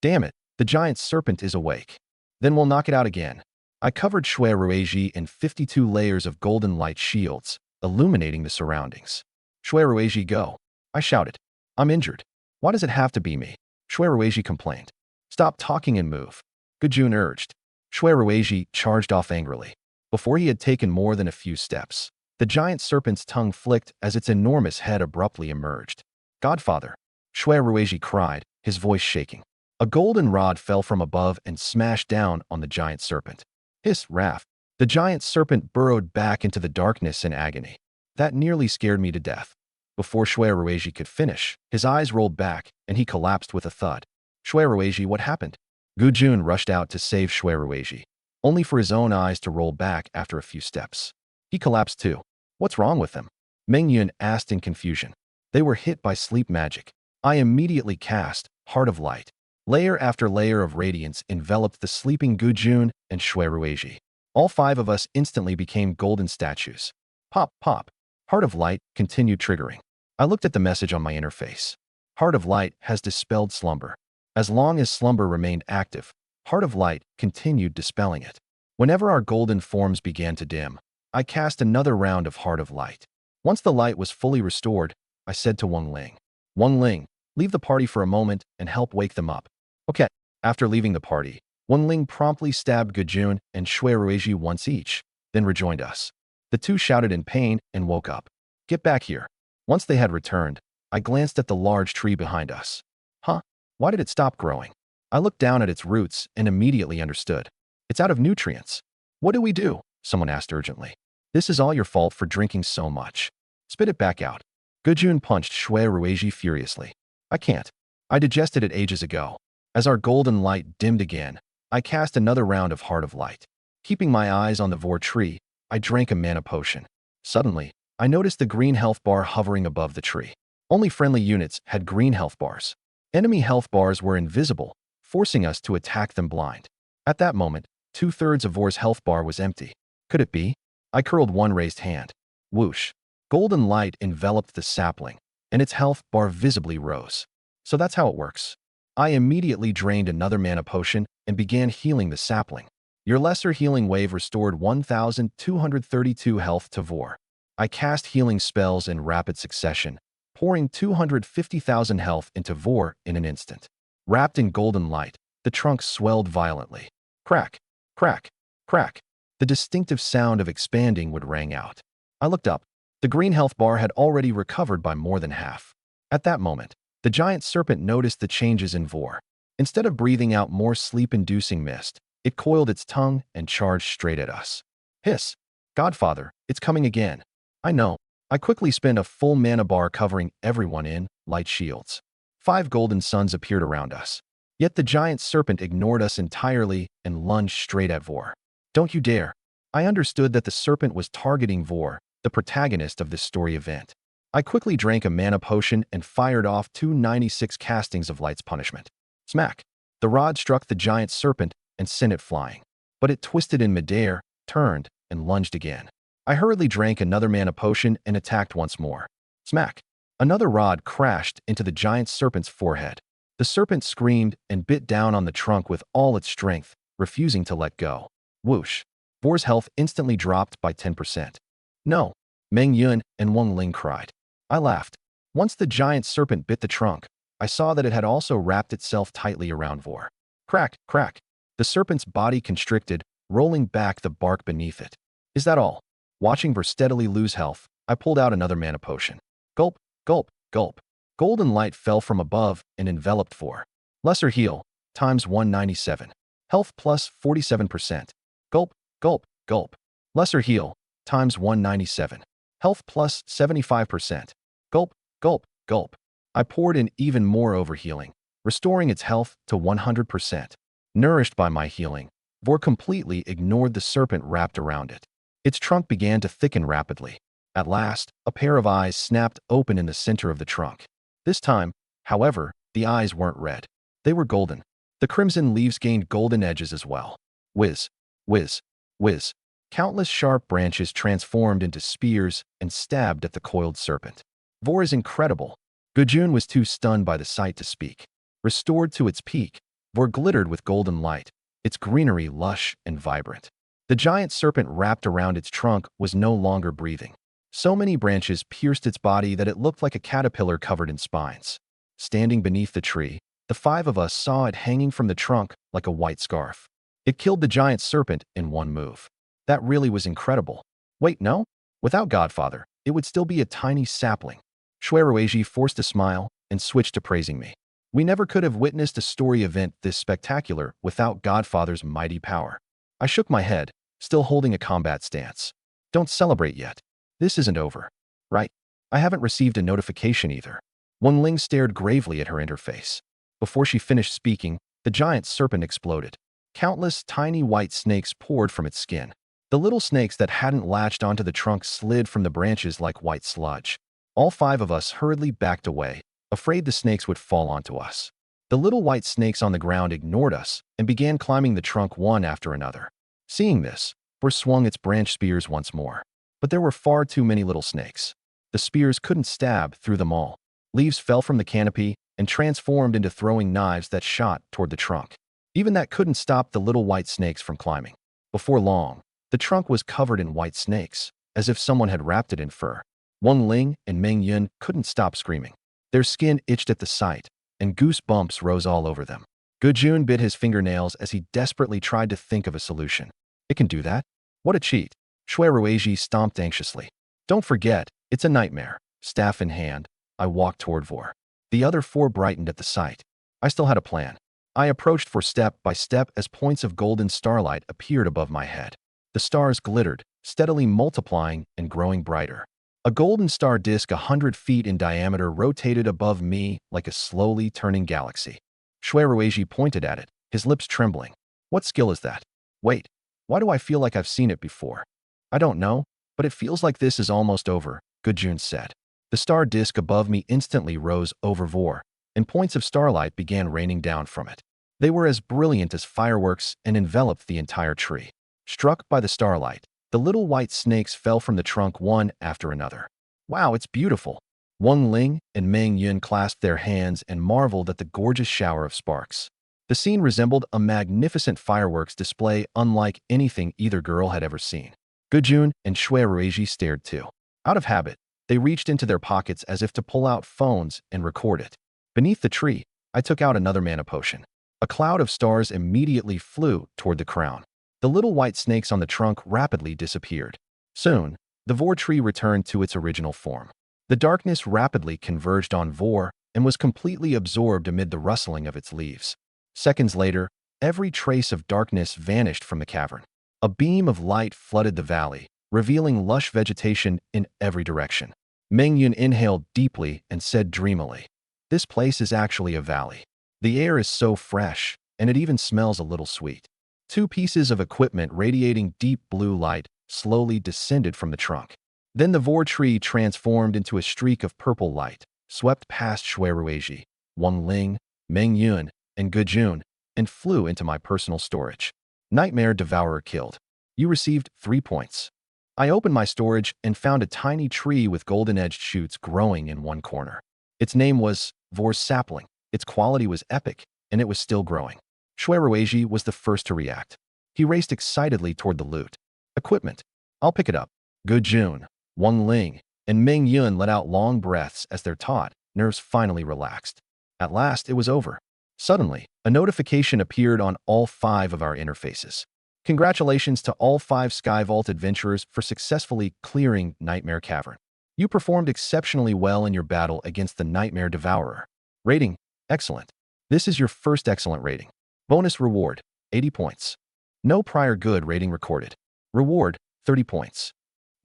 Damn it, the giant serpent is awake. Then we'll knock it out again. I covered Shui Rueji in 52 layers of golden light shields, illuminating the surroundings. Shui Rueji, go. I shouted. I'm injured. Why does it have to be me? Shui Rueji complained. Stop talking and move. Gujun urged. Shui Rueji charged off angrily. Before he had taken more than a few steps, the giant serpent's tongue flicked as its enormous head abruptly emerged. Godfather, Shui Rueji cried, his voice shaking. A golden rod fell from above and smashed down on the giant serpent. Hiss, Raph. The giant serpent burrowed back into the darkness in agony. That nearly scared me to death. Before Shui Rueji could finish, his eyes rolled back and he collapsed with a thud. Shui Rueji, what happened? Gujun rushed out to save Shui Rueji, only for his own eyes to roll back after a few steps. He collapsed too. What's wrong with him? Meng Yun asked in confusion. They were hit by sleep magic. I immediately cast Heart of Light. Layer after layer of radiance enveloped the sleeping Gujun and Shui Rueji. All five of us instantly became golden statues. Pop, pop. Heart of Light continued triggering. I looked at the message on my interface. Heart of Light has dispelled slumber. As long as slumber remained active, Heart of Light continued dispelling it. Whenever our golden forms began to dim, I cast another round of Heart of Light. Once the light was fully restored, I said to Wang Ling, Wang Ling, leave the party for a moment and help wake them up. Okay. After leaving the party, Wang Ling promptly stabbed Gujun and Shui Rueji once each, then rejoined us. The two shouted in pain and woke up. Get back here. Once they had returned, I glanced at the large tree behind us. Huh? Why did it stop growing? I looked down at its roots and immediately understood. It's out of nutrients. What do we do? Someone asked urgently. This is all your fault for drinking so much. Spit it back out. Gujun punched Shui Rueji furiously. I can't. I digested it ages ago. As our golden light dimmed again, I cast another round of Heart of Light. Keeping my eyes on the Vor tree, I drank a mana potion. Suddenly, I noticed the green health bar hovering above the tree. Only friendly units had green health bars. Enemy health bars were invisible, forcing us to attack them blind. At that moment, 2/3 of Vor's health bar was empty. Could it be? I curled one raised hand. Whoosh. Golden light enveloped the sapling, and its health bar visibly rose. So that's how it works. I immediately drained another mana potion and began healing the sapling. Your lesser healing wave restored 1,232 health to Vor. I cast healing spells in rapid succession, pouring 250,000 health into Vor in an instant. Wrapped in golden light, the trunk swelled violently. Crack, crack, crack. The distinctive sound of expanding would rang out. I looked up. The green health bar had already recovered by more than half. At that moment, the giant serpent noticed the changes in Vor. Instead of breathing out more sleep-inducing mist, it coiled its tongue and charged straight at us. Hiss. Godfather, it's coming again. I know. I quickly spent a full mana bar covering everyone in light shields. 5 golden suns appeared around us. Yet the giant serpent ignored us entirely and lunged straight at Vor. Don't you dare. I understood that the serpent was targeting Vor, the protagonist of this story event. I quickly drank a mana potion and fired off 296 castings of Light's punishment. Smack! The rod struck the giant serpent and sent it flying. But it twisted in midair, turned, and lunged again. I hurriedly drank another mana potion and attacked once more. Smack! Another rod crashed into the giant serpent's forehead. The serpent screamed and bit down on the trunk with all its strength, refusing to let go. Whoosh! Vor's health instantly dropped by 10%. No! Meng Yun and Wang Ling cried. I laughed. Once the giant serpent bit the trunk, I saw that it had also wrapped itself tightly around Vor. Crack, crack. The serpent's body constricted, rolling back the bark beneath it. Is that all? Watching Vor steadily lose health, I pulled out another mana potion. Gulp, gulp, gulp. Golden light fell from above and enveloped Vor. Lesser heal, times 197. Health plus 47%. Gulp, gulp, gulp. Lesser heal, times 197. Health plus 75%. Gulp, gulp, gulp. I poured in even more overhealing, restoring its health to 100%. Nourished by my healing, Vor completely ignored the serpent wrapped around it. Its trunk began to thicken rapidly. At last, a pair of eyes snapped open in the center of the trunk. This time, however, the eyes weren't red. They were golden. The crimson leaves gained golden edges as well. Whiz, whiz, whiz. Countless sharp branches transformed into spears and stabbed at the coiled serpent. Vor is incredible. Gujun was too stunned by the sight to speak. Restored to its peak, Vor glittered with golden light, its greenery lush and vibrant. The giant serpent wrapped around its trunk was no longer breathing. So many branches pierced its body that it looked like a caterpillar covered in spines. Standing beneath the tree, the five of us saw it hanging from the trunk like a white scarf. It killed the giant serpent in one move. That really was incredible. Wait, no? Without Godfather, it would still be a tiny sapling. Shuerueji forced a smile and switched to praising me. We never could have witnessed a story event this spectacular without Godfather's mighty power. I shook my head, still holding a combat stance. Don't celebrate yet. This isn't over. Right? I haven't received a notification either. Wen Ling stared gravely at her interface. Before she finished speaking, the giant serpent exploded. Countless tiny white snakes poured from its skin. The little snakes that hadn't latched onto the trunk slid from the branches like white sludge. All five of us hurriedly backed away, afraid the snakes would fall onto us. The little white snakes on the ground ignored us and began climbing the trunk one after another. Seeing this, Vor swung its branch spears once more. But there were far too many little snakes. The spears couldn't stab through them all. Leaves fell from the canopy and transformed into throwing knives that shot toward the trunk. Even that couldn't stop the little white snakes from climbing. Before long, the trunk was covered in white snakes, as if someone had wrapped it in fur. Wen Ling and Meng Yun couldn't stop screaming. Their skin itched at the sight, and goose bumps rose all over them. Gujun bit his fingernails as he desperately tried to think of a solution. It can do that? What a cheat. Shuerueji stomped anxiously. Don't forget, it's a nightmare. Staff in hand, I walked toward Vor. The other four brightened at the sight. I still had a plan. I approached Vor step by step as points of golden starlight appeared above my head. The stars glittered, steadily multiplying and growing brighter. A golden star disk 100 feet in diameter rotated above me like a slowly turning galaxy. Shuerueji pointed at it, his lips trembling. What skill is that? Wait, why do I feel like I've seen it before? I don't know, but it feels like this is almost over, Gujun said. The star disk above me instantly rose over Vor, and points of starlight began raining down from it. They were as brilliant as fireworks and enveloped the entire tree. Struck by the starlight, the little white snakes fell from the trunk one after another. Wow, it's beautiful. Wen Ling and Meng Yun clasped their hands and marveled at the gorgeous shower of sparks. The scene resembled a magnificent fireworks display unlike anything either girl had ever seen. Gujun and Shuerueji stared too. Out of habit, they reached into their pockets as if to pull out phones and record it. Beneath the tree, I took out another mana potion. A cloud of stars immediately flew toward the crown. The little white snakes on the trunk rapidly disappeared. Soon, the Vor tree returned to its original form. The darkness rapidly converged on Vor and was completely absorbed amid the rustling of its leaves. Seconds later, every trace of darkness vanished from the cavern. A beam of light flooded the valley, revealing lush vegetation in every direction. Meng Yun inhaled deeply and said dreamily, "This place is actually a valley. The air is so fresh, and it even smells a little sweet." Two pieces of equipment radiating deep blue light slowly descended from the trunk. Then the Vor tree transformed into a streak of purple light, swept past Shuerueji, Wen Ling, Meng Yun, and Gujun, and flew into my personal storage. Nightmare Devourer killed. You received 3 points. I opened my storage and found a tiny tree with golden-edged shoots growing in one corner. Its name was Vor's sapling. Its quality was epic, and it was still growing. Shuerueji was the first to react. He raced excitedly toward the loot. Equipment. I'll pick it up. Gujun, Wen Ling, and Meng Yun let out long breaths as their taut nerves finally relaxed. At last, it was over. Suddenly, a notification appeared on all 5 of our interfaces. Congratulations to all 5 Sky Vault adventurers for successfully clearing Nightmare Cavern. You performed exceptionally well in your battle against the Nightmare Devourer. Rating: excellent. This is your first excellent rating. Bonus reward: 80 points. No prior good rating recorded. Reward: 30 points.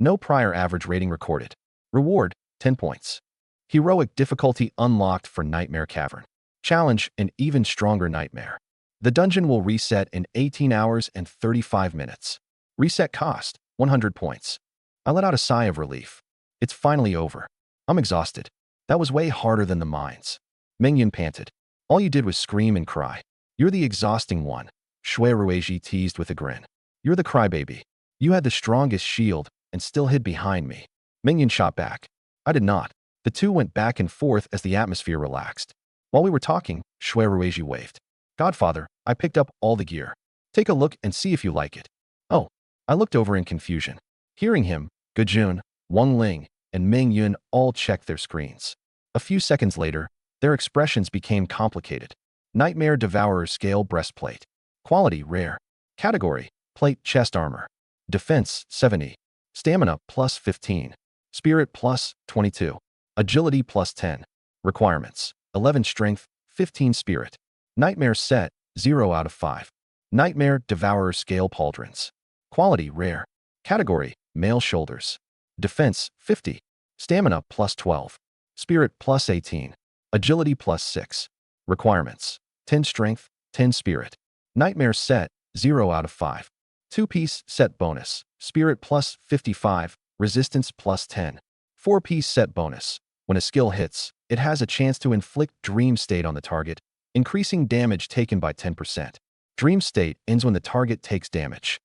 No prior average rating recorded. Reward: 10 points. Heroic difficulty unlocked for Nightmare Cavern. Challenge: an even stronger nightmare. The dungeon will reset in 18 hours and 35 minutes. Reset cost: 100 points. I let out a sigh of relief. It's finally over. I'm exhausted. That was way harder than the mines. Meng Yun panted. All you did was scream and cry. You're the exhausting one, Shuerueji teased with a grin. You're the crybaby. You had the strongest shield and still hid behind me. Meng Yun shot back. I did not. The two went back and forth as the atmosphere relaxed. While we were talking, Shuerueji waved. Godfather, I picked up all the gear. Take a look and see if you like it. Oh, I looked over in confusion. Hearing him, Gejun, Wang Ling, and Ming Yun all checked their screens. A few seconds later, their expressions became complicated. Nightmare Devourer Scale Breastplate. Quality Rare. Category Plate Chest Armor. Defense 70. Stamina plus 15. Spirit plus 22. Agility plus 10. Requirements 11 Strength, 15 Spirit. Nightmare Set 0 out of 5. Nightmare Devourer Scale Pauldrons. Quality Rare. Category Male Shoulders. Defense 50. Stamina plus 12. Spirit plus 18. Agility plus 6. Requirements 10 Strength, 10 Spirit. Nightmare Set 0 out of 5. 2-piece set bonus. Spirit plus 55. Resistance plus 10. 4-piece set bonus. When a skill hits, it has a chance to inflict Dream State on the target, increasing damage taken by 10%. Dream State ends when the target takes damage.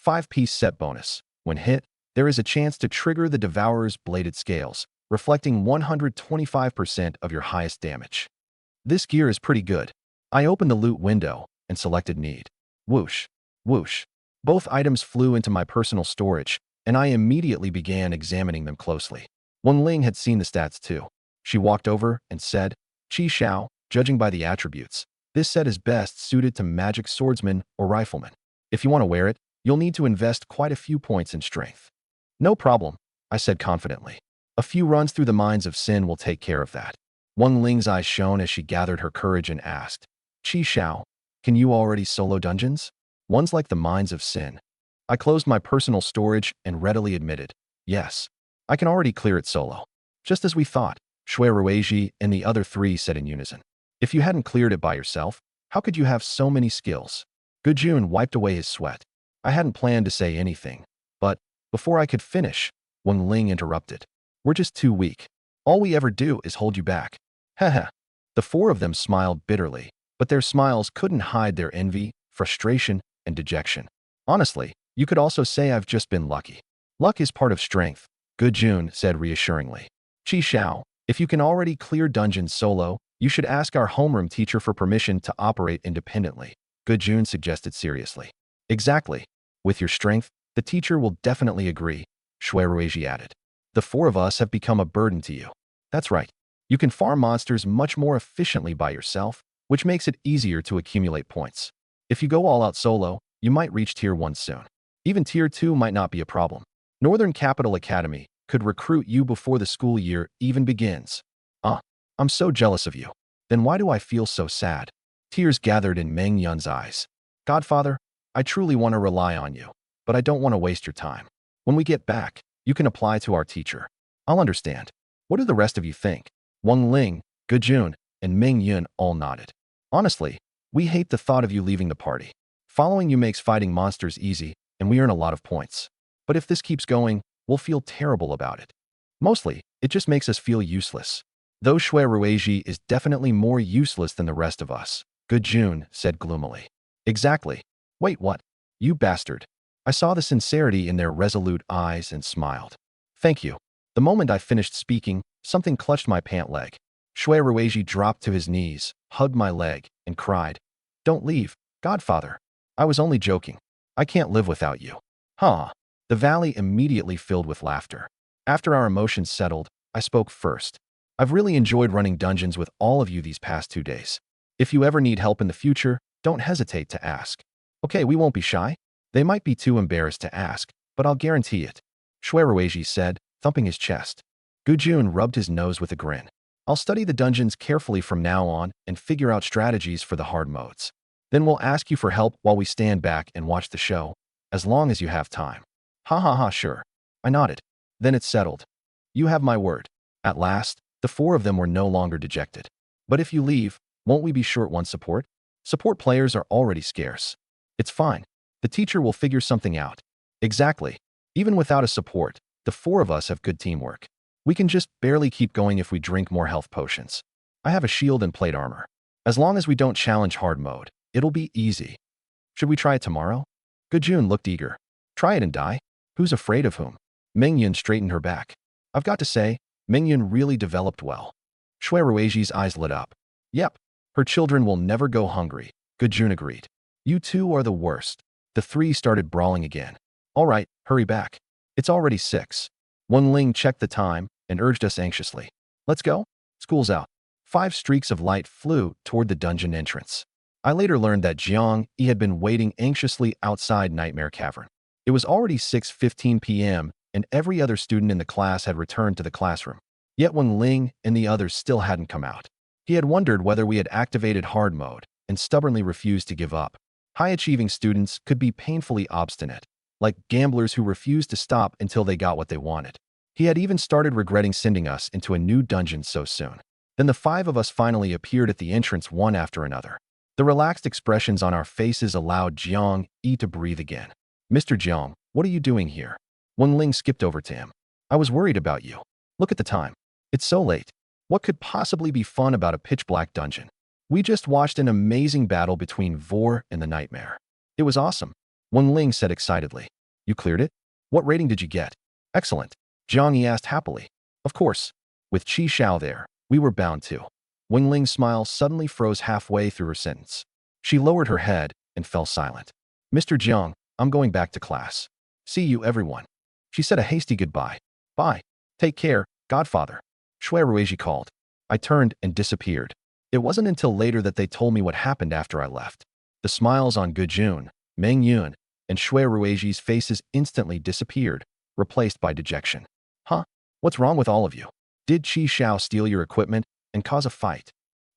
5-piece set bonus. When hit, there is a chance to trigger the Devourer's bladed scales, reflecting 125% of your highest damage. This gear is pretty good. I opened the loot window and selected Need. Whoosh. Whoosh. Both items flew into my personal storage, and I immediately began examining them closely. Wang Ling had seen the stats too. She walked over and said, Qi Xiao, judging by the attributes, this set is best suited to magic swordsman or rifleman. If you want to wear it, you'll need to invest quite a few points in strength. No problem, I said confidently. A few runs through the Mines of Sin will take care of that. Wang Ling's eyes shone as she gathered her courage and asked, Qi Xiao, can you already solo dungeons? Ones like the Mines of Sin. I closed my personal storage and readily admitted, yes, I can already clear it solo. Just as we thought, Shui Ruiji and the other three said in unison. If you hadn't cleared it by yourself, how could you have so many skills? Gejun wiped away his sweat. I hadn't planned to say anything, but before I could finish, Wang Ling interrupted. We're just too weak. All we ever do is hold you back. Haha. The four of them smiled bitterly, but their smiles couldn't hide their envy, frustration, and dejection. Honestly, you could also say I've just been lucky. Luck is part of strength, Gejun said reassuringly. Qi Xiao, if you can already clear dungeons solo, you should ask our homeroom teacher for permission to operate independently, Gejun suggested seriously. Exactly. With your strength, the teacher will definitely agree, Shui Ruiji added. The four of us have become a burden to you. That's right. You can farm monsters much more efficiently by yourself, which makes it easier to accumulate points. If you go all out solo, you might reach Tier 1 soon. Even Tier 2 might not be a problem. Northern Capital Academy could recruit you before the school year even begins. I'm so jealous of you. Then why do I feel so sad? Tears gathered in Meng Yun's eyes. Godfather, I truly want to rely on you, but I don't want to waste your time. When we get back, you can apply to our teacher. I'll understand. What do the rest of you think? Wang Ling, Gejun, and Ming Yun all nodded. Honestly, we hate the thought of you leaving the party. Following you makes fighting monsters easy, and we earn a lot of points. But if this keeps going, we'll feel terrible about it. Mostly, it just makes us feel useless. Though Shui Ruiji is definitely more useless than the rest of us, Gejun said gloomily. Exactly. Wait, what? You bastard. I saw the sincerity in their resolute eyes and smiled. Thank you. The moment I finished speaking, something clutched my pant leg. Shui Ruiji dropped to his knees, hugged my leg, and cried, Don't leave, Godfather. I was only joking. I can't live without you. Huh. The valley immediately filled with laughter. After our emotions settled, I spoke first. I've really enjoyed running dungeons with all of you these past 2 days. If you ever need help in the future, don't hesitate to ask. Okay, we won't be shy. They might be too embarrassed to ask, but I'll guarantee it, Shui Ruiji said, thumping his chest. Gejun rubbed his nose with a grin. I'll study the dungeons carefully from now on and figure out strategies for the hard modes. Then we'll ask you for help while we stand back and watch the show, as long as you have time. Ha ha ha, sure. I nodded. Then it's settled. You have my word. At last, the four of them were no longer dejected. But if you leave, won't we be short one support? Support players are already scarce. It's fine. The teacher will figure something out. Exactly. Even without a support, the four of us have good teamwork. We can just barely keep going if we drink more health potions. I have a shield and plate armor. As long as we don't challenge hard mode, it'll be easy. Should we try it tomorrow? Gejun looked eager. Try it and die? Who's afraid of whom? Mingyun straightened her back. I've got to say, Mingyun really developed well. Shui Ruiji's eyes lit up. Yep, her children will never go hungry, Gujun agreed. You two are the worst. The three started brawling again. All right, hurry back. It's already 6. Ling checked the time and urged us anxiously. Let's go? School's out. 5 streaks of light flew toward the dungeon entrance. I later learned that Jiang Yi had been waiting anxiously outside Nightmare Cavern. It was already 6:15 p.m., and every other student in the class had returned to the classroom. Yet Ling and the others still hadn't come out. He had wondered whether we had activated hard mode and stubbornly refused to give up. High-achieving students could be painfully obstinate, like gamblers who refused to stop until they got what they wanted. He had even started regretting sending us into a new dungeon so soon. Then the 5 of us finally appeared at the entrance one after another. The relaxed expressions on our faces allowed Jiang Yi to breathe again. Mr. Jiang, what are you doing here? Ling skipped over to him. I was worried about you. Look at the time. It's so late. What could possibly be fun about a pitch-black dungeon? We just watched an amazing battle between Vor and the Nightmare. It was awesome. Ling said excitedly. You cleared it? What rating did you get? Excellent. Jiang Yi asked happily. Of course. With Qi Xiao there, we were bound to. Ling's smile suddenly froze halfway through her sentence. She lowered her head and fell silent. Mr. Jiang, I'm going back to class. See you, everyone. She said a hasty goodbye. Bye. Take care, Godfather. Shui Ruizhi called. I turned and disappeared. It wasn't until later that they told me what happened after I left. The smiles on Gujun, Meng Yun, and Shui Ruizhi's faces instantly disappeared, replaced by dejection. Huh? What's wrong with all of you? Did Qi Xiao steal your equipment and cause a fight?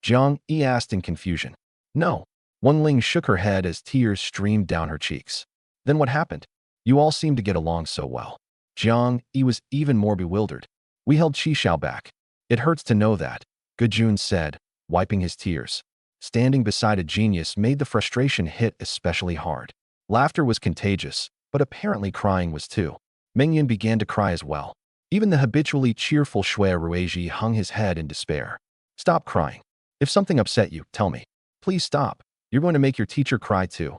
Jiang Yi asked in confusion. No. Ling shook her head as tears streamed down her cheeks. Then what happened? You all seemed to get along so well. Jiang Yi was even more bewildered. We held Qi Xiao back. It hurts to know that, Gujun said, wiping his tears. Standing beside a genius made the frustration hit especially hard. Laughter was contagious, but apparently crying was too. Mengyan began to cry as well. Even the habitually cheerful Shui Ruizhi hung his head in despair. Stop crying. If something upset you, tell me. Please stop. You're going to make your teacher cry too.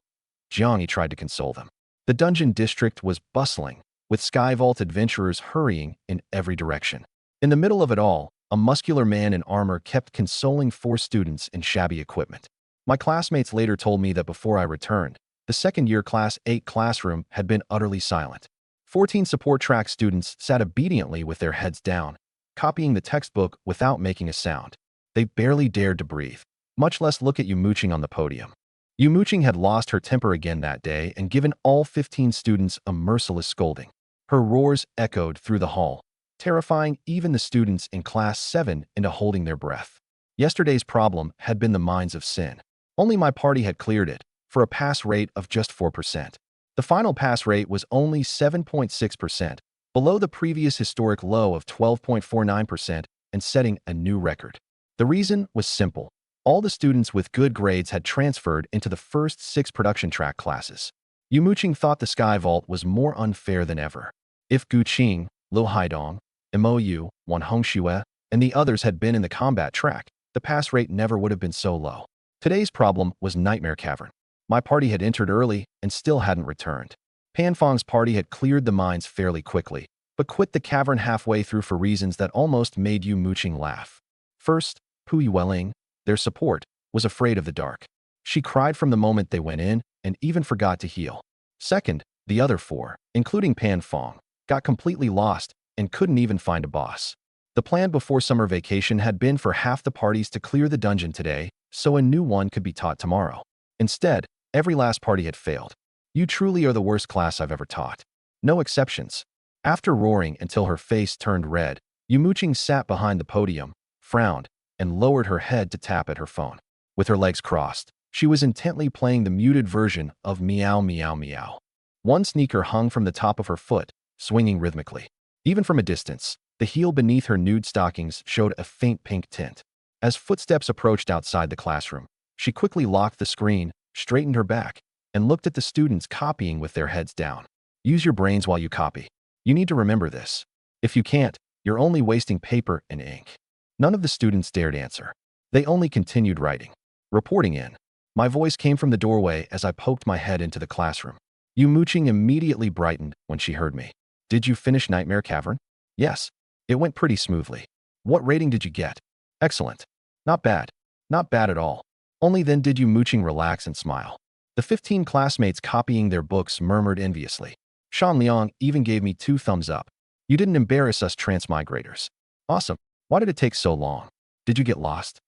Jiang Yi tried to console them. The dungeon district was bustling, with Sky Vault adventurers hurrying in every direction. In the middle of it all, a muscular man in armor kept consoling 4 students in shabby equipment. My classmates later told me that before I returned, the second-year Class 8 classroom had been utterly silent. 14 support track students sat obediently with their heads down, copying the textbook without making a sound. They barely dared to breathe, much less look at Yu Muqing on the podium. Yu Muqing had lost her temper again that day and given all 15 students a merciless scolding. Her roars echoed through the hall, terrifying even the students in Class 7 into holding their breath. Yesterday's problem had been the Mines of Sin. Only my party had cleared it, for a pass rate of just 4%. The final pass rate was only 7.6%, below the previous historic low of 12.49% and setting a new record. The reason was simple. All the students with good grades had transferred into the first 6 production track classes. Yu Muqing thought the Sky Vault was more unfair than ever. If Gu Qing, Liu Haidong, Mo Yu, Wan Hongxue, and the others had been in the combat track, the pass rate never would have been so low. Today's problem was Nightmare Cavern. My party had entered early and still hadn't returned. Panfang's party had cleared the mines fairly quickly, but quit the cavern halfway through for reasons that almost made Yu Muqing laugh. First, Pu Yueling, their support, was afraid of the dark. She cried from the moment they went in and even forgot to heal. Second, the other 4, including Panfang, got completely lost and couldn't even find a boss. The plan before summer vacation had been for half the parties to clear the dungeon today, so a new one could be taught tomorrow. Instead, every last party had failed. You truly are the worst class I've ever taught. No exceptions. After roaring until her face turned red, Yu Muqing sat behind the podium, frowned, and lowered her head to tap at her phone. With her legs crossed, she was intently playing the muted version of Meow Meow Meow. One sneaker hung from the top of her foot, swinging rhythmically. Even from a distance, the heel beneath her nude stockings showed a faint pink tint. As footsteps approached outside the classroom, she quickly locked the screen, straightened her back, and looked at the students copying with their heads down. Use your brains while you copy. You need to remember this. If you can't, you're only wasting paper and ink. None of the students dared answer. They only continued writing. Reporting in. My voice came from the doorway as I poked my head into the classroom. Yu Muqing immediately brightened when she heard me. Did you finish Nightmare Cavern? Yes. It went pretty smoothly. What rating did you get? Excellent. Not bad. Not bad at all. Only then did Yu Muqing relax and smile. The 15 classmates copying their books murmured enviously. Shan Liang even gave me 2 thumbs up. You didn't embarrass us transmigrators. Awesome. Why did it take so long? Did you get lost?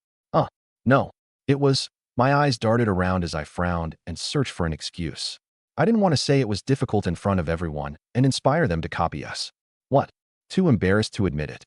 No. It was. My eyes darted around as I frowned and searched for an excuse. I didn't want to say it was difficult in front of everyone and inspire them to copy us. What? Too embarrassed to admit it.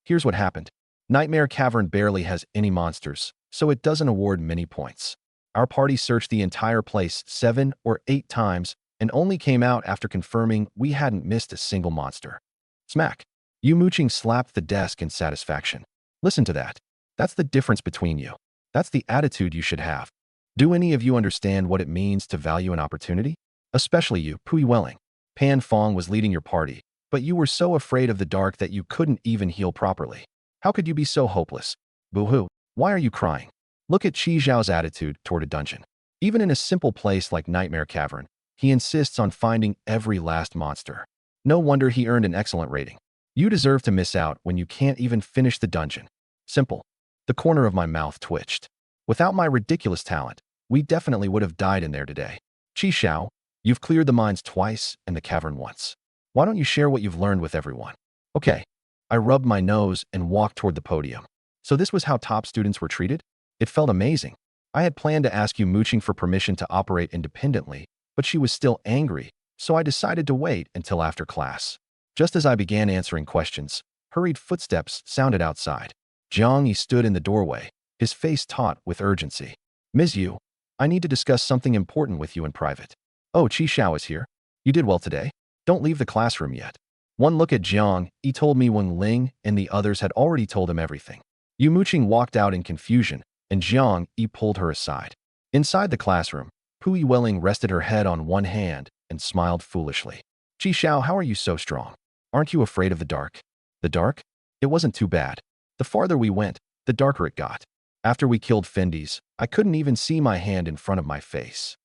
Here's what happened. Nightmare Cavern barely has any monsters, so it doesn't award many points. Our party searched the entire place 7 or 8 times and only came out after confirming we hadn't missed a single monster. Smack. Yu Muqing slapped the desk in satisfaction. Listen to that. That's the difference between you. That's the attitude you should have. Do any of you understand what it means to value an opportunity? Especially you, Pui Welling. Pan Fong was leading your party, but you were so afraid of the dark that you couldn't even heal properly. How could you be so hopeless? Boo-hoo, why are you crying? Look at Qi Zhao's attitude toward a dungeon. Even in a simple place like Nightmare Cavern, he insists on finding every last monster. No wonder he earned an excellent rating. You deserve to miss out when you can't even finish the dungeon. Simple. The corner of my mouth twitched. Without my ridiculous talent, we definitely would have died in there today. Qi Zhao, you've cleared the mines twice and the cavern once. Why don't you share what you've learned with everyone? Okay. I rubbed my nose and walked toward the podium. So this was how top students were treated? It felt amazing. I had planned to ask Yu Muqing for permission to operate independently, but she was still angry, so I decided to wait until after class. Just as I began answering questions, hurried footsteps sounded outside. Jiang Yi stood in the doorway, his face taut with urgency. Ms. Yu, I need to discuss something important with you in private. Oh, Qi Zhao is here. You did well today. Don't leave the classroom yet. One look at Jiang Yi told me Wang Ling and the others had already told him everything. Yu Muqing walked out in confusion, and Jiang Yi pulled her aside. Inside the classroom, Pui Welling rested her head on one hand and smiled foolishly. Qi Zhao, how are you so strong? Aren't you afraid of the dark? The dark? It wasn't too bad. The farther we went, the darker it got. After we killed Fendi's, I couldn't even see my hand in front of my face.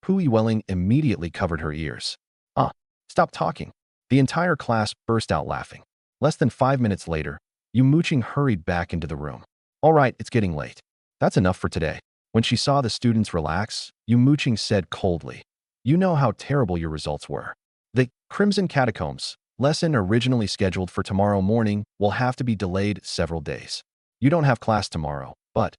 Pui Welling immediately covered her ears. Stop talking. The entire class burst out laughing. Less than 5 minutes later, Yu Muqing hurried back into the room. All right, it's getting late. That's enough for today. When she saw the students relax, Yu Muqing said coldly, you know how terrible your results were. The Crimson Catacombs lesson originally scheduled for tomorrow morning will have to be delayed several days. You don't have class tomorrow, but…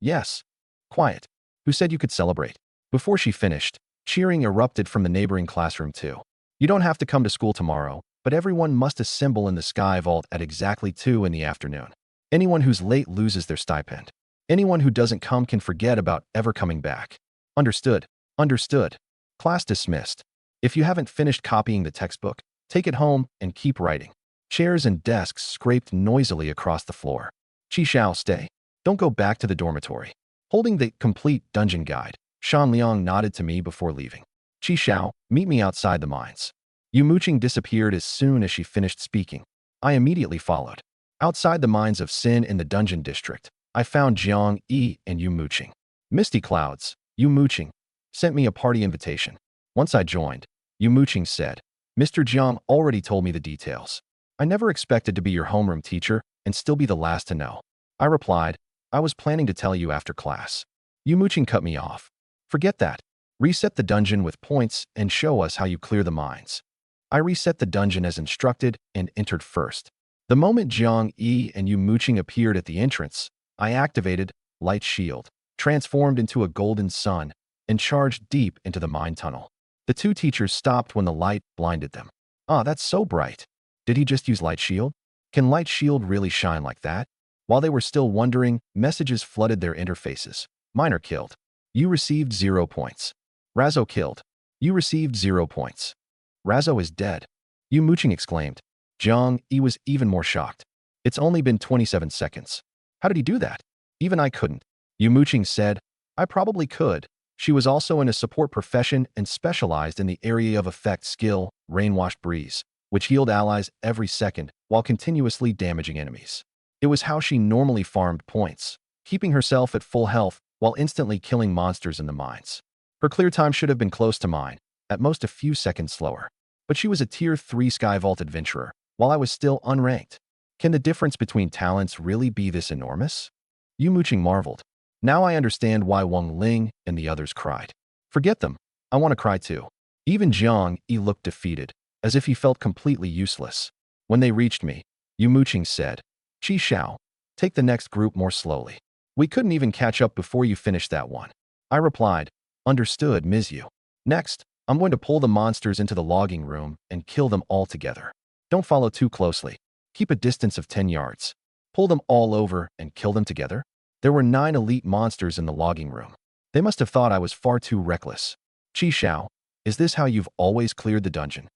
Yes. Quiet. Who said you could celebrate? Before she finished, cheering erupted from the neighboring classroom too. You don't have to come to school tomorrow, but everyone must assemble in the Sky Vault at exactly 2 in the afternoon. Anyone who's late loses their stipend. Anyone who doesn't come can forget about ever coming back. Understood. Understood. Class dismissed. If you haven't finished copying the textbook, take it home and keep writing. Chairs and desks scraped noisily across the floor. Qi Zhao, stay. Don't go back to the dormitory. Holding the complete dungeon guide, Shan Liang nodded to me before leaving. Qi Zhao, meet me outside the mines. Yu Muqing disappeared as soon as she finished speaking. I immediately followed. Outside the mines of Sin in the dungeon district, I found Jiang Yi and Yu Muqing. Misty Clouds, Yu Muqing, sent me a party invitation. Once I joined, Yu Muqing said, Mr. Jiang already told me the details. I never expected to be your homeroom teacher and still be the last to know. I replied, I was planning to tell you after class. Yu Muqing cut me off. Forget that. Reset the dungeon with points and show us how you clear the mines. I reset the dungeon as instructed and entered first. The moment Jiang Yi and Yu Muqing appeared at the entrance, I activated Light Shield, transformed into a golden sun, and charged deep into the mine tunnel. The 2 teachers stopped when the light blinded them. That's so bright. Did he just use Light Shield? Can Light Shield really shine like that? While they were still wondering, messages flooded their interfaces. Miner killed. You received 0 points. Razzo killed. You received 0 points. Razzo is dead. Yu Muqing exclaimed. Jiang Yi was even more shocked. It's only been 27 seconds. How did he do that? Even I couldn't. Yu Muqing said, I probably could. She was also in a support profession and specialized in the area of effect skill, Rainwashed Breeze, which healed allies every second while continuously damaging enemies. It was how she normally farmed points, keeping herself at full health while instantly killing monsters in the mines. Her clear time should have been close to mine, at most a few seconds slower. But she was a Tier 3 Sky Vault adventurer, while I was still unranked. Can the difference between talents really be this enormous? Yu Muqing marveled. Now I understand why Wang Ling and the others cried. Forget them. I want to cry too. Even Jiang Yi looked defeated, as if he felt completely useless. When they reached me, Yu Muqing said, Qi Xiao, take the next group more slowly. We couldn't even catch up before you finished that one. I replied, understood, Ms. Yu. Next, I'm going to pull the monsters into the logging room and kill them all together. Don't follow too closely. Keep a distance of 10 yards. Pull them all over and kill them together. There were 9 elite monsters in the logging room. They must have thought I was far too reckless. Qi Xiao, is this how you've always cleared the dungeon?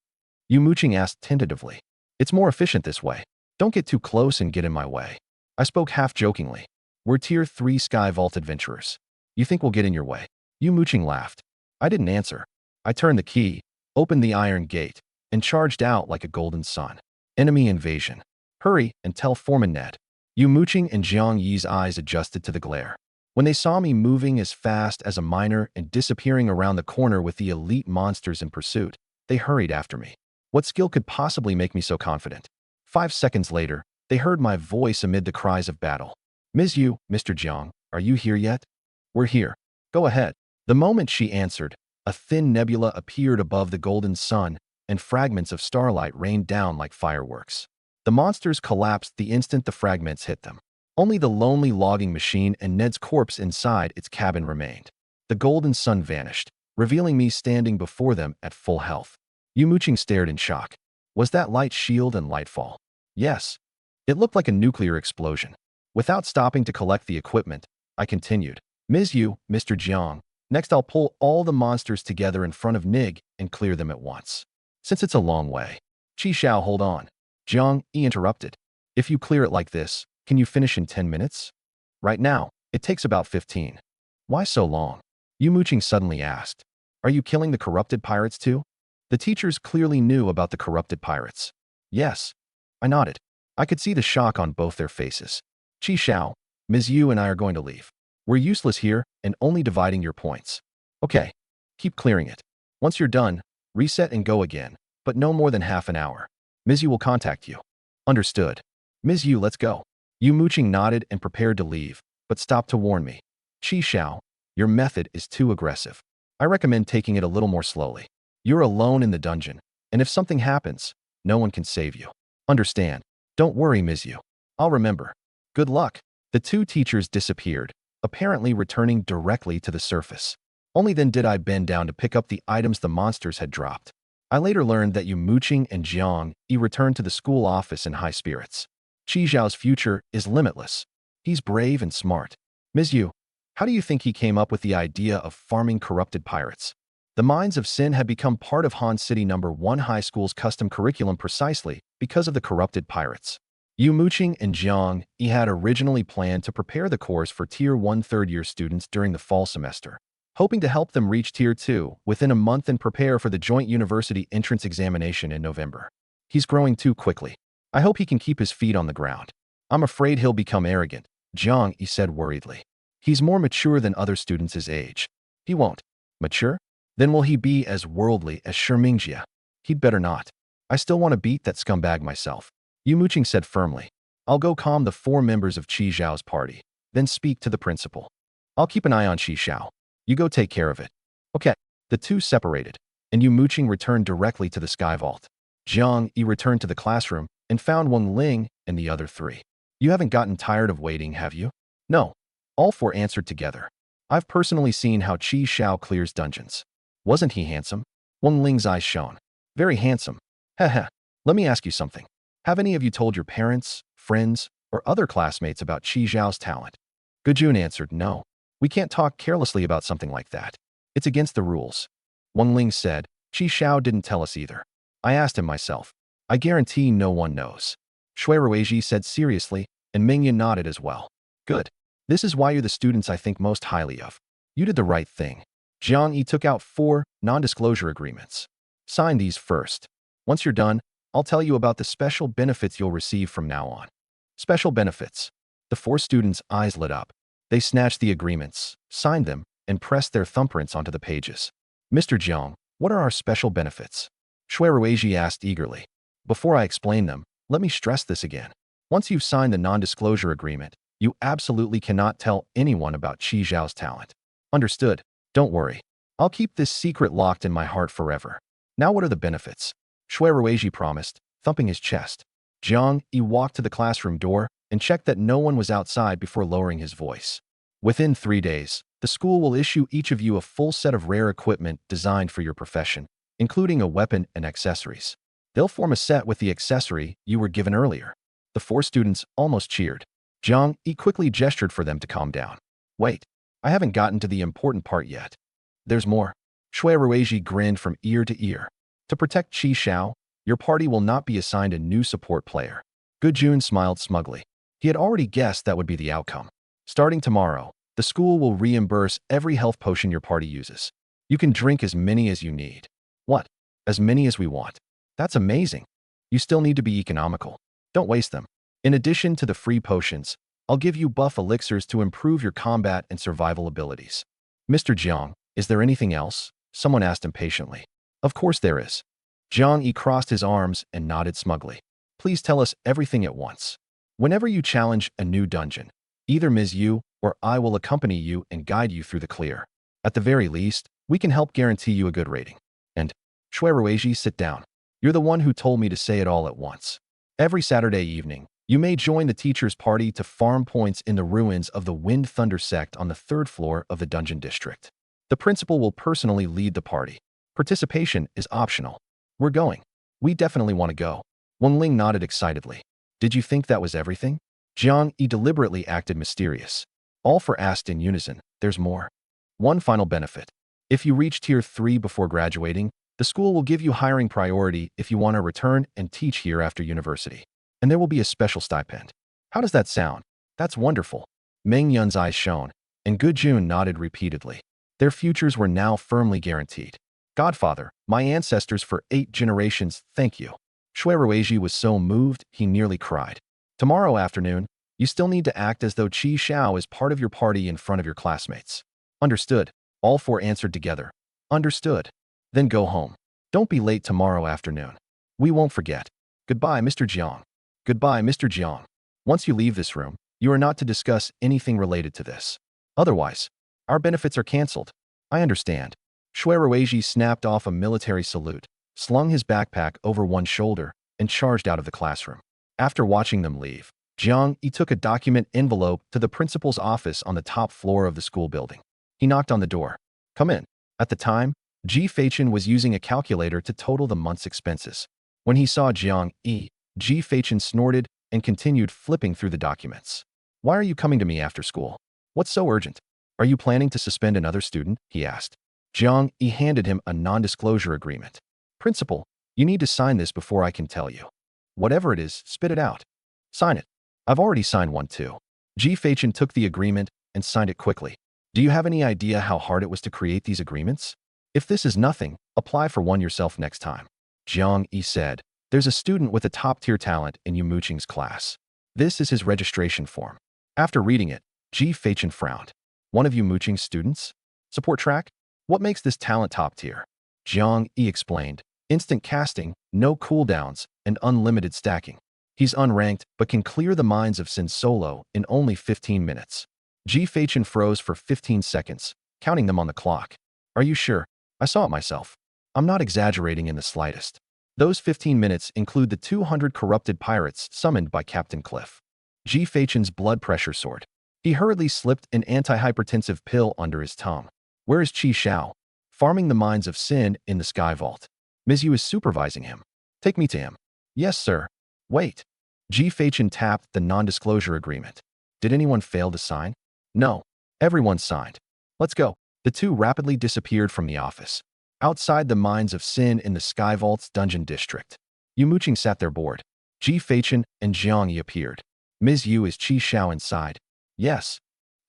Yu Muqing asked tentatively. It's more efficient this way. Don't get too close and get in my way. I spoke half-jokingly. We're Tier 3 Sky Vault adventurers. You think we'll get in your way? Yu Muqing laughed. I didn't answer. I turned the key, opened the iron gate, and charged out like a golden sun. Enemy invasion. Hurry and tell Foreman Ned. Yu Muqing and Jiang Yi's eyes adjusted to the glare. When they saw me moving as fast as a miner and disappearing around the corner with the elite monsters in pursuit, they hurried after me. What skill could possibly make me so confident? 5 seconds later, they heard my voice amid the cries of battle. Ms. Yu, Mr. Jiang, are you here yet? We're here. Go ahead. The moment she answered, a thin nebula appeared above the golden sun, and fragments of starlight rained down like fireworks. The monsters collapsed the instant the fragments hit them. Only the lonely logging machine and Ned's corpse inside its cabin remained. The golden sun vanished, revealing me standing before them at full health. Yu Muqing stared in shock. Was that light shield and lightfall? Yes. It looked like a nuclear explosion. Without stopping to collect the equipment, I continued. Ms. Yu, Mr. Jiang, next I'll pull all the monsters together in front of Nig and clear them at once. Since it's a long way. Qi Xiao, hold on. Jiang Yi interrupted. If you clear it like this, can you finish in 10 minutes? Right now, it takes about 15. Why so long? Yu Muqing suddenly asked. Are you killing the corrupted pirates too? The teachers clearly knew about the corrupted pirates. Yes. I nodded. I could see the shock on both their faces. Qi Xiao, Ms. Yu and I are going to leave. We're useless here and only dividing your points. Okay. Keep clearing it. Once you're done, reset and go again, but no more than half an hour. Ms. Yu will contact you. Understood. Ms. Yu, let's go. Yu Muqing nodded and prepared to leave, but stopped to warn me. Qi Xiao, your method is too aggressive. I recommend taking it a little more slowly. You're alone in the dungeon, and if something happens, no one can save you. Understand? Don't worry, Ms. Yu. I'll remember. Good luck. The 2 teachers disappeared, apparently returning directly to the surface. Only then did I bend down to pick up the items the monsters had dropped. I later learned that Yu Muqing and Jiang Yi returned to the school office in high spirits. Qi Xiao's future is limitless. He's brave and smart. Ms. Yu, how do you think he came up with the idea of farming corrupted pirates? The Mines of Sin had become part of Han City No. 1 High School's custom curriculum precisely because of the corrupted pirates. Yu Muqing and Jiang Yi had originally planned to prepare the course for Tier 1 third-year students during the fall semester, hoping to help them reach Tier 2 within a month and prepare for the joint university entrance examination in November. He's growing too quickly. I hope he can keep his feet on the ground. I'm afraid he'll become arrogant, Jiang Yi said worriedly. He's more mature than other students his age. He won't. Mature? Then will he be as worldly as Shimingxia? He'd better not. I still want to beat that scumbag myself. Yu Muqing said firmly. I'll go calm the 4 members of Qi Xiao's party, then speak to the principal. I'll keep an eye on Qi Xiao. You go take care of it. Okay. The 2 separated, and Yu Muqing returned directly to the Sky Vault. Jiang Yi returned to the classroom and found Wang Ling and the other 3. You haven't gotten tired of waiting, have you? No. All 4 answered together. I've personally seen how Qi Xiao clears dungeons. Wasn't he handsome? Wang Ling's eyes shone. Very handsome. Heh. Let me ask you something. Have any of you told your parents, friends, or other classmates about Qi Xiao's talent? Gujun answered, no. We can't talk carelessly about something like that. It's against the rules. Wang Ling said, Qi Xiao didn't tell us either. I asked him myself. I guarantee no one knows. Shui Ruiji said seriously, and Mingyan nodded as well. Good. This is why you're the students I think most highly of. You did the right thing. Jiang Yi took out 4 non-disclosure agreements. Sign these first. Once you're done, I'll tell you about the special benefits you'll receive from now on. Special benefits. The 4 students' eyes lit up. They snatched the agreements, signed them, and pressed their thumbprints onto the pages. Mr. Jiang, what are our special benefits? Shui Ruiji asked eagerly. Before I explain them, let me stress this again. Once you've signed the non-disclosure agreement, You absolutely cannot tell anyone about Qi Zhao's talent. Understood. Don't worry. I'll keep this secret locked in my heart forever. Now what are the benefits? Shui Ruizhi promised, thumping his chest. Jiang Yi walked to the classroom door and checked that no one was outside before lowering his voice. Within 3 days, the school will issue each of you a full set of rare equipment designed for your profession, including a weapon and accessories. They'll form a set with the accessory you were given earlier. The 4 students almost cheered. Jiang Yi quickly gestured for them to calm down. Wait, I haven't gotten to the important part yet. There's more. Shui Ruizhi grinned from ear to ear. To protect Qi Zhao, your party will not be assigned a new support player. Gujun smiled smugly. He had already guessed that would be the outcome. Starting tomorrow, the school will reimburse every health potion your party uses. You can drink as many as you need. What? As many as we want. That's amazing. You still need to be economical. Don't waste them. In addition to the free potions, I'll give you buff elixirs to improve your combat and survival abilities. Mr. Jiang, is there anything else? Someone asked impatiently. Of course there is. Jiang Yi crossed his arms and nodded smugly. Please tell us everything at once. Whenever you challenge a new dungeon, either Ms. Yu or I will accompany you and guide you through the clear. At the very least, we can help guarantee you a good rating. And, Shui Ruizhi, sit down. You're the one who told me to say it all at once. Every Saturday evening, you may join the teacher's party to farm points in the ruins of the Wind Thunder sect on the 3rd floor of the dungeon district. The principal will personally lead the party. Participation is optional. We're going. We definitely want to go. Wang Ling nodded excitedly. Did you think that was everything? Jiang Yi deliberately acted mysterious. All 4 asked in unison, there's more. One final benefit. If you reach Tier 3 before graduating, the school will give you hiring priority if you want to return and teach here after university. And there will be a special stipend. How does that sound? That's wonderful. Meng Yun's eyes shone, and Gujun nodded repeatedly. Their futures were now firmly guaranteed. Godfather, my ancestors for 8 generations, thank you. Shui Ruizhi was so moved, he nearly cried. Tomorrow afternoon, you still need to act as though Qi Zhao is part of your party in front of your classmates. Understood. All 4 answered together. Understood. Then go home. Don't be late tomorrow afternoon. We won't forget. Goodbye, Mr. Jiang. Goodbye, Mr. Jiang. Once you leave this room, you are not to discuss anything related to this. Otherwise, our benefits are cancelled. I understand. Shui Ruizhi snapped off a military salute, slung his backpack over one shoulder, and charged out of the classroom. After watching them leave, Jiang Yi took a document envelope to the principal's office on the top floor of the school building. He knocked on the door. Come in. At the time, Ji Feichen was using a calculator to total the month's expenses. When he saw Jiang Yi, Ji Feichen snorted and continued flipping through the documents. Why are you coming to me after school? What's so urgent? Are you planning to suspend another student? He asked. Jiang Yi handed him a non-disclosure agreement. Principal, you need to sign this before I can tell you. Whatever it is, spit it out. Sign it. I've already signed one too. Ji Feichen took the agreement and signed it quickly. Do you have any idea how hard it was to create these agreements? If this is nothing, apply for one yourself next time. Jiang Yi said, there's a student with a top-tier talent in Yu Muqing's class. This is his registration form. After reading it, Ji Feichen frowned. One of Yu Muqing's students? Support track? What makes this talent top-tier? Jiang Yi explained. Instant casting, no cooldowns, and unlimited stacking. He's unranked, but can clear the minds of Sin solo in only 15 minutes. Ji Feichen froze for 15 seconds, counting them on the clock. Are you sure? I saw it myself. I'm not exaggerating in the slightest. Those 15 minutes include the 200 corrupted pirates summoned by Captain Cliff. Ji Feichen's blood pressure soared. He hurriedly slipped an antihypertensive pill under his tongue. Where is Qi Zhao? Farming the mines of Sin in the Sky Vault. Ms. Yu is supervising him. Take me to him. Yes, sir. Wait. Ji Feichen tapped the non-disclosure agreement. Did anyone fail to sign? No. Everyone signed. Let's go. The 2 rapidly disappeared from the office. Outside the mines of Sin in the Sky Vault's dungeon district, Yu Muqing sat there bored. Ji Feichen and Jiang Yi appeared. Ms. Yu, is Qi Zhao inside? Yes.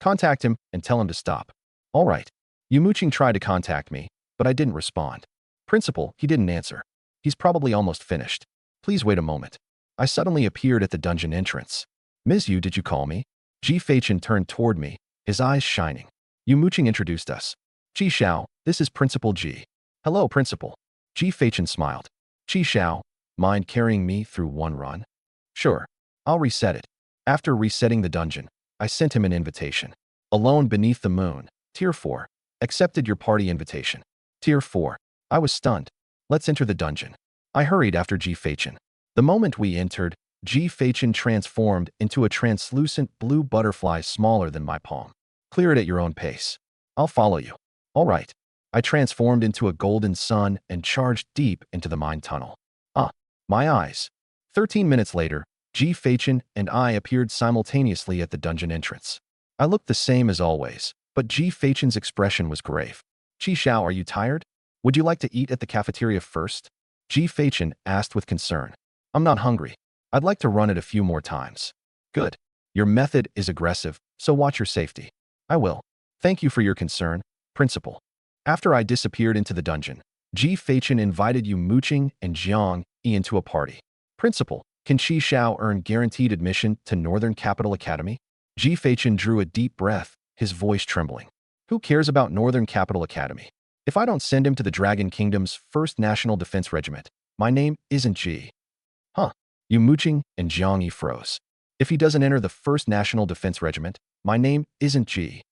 Contact him and tell him to stop. All right. Yu Muqing tried to contact me, but I didn't respond. Principal, he didn't answer. He's probably almost finished. Please wait a moment. I suddenly appeared at the dungeon entrance. Ms. Yu, did you call me? Ji Feichen turned toward me, his eyes shining. Yu Muqing introduced us. Qi Zhao, this is Principal Ji. Hello, Principal. Ji Feichen smiled. Qi Zhao, mind carrying me through one run? Sure. I'll reset it. After resetting the dungeon, I sent him an invitation. Alone beneath the moon. Tier 4. Accepted your party invitation. Tier 4. I was stunned. Let's enter the dungeon. I hurried after Ji Feichen. The moment we entered, Ji Feichen transformed into a translucent blue butterfly smaller than my palm. Clear it at your own pace. I'll follow you. All right. I transformed into a golden sun and charged deep into the mine tunnel. My eyes. 13 minutes later, Ji Feichen and I appeared simultaneously at the dungeon entrance. I looked the same as always, but Ji Feichen's expression was grave. Qi Xiao, are you tired? Would you like to eat at the cafeteria first? Ji Feichen asked with concern. I'm not hungry. I'd like to run it a few more times. Good. Your method is aggressive, so watch your safety. I will. Thank you for your concern, Principal. After I disappeared into the dungeon, Ji Feichen invited Yu Muqing and Jiang Yi into a party. Principal, can Qi Xiao earn guaranteed admission to Northern Capital Academy? Ji Feichen drew a deep breath, his voice trembling. Who cares about Northern Capital Academy? If I don't send him to the Dragon Kingdom's 1st National Defense Regiment, my name isn't Ji. Yu Muqing and Jiang Yi froze. If he doesn't enter the 1st National Defense Regiment, my name isn't Ji.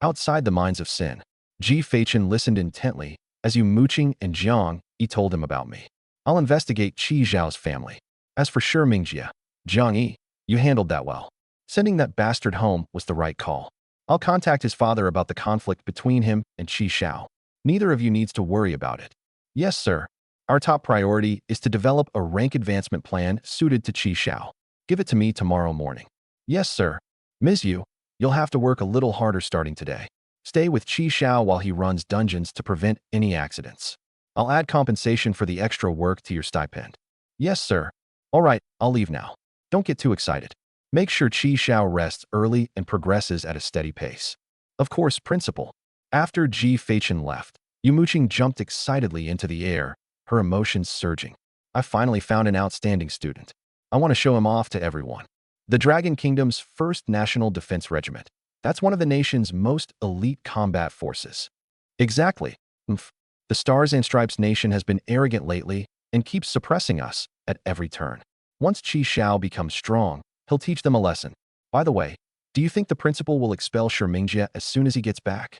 Outside the Mines of Sin, Ji Feichen listened intently as Yu Muqing and Jiang Yi told him about me. I'll investigate Qi Zhao's family. As for Shi Mingjie, Jiang Yi, you handled that well. Sending that bastard home was the right call. I'll contact his father about the conflict between him and Qi Xiao. Neither of you needs to worry about it. Yes, sir. Our top priority is to develop a rank advancement plan suited to Qi Xiao. Give it to me tomorrow morning. Yes, sir. Ms. Yu, you'll have to work a little harder starting today. Stay with Qi Xiao while he runs dungeons to prevent any accidents. I'll add compensation for the extra work to your stipend. Yes, sir. All right, I'll leave now. Don't get too excited. Make sure Qi Xiao rests early and progresses at a steady pace. Of course, Principal. After Ji Feichen left, Yu Muqing jumped excitedly into the air, her emotions surging. I finally found an outstanding student. I want to show him off to everyone. The Dragon Kingdom's 1st National Defense Regiment. That's one of the nation's most elite combat forces. Exactly. The Stars and Stripes nation has been arrogant lately and keeps suppressing us at every turn. Once Qi Xiao becomes strong, he'll teach them a lesson. By the way, do you think the principal will expel Shi Mingjie as soon as he gets back?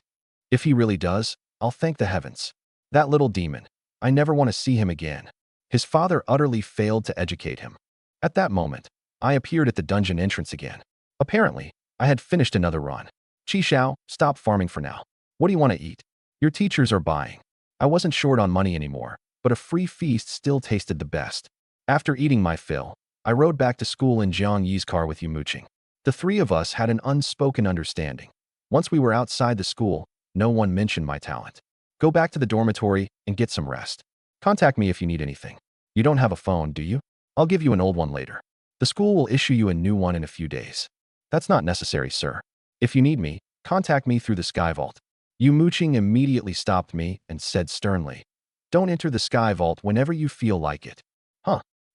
If he really does, I'll thank the heavens. That little demon. I never want to see him again. His father utterly failed to educate him. At that moment, I appeared at the dungeon entrance again. Apparently, I had finished another run. Qi Xiao, stop farming for now. What do you want to eat? Your teachers are buying. I wasn't short on money anymore, but a free feast still tasted the best. After eating my fill, I rode back to school in Jiang Yi's car with Yu Muqing. The three of us had an unspoken understanding. Once we were outside the school, no one mentioned my talent. Go back to the dormitory and get some rest. Contact me if you need anything. You don't have a phone, do you? I'll give you an old one later. The school will issue you a new one in a few days. That's not necessary, sir. If you need me, contact me through the Sky Vault. Yu Muqing immediately stopped me and said sternly, don't enter the Sky Vault whenever you feel like it.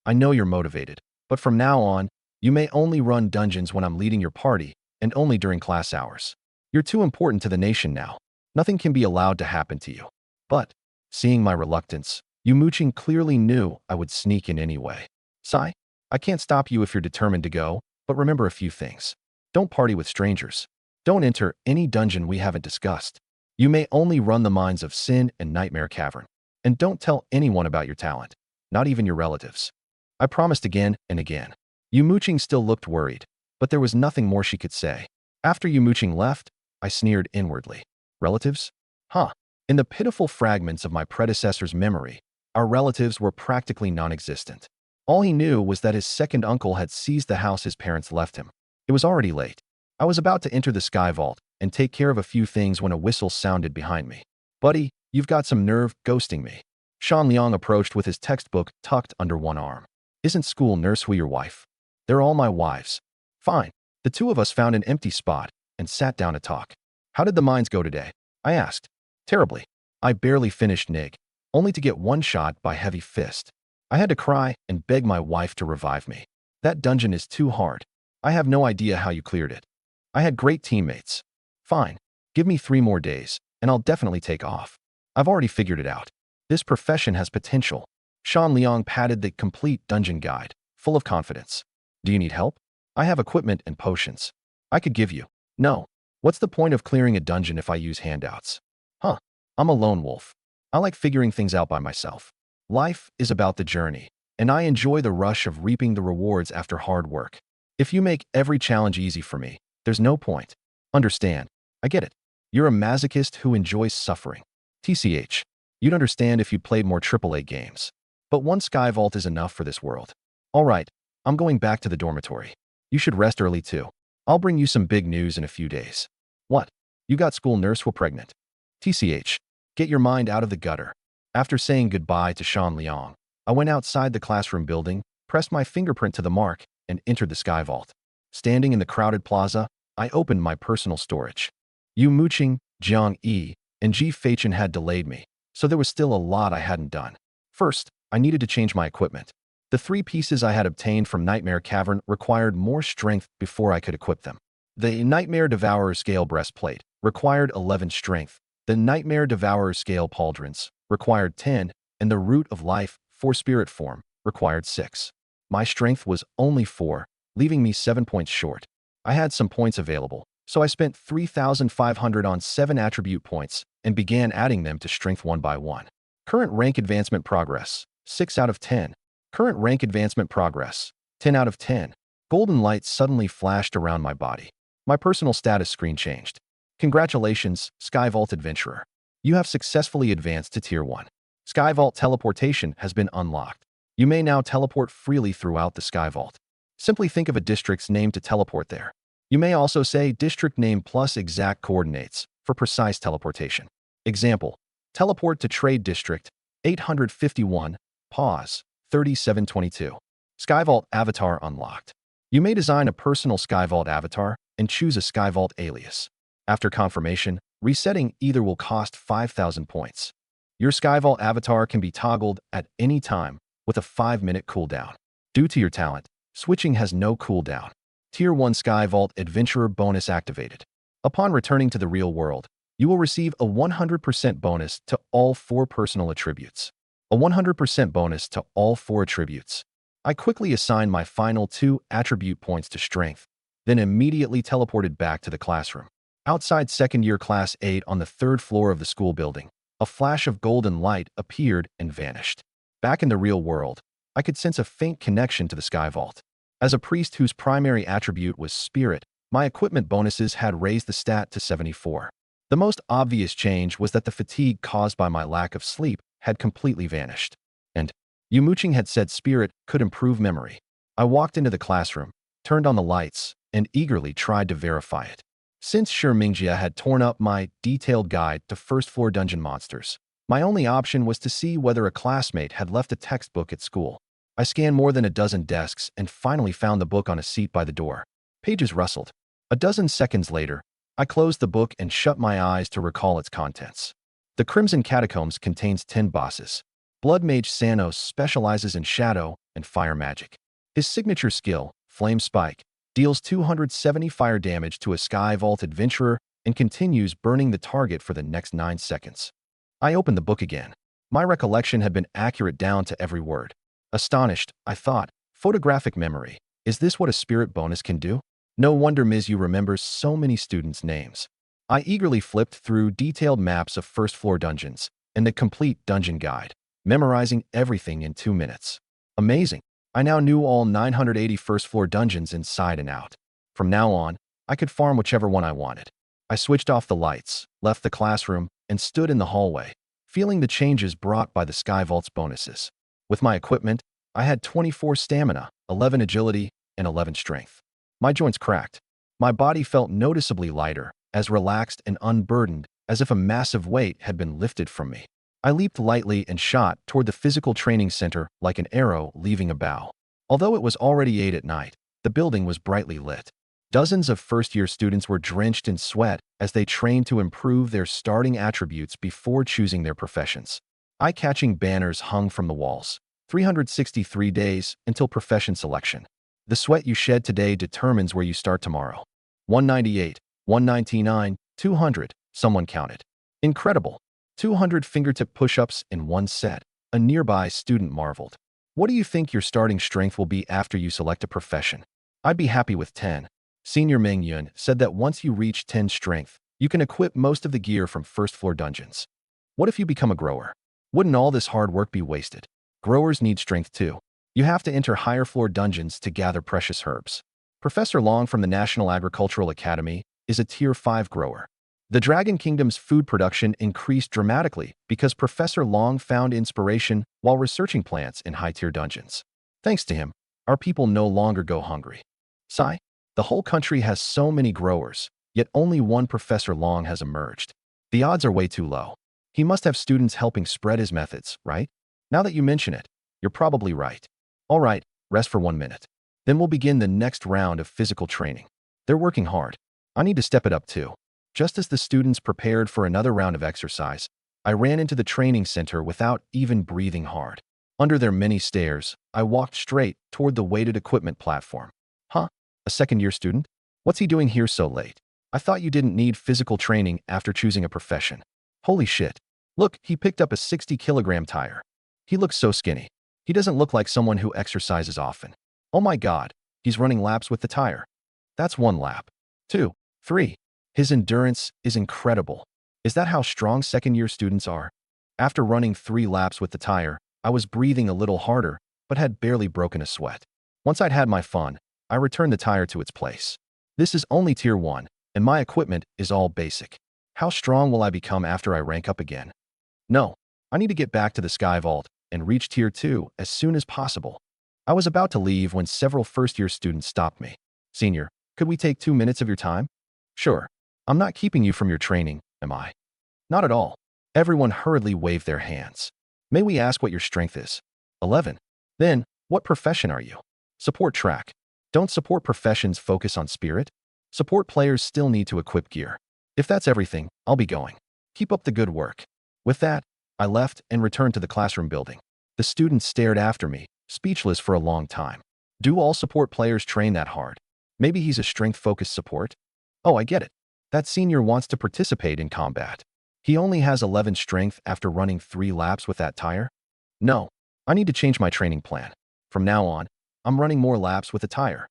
I know you're motivated, but from now on, you may only run dungeons when I'm leading your party and only during class hours. You're too important to the nation now. Nothing can be allowed to happen to you. But, seeing my reluctance, Yu Muqing clearly knew I would sneak in anyway. Sai, I can't stop you if you're determined to go, but remember a few things. Don't party with strangers. Don't enter any dungeon we haven't discussed. You may only run the Mines of Sin and Nightmare Cavern. And don't tell anyone about your talent, not even your relatives. I promised again and again. Yu Muqing still looked worried, but there was nothing more she could say. After Yu Muqing left, I sneered inwardly. Relatives? In the pitiful fragments of my predecessor's memory, our relatives were practically non-existent. All he knew was that his second uncle had seized the house his parents left him. It was already late. I was about to enter the Sky Vault and take care of a few things when a whistle sounded behind me. Buddy, you've got some nerve ghosting me. Shan Liang approached with his textbook tucked under one arm. Isn't school nursery your wife? They're all my wives. Fine. The two of us found an empty spot and sat down to talk. How did the mines go today? I asked. Terribly. I barely finished Nig, only to get one shot by Heavy Fist. I had to cry and beg my wife to revive me. That dungeon is too hard. I have no idea how you cleared it. I had great teammates. Fine. Give me 3 more days, and I'll definitely take off. I've already figured it out. This profession has potential. Shan Liang patted the complete dungeon guide, full of confidence. Do you need help? I have equipment and potions. I could give you. No. What's the point of clearing a dungeon if I use handouts? Huh. I'm a lone wolf. I like figuring things out by myself. Life is about the journey, and I enjoy the rush of reaping the rewards after hard work. If you make every challenge easy for me, there's no point. Understand. I get it. You're a masochist who enjoys suffering. TCH. You'd understand if you played more AAA games. But one sky vault is enough for this world. All right, I'm going back to the dormitory. You should rest early too. I'll bring you some big news in a few days. What? You got school nurse were pregnant. TCH. Get your mind out of the gutter. After saying goodbye to Shan Liang, I went outside the classroom building, pressed my fingerprint to the mark, and entered the sky vault. Standing in the crowded plaza, I opened my personal storage. Yu Muqing, Jiang Yi, and Ji Feichen had delayed me, so there was still a lot I hadn't done. First, I needed to change my equipment. The 3 pieces I had obtained from Nightmare Cavern required more strength before I could equip them. The Nightmare Devourer Scale Breastplate required 11 strength, the Nightmare Devourer Scale Pauldrons required 10, and the Root of Life, 4 spirit form, required 6. My strength was only 4, leaving me 7 points short. I had some points available, so I spent 3,500 on 7 attribute points and began adding them to strength one by one. Current rank advancement progress, 6 out of 10. Current rank advancement progress, 10 out of 10. Golden light suddenly flashed around my body. My personal status screen changed. Congratulations, Sky Vault Adventurer. You have successfully advanced to Tier 1. Sky Vault teleportation has been unlocked. You may now teleport freely throughout the Sky Vault. Simply think of a district's name to teleport there. You may also say district name plus exact coordinates for precise teleportation. Example, teleport to Trade District, 851, pause, 3722. Sky Vault Avatar unlocked. You may design a personal Sky Vault avatar and choose a Sky Vault alias. After confirmation, resetting either will cost 5,000 points. Your Sky Vault avatar can be toggled at any time with a 5-minute cooldown. Due to your talent, switching has no cooldown. Tier 1 Sky Vault Adventurer bonus activated. Upon returning to the real world, you will receive a 100% bonus to all 4 personal attributes. A 100% bonus to all 4 attributes. I quickly assigned my final 2 attribute points to strength, then immediately teleported back to the classroom. Outside second year class 8 on the 3rd floor of the school building, a flash of golden light appeared and vanished. Back in the real world, I could sense a faint connection to the Sky Vault. As a priest whose primary attribute was spirit, my equipment bonuses had raised the stat to 74. The most obvious change was that the fatigue caused by my lack of sleep had completely vanished. And Yu Muqing had said spirit could improve memory. I walked into the classroom, turned on the lights, and eagerly tried to verify it. Since Shi Mingjia had torn up my detailed guide to first-floor dungeon monsters, my only option was to see whether a classmate had left a textbook at school. I scanned more than a dozen desks and finally found the book on a seat by the door. Pages rustled. A dozen seconds later, I closed the book and shut my eyes to recall its contents. The Crimson Catacombs contains 10 bosses. Blood Mage Sanos specializes in shadow and fire magic. His signature skill, Flame Spike, deals 270 fire damage to a Sky Vault Adventurer and continues burning the target for the next 9 seconds. I opened the book again. My recollection had been accurate down to every word. Astonished, I thought, photographic memory. Is this what a spirit bonus can do? No wonder Ms. Yu remembers so many students' names. I eagerly flipped through detailed maps of first-floor dungeons and the complete dungeon guide, memorizing everything in 2 minutes. Amazing. I now knew all 980 first-floor dungeons inside and out. From now on, I could farm whichever one I wanted. I switched off the lights, left the classroom, and stood in the hallway, feeling the changes brought by the Sky Vault's bonuses. With my equipment, I had 24 stamina, 11 agility, and 11 strength. My joints cracked. My body felt noticeably lighter, as relaxed and unburdened as if a massive weight had been lifted from me. I leaped lightly and shot toward the physical training center like an arrow leaving a bow. Although it was already 8 at night, the building was brightly lit. Dozens of first-year students were drenched in sweat as they trained to improve their starting attributes before choosing their professions. Eye-catching banners hung from the walls. 363 days until profession selection. The sweat you shed today determines where you start tomorrow. 198, 199, 200, someone counted. Incredible. 200 fingertip push-ups in one set. A nearby student marveled. What do you think your starting strength will be after you select a profession? I'd be happy with 10. Senior Meng Yun said that once you reach 10 strength, you can equip most of the gear from first-floor dungeons. What if you become a grower? Wouldn't all this hard work be wasted? Growers need strength too. You have to enter higher-floor dungeons to gather precious herbs. Professor Long from the National Agricultural Academy is a Tier 5 grower. The Dragon Kingdom's food production increased dramatically because Professor Long found inspiration while researching plants in high-tier dungeons. Thanks to him, our people no longer go hungry. Sigh. The whole country has so many growers, yet only one Professor Long has emerged. The odds are way too low. He must have students helping spread his methods, right? Now that you mention it, you're probably right. All right, rest for 1 minute. Then we'll begin the next round of physical training. They're working hard. I need to step it up too. Just as the students prepared for another round of exercise, I ran into the training center without even breathing hard. Under their many stairs, I walked straight toward the weighted equipment platform. Huh? A second-year student? What's he doing here so late? I thought you didn't need physical training after choosing a profession. Holy shit. Look, he picked up a 60-kilogram tire. He looks so skinny. He doesn't look like someone who exercises often. Oh my god, he's running laps with the tire. That's 1 lap. 2, 3. His endurance is incredible. Is that how strong second-year students are? After running 3 laps with the tire, I was breathing a little harder, but had barely broken a sweat. Once I'd had my fun, I returned the tire to its place. This is only Tier 1, and my equipment is all basic. How strong will I become after I rank up again? No, I need to get back to the Sky Vault and reach Tier 2 as soon as possible. I was about to leave when several first-year students stopped me. Senior, could we take 2 minutes of your time? Sure. I'm not keeping you from your training, am I? Not at all. Everyone hurriedly waved their hands. May we ask what your strength is? 11. Then, what profession are you? Support track. Don't support professions focus on spirit? Support players still need to equip gear. If that's everything, I'll be going. Keep up the good work. With that, I left and returned to the classroom building. The students stared after me, speechless for a long time. Do all support players train that hard? Maybe he's a strength-focused support? Oh, I get it. That senior wants to participate in combat. He only has 11 strength after running 3 laps with that tire? No, I need to change my training plan. From now on, I'm running more laps with the tire.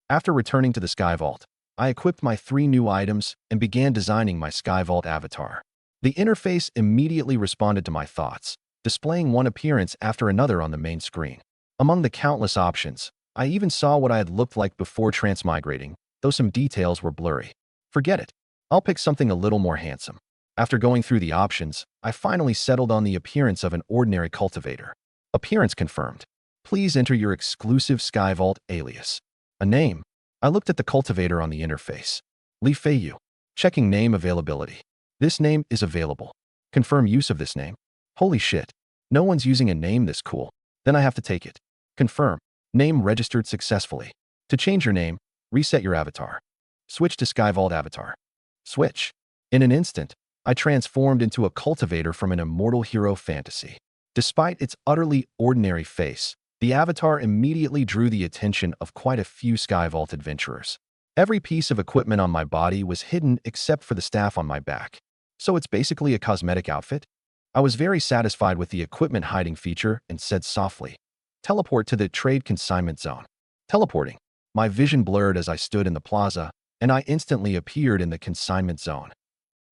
After returning to the Sky Vault, I equipped my 3 new items and began designing my Sky Vault avatar. The interface immediately responded to my thoughts, displaying one appearance after another on the main screen. Among the countless options, I even saw what I had looked like before transmigrating, though some details were blurry. Forget it. I'll pick something a little more handsome. After going through the options, I finally settled on the appearance of an ordinary cultivator. Appearance confirmed. Please enter your exclusive Sky Vault alias. A name. I looked at the cultivator on the interface. Li Feiyu. Checking name availability. This name is available. Confirm use of this name. Holy shit. No one's using a name this cool. Then I have to take it. Confirm. Name registered successfully. To change your name, reset your avatar. Switch to Sky Vault avatar. Switch. In an instant, I transformed into a cultivator from an immortal hero fantasy. Despite its utterly ordinary face, the avatar immediately drew the attention of quite a few Sky Vault adventurers. Every piece of equipment on my body was hidden except for the staff on my back. So it's basically a cosmetic outfit? I was very satisfied with the equipment hiding feature and said softly, "Teleport to the trade consignment zone." Teleporting. My vision blurred as I stood in the plaza, and I instantly appeared in the consignment zone.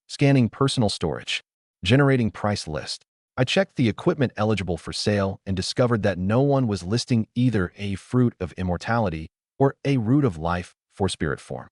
Scanning personal storage. Generating price list. I checked the equipment eligible for sale and discovered that no one was listing either a fruit of immortality or a root of life for spirit form.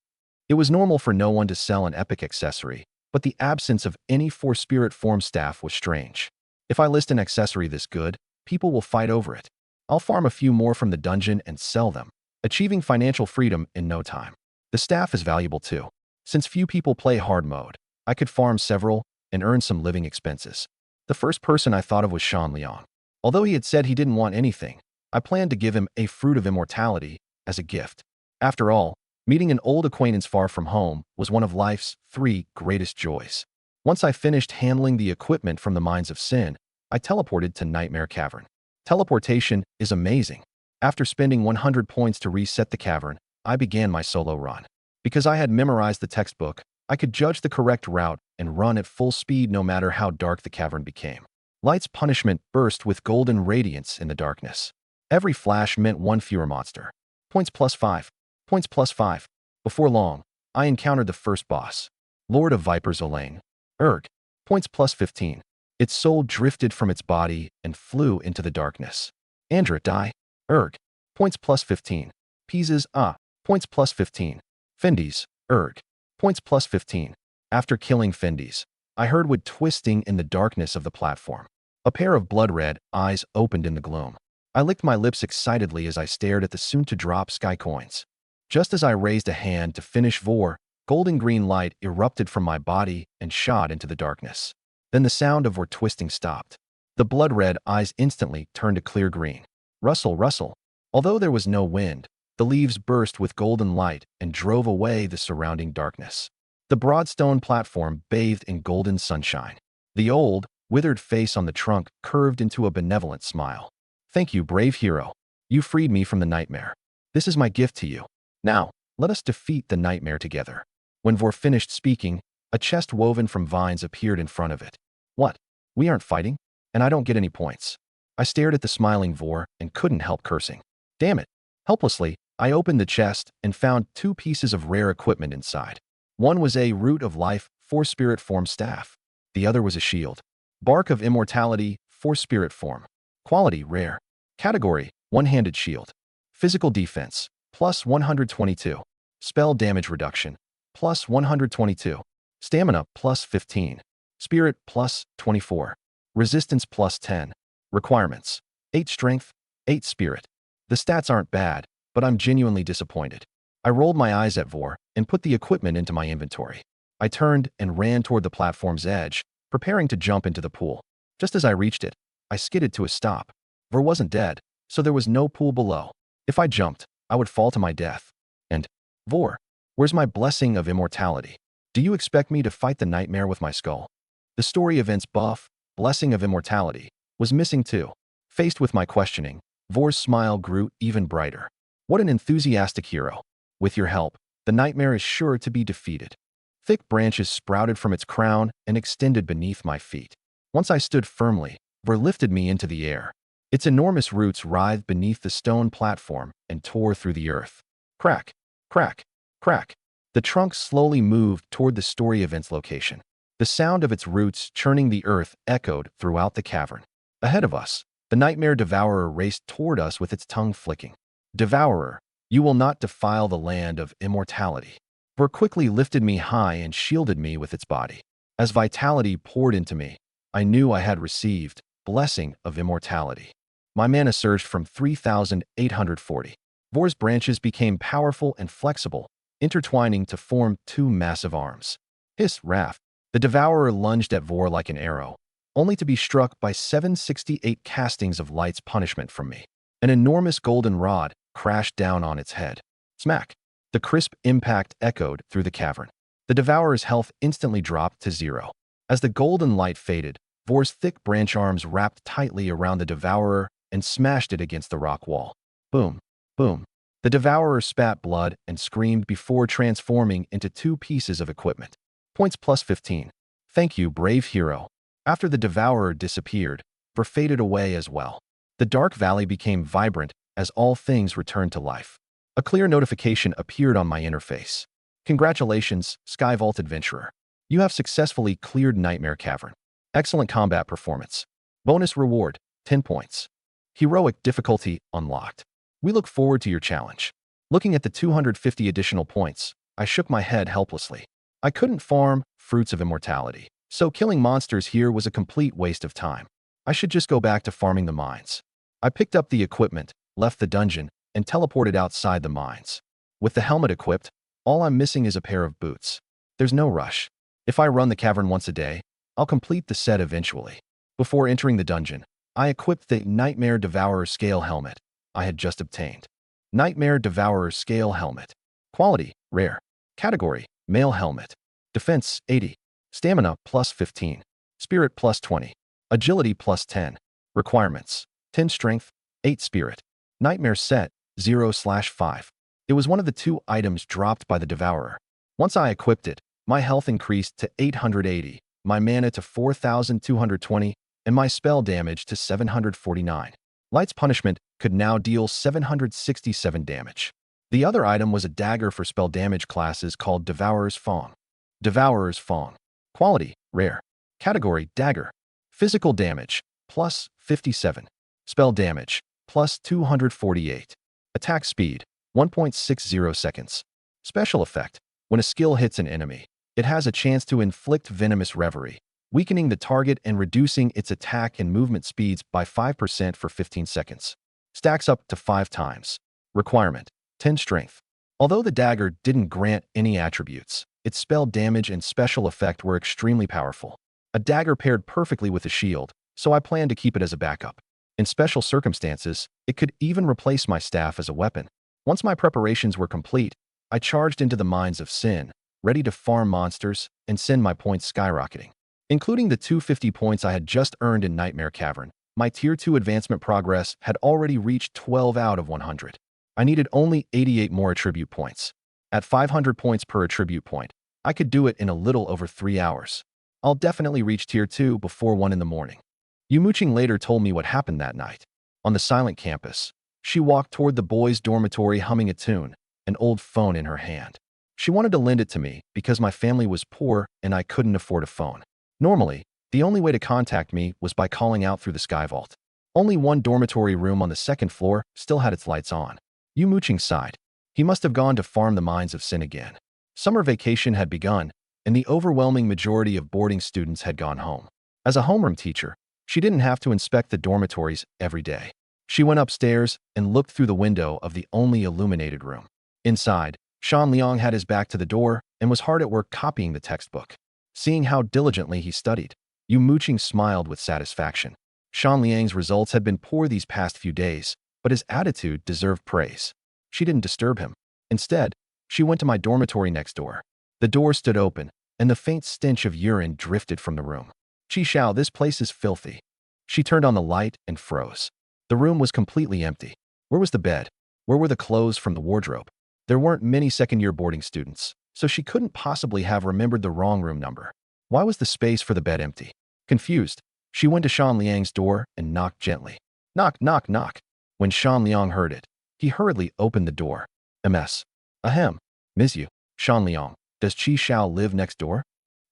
It was normal for no one to sell an epic accessory, but the absence of any for spirit form staff was strange. If I list an accessory this good, people will fight over it. I'll farm a few more from the dungeon and sell them, achieving financial freedom in no time. The staff is valuable too. Since few people play hard mode, I could farm several and earn some living expenses. The first person I thought of was Shan Liang. Although he had said he didn't want anything, I planned to give him a fruit of immortality as a gift. After all, meeting an old acquaintance far from home was one of life's 3 greatest joys. Once I finished handling the equipment from the Mines of Sin, I teleported to Nightmare Cavern. Teleportation is amazing. After spending 100 points to reset the cavern, I began my solo run. Because I had memorized the textbook, I could judge the correct route and run at full speed no matter how dark the cavern became. Light's punishment burst with golden radiance in the darkness. Every flash meant 1 fewer monster. Points +5. Points +5. Before long, I encountered the first boss, Lord of Vipers Elaine. Erg. Points plus 15. Its soul drifted from its body and flew into the darkness. Andra die. Erg. Points plus 15. Pieces. Points plus 15. Fendies. Erg. Points plus 15. After killing Fendies, I heard wood twisting in the darkness of the platform. A pair of blood-red eyes opened in the gloom. I licked my lips excitedly as I stared at the soon-to-drop sky coins. Just as I raised a hand to finish Vor, golden green light erupted from my body and shot into the darkness. Then the sound of Vor twisting stopped. The blood-red eyes instantly turned to clear green. Rustle, rustle. Although there was no wind, the leaves burst with golden light and drove away the surrounding darkness. The broad stone platform bathed in golden sunshine. The old, withered face on the trunk curved into a benevolent smile. Thank you, brave hero. You freed me from the nightmare. This is my gift to you. Now, let us defeat the nightmare together. When Vor finished speaking, a chest woven from vines appeared in front of it. What? We aren't fighting? And I don't get any points. I stared at the smiling Vor and couldn't help cursing. Damn it. Helplessly, I opened the chest and found 2 pieces of rare equipment inside. One was a Root of Life, 4 spirit form staff. The other was a shield. Bark of Immortality, 4 spirit form. Quality, rare. Category, one-handed shield. Physical defense, plus 122. Spell damage reduction, plus 122. Stamina, plus 15. Spirit, plus 24. Resistance, plus 10. Requirements, 8 strength, 8 spirit. The stats aren't bad, but I'm genuinely disappointed. I rolled my eyes at Vor and put the equipment into my inventory. I turned and ran toward the platform's edge, preparing to jump into the pool. Just as I reached it, I skidded to a stop. Vor wasn't dead, so there was no pool below. If I jumped, I would fall to my death. And, Vor, where's my blessing of immortality? Do you expect me to fight the nightmare with my skull? The story event's buff, blessing of immortality, was missing too. Faced with my questioning, Vor's smile grew even brighter. What an enthusiastic hero. With your help, the nightmare is sure to be defeated. Thick branches sprouted from its crown and extended beneath my feet. Once I stood firmly, Vor lifted me into the air. Its enormous roots writhed beneath the stone platform and tore through the earth. Crack, crack, crack. The trunk slowly moved toward the story event's location. The sound of its roots churning the earth echoed throughout the cavern. Ahead of us, the nightmare devourer raced toward us with its tongue flicking. Devourer, you will not defile the land of immortality. Vor quickly lifted me high and shielded me with its body. As vitality poured into me, I knew I had received blessing of immortality. My mana surged from 3,840. Vor's branches became powerful and flexible, intertwining to form 2 massive arms. Hiss, wrath. The devourer lunged at Vor like an arrow, only to be struck by 768 castings of light's punishment from me. An enormous golden rod crashed down on its head. Smack! The crisp impact echoed through the cavern. The devourer's health instantly dropped to 0. As the golden light faded, Vor's thick branch arms wrapped tightly around the devourer and smashed it against the rock wall. Boom, boom. The devourer spat blood and screamed before transforming into 2 pieces of equipment. Points plus 15. Thank you, brave hero. After the devourer disappeared, Vor faded away as well. The dark valley became vibrant as all things returned to life. A clear notification appeared on my interface. Congratulations, Sky Vault Adventurer. You have successfully cleared Nightmare Cavern. Excellent combat performance. Bonus reward, 10 points. Heroic difficulty unlocked. We look forward to your challenge. Looking at the 250 additional points, I shook my head helplessly. I couldn't farm fruits of immortality, so killing monsters here was a complete waste of time. I should just go back to farming the mines. I picked up the equipment, left the dungeon, and teleported outside the mines. With the helmet equipped, all I'm missing is a pair of boots. There's no rush. If I run the cavern once a day, I'll complete the set eventually. Before entering the dungeon, I equipped the Nightmare Devourer Scale Helmet I had just obtained. Nightmare Devourer Scale Helmet. Quality, rare. Category, male helmet. Defense, 80. Stamina, plus 15. Spirit, plus 20. Agility, plus 10. Requirements, 10 strength, 8 spirit. Nightmare set, 0/5. It was one of the 2 items dropped by the Devourer. Once I equipped it, my health increased to 880, my mana to 4,220, and my spell damage to 749. Light's punishment could now deal 767 damage. The other item was a dagger for spell damage classes called Devourer's Fawn. Devourer's Fawn. Quality, rare. Category, dagger. Physical damage, plus 57. Spell damage, plus 248. Attack speed, 1.60 seconds. Special effect. When a skill hits an enemy, it has a chance to inflict venomous reverie, weakening the target and reducing its attack and movement speeds by 5% for 15 seconds. Stacks up to 5 times. Requirement, 10 strength. Although the dagger didn't grant any attributes, its spell damage and special effect were extremely powerful. A dagger paired perfectly with a shield, so I planned to keep it as a backup. In special circumstances, it could even replace my staff as a weapon. Once my preparations were complete, I charged into the Mines of Sin, ready to farm monsters and send my points skyrocketing. Including the 250 points I had just earned in Nightmare Cavern, my Tier 2 advancement progress had already reached 12 out of 100. I needed only 88 more attribute points. At 500 points per attribute point, I could do it in a little over 3 hours. I'll definitely reach Tier 2 before 1 in the morning. Yumuching later told me what happened that night. On the silent campus, she walked toward the boys' dormitory humming a tune, an old phone in her hand. She wanted to lend it to me because my family was poor and I couldn't afford a phone. Normally, the only way to contact me was by calling out through the sky vault. Only one dormitory room on the second floor still had its lights on. Yumuching sighed. He must have gone to farm the Mines of Sin again. Summer vacation had begun, and the overwhelming majority of boarding students had gone home. As a homeroom teacher, she didn't have to inspect the dormitories every day. She went upstairs and looked through the window of the only illuminated room. Inside, Shan Liang had his back to the door and was hard at work copying the textbook. Seeing how diligently he studied, Yumuching smiled with satisfaction. Shan Liang's results had been poor these past few days, but his attitude deserved praise. She didn't disturb him. Instead, she went to my dormitory next door. The door stood open, and the faint stench of urine drifted from the room. Chi Xiao, this place is filthy. She turned on the light and froze. The room was completely empty. Where was the bed? Where were the clothes from the wardrobe? There weren't many second-year boarding students, so she couldn't possibly have remembered the wrong room number. Why was the space for the bed empty? Confused, she went to Shan Liang's door and knocked gently. Knock, knock, knock. When Shan Liang heard it, he hurriedly opened the door. MS. Ahem. Ms. Yu. Shan Liang, does Chi Xiao live next door?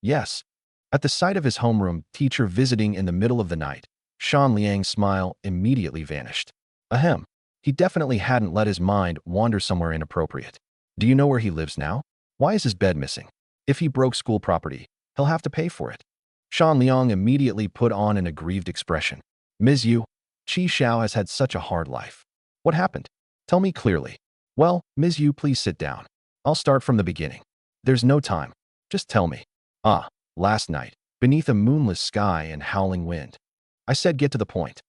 Yes. At the sight of his homeroom teacher visiting in the middle of the night, Shan Liang's smile immediately vanished. Ahem. He definitely hadn't let his mind wander somewhere inappropriate. Do you know where he lives now? Why is his bed missing? If he broke school property, he'll have to pay for it. Shan Liang immediately put on an aggrieved expression. Ms. Yu, Chi Xiao has had such a hard life. What happened? Tell me clearly. Well, Ms. Yu, please sit down. I'll start from the beginning. There's no time. Just tell me. Last night, beneath a moonless sky and howling wind. I said get to the point.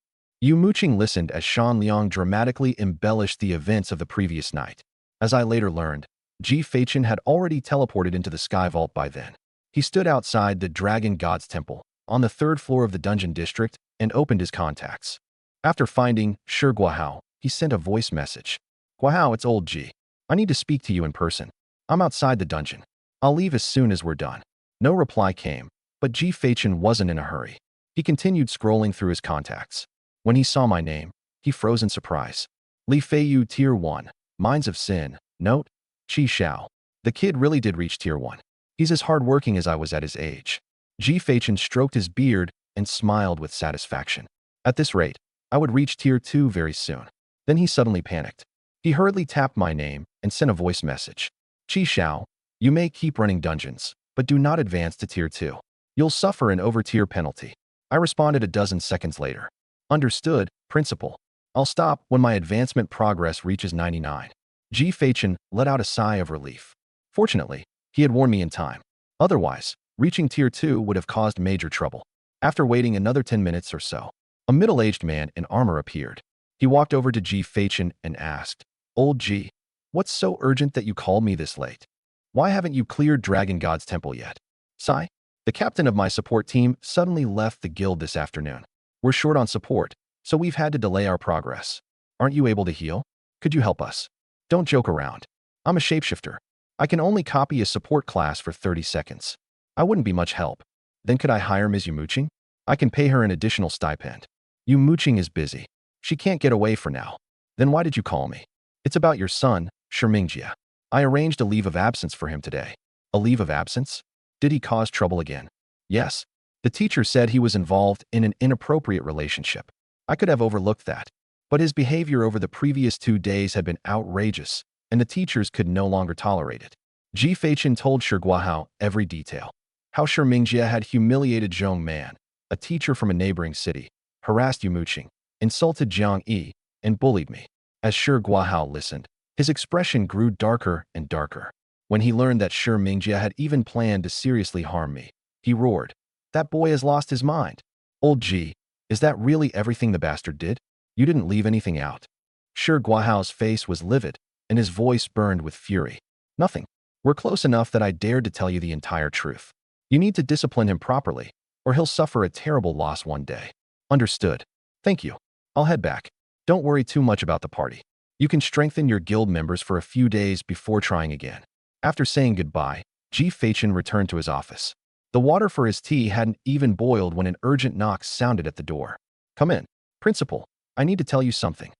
Yumuching listened as Shan Liang dramatically embellished the events of the previous night. As I later learned, Ji Feichen had already teleported into the sky vault by then. He stood outside the Dragon God's Temple, on the 3rd floor of the dungeon district, and opened his contacts. After finding Shi Guahao, he sent a voice message. Guahao, it's old Ji. I need to speak to you in person. I'm outside the dungeon. I'll leave as soon as we're done. No reply came, but Ji Feichen wasn't in a hurry. He continued scrolling through his contacts. When he saw my name, he froze in surprise. Li Feiyu Tier 1, Mines of Sin, note, Chi Xiao. The kid really did reach Tier 1. He's as hardworking as I was at his age. Ji Feichen stroked his beard and smiled with satisfaction. At this rate, I would reach Tier 2 very soon. Then he suddenly panicked. He hurriedly tapped my name and sent a voice message. Chi Xiao, you may keep running dungeons, but do not advance to Tier 2. You'll suffer an over-tier penalty. I responded a dozen seconds later. Understood, Principal. I'll stop when my advancement progress reaches 99. Ji Feichen let out a sigh of relief. Fortunately, he had warned me in time. Otherwise, reaching Tier 2 would have caused major trouble. After waiting another 10 minutes or so, a middle-aged man in armor appeared. He walked over to Ji Feichen and asked, Old Ji, what's so urgent that you called me this late? Why haven't you cleared Dragon God's Temple yet? Sigh. The captain of my support team suddenly left the guild this afternoon. We're short on support, so we've had to delay our progress. Aren't you able to heal? Could you help us? Don't joke around. I'm a shapeshifter. I can only copy a support class for 30 seconds. I wouldn't be much help. Then could I hire Ms. Yumuching? I can pay her an additional stipend. Yumuching is busy. She can't get away for now. Then why did you call me? It's about your son, Shi Mingjie. I arranged a leave of absence for him today. A leave of absence? Did he cause trouble again? Yes. The teacher said he was involved in an inappropriate relationship. I could have overlooked that. But his behavior over the previous 2 days had been outrageous, and the teachers could no longer tolerate it. Ji Feichen told Shi Guahao every detail. How Shi Mingjie had humiliated Zhong Man, a teacher from a neighboring city, harassed Yu Muqing, insulted Jiang Yi, and bullied me. As Shi Guahao listened, his expression grew darker and darker. When he learned that Shi Mingjie had even planned to seriously harm me, he roared, "That boy has lost his mind. Old Ji, is that really everything the bastard did? You didn't leave anything out." Shi Guahao's face was livid, and his voice burned with fury. "Nothing. We're close enough that I dared to tell you the entire truth. You need to discipline him properly, or he'll suffer a terrible loss one day." "Understood. Thank you. I'll head back. Don't worry too much about the party. You can strengthen your guild members for a few days before trying again." After saying goodbye, Ji Feichen returned to his office. The water for his tea hadn't even boiled when an urgent knock sounded at the door. "Come in. Principal, I need to tell you something."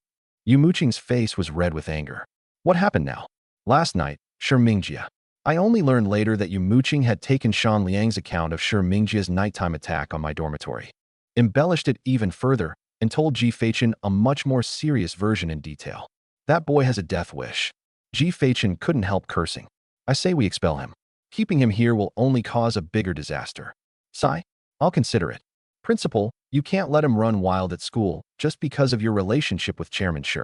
Yu Muqing's face was red with anger. "What happened now?" "Last night, Shi Mingjie. I only learned later that Yu Muqing had taken Shan Liang's account of Shi Mingjie's nighttime attack on my dormitory, embellished it even further, and told Ji Feichen a much more serious version in detail. That boy has a death wish." Ji Feichen couldn't help cursing. "I say we expel him. Keeping him here will only cause a bigger disaster." "Sigh, I'll consider it. Principal, you can't let him run wild at school just because of your relationship with Chairman Shi.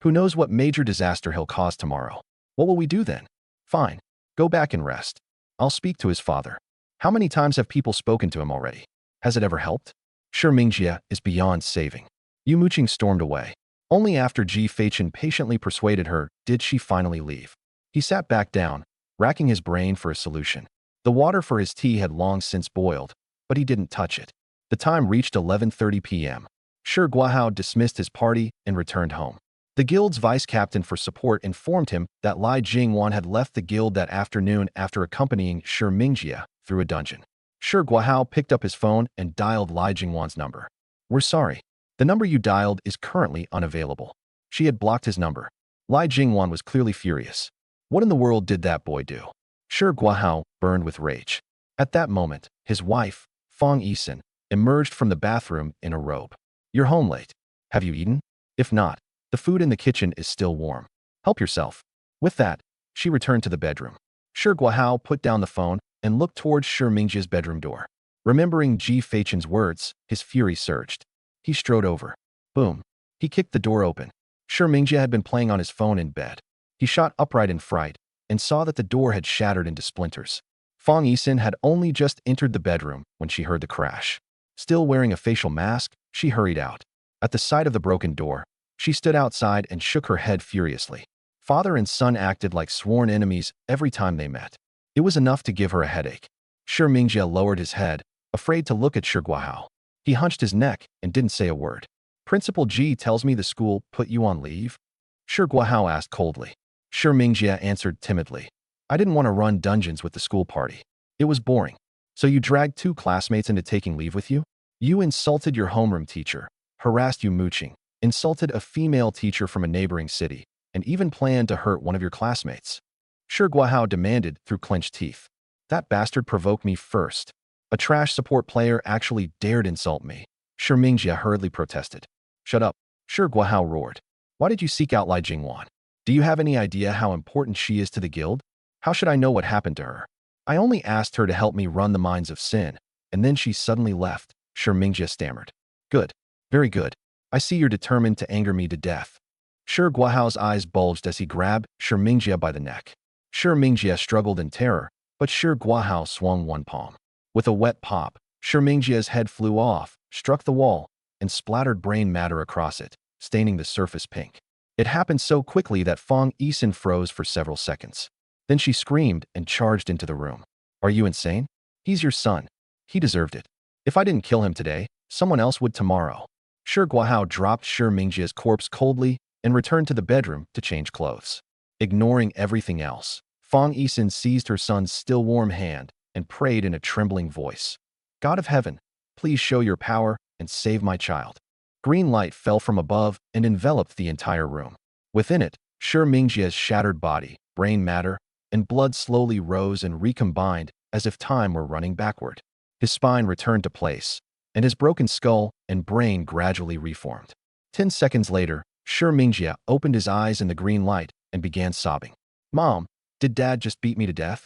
Who knows what major disaster he'll cause tomorrow. What will we do then?" "Fine. Go back and rest. I'll speak to his father. How many times have people spoken to him already? Has it ever helped?" Shi Mingjie is beyond saving. Yu Muqing stormed away. Only after Ji Feichen patiently persuaded her did she finally leave. He sat back down, racking his brain for a solution. The water for his tea had long since boiled, but he didn't touch it. The time reached 11:30 p.m. Shi Guahao dismissed his party and returned home. The guild's vice-captain for support informed him that Lai Jingwan had left the guild that afternoon after accompanying Shi Mingjie through a dungeon. Shi Guahao picked up his phone and dialed Lai Jingwan's number. "We're sorry. The number you dialed is currently unavailable." She had blocked his number. Lai Jingwan was clearly furious. What in the world did that boy do? Shi Guahao burned with rage. At that moment, his wife, Fang Yisin, emerged from the bathroom in a robe. "You're home late. Have you eaten? If not, the food in the kitchen is still warm. Help yourself." With that, she returned to the bedroom. Shi Guahao put down the phone and looked towards Shi Mingjie's bedroom door. Remembering Ji Feichen's words, his fury surged. He strode over. Boom. He kicked the door open. Shi Mingjie had been playing on his phone in bed. He shot upright in fright and saw that the door had shattered into splinters. Fang Yisin had only just entered the bedroom when she heard the crash. Still wearing a facial mask, she hurried out. At the sight of the broken door, she stood outside and shook her head furiously. Father and son acted like sworn enemies every time they met. It was enough to give her a headache. Shi Mingjie lowered his head, afraid to look at Shi Guahao. He hunched his neck and didn't say a word. "Principal Ji tells me the school put you on leave?" Shi Guahao asked coldly. Shi Mingjie answered timidly. "I didn't want to run dungeons with the school party. It was boring. So you dragged 2 classmates into taking leave with you? You insulted your homeroom teacher, harassed Yu Muqing, insulted a female teacher from a neighboring city, and even planned to hurt one of your classmates." Shi Guahao demanded through clenched teeth. "That bastard provoked me first. A trash support player actually dared insult me." Shi Mingjie hurriedly protested. "Shut up," Shi Guahao roared. "Why did you seek out Lai Jingwan? Do you have any idea how important she is to the guild? How should I know what happened to her? I only asked her to help me run the mines of sin, and then she suddenly left," Shi Mingjie stammered. "Good. Very good. I see you're determined to anger me to death." Shi Guahao's eyes bulged as he grabbed Shi Mingjie by the neck. Shi Mingjie struggled in terror, but Shi Guahao swung one palm. With a wet pop, Shi Mingjie's head flew off, struck the wall, and splattered brain matter across it, staining the surface pink. It happened so quickly that Fang Yisin froze for several seconds. Then she screamed and charged into the room. "Are you insane? He's your son. He deserved it. If I didn't kill him today, someone else would tomorrow." Shi Guahao dropped Shi Mingjie's corpse coldly and returned to the bedroom to change clothes. Ignoring everything else, Fang Yisin seized her son's still warm hand and prayed in a trembling voice. "God of heaven, please show your power and save my child." Green light fell from above and enveloped the entire room. Within it, Shi Mingjia's shattered body, brain matter, and blood slowly rose and recombined as if time were running backward. His spine returned to place, and his broken skull and brain gradually reformed. 10 seconds later, Shi Mingjia opened his eyes in the green light and began sobbing. Mom, did Dad just beat me to death?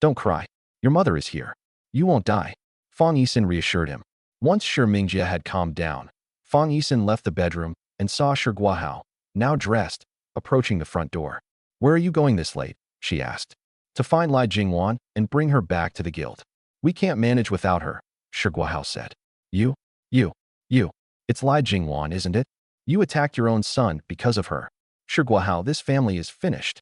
Don't cry. Your mother is here. You won't die. Fang Yisin reassured him. Once Shi Mingjia had calmed down, Fang Yisin left the bedroom and saw Shi Guahao, now dressed, approaching the front door. Where are you going this late? She asked. To find Lai Jingwan and bring her back to the guild. We can't manage without her, Shi Guahao said. You. It's Lai Jingwan, isn't it? You attacked your own son because of her. Shi Guahao, this family is finished.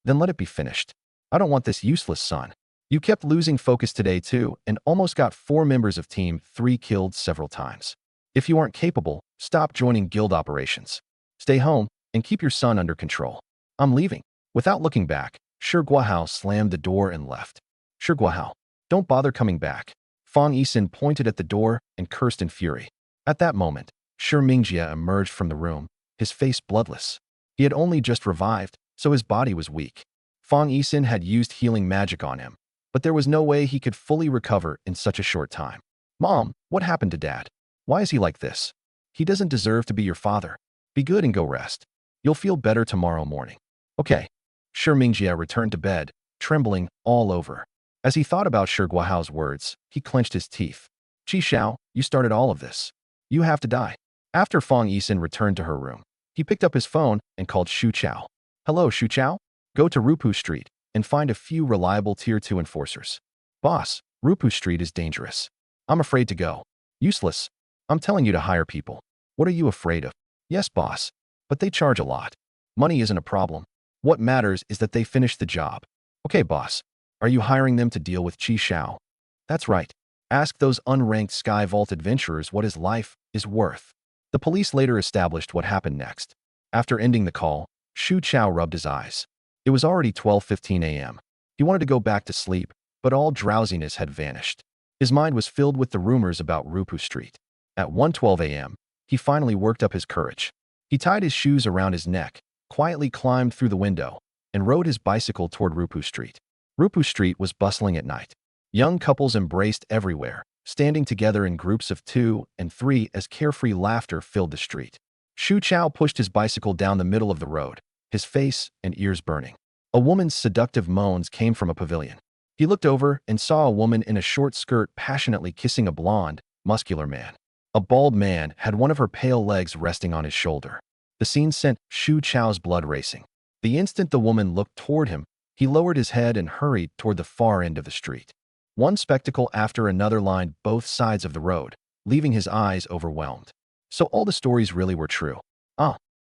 Then let it be finished. I don't want this useless son. You kept losing focus today too and almost got 4 members of Team 3 killed several times. If you aren't capable, stop joining guild operations. Stay home and keep your son under control. I'm leaving. Without looking back, Shi Guahao slammed the door and left. Shi Guahao, don't bother coming back. Fang Yisin pointed at the door and cursed in fury. At that moment, Shi Mingjia emerged from the room, his face bloodless. He had only just revived, so his body was weak. Fang Yisin had used healing magic on him, but there was no way he could fully recover in such a short time. Mom, what happened to Dad? Why is he like this? He doesn't deserve to be your father. Be good and go rest. You'll feel better tomorrow morning. Okay. Shi Mingjia returned to bed, trembling all over. As he thought about Shi Guahao's words, he clenched his teeth. Qi Xiao, you started all of this. You have to die. After Fang Yisin returned to her room, he picked up his phone and called Shu Chao. Hello, Shu Chao? Go to Rupu Street and find a few reliable Tier 2 enforcers. Boss, Rupu Street is dangerous. I'm afraid to go. Useless. I'm telling you to hire people. What are you afraid of? Yes, boss. But they charge a lot. Money isn't a problem. What matters is that they finish the job. Okay, boss. Are you hiring them to deal with Qi Xiao? That's right. Ask those unranked Sky Vault adventurers what his life is worth. The police later established what happened next. After ending the call, Shu Chao rubbed his eyes. It was already 12:15 a.m. He wanted to go back to sleep, but all drowsiness had vanished. His mind was filled with the rumors about Rupu Street. At 1:12 a.m., he finally worked up his courage. He tied his shoes around his neck, quietly climbed through the window, and rode his bicycle toward Rupu Street. Rupu Street was bustling at night. Young couples embraced everywhere, standing together in groups of 2 and 3 as carefree laughter filled the street. Shu Chao pushed his bicycle down the middle of the road, his face and ears burning. A woman's seductive moans came from a pavilion. He looked over and saw a woman in a short skirt passionately kissing a blonde, muscular man. A bald man had one of her pale legs resting on his shoulder. The scene sent Shu Chao's blood racing. The instant the woman looked toward him, he lowered his head and hurried toward the far end of the street. One spectacle after another lined both sides of the road, leaving his eyes overwhelmed. So all the stories really were true.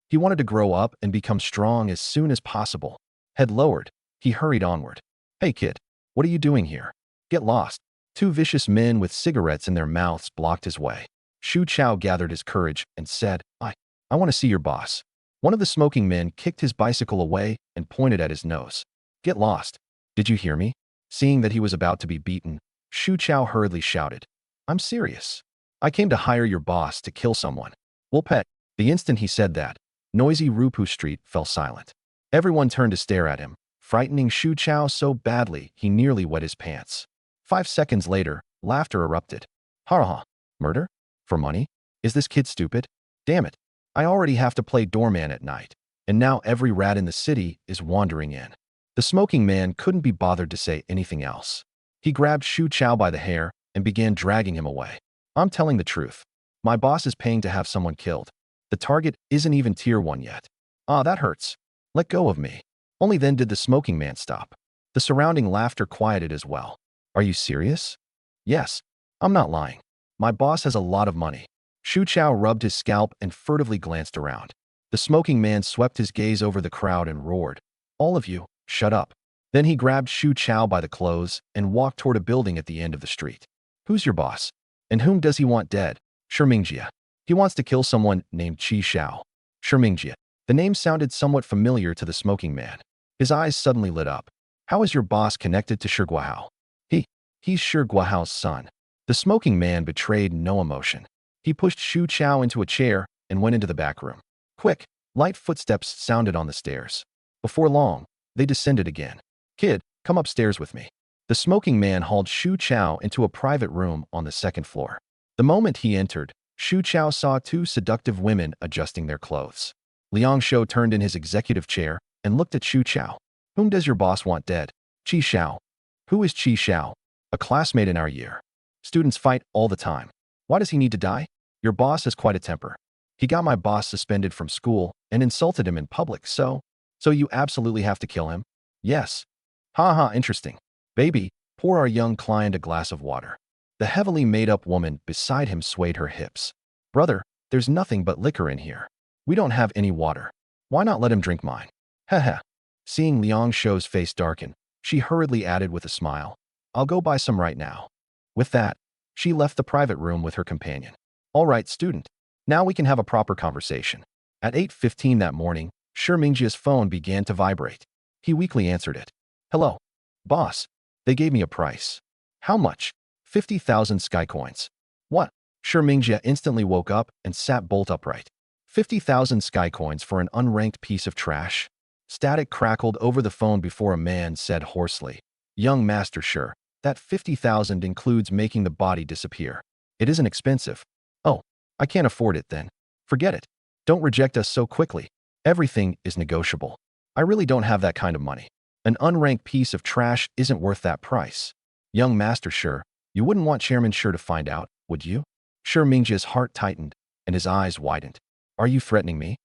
He wanted to grow up and become strong as soon as possible. Head lowered, he hurried onward. Hey kid, what are you doing here? Get lost. 2 vicious men with cigarettes in their mouths blocked his way. Shu Chao gathered his courage and said, I want to see your boss. One of the smoking men kicked his bicycle away and pointed at his nose. Get lost. Did you hear me? Seeing that he was about to be beaten, Shu Chao hurriedly shouted, I'm serious. I came to hire your boss to kill someone. We'll pet. The instant he said that, noisy Rupu Street fell silent. Everyone turned to stare at him, frightening Shu Chao so badly he nearly wet his pants. 5 seconds later, laughter erupted. Ha ha. Murder? For money? Is this kid stupid? Damn it. I already have to play doorman at night, and now every rat in the city is wandering in. The smoking man couldn't be bothered to say anything else. He grabbed Shu Chao by the hair and began dragging him away. I'm telling the truth. My boss is paying to have someone killed. The target isn't even tier 1 yet. That hurts. Let go of me. Only then did the smoking man stop. The surrounding laughter quieted as well. Are you serious? Yes. I'm not lying. My boss has a lot of money. Shu Chao rubbed his scalp and furtively glanced around. The smoking man swept his gaze over the crowd and roared. All of you, shut up. Then he grabbed Shu Chao by the clothes and walked toward a building at the end of the street. Who's your boss? And whom does he want dead? Shi Mingjia. He wants to kill someone named Qi Xiao. Shi Mingjia. The name sounded somewhat familiar to the smoking man. His eyes suddenly lit up. How is your boss connected to Shi Guahao? He's Shi Guahao's son. The smoking man betrayed no emotion. He pushed Shu Chao into a chair and went into the back room. Quick, light footsteps sounded on the stairs. Before long, they descended again. Kid, come upstairs with me. The smoking man hauled Shu Chao into a private room on the second floor. The moment he entered, Shu Chao saw two seductive women adjusting their clothes. Liang Shou turned in his executive chair and looked at Shu Chao. Whom does your boss want dead? Qi Xiao. Who is Qi Xiao? A classmate in our year. Students fight all the time. Why does he need to die? Your boss has quite a temper. He got my boss suspended from school and insulted him in public, so you absolutely have to kill him? Yes. Ha, interesting. Baby, pour our young client a glass of water. The heavily made-up woman beside him swayed her hips. Brother, there's nothing but liquor in here. We don't have any water. Why not let him drink mine? Heh. Seeing Liang Shou's face darken, she hurriedly added with a smile, I'll go buy some right now. With that, she left the private room with her companion. All right, student. Now we can have a proper conversation. At 8:15 that morning, Shi Mingjia's phone began to vibrate. He weakly answered it. Hello. Boss. They gave me a price. How much? 50,000 sky coins. What? Shi Mingjia instantly woke up and sat bolt upright. 50,000 sky coins for an unranked piece of trash? Static crackled over the phone before a man said hoarsely, Young Master Shi, that 50,000 includes making the body disappear. It isn't expensive. Oh, I can't afford it then. Forget it. Don't reject us so quickly. Everything is negotiable. I really don't have that kind of money. An unranked piece of trash isn't worth that price. Young Master Shi, you wouldn't want Chairman Shi to find out, would you? Shi Mingjia's heart tightened and his eyes widened. Are you threatening me?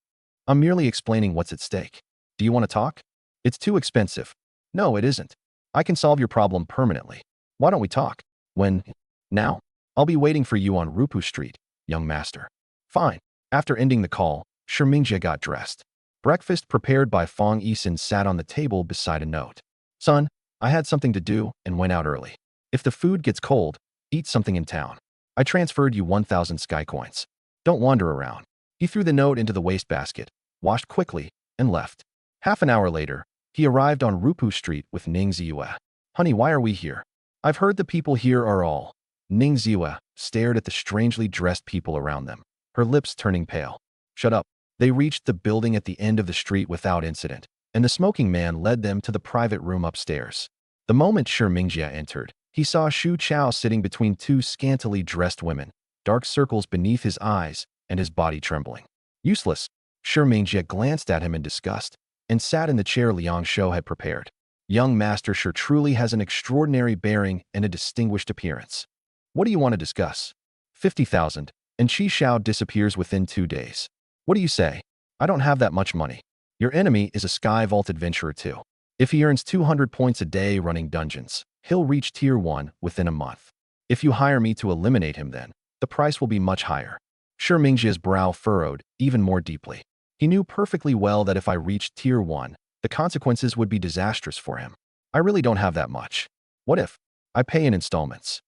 I'm merely explaining what's at stake. Do you want to talk? It's too expensive. No, it isn't. I can solve your problem permanently. Why don't we talk? When? Now? I'll be waiting for you on Rupu Street, young master. Fine. After ending the call, Shi Mingjia got dressed. Breakfast prepared by Fang Yisin sat on the table beside a note. Son, I had something to do and went out early. If the food gets cold, eat something in town. I transferred you 1,000 sky coins. Don't wander around. He threw the note into the wastebasket, washed quickly, and left. Half an hour later, he arrived on Rupu Street with Ning Ziyue. Honey, why are we here? I've heard the people here are all. Ning Ziyue stared at the strangely dressed people around them, her lips turning pale. Shut up. They reached the building at the end of the street without incident, and the smoking man led them to the private room upstairs. The moment Shi Mingjia entered, he saw Shu Chao sitting between two scantily dressed women, dark circles beneath his eyes and his body trembling. Useless. Shi Mingjia glanced at him in disgust and sat in the chair Liang Shou had prepared. Young Master Shi truly has an extraordinary bearing and a distinguished appearance. What do you want to discuss? 50,000, and Qi Xiao disappears within 2 days. What do you say? I don't have that much money. Your enemy is a Sky Vault adventurer too. If he earns 200 points a day running dungeons, he'll reach Tier 1 within a month. If you hire me to eliminate him then, the price will be much higher. Shi Mingjia's brow furrowed even more deeply. He knew perfectly well that if I reached Tier 1, the consequences would be disastrous for him. I really don't have that much. What if I pay in installments?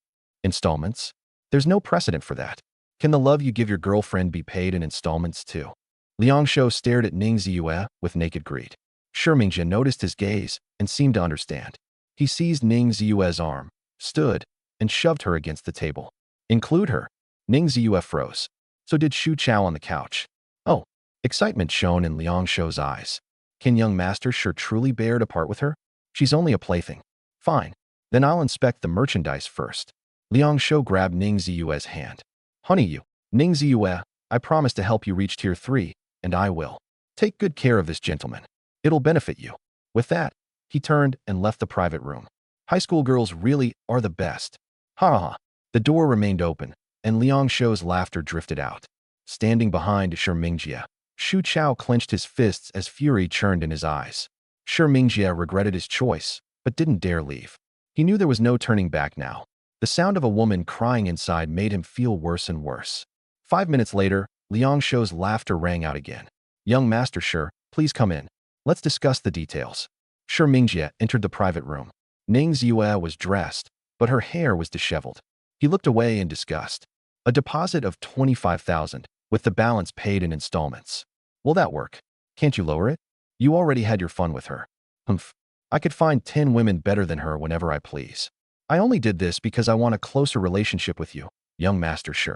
Installments? There's no precedent for that. Can the love you give your girlfriend be paid in installments too? Liang Shou stared at Ning Ziyue with naked greed. Shi Mingjia noticed his gaze and seemed to understand. He seized Ning Ziyue's arm, stood, and shoved her against the table. Include her. Ning Ziyue froze. So did Shu Chao on the couch. Oh, excitement shone in Liang Shou's eyes. Can young Master Shi truly bear to part with her? She's only a plaything. Fine. Then I'll inspect the merchandise first. Liang Shou grabbed Ning Ziyue's hand. Honey you, Ning Ziyue, I promise to help you reach Tier 3, and I will. Take good care of this gentleman. It'll benefit you. With that, he turned and left the private room. High school girls really are the best. Ha ha. The door remained open, and Liang Shou's laughter drifted out. Standing behind Shi Mingjia, Shu Chao clenched his fists as fury churned in his eyes. Shi Mingjia regretted his choice, but didn't dare leave. He knew there was no turning back now. The sound of a woman crying inside made him feel worse and worse. 5 minutes later, Liang Shou's laughter rang out again. Young Master Shi, please come in. Let's discuss the details. Shi Mingjia entered the private room. Ning Ziyue was dressed, but her hair was disheveled. He looked away in disgust. A deposit of 25,000, with the balance paid in installments. Will that work? Can't you lower it? You already had your fun with her. Humph. I could find 10 women better than her whenever I please. I only did this because I want a closer relationship with you, young Master Shi.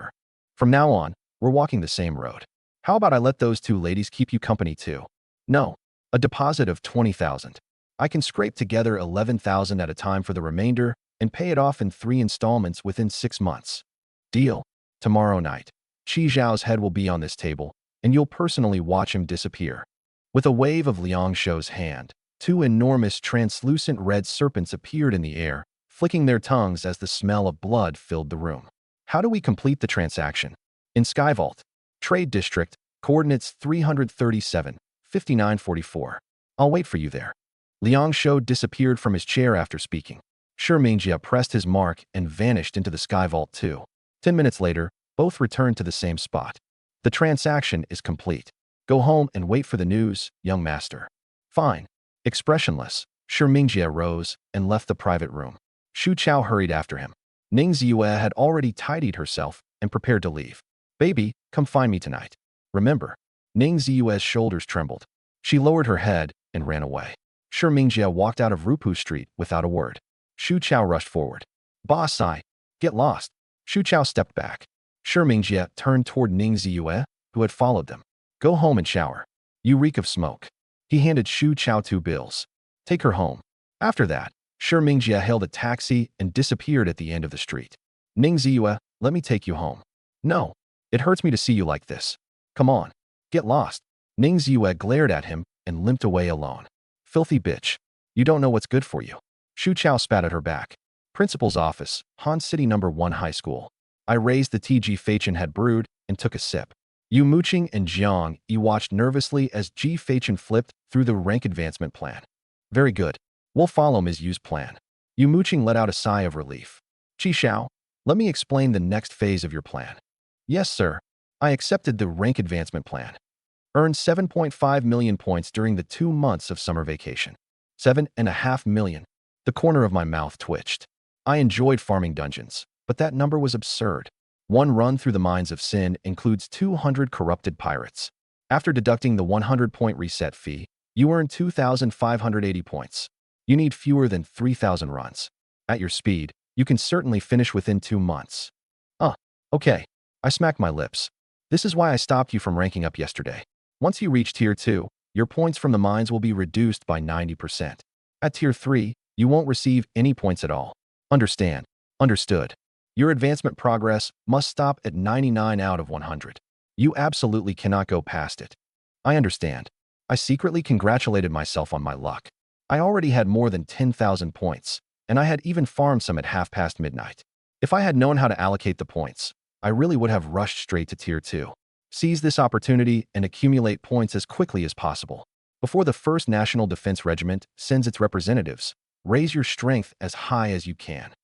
From now on, we're walking the same road. How about I let those 2 ladies keep you company too? No. A deposit of 20,000. I can scrape together 11,000 at a time for the remainder and pay it off in 3 installments within 6 months. Deal. Tomorrow night, Qi Zhao's head will be on this table, and you'll personally watch him disappear. With a wave of Liang Shou's hand, 2 enormous translucent red serpents appeared in the air, flicking their tongues as the smell of blood filled the room. How do we complete the transaction? In Skyvault, Trade District, coordinates 337, 5944. I'll wait for you there. Liang Shou disappeared from his chair after speaking. Shi Mingjie pressed his mark and vanished into the Skyvault 2. 10 minutes later, both returned to the same spot. The transaction is complete. Go home and wait for the news, young master. Fine. Expressionless, Shi Mingjie rose and left the private room. Xu Chao hurried after him. Ning Ziyue had already tidied herself and prepared to leave. Baby, come find me tonight. Remember. Ning Ziyue's shoulders trembled. She lowered her head and ran away. Shi Mingjie walked out of Rupu Street without a word. Xu Chao rushed forward. Boss, get lost. Xu Chao stepped back. Shi Mingjie turned toward Ning Ziyue, who had followed them. Go home and shower. You reek of smoke. He handed Xu Chao 2 bills. Take her home. After that, Shi Mingjie hailed a taxi and disappeared at the end of the street. Ning Ziyue, let me take you home. No. It hurts me to see you like this. Come on. Get lost. Ning Ziyue glared at him and limped away alone. Filthy bitch. You don't know what's good for you. Xu Chao spat at her back. Principal's office, Han City No. 1 High School. I raised the tea Ji Feichen had brewed and took a sip. Yu Muqing and Jiang Yi watched nervously as Ji Feichen flipped through the rank advancement plan. Very good. We'll follow Ms. Yu's plan. Yu Muqing let out a sigh of relief. Qi Xiao, let me explain the next phase of your plan. Yes, sir. I accepted the rank advancement plan. Earned 7.5 million points during the 2 months of summer vacation. 7.5 million. The corner of my mouth twitched. I enjoyed farming dungeons, but that number was absurd. 1 run through the Mines of Sin includes 200 corrupted pirates. After deducting the 100-point reset fee, you earn 2,580 points. You need fewer than 3,000 runs. At your speed, you can certainly finish within 2 months. Okay. I smacked my lips. This is why I stopped you from ranking up yesterday. Once you reach Tier 2, your points from the mines will be reduced by 90%. At Tier 3, you won't receive any points at all. Understand? Understood. Your advancement progress must stop at 99 out of 100. You absolutely cannot go past it. I understand. I secretly congratulated myself on my luck. I already had more than 10,000 points, and I had even farmed some at half past midnight. If I had known how to allocate the points, I really would have rushed straight to Tier 2. Seize this opportunity and accumulate points as quickly as possible. Before the 1st National Defense Regiment sends its representatives, raise your strength as high as you can.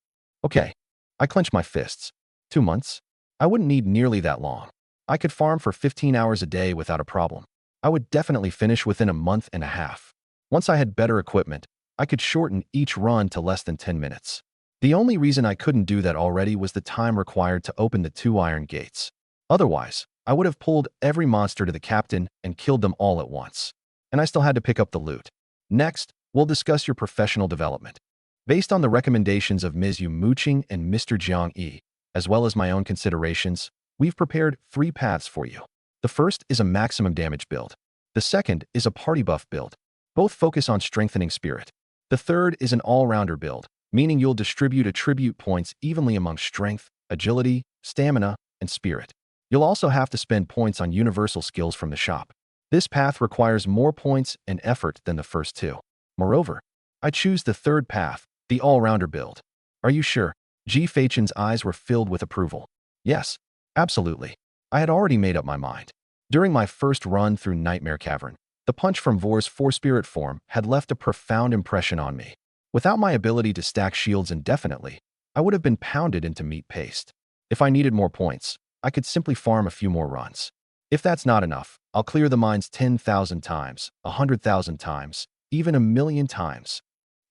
Okay. I clenched my fists. 2 months? I wouldn't need nearly that long. I could farm for 15 hours a day without a problem. I would definitely finish within a month and a half. Once I had better equipment, I could shorten each run to less than 10 minutes. The only reason I couldn't do that already was the time required to open the 2 iron gates. Otherwise, I would have pulled every monster to the captain and killed them all at once. And I still had to pick up the loot. Next, we'll discuss your professional development. Based on the recommendations of Ms. Yu Muqing and Mr. Jiang Yi, as well as my own considerations, we've prepared 3 paths for you. The first is a maximum damage build. The second is a party buff build. Both focus on strengthening spirit. The third is an all-rounder build, meaning you'll distribute attribute points evenly among strength, agility, stamina, and spirit. You'll also have to spend points on universal skills from the shop. This path requires more points and effort than the first 2. Moreover, I choose the third path, the all-rounder build. Are you sure? Ji Feichen's eyes were filled with approval. Yes, absolutely. I had already made up my mind. During my first run through Nightmare Cavern, the punch from Vor's 4-spirit form had left a profound impression on me. Without my ability to stack shields indefinitely, I would have been pounded into meat paste. If I needed more points, I could simply farm a few more runs. If that's not enough, I'll clear the mines 10,000 times, 100,000 times, even 1,000,000 times.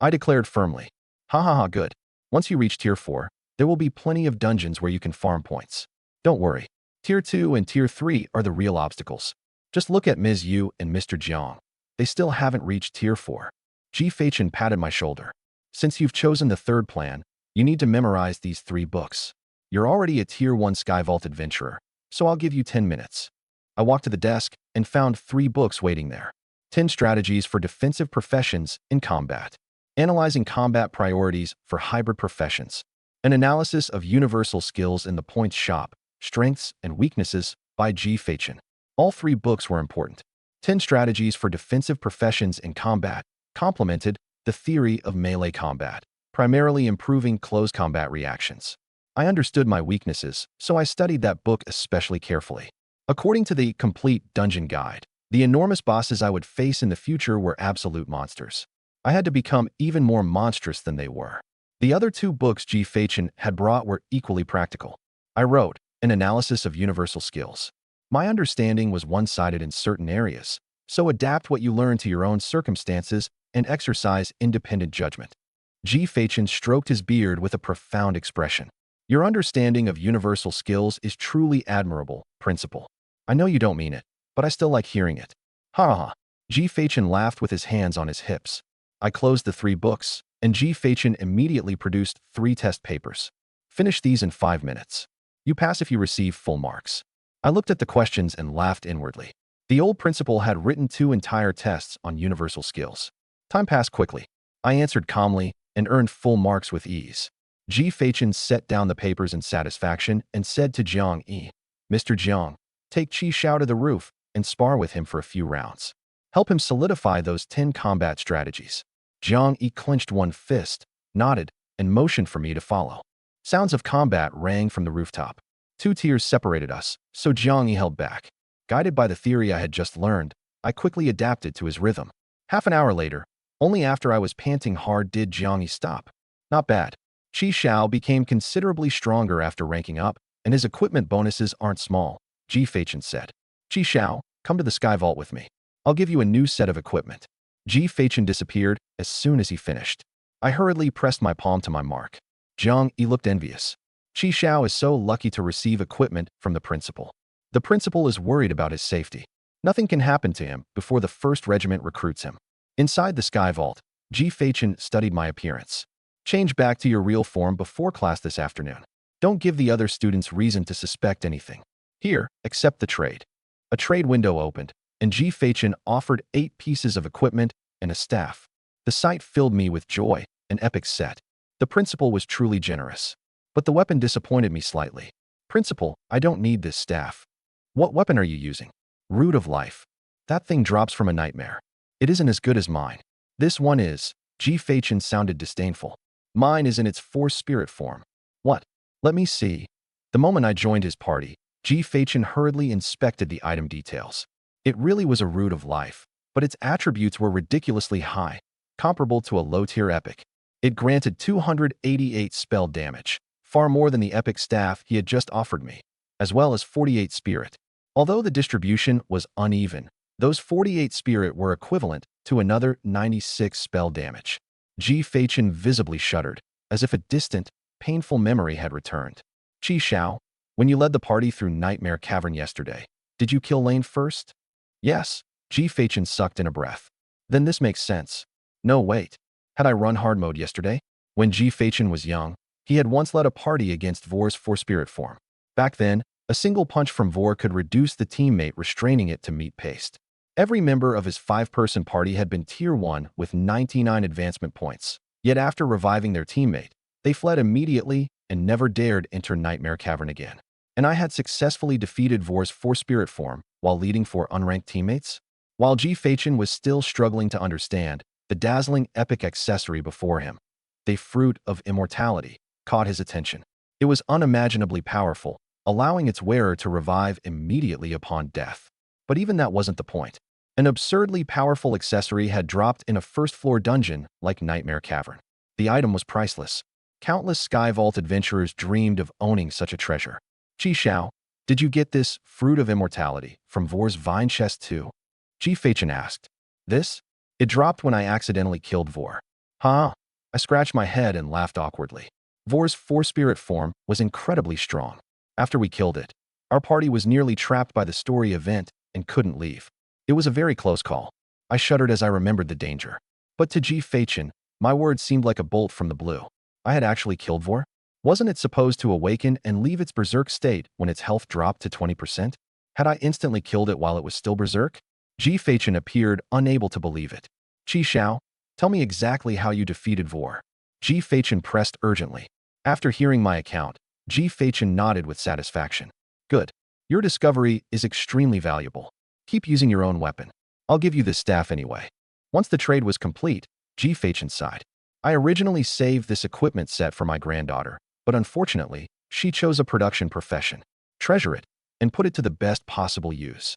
I declared firmly. Good. Once you reach Tier 4, there will be plenty of dungeons where you can farm points. Don't worry. Tier 2 and Tier 3 are the real obstacles. Just look at Ms. Yu and Mr. Jiang. They still haven't reached Tier 4. Ji Feichen patted my shoulder. Since you've chosen the third plan, you need to memorize these 3 books. You're already a Tier 1 Skyvault adventurer, so I'll give you 10 minutes. I walked to the desk and found 3 books waiting there. 10 strategies for defensive professions in combat. Analyzing combat priorities for hybrid professions. An analysis of universal skills in the points shop, strengths and weaknesses by G. Fachin. All 3 books were important. 10 strategies for defensive professions in combat complemented the theory of melee combat, primarily improving close combat reactions. I understood my weaknesses, so I studied that book especially carefully. According to the Complete Dungeon Guide, the enormous bosses I would face in the future were absolute monsters. I had to become even more monstrous than they were. The other 2 books G. Fachin had brought were equally practical. I wrote an analysis of universal skills. My understanding was one-sided in certain areas, so adapt what you learn to your own circumstances and exercise independent judgment. G. Fachin stroked his beard with a profound expression. Your understanding of universal skills is truly admirable, Principal. I know you don't mean it, but I still like hearing it. Ha ha. G. Fachin laughed with his hands on his hips. I closed the 3 books, and G. Fachin immediately produced 3 test papers. Finish these in 5 minutes. You pass if you receive full marks. I looked at the questions and laughed inwardly. The old principal had written 2 entire tests on universal skills. Time passed quickly. I answered calmly and earned full marks with ease. G. Fachin set down the papers in satisfaction and said to Jiang Yi, Mr. Jiang, take Qi Xiao to the roof and spar with him for a few rounds. Help him solidify those 10 combat strategies. Jiang Yi clenched one fist, nodded, and motioned for me to follow. Sounds of combat rang from the rooftop. 2 tiers separated us, so Jiang Yi held back. Guided by the theory I had just learned, I quickly adapted to his rhythm. Half an hour later, only after I was panting hard did Jiang Yi stop. Not bad. Qi Xiao became considerably stronger after ranking up, and his equipment bonuses aren't small, G. Fachin said. Qi Xiao, come to the Sky Vault with me. I'll give you a new set of equipment. G. Fachin disappeared as soon as he finished. I hurriedly pressed my palm to my mark. Jiang Yi looked envious. Qi Xiao is so lucky to receive equipment from the principal. The principal is worried about his safety. Nothing can happen to him before the 1st Regiment recruits him. Inside the Sky Vault, G. Fachin studied my appearance. Change back to your real form before class this afternoon. Don't give the other students reason to suspect anything. Here, accept the trade. A trade window opened, and G. Fachin offered 8 pieces of equipment and a staff. The sight filled me with joy, an epic set. The principal was truly generous. But the weapon disappointed me slightly. Principal, I don't need this staff. What weapon are you using? Root of Life. That thing drops from a nightmare. It isn't as good as mine. This one is. G. Fachin sounded disdainful. Mine is in its Force Spirit form. What? Let me see. The moment I joined his party, G. Fachin hurriedly inspected the item details. It really was a Root of Life, but its attributes were ridiculously high, comparable to a low-tier epic. It granted 288 spell damage, far more than the epic staff he had just offered me, as well as 48 spirit. Although the distribution was uneven, those 48 spirit were equivalent to another 96 spell damage. G. Fachin visibly shuddered, as if a distant, painful memory had returned. Qi Xiao, when you led the party through Nightmare Cavern yesterday, did you kill Lane first? Yes. G. Fachin sucked in a breath. Then this makes sense. No, wait. Had I run hard mode yesterday? When G. Fachin was young, he had once led a party against Vor's Force Spirit form. Back then, a single punch from Vor could reduce the teammate restraining it to meat paste. Every member of his 5-person party had been Tier 1 with 99 advancement points. Yet after reviving their teammate, they fled immediately and never dared enter Nightmare Cavern again. And I had successfully defeated Vor's Force Spirit form while leading 4 unranked teammates? While G. Fachin was still struggling to understand the dazzling epic accessory before him, the Fruit of Immortality caught his attention. It was unimaginably powerful, allowing its wearer to revive immediately upon death. But even that wasn't the point. An absurdly powerful accessory had dropped in a first-floor dungeon like Nightmare Cavern. The item was priceless. Countless Sky Vault adventurers dreamed of owning such a treasure. Qi Xiao, did you get this Fruit of Immortality from Vor's Vine Chest too? G. Fachin asked. This? It dropped when I accidentally killed Vor. Huh? I scratched my head and laughed awkwardly. Vor's Force Spirit form was incredibly strong. After we killed it, our party was nearly trapped by the story event and couldn't leave. It was a very close call. I shuddered as I remembered the danger. But to G. Fachin, my words seemed like a bolt from the blue. I had actually killed Vor? Wasn't it supposed to awaken and leave its berserk state when its health dropped to 20%? Had I instantly killed it while it was still berserk? Ji Feichen appeared unable to believe it. Qi Xiao, tell me exactly how you defeated Vor. Ji Feichen pressed urgently. After hearing my account, Ji Feichen nodded with satisfaction. Good. Your discovery is extremely valuable. Keep using your own weapon. I'll give you this staff anyway. Once the trade was complete, Ji Feichen sighed. I originally saved this equipment set for my granddaughter, but unfortunately, she chose a production profession. Treasure it, and put it to the best possible use.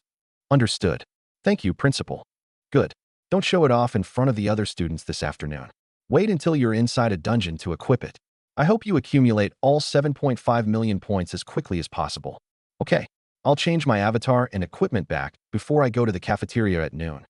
Understood. Thank you, Principal. Good. Don't show it off in front of the other students this afternoon. Wait until you're inside a dungeon to equip it. I hope you accumulate all 7.5 million points as quickly as possible. Okay, I'll change my avatar and equipment back before I go to the cafeteria at noon.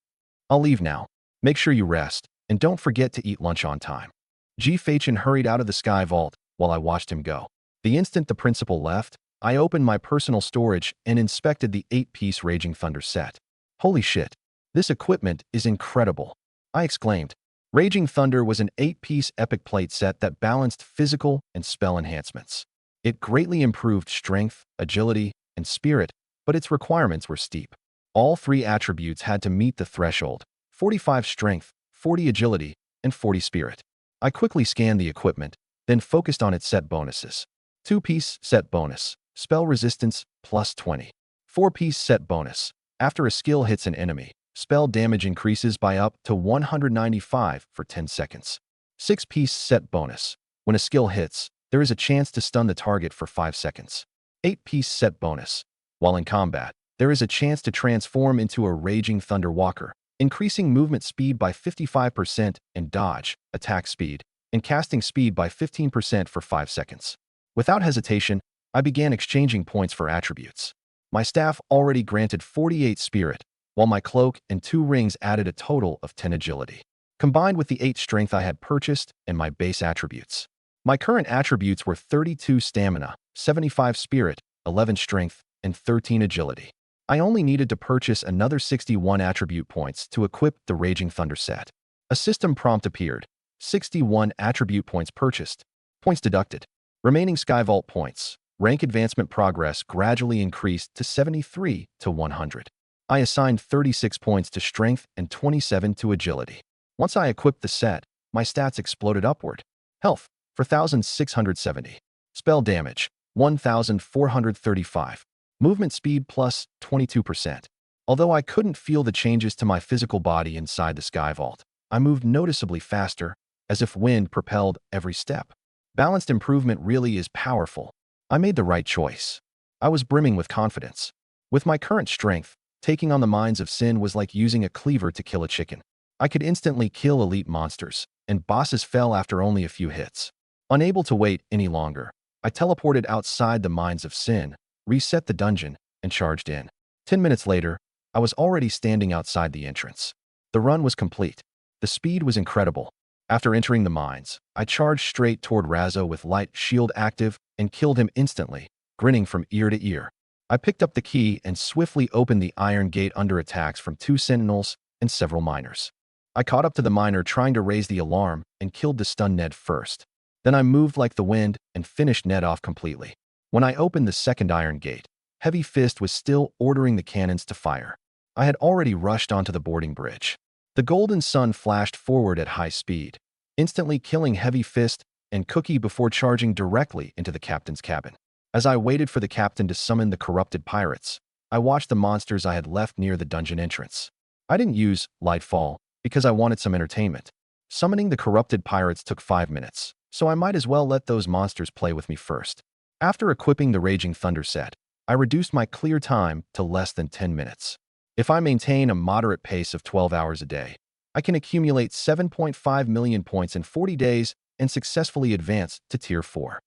I'll leave now. Make sure you rest, and don't forget to eat lunch on time. Ji Feichen hurried out of the sky vault while I watched him go. The instant the principal left, I opened my personal storage and inspected the 8-piece Raging Thunder set. Holy shit, this equipment is incredible, I exclaimed. Raging Thunder was an 8-piece epic plate set that balanced physical and spell enhancements. It greatly improved strength, agility, and spirit, but its requirements were steep. All 3 attributes had to meet the threshold: 45 strength, 40 agility, and 40 spirit. I quickly scanned the equipment, then focused on its set bonuses. 2-piece set bonus, spell resistance plus 20. 4-piece set bonus, after a skill hits an enemy, spell damage increases by up to 195 for 10 seconds. 6-piece set bonus, when a skill hits, there is a chance to stun the target for 5 seconds. 8-piece set bonus, while in combat, there is a chance to transform into a Raging Thunder Walker, increasing movement speed by 55% and dodge, attack speed, and casting speed by 15% for 5 seconds. Without hesitation, I began exchanging points for attributes. My staff already granted 48 spirit, while my cloak and 2 rings added a total of 10 agility, combined with the 8 strength I had purchased and my base attributes. My current attributes were 32 stamina, 75 spirit, 11 strength, and 13 agility. I only needed to purchase another 61 attribute points to equip the Raging Thunder set. A system prompt appeared. 61 attribute points purchased. Points deducted. Remaining Skyvault points. Rank advancement progress gradually increased to 73 to 100. I assigned 36 points to strength and 27 to agility. Once I equipped the set, my stats exploded upward. Health, 4,670. Spell damage, 1,435. Movement speed plus 22%. Although I couldn't feel the changes to my physical body inside the Sky Vault, I moved noticeably faster, as if wind propelled every step. Balanced improvement really is powerful. I made the right choice. I was brimming with confidence. With my current strength, taking on the Mines of Sin was like using a cleaver to kill a chicken. I could instantly kill elite monsters, and bosses fell after only a few hits. Unable to wait any longer, I teleported outside the Mines of Sin, reset the dungeon, and charged in. 10 minutes later, I was already standing outside the entrance. The run was complete. The speed was incredible. After entering the mines, I charged straight toward Razzo with light shield active and killed him instantly, grinning from ear to ear. I picked up the key and swiftly opened the iron gate under attacks from 2 sentinels and several miners. I caught up to the miner trying to raise the alarm and killed the stunned Ned first. Then I moved like the wind and finished Ned off completely. When I opened the second iron gate, Heavy Fist was still ordering the cannons to fire. I had already rushed onto the boarding bridge. The golden sun flashed forward at high speed, instantly killing Heavy Fist and Cookie before charging directly into the captain's cabin. As I waited for the captain to summon the corrupted pirates, I watched the monsters I had left near the dungeon entrance. I didn't use Lightfall because I wanted some entertainment. Summoning the corrupted pirates took 5 minutes, so I might as well let those monsters play with me first. After equipping the Raging Thunder set, I reduced my clear time to less than 10 minutes. If I maintain a moderate pace of 12 hours a day, I can accumulate 7.5 million points in 40 days and successfully advance to Tier 4.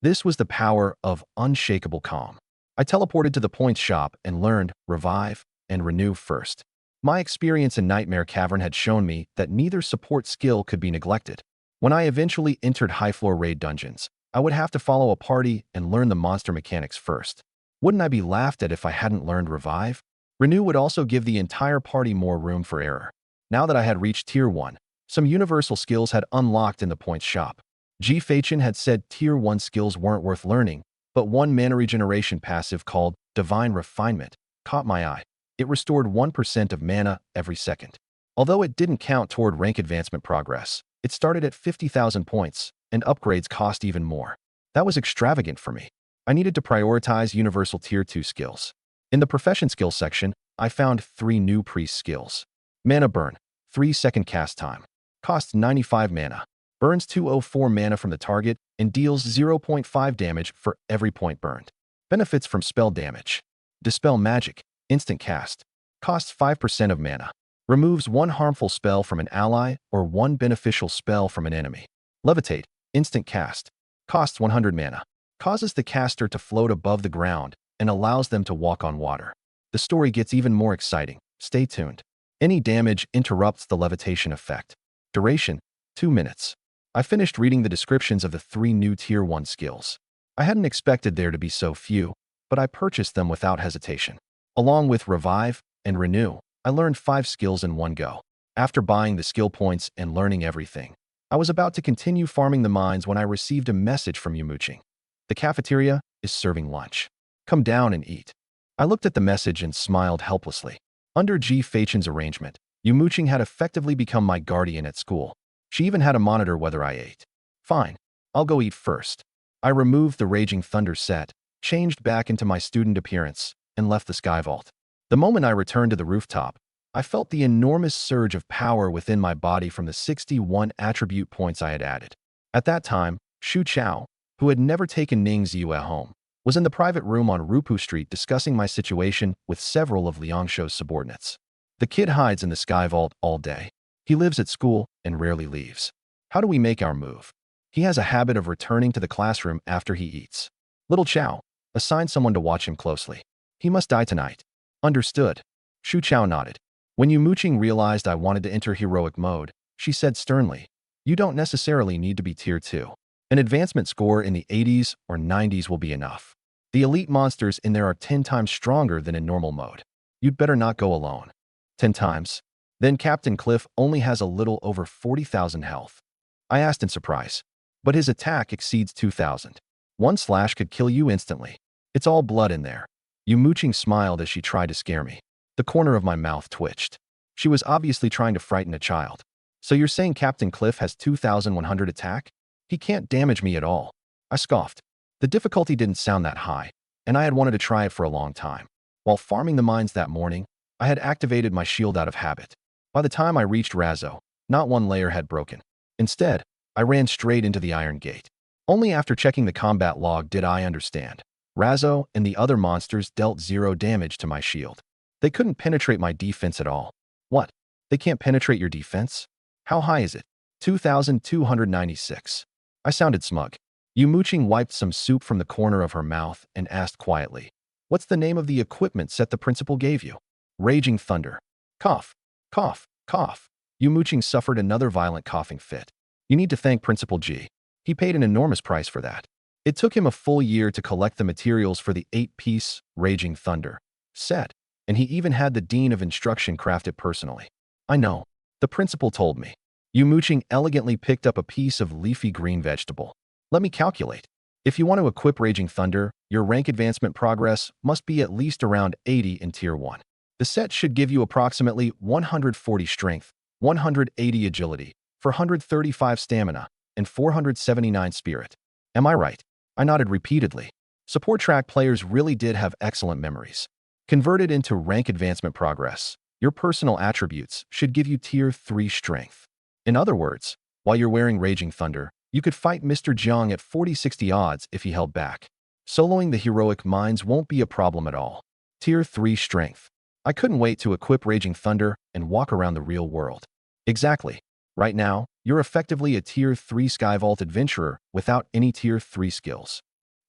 This was the power of unshakable calm. I teleported to the points shop and learned Revive and Renew first. My experience in Nightmare Cavern had shown me that neither support skill could be neglected. When I eventually entered high-floor raid dungeons, I would have to follow a party and learn the monster mechanics first. Wouldn't I be laughed at if I hadn't learned Revive? Renew would also give the entire party more room for error. Now that I had reached Tier 1, some universal skills had unlocked in the points shop. Ji Feichen had said Tier 1 skills weren't worth learning, but one mana regeneration passive called Divine Refinement caught my eye. It restored 1% of mana every second. Although it didn't count toward rank advancement progress, it started at 50,000 points, and upgrades cost even more. That was extravagant for me. I needed to prioritize universal tier 2 skills. In the profession skill section, I found 3 new priest skills. Mana burn, 3-second cast time. Costs 95 mana. Burns 204 mana from the target and deals 0.5 damage for every point burned. Benefits from spell damage. Dispel magic, instant cast. Costs 5% of mana. Removes 1 harmful spell from an ally or 1 beneficial spell from an enemy. Levitate, instant cast. Costs 100 mana. Causes the caster to float above the ground and allows them to walk on water. The story gets even more exciting. Stay tuned. Any damage interrupts the levitation effect. Duration, 2 minutes. I finished reading the descriptions of the 3 new Tier 1 skills. I hadn't expected there to be so few, but I purchased them without hesitation. Along with Revive and Renew, I learned 5 skills in one go. After buying the skill points and learning everything, I was about to continue farming the mines when I received a message from Yumuching. The cafeteria is serving lunch. Come down and eat. I looked at the message and smiled helplessly. Under G. Fachen's arrangement, Yumuching had effectively become my guardian at school. She even had to monitor whether I ate. Fine, I'll go eat first. I removed the Raging Thunder set, changed back into my student appearance, and left the Sky Vault. The moment I returned to the rooftop, I felt the enormous surge of power within my body from the 61 attribute points I had added. At that time, Shu Chao, who had never taken Ning's Yue home, was in the private room on Rupu Street discussing my situation with several of Liangsho's subordinates. The kid hides in the Sky Vault all day. He lives at school and rarely leaves. How do we make our move? He has a habit of returning to the classroom after he eats. Little Chao, assign someone to watch him closely. He must die tonight. Understood. Shu Chao nodded. When Yumuching realized I wanted to enter heroic mode, she said sternly, "You don't necessarily need to be tier 2. An advancement score in the 80s or 90s will be enough. The elite monsters in there are 10 times stronger than in normal mode. You'd better not go alone." 10 times? Then Captain Cliff only has a little over 40,000 health. I asked in surprise. But his attack exceeds 2,000. 1 slash could kill you instantly. It's all blood in there. Yumuching smiled as she tried to scare me. The corner of my mouth twitched. She was obviously trying to frighten a child. So you're saying Captain Cliff has 2,100 attack? He can't damage me at all. I scoffed. The difficulty didn't sound that high, and I had wanted to try it for a long time. While farming the mines that morning, I had activated my shield out of habit. By the time I reached Razzo, not 1 layer had broken. Instead, I ran straight into the Iron Gate. Only after checking the combat log did I understand. Razzo and the other monsters dealt 0 damage to my shield. They couldn't penetrate my defense at all. What? They can't penetrate your defense? How high is it? 2,296. I sounded smug. Yumuching wiped some soup from the corner of her mouth and asked quietly, "What's the name of the equipment set the principal gave you?" Raging Thunder. Cough, cough, cough. Yumuching suffered another violent coughing fit. You need to thank Principal G. He paid an enormous price for that. It took him a full year to collect the materials for the 8-piece Raging Thunder set, and he even had the Dean of Instruction craft it personally. I know. The principal told me. Yumuching elegantly picked up a piece of leafy green vegetable. Let me calculate. If you want to equip Raging Thunder, your rank advancement progress must be at least around 80 in Tier 1. The set should give you approximately 140 strength, 180 agility, 435 stamina, and 479 spirit. Am I right? I nodded repeatedly. Support track players really did have excellent memories. Converted into rank advancement progress, your personal attributes should give you Tier 3 strength. In other words, while you're wearing Raging Thunder, you could fight Mr. Jiang at 40-60 odds if he held back. Soloing the heroic mines won't be a problem at all. Tier 3 strength. I couldn't wait to equip Raging Thunder and walk around the real world. Exactly. Right now, you're effectively a Tier 3 Sky Vault adventurer without any Tier 3 skills.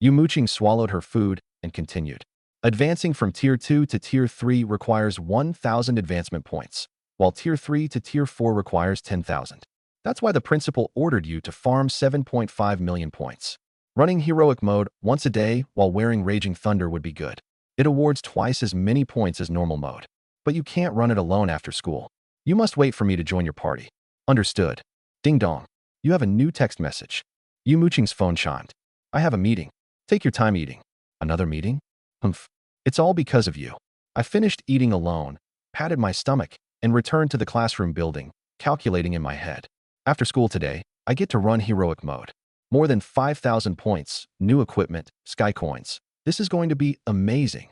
Yumuching swallowed her food and continued. Advancing from Tier 2 to Tier 3 requires 1,000 advancement points, while Tier 3 to Tier 4 requires 10,000. That's why the principal ordered you to farm 7.5 million points. Running heroic mode once a day while wearing Raging Thunder would be good. It awards twice as many points as normal mode. But you can't run it alone after school. You must wait for me to join your party. Understood. Ding dong. You have a new text message. Yumuching's phone chimed. I have a meeting. Take your time eating. Another meeting? Humph. It's all because of you. I finished eating alone, patted my stomach, and returned to the classroom building, calculating in my head. After school today, I get to run heroic mode. More than 5,000 points, new equipment, sky coins. This is going to be amazing.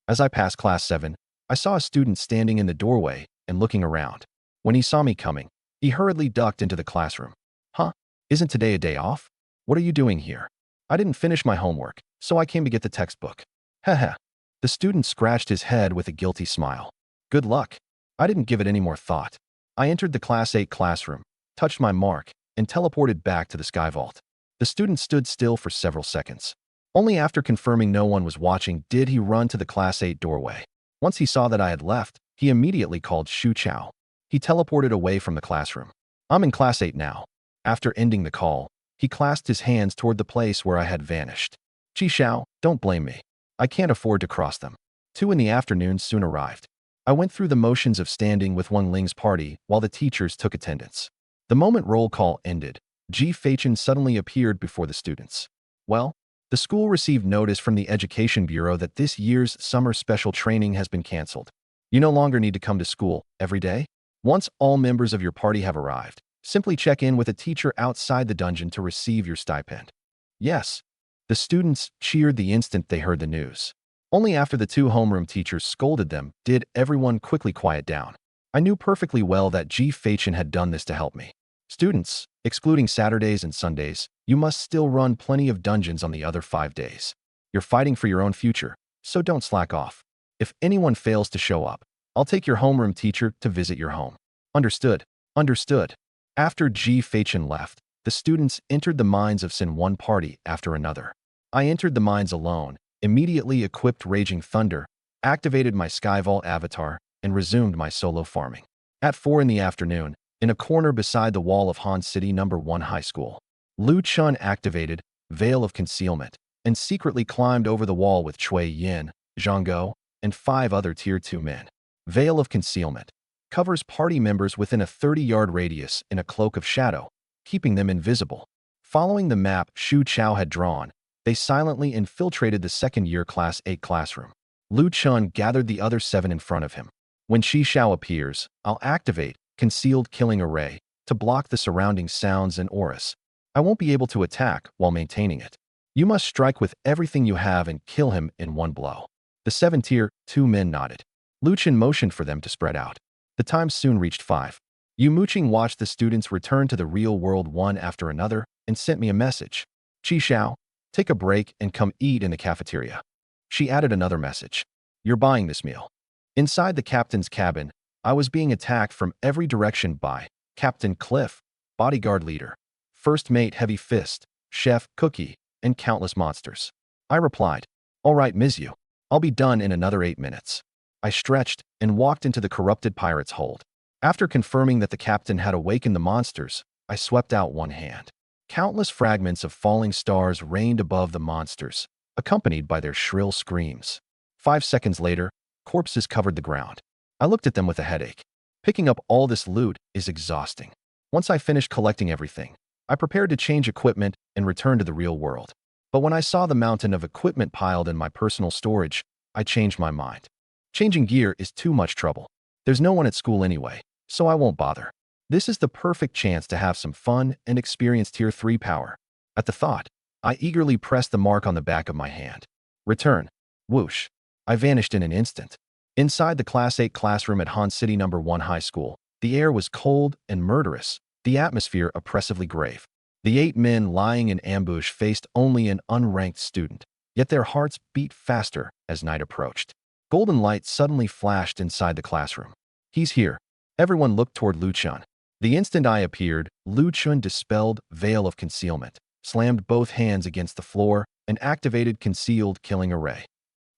As I passed class 7, I saw a student standing in the doorway and looking around. When he saw me coming, he hurriedly ducked into the classroom. Huh? Isn't today a day off? What are you doing here? I didn't finish my homework, so I came to get the textbook. Haha. The student scratched his head with a guilty smile. Good luck. I didn't give it any more thought. I entered the Class 8 classroom, touched my mark, and teleported back to the sky vault. The student stood still for several seconds. Only after confirming no one was watching did he run to the Class 8 doorway. Once he saw that I had left, he immediately called Shu Chao. He teleported away from the classroom. I'm in Class 8 now. After ending the call, he clasped his hands toward the place where I had vanished. Chi Xiao, don't blame me. I can't afford to cross them. 2 in the afternoon soon arrived. I went through the motions of standing with Wang Ling's party while the teachers took attendance. The moment roll call ended, Ji Feichen suddenly appeared before the students. Well, the school received notice from the Education Bureau that this year's summer special training has been canceled. You no longer need to come to school every day. Once all members of your party have arrived, simply check in with a teacher outside the dungeon to receive your stipend. Yes. The students cheered the instant they heard the news. Only after the 2 homeroom teachers scolded them did everyone quickly quiet down. I knew perfectly well that Ji Feichen had done this to help me. Students, excluding Saturdays and Sundays, you must still run plenty of dungeons on the other 5 days. You're fighting for your own future, so don't slack off. If anyone fails to show up, I'll take your homeroom teacher to visit your home. Understood? Understood. After Ji Feichen left, the students entered the mines of Sin one party after another. I entered the mines alone, immediately equipped Raging Thunder, activated my Skyvault avatar, and resumed my solo farming. At 4 in the afternoon, in a corner beside the wall of Han City No. 1 High School, Lu Chun activated Veil of Concealment and secretly climbed over the wall with Cui Yin, Zhang Guo, and 5 other Tier 2 men. Veil of Concealment covers party members within a 30-yard radius in a cloak of shadow, keeping them invisible. Following the map Shu Chao had drawn, they silently infiltrated the second-year Class 8 classroom. Lu Chun gathered the other 7 in front of him. When Shi Xiao appears, I'll activate Concealed Killing Array to block the surrounding sounds and auras. I won't be able to attack while maintaining it. You must strike with everything you have and kill him in one blow. The 7 Tier 2 men nodded. Lu Chun motioned for them to spread out. The time soon reached 5. Yu Muqing watched the students return to the real world one after another and sent me a message. Chi Xiao, take a break and come eat in the cafeteria. She added another message. You're buying this meal. Inside the captain's cabin, I was being attacked from every direction by Captain Cliff, bodyguard leader, first mate Heavy Fist, chef Cookie, and countless monsters. I replied, all right, Mizu. I'll be done in another 8 minutes. I stretched and walked into the corrupted pirate's hold. After confirming that the captain had awakened the monsters, I swept out one hand. Countless fragments of falling stars rained above the monsters, accompanied by their shrill screams. 5 seconds later, corpses covered the ground. I looked at them with a headache. Picking up all this loot is exhausting. Once I finished collecting everything, I prepared to change equipment and return to the real world. But when I saw the mountain of equipment piled in my personal storage, I changed my mind. Changing gear is too much trouble. There's no one at school anyway, so I won't bother. This is the perfect chance to have some fun and experience Tier 3 power. At the thought, I eagerly pressed the mark on the back of my hand. Return. Whoosh. I vanished in an instant. Inside the Class 8 classroom at Han City No. 1 High School, the air was cold and murderous, the atmosphere oppressively grave. The 8 men lying in ambush faced only an unranked student, yet their hearts beat faster as night approached. Golden light suddenly flashed inside the classroom. He's here. Everyone looked toward Lu Chun. The instant I appeared, Lu Chun dispelled Veil of Concealment, slammed both hands against the floor, and activated Concealed Killing Array.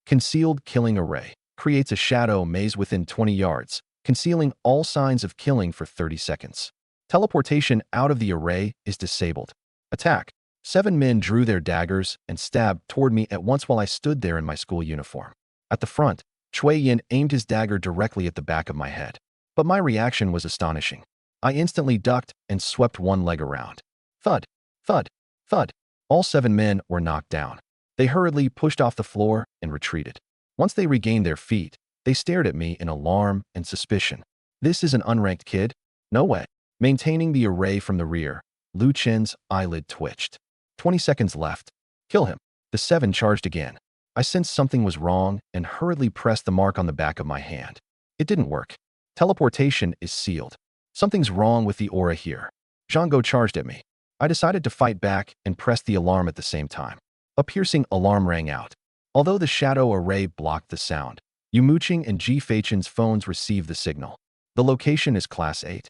Concealed Killing Array creates a shadow maze within 20 yards, concealing all signs of killing for 30 seconds. Teleportation out of the array is disabled. Attack. 7 men drew their daggers and stabbed toward me at once while I stood there in my school uniform. At the front, Cui Yin aimed his dagger directly at the back of my head. But my reaction was astonishing. I instantly ducked and swept one leg around. Thud, thud, thud. All 7 men were knocked down. They hurriedly pushed off the floor and retreated. Once they regained their feet, They stared at me in alarm and suspicion. This is an unranked kid? No way. Maintaining the array from the rear, Lu Chen's eyelid twitched. 20 seconds left. Kill him. The 7 charged again. I sensed something was wrong and hurriedly pressed the mark on the back of my hand. It didn't work. Teleportation is sealed. Something's wrong with the aura here. Zhang charged at me. I decided to fight back and pressed the alarm at the same time. A piercing alarm rang out. Although the shadow array blocked the sound, Yu Muqing and Ji Feichen's phones received the signal. The location is Class 8.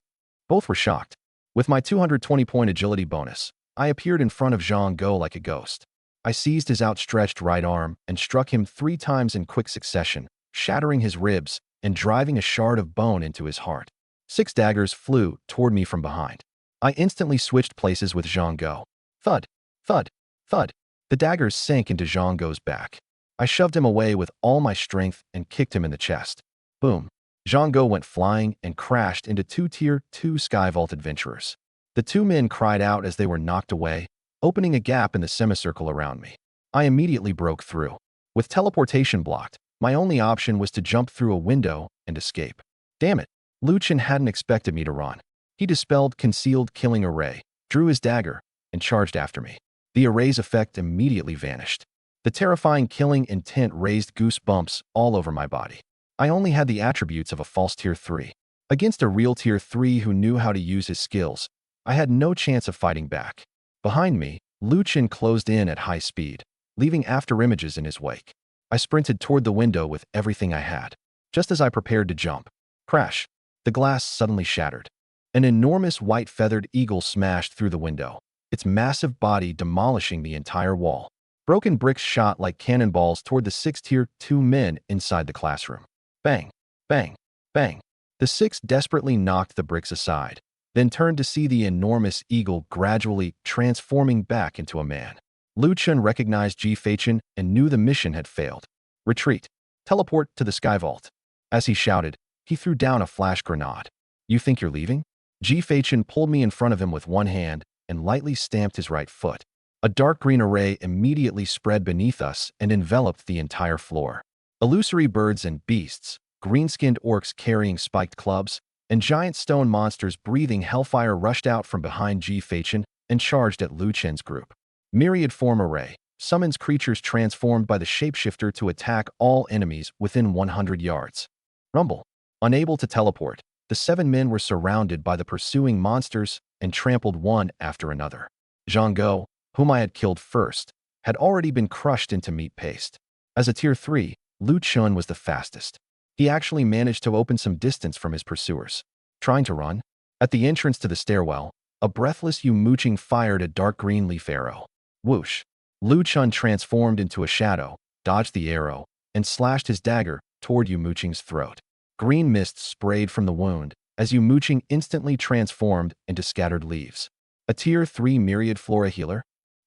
Both were shocked. With my 220-point agility bonus, I appeared in front of Zhang Go like a ghost. I seized his outstretched right arm and struck him 3 times in quick succession, shattering his ribs and driving a shard of bone into his heart. 6 daggers flew toward me from behind. I instantly switched places with Zhang Go. Thud, thud, thud. The daggers sank into Zhang Go's back. I shoved him away with all my strength and kicked him in the chest. Boom. Zhang Go went flying and crashed into 2 Tier 2 Skyvault adventurers. The 2 men cried out as they were knocked away, opening a gap in the semicircle around me. I immediately broke through. With teleportation blocked, my only option was to jump through a window and escape. Damn it. Lu Chen hadn't expected me to run. He dispelled concealed killing array, drew his dagger, and charged after me. The array's effect immediately vanished. The terrifying killing intent raised goosebumps all over my body. I only had the attributes of a false Tier 3. Against a real Tier 3 who knew how to use his skills, I had no chance of fighting back. Behind me, Lu Chen closed in at high speed, leaving afterimages in his wake. I sprinted toward the window with everything I had. Just as I prepared to jump, crash, the glass suddenly shattered. An enormous white-feathered eagle smashed through the window, its massive body demolishing the entire wall. Broken bricks shot like cannonballs toward the 6 Tier 2 men inside the classroom. Bang, bang, bang. The 6 desperately knocked the bricks aside, then turned to see the enormous eagle gradually transforming back into a man. Lu Chen recognized Ji Feichen and knew the mission had failed. Retreat. Teleport to the Skyvault. As he shouted, he threw down a flash grenade. You think you're leaving? Ji Feichen pulled me in front of him with one hand and lightly stamped his right foot. A dark green array immediately spread beneath us and enveloped the entire floor. Illusory birds and beasts, green-skinned orcs carrying spiked clubs, and giant stone monsters breathing hellfire rushed out from behind Ji Feichen and charged at Lu Chen's group. Myriad form array summons creatures transformed by the shapeshifter to attack all enemies within 100 yards. Rumble. Unable to teleport, the 7 men were surrounded by the pursuing monsters and trampled one after another. Zhang Go, whom I had killed first, had already been crushed into meat paste. As a Tier 3, Lu Chen was the fastest. He actually managed to open some distance from his pursuers. Trying to run? At the entrance to the stairwell, a breathless Yu Muqing fired a dark green leaf arrow. Whoosh! Lu Chen transformed into a shadow, dodged the arrow, and slashed his dagger toward Yu Muqing's throat. Green mist sprayed from the wound as Yu Muqing instantly transformed into scattered leaves. A Tier 3 myriad flora healer?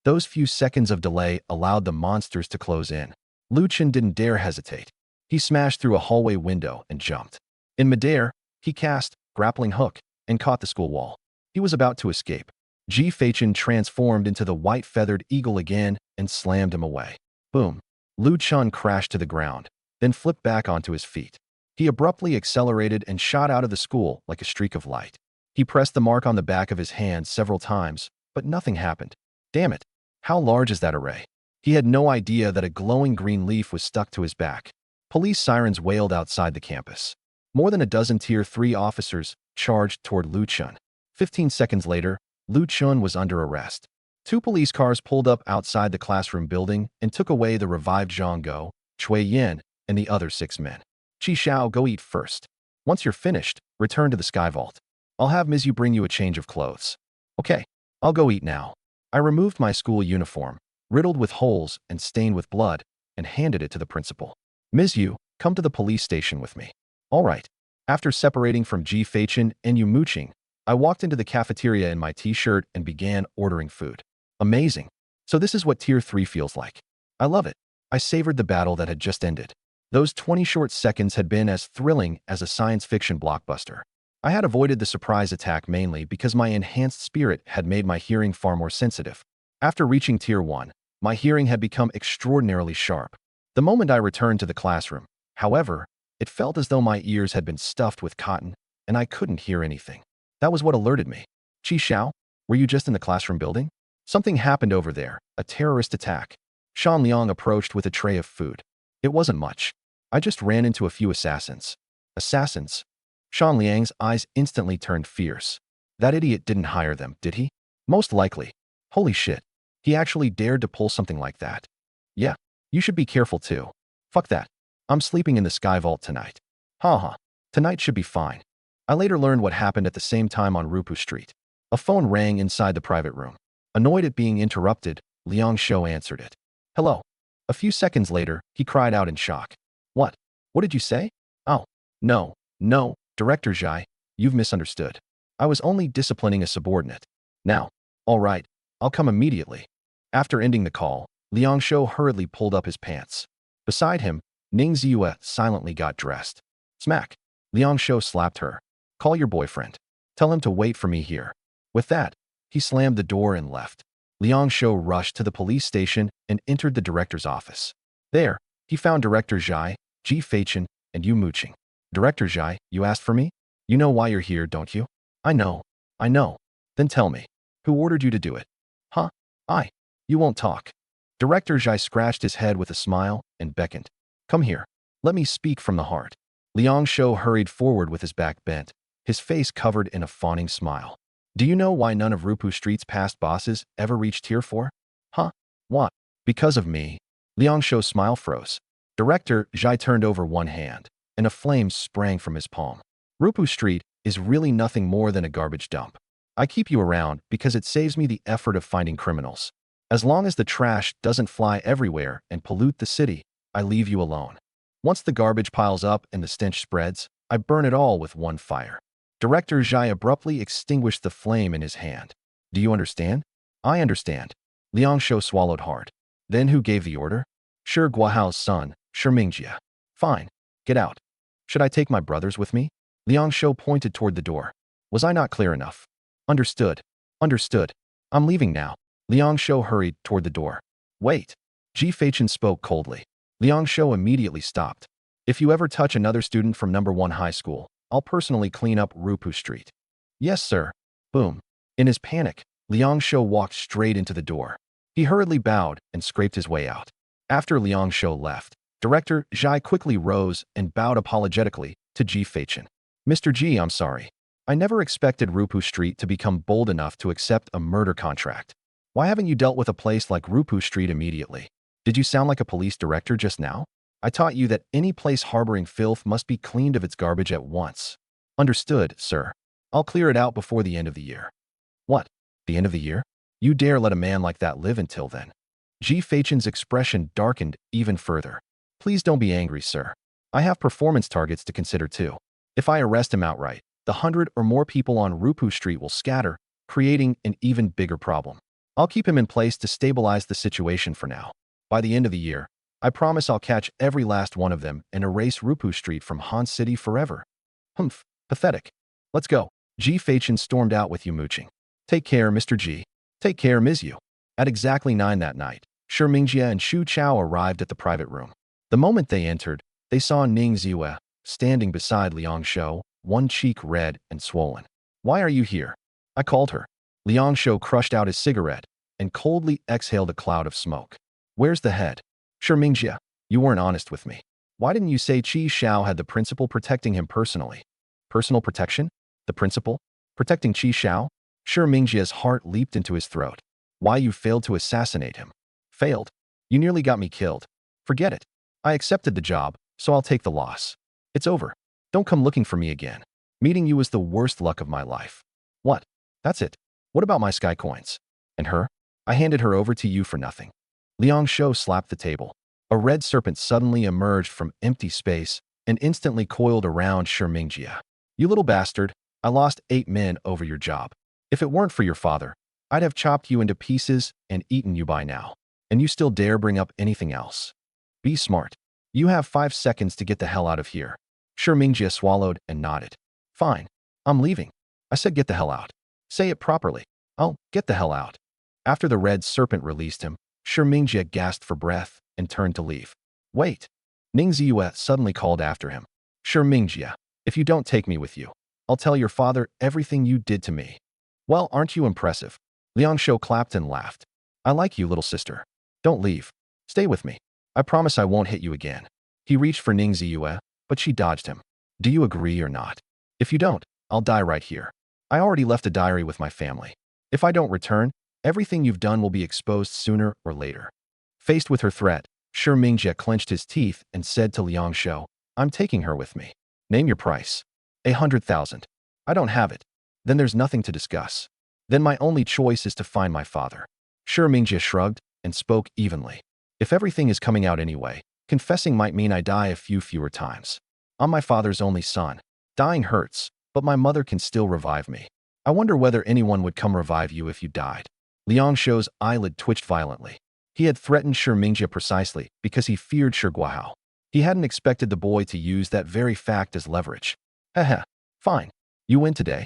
Those few seconds of delay allowed the monsters to close in. Lu Chen didn't dare hesitate. He smashed through a hallway window and jumped. In midair, he cast grappling hook and caught the school wall. He was about to escape. Ji Feichen transformed into the white-feathered eagle again and slammed him away. Boom. Lu Chen crashed to the ground, then flipped back onto his feet. He abruptly accelerated and shot out of the school like a streak of light. He pressed the mark on the back of his hand several times, but nothing happened. Damn it. How large is that array? He had no idea that a glowing green leaf was stuck to his back. Police sirens wailed outside the campus. More than a dozen Tier 3 officers charged toward Lu Chen. 15 seconds later, Lu Chen was under arrest. 2 police cars pulled up outside the classroom building and took away the revived Zhang Go, Cui Yin, and the other 6 men. Qi Xiao, go eat first. Once you're finished, return to the Skyvault. I'll have Mizu bring you a change of clothes. Okay, I'll go eat now. I removed my school uniform, riddled with holes and stained with blood, and handed it to the principal. Mizu, come to the police station with me. All right. After separating from Ji Feichen and Yu Muqing, I walked into the cafeteria in my t-shirt and began ordering food. Amazing. So this is what Tier 3 feels like. I love it. I savored the battle that had just ended. Those 20 short seconds had been as thrilling as a science fiction blockbuster. I had avoided the surprise attack mainly because my enhanced spirit had made my hearing far more sensitive. After reaching Tier 1, my hearing had become extraordinarily sharp. The moment I returned to the classroom, however, It felt as though my ears had been stuffed with cotton, and I couldn't hear anything. That was what alerted me. Qi Xiao, were you just in the classroom building? Something happened over there, a terrorist attack. Shan Liang approached with a tray of food. It wasn't much. I just ran into a few assassins. Assassins? Shan Liang's eyes instantly turned fierce. That idiot didn't hire them, did he? Most likely. Holy shit. He actually dared to pull something like that. Yeah, you should be careful too. Fuck that. I'm sleeping in the Sky Vault tonight. Haha. Tonight should be fine. I later learned what happened at the same time on Rupu Street. A phone rang inside the private room. Annoyed at being interrupted, Liang Shou answered it. Hello. A few seconds later, he cried out in shock. What? What did you say? Oh, no, Director Zhai, you've misunderstood. I was only disciplining a subordinate. Now, all right, I'll come immediately. After ending the call, Liang Shou hurriedly pulled up his pants. Beside him, Ning Ziyue silently got dressed. Smack. Liang Shou slapped her. Call your boyfriend. Tell him to wait for me here. With that, he slammed the door and left. Liang Shou rushed to the police station and entered the director's office. There, he found Director Zhai, Ji Feichen, and Yu Muqing. Director Zhai, you asked for me? You know why you're here, don't you? I know. Then tell me. Who ordered you to do it? Huh? You won't talk. Director Zhai scratched his head with a smile and beckoned. Come here. Let me speak from the heart. Liang Shou hurried forward with his back bent, his face covered in a fawning smile. Do you know why none of Rupu Street's past bosses ever reached Tier 4? Huh? What? Because of me. Liang Shou's smile froze. Director Zhai turned over one hand, and a flame sprang from his palm. Rupu Street is really nothing more than a garbage dump. I keep you around because it saves me the effort of finding criminals. As long as the trash doesn't fly everywhere and pollute the city, I leave you alone. Once the garbage piles up and the stench spreads, I burn it all with one fire. Director Zhai abruptly extinguished the flame in his hand. Do you understand? I understand. Liang Shou swallowed hard. Then who gave the order? Shi Guohao's son, Shi Mingjie. Fine. Get out. Should I take my brothers with me? Liang Shou pointed toward the door. Was I not clear enough? Understood. I'm leaving now. Liang Shou hurried toward the door. Wait. Ji Feichen spoke coldly. Liang Shou immediately stopped. If you ever touch another student from number 1 high school, I'll personally clean up Rupu Street. Yes, sir. Boom. In his panic, Liang Shou walked straight into the door. He hurriedly bowed and scraped his way out. After Liang Shou left, Director Zhai quickly rose and bowed apologetically to Ji Feichen. Mr. Ji, I'm sorry. I never expected Rupu Street to become bold enough to accept a murder contract. Why haven't you dealt with a place like Rupu Street immediately? Did you sound like a police director just now? I taught you that any place harboring filth must be cleaned of its garbage at once. Understood, sir. I'll clear it out before the end of the year. What? The end of the year? You dare let a man like that live until then? Ji Feichen's expression darkened even further. Please don't be angry, sir. I have performance targets to consider too. If I arrest him outright, the 100 or more people on Rupu Street will scatter, creating an even bigger problem. I'll keep him in place to stabilize the situation for now. By the end of the year, I promise I'll catch every last one of them and erase Rupu Street from Han City forever. Humph, pathetic. Let's go. Ji Feichen stormed out with Yu Muqing. Take care, Mr. Ji. Take care, Ms. Yu. At exactly 9 that night, Shi Mingjie and Xu Chao arrived at the private room. The moment they entered, they saw Ning Ziyue standing beside Liang Shou, one cheek red and swollen. Why are you here? I called her. Liang Shou crushed out his cigarette and coldly exhaled a cloud of smoke. Where's the head? Shi Mingjie, you weren't honest with me. Why didn't you say Qi Xiao had the principal protecting him personally? Personal protection? The principal? Protecting Qi Xiao? Shi Mingjie's heart leaped into his throat. Why you failed to assassinate him? Failed? You nearly got me killed. Forget it. I accepted the job, so I'll take the loss. It's over. Don't come looking for me again. Meeting you was the worst luck of my life. What? That's it. What about my sky coins? And her? I handed her over to you for nothing. Liang Shou slapped the table. A red serpent suddenly emerged from empty space and instantly coiled around Shi Mingjie. You little bastard, I lost 8 men over your job. If it weren't for your father, I'd have chopped you into pieces and eaten you by now. And you still dare bring up anything else. Be smart. You have 5 seconds to get the hell out of here. Shi Mingjie swallowed and nodded. Fine. I'm leaving. I said get the hell out. Say it properly. I'll get the hell out. After the red serpent released him, Shi Mingjie gasped for breath and turned to leave. Wait. Ning Ziyue suddenly called after him. Sure, Mingjia. If you don't take me with you, I'll tell your father everything you did to me. Well, aren't you impressive? Liang Shou clapped and laughed. I like you, little sister. Don't leave. Stay with me. I promise I won't hit you again. He reached for Ning Ziyue, but she dodged him. Do you agree or not? If you don't, I'll die right here. I already left a diary with my family. If I don't return, everything you've done will be exposed sooner or later. Faced with her threat, Shi Mingjie clenched his teeth and said to Liang Shou, I'm taking her with me. Name your price. 100,000. I don't have it. Then there's nothing to discuss. Then my only choice is to find my father. Shi Mingjie shrugged and spoke evenly. If everything is coming out anyway, confessing might mean I die a few fewer times. I'm my father's only son. Dying hurts, but my mother can still revive me. I wonder whether anyone would come revive you if you died. Liang Shou's eyelid twitched violently. He had threatened Shi Mingjie precisely because he feared Shi Guohao. He hadn't expected the boy to use that very fact as leverage. Heh. Fine. You win today.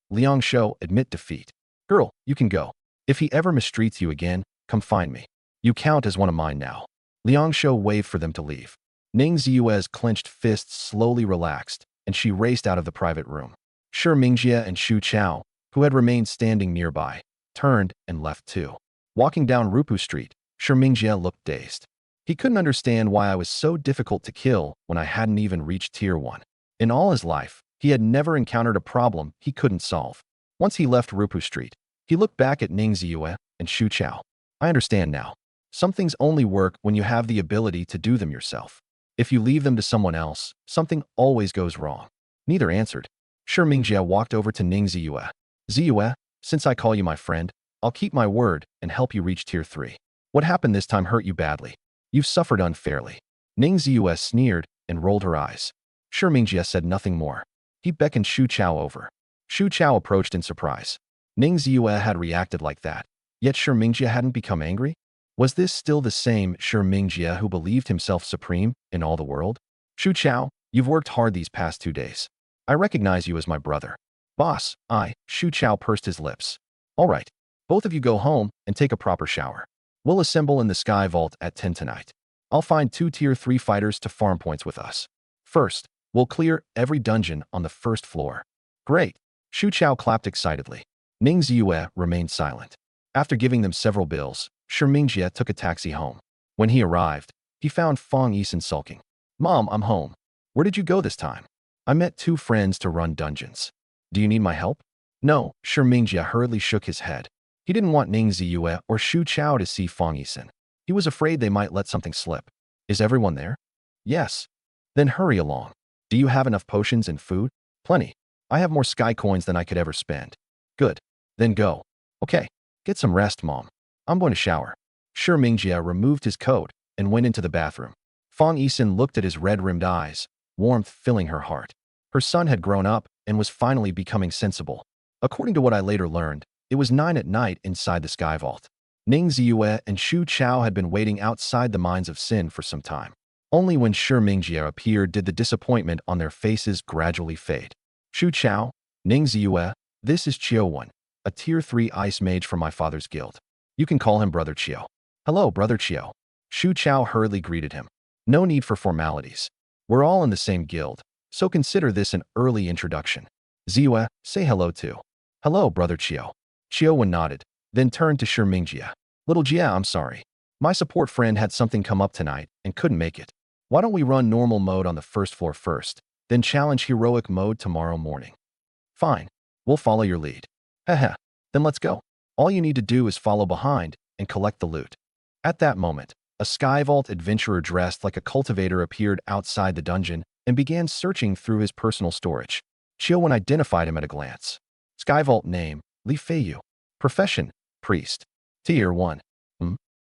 Liang Shou, admit defeat. Girl, you can go. If he ever mistreats you again, come find me. You count as one of mine now. Liang Shou waved for them to leave. Ning Ziyue's clenched fists slowly relaxed, and she raced out of the private room. Shi Mingjie and Xu Chao, who had remained standing nearby, turned and left too. Walking down Rupu Street, Shi Mingjie looked dazed. He couldn't understand why I was so difficult to kill when I hadn't even reached Tier 1. In all his life, he had never encountered a problem he couldn't solve. Once he left Rupu Street, he looked back at Ning Ziyue and Xu Chao. I understand now. Some things only work when you have the ability to do them yourself. If you leave them to someone else, something always goes wrong. Neither answered. Shi Mingjie walked over to Ning Ziyue. Ziyue, since I call you my friend, I'll keep my word and help you reach Tier 3. What happened this time hurt you badly. You've suffered unfairly. Ning Ziyue sneered and rolled her eyes. Shi Mingjie said nothing more. He beckoned Xu Chao over. Xu Chao approached in surprise. Ning Ziyue had reacted like that, yet Shi Mingjie hadn't become angry? Was this still the same Shi Mingjie who believed himself supreme in all the world? Xu Chao, you've worked hard these past 2 days. I recognize you as my brother. Boss, Xu Chao pursed his lips. All right, both of you go home and take a proper shower. We'll assemble in the Sky Vault at 10 tonight. I'll find 2 Tier 3 fighters to farm points with us. First, we'll clear every dungeon on the first floor. Great. Xu Chao clapped excitedly. Ning Ziyue remained silent. After giving them several bills, Shi Mingjie took a taxi home. When he arrived, he found Fang Yisan sulking. Mom, I'm home. Where did you go this time? I met 2 friends to run dungeons. Do you need my help? No, Shi Mingjie hurriedly shook his head. He didn't want Ning Ziyue or Xu Chao to see Fang Yisan. He was afraid they might let something slip. Is everyone there? Yes. Then hurry along. Do you have enough potions and food? Plenty. I have more sky coins than I could ever spend. Good. Then go. Okay. Get some rest, Mom. I'm going to shower. Shi Mingjie removed his coat and went into the bathroom. Fang Yisan looked at his red-rimmed eyes, warmth filling her heart. Her son had grown up and was finally becoming sensible. According to what I later learned, it was 9 at night inside the Sky Vault. Ning Ziyue and Xu Chao had been waiting outside the Mines of Sin for some time. Only when Shi Mingjie appeared did the disappointment on their faces gradually fade. Xu Chao, Ning Ziyue, this is Qiu, a Tier 3 ice mage from my father's guild. You can call him Brother Qiu. Hello, Brother Qiu. Xu Chao hurriedly greeted him. No need for formalities. We're all in the same guild, so consider this an early introduction. Ziyue, say hello too. Hello, Brother Qiu. Qiu nodded, then turned to Shi Mingjie. Little Jia, I'm sorry. My support friend had something come up tonight and couldn't make it. Why don't we run normal mode on the first floor first, then challenge heroic mode tomorrow morning? Fine. We'll follow your lead. Haha. Then let's go. All you need to do is follow behind and collect the loot. At that moment, a Sky Vault adventurer dressed like a cultivator appeared outside the dungeon and began searching through his personal storage. Qiu identified him at a glance. Sky Vault name, Li Feiyu. Profession, priest. Tier 1.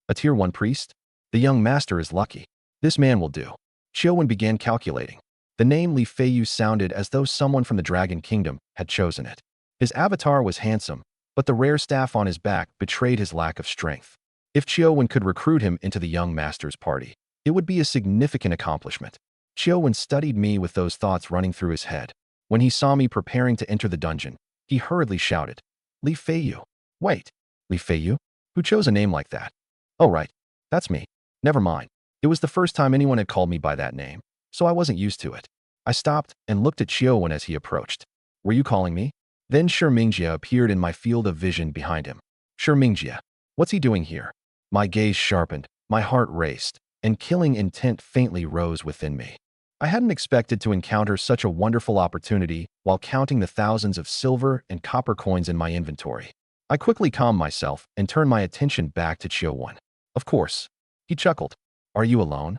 A Tier 1 priest? The young master is lucky. This man will do. Qiu began calculating. The name Li Feiyu sounded as though someone from the Dragon Kingdom had chosen it. His avatar was handsome, but the rare staff on his back betrayed his lack of strength. If Qiu could recruit him into the young master's party, it would be a significant accomplishment. Qiu studied me with those thoughts running through his head. When he saw me preparing to enter the dungeon, he hurriedly shouted, Li Feiyu. Wait, Li Feiyu? Who chose a name like that? Oh right, that's me. Never mind. It was the first time anyone had called me by that name, so I wasn't used to it. I stopped and looked at Xiaowen as he approached. Were you calling me? Then Shi Mingjie appeared in my field of vision behind him. Shi Mingjie. What's he doing here? My gaze sharpened, my heart raced, and killing intent faintly rose within me. I hadn't expected to encounter such a wonderful opportunity while counting the thousands of silver and copper coins in my inventory. I quickly calmed myself and turned my attention back to Xiaowen. Of course. He chuckled. Are you alone?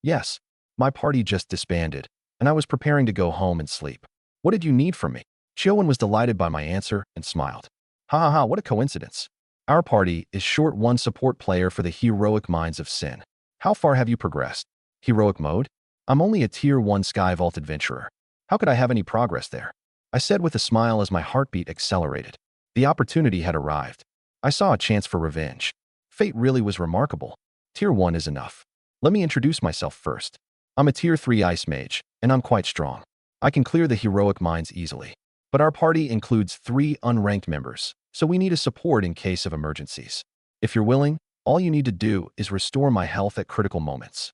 Yes. My party just disbanded, and I was preparing to go home and sleep. What did you need from me? Xiaowen was delighted by my answer and smiled. Ha ha ha, what a coincidence. Our party is short one support player for the Heroic Minds of Sin. How far have you progressed? Heroic mode? I'm only a tier 1 Sky Vault adventurer. How could I have any progress there? I said with a smile as my heartbeat accelerated. The opportunity had arrived. I saw a chance for revenge. Fate really was remarkable. Tier 1 is enough. Let me introduce myself first. I'm a tier 3 Ice Mage, and I'm quite strong. I can clear the Heroic Minds easily. But our party includes 3 unranked members, so we need a support in case of emergencies. If you're willing, all you need to do is restore my health at critical moments.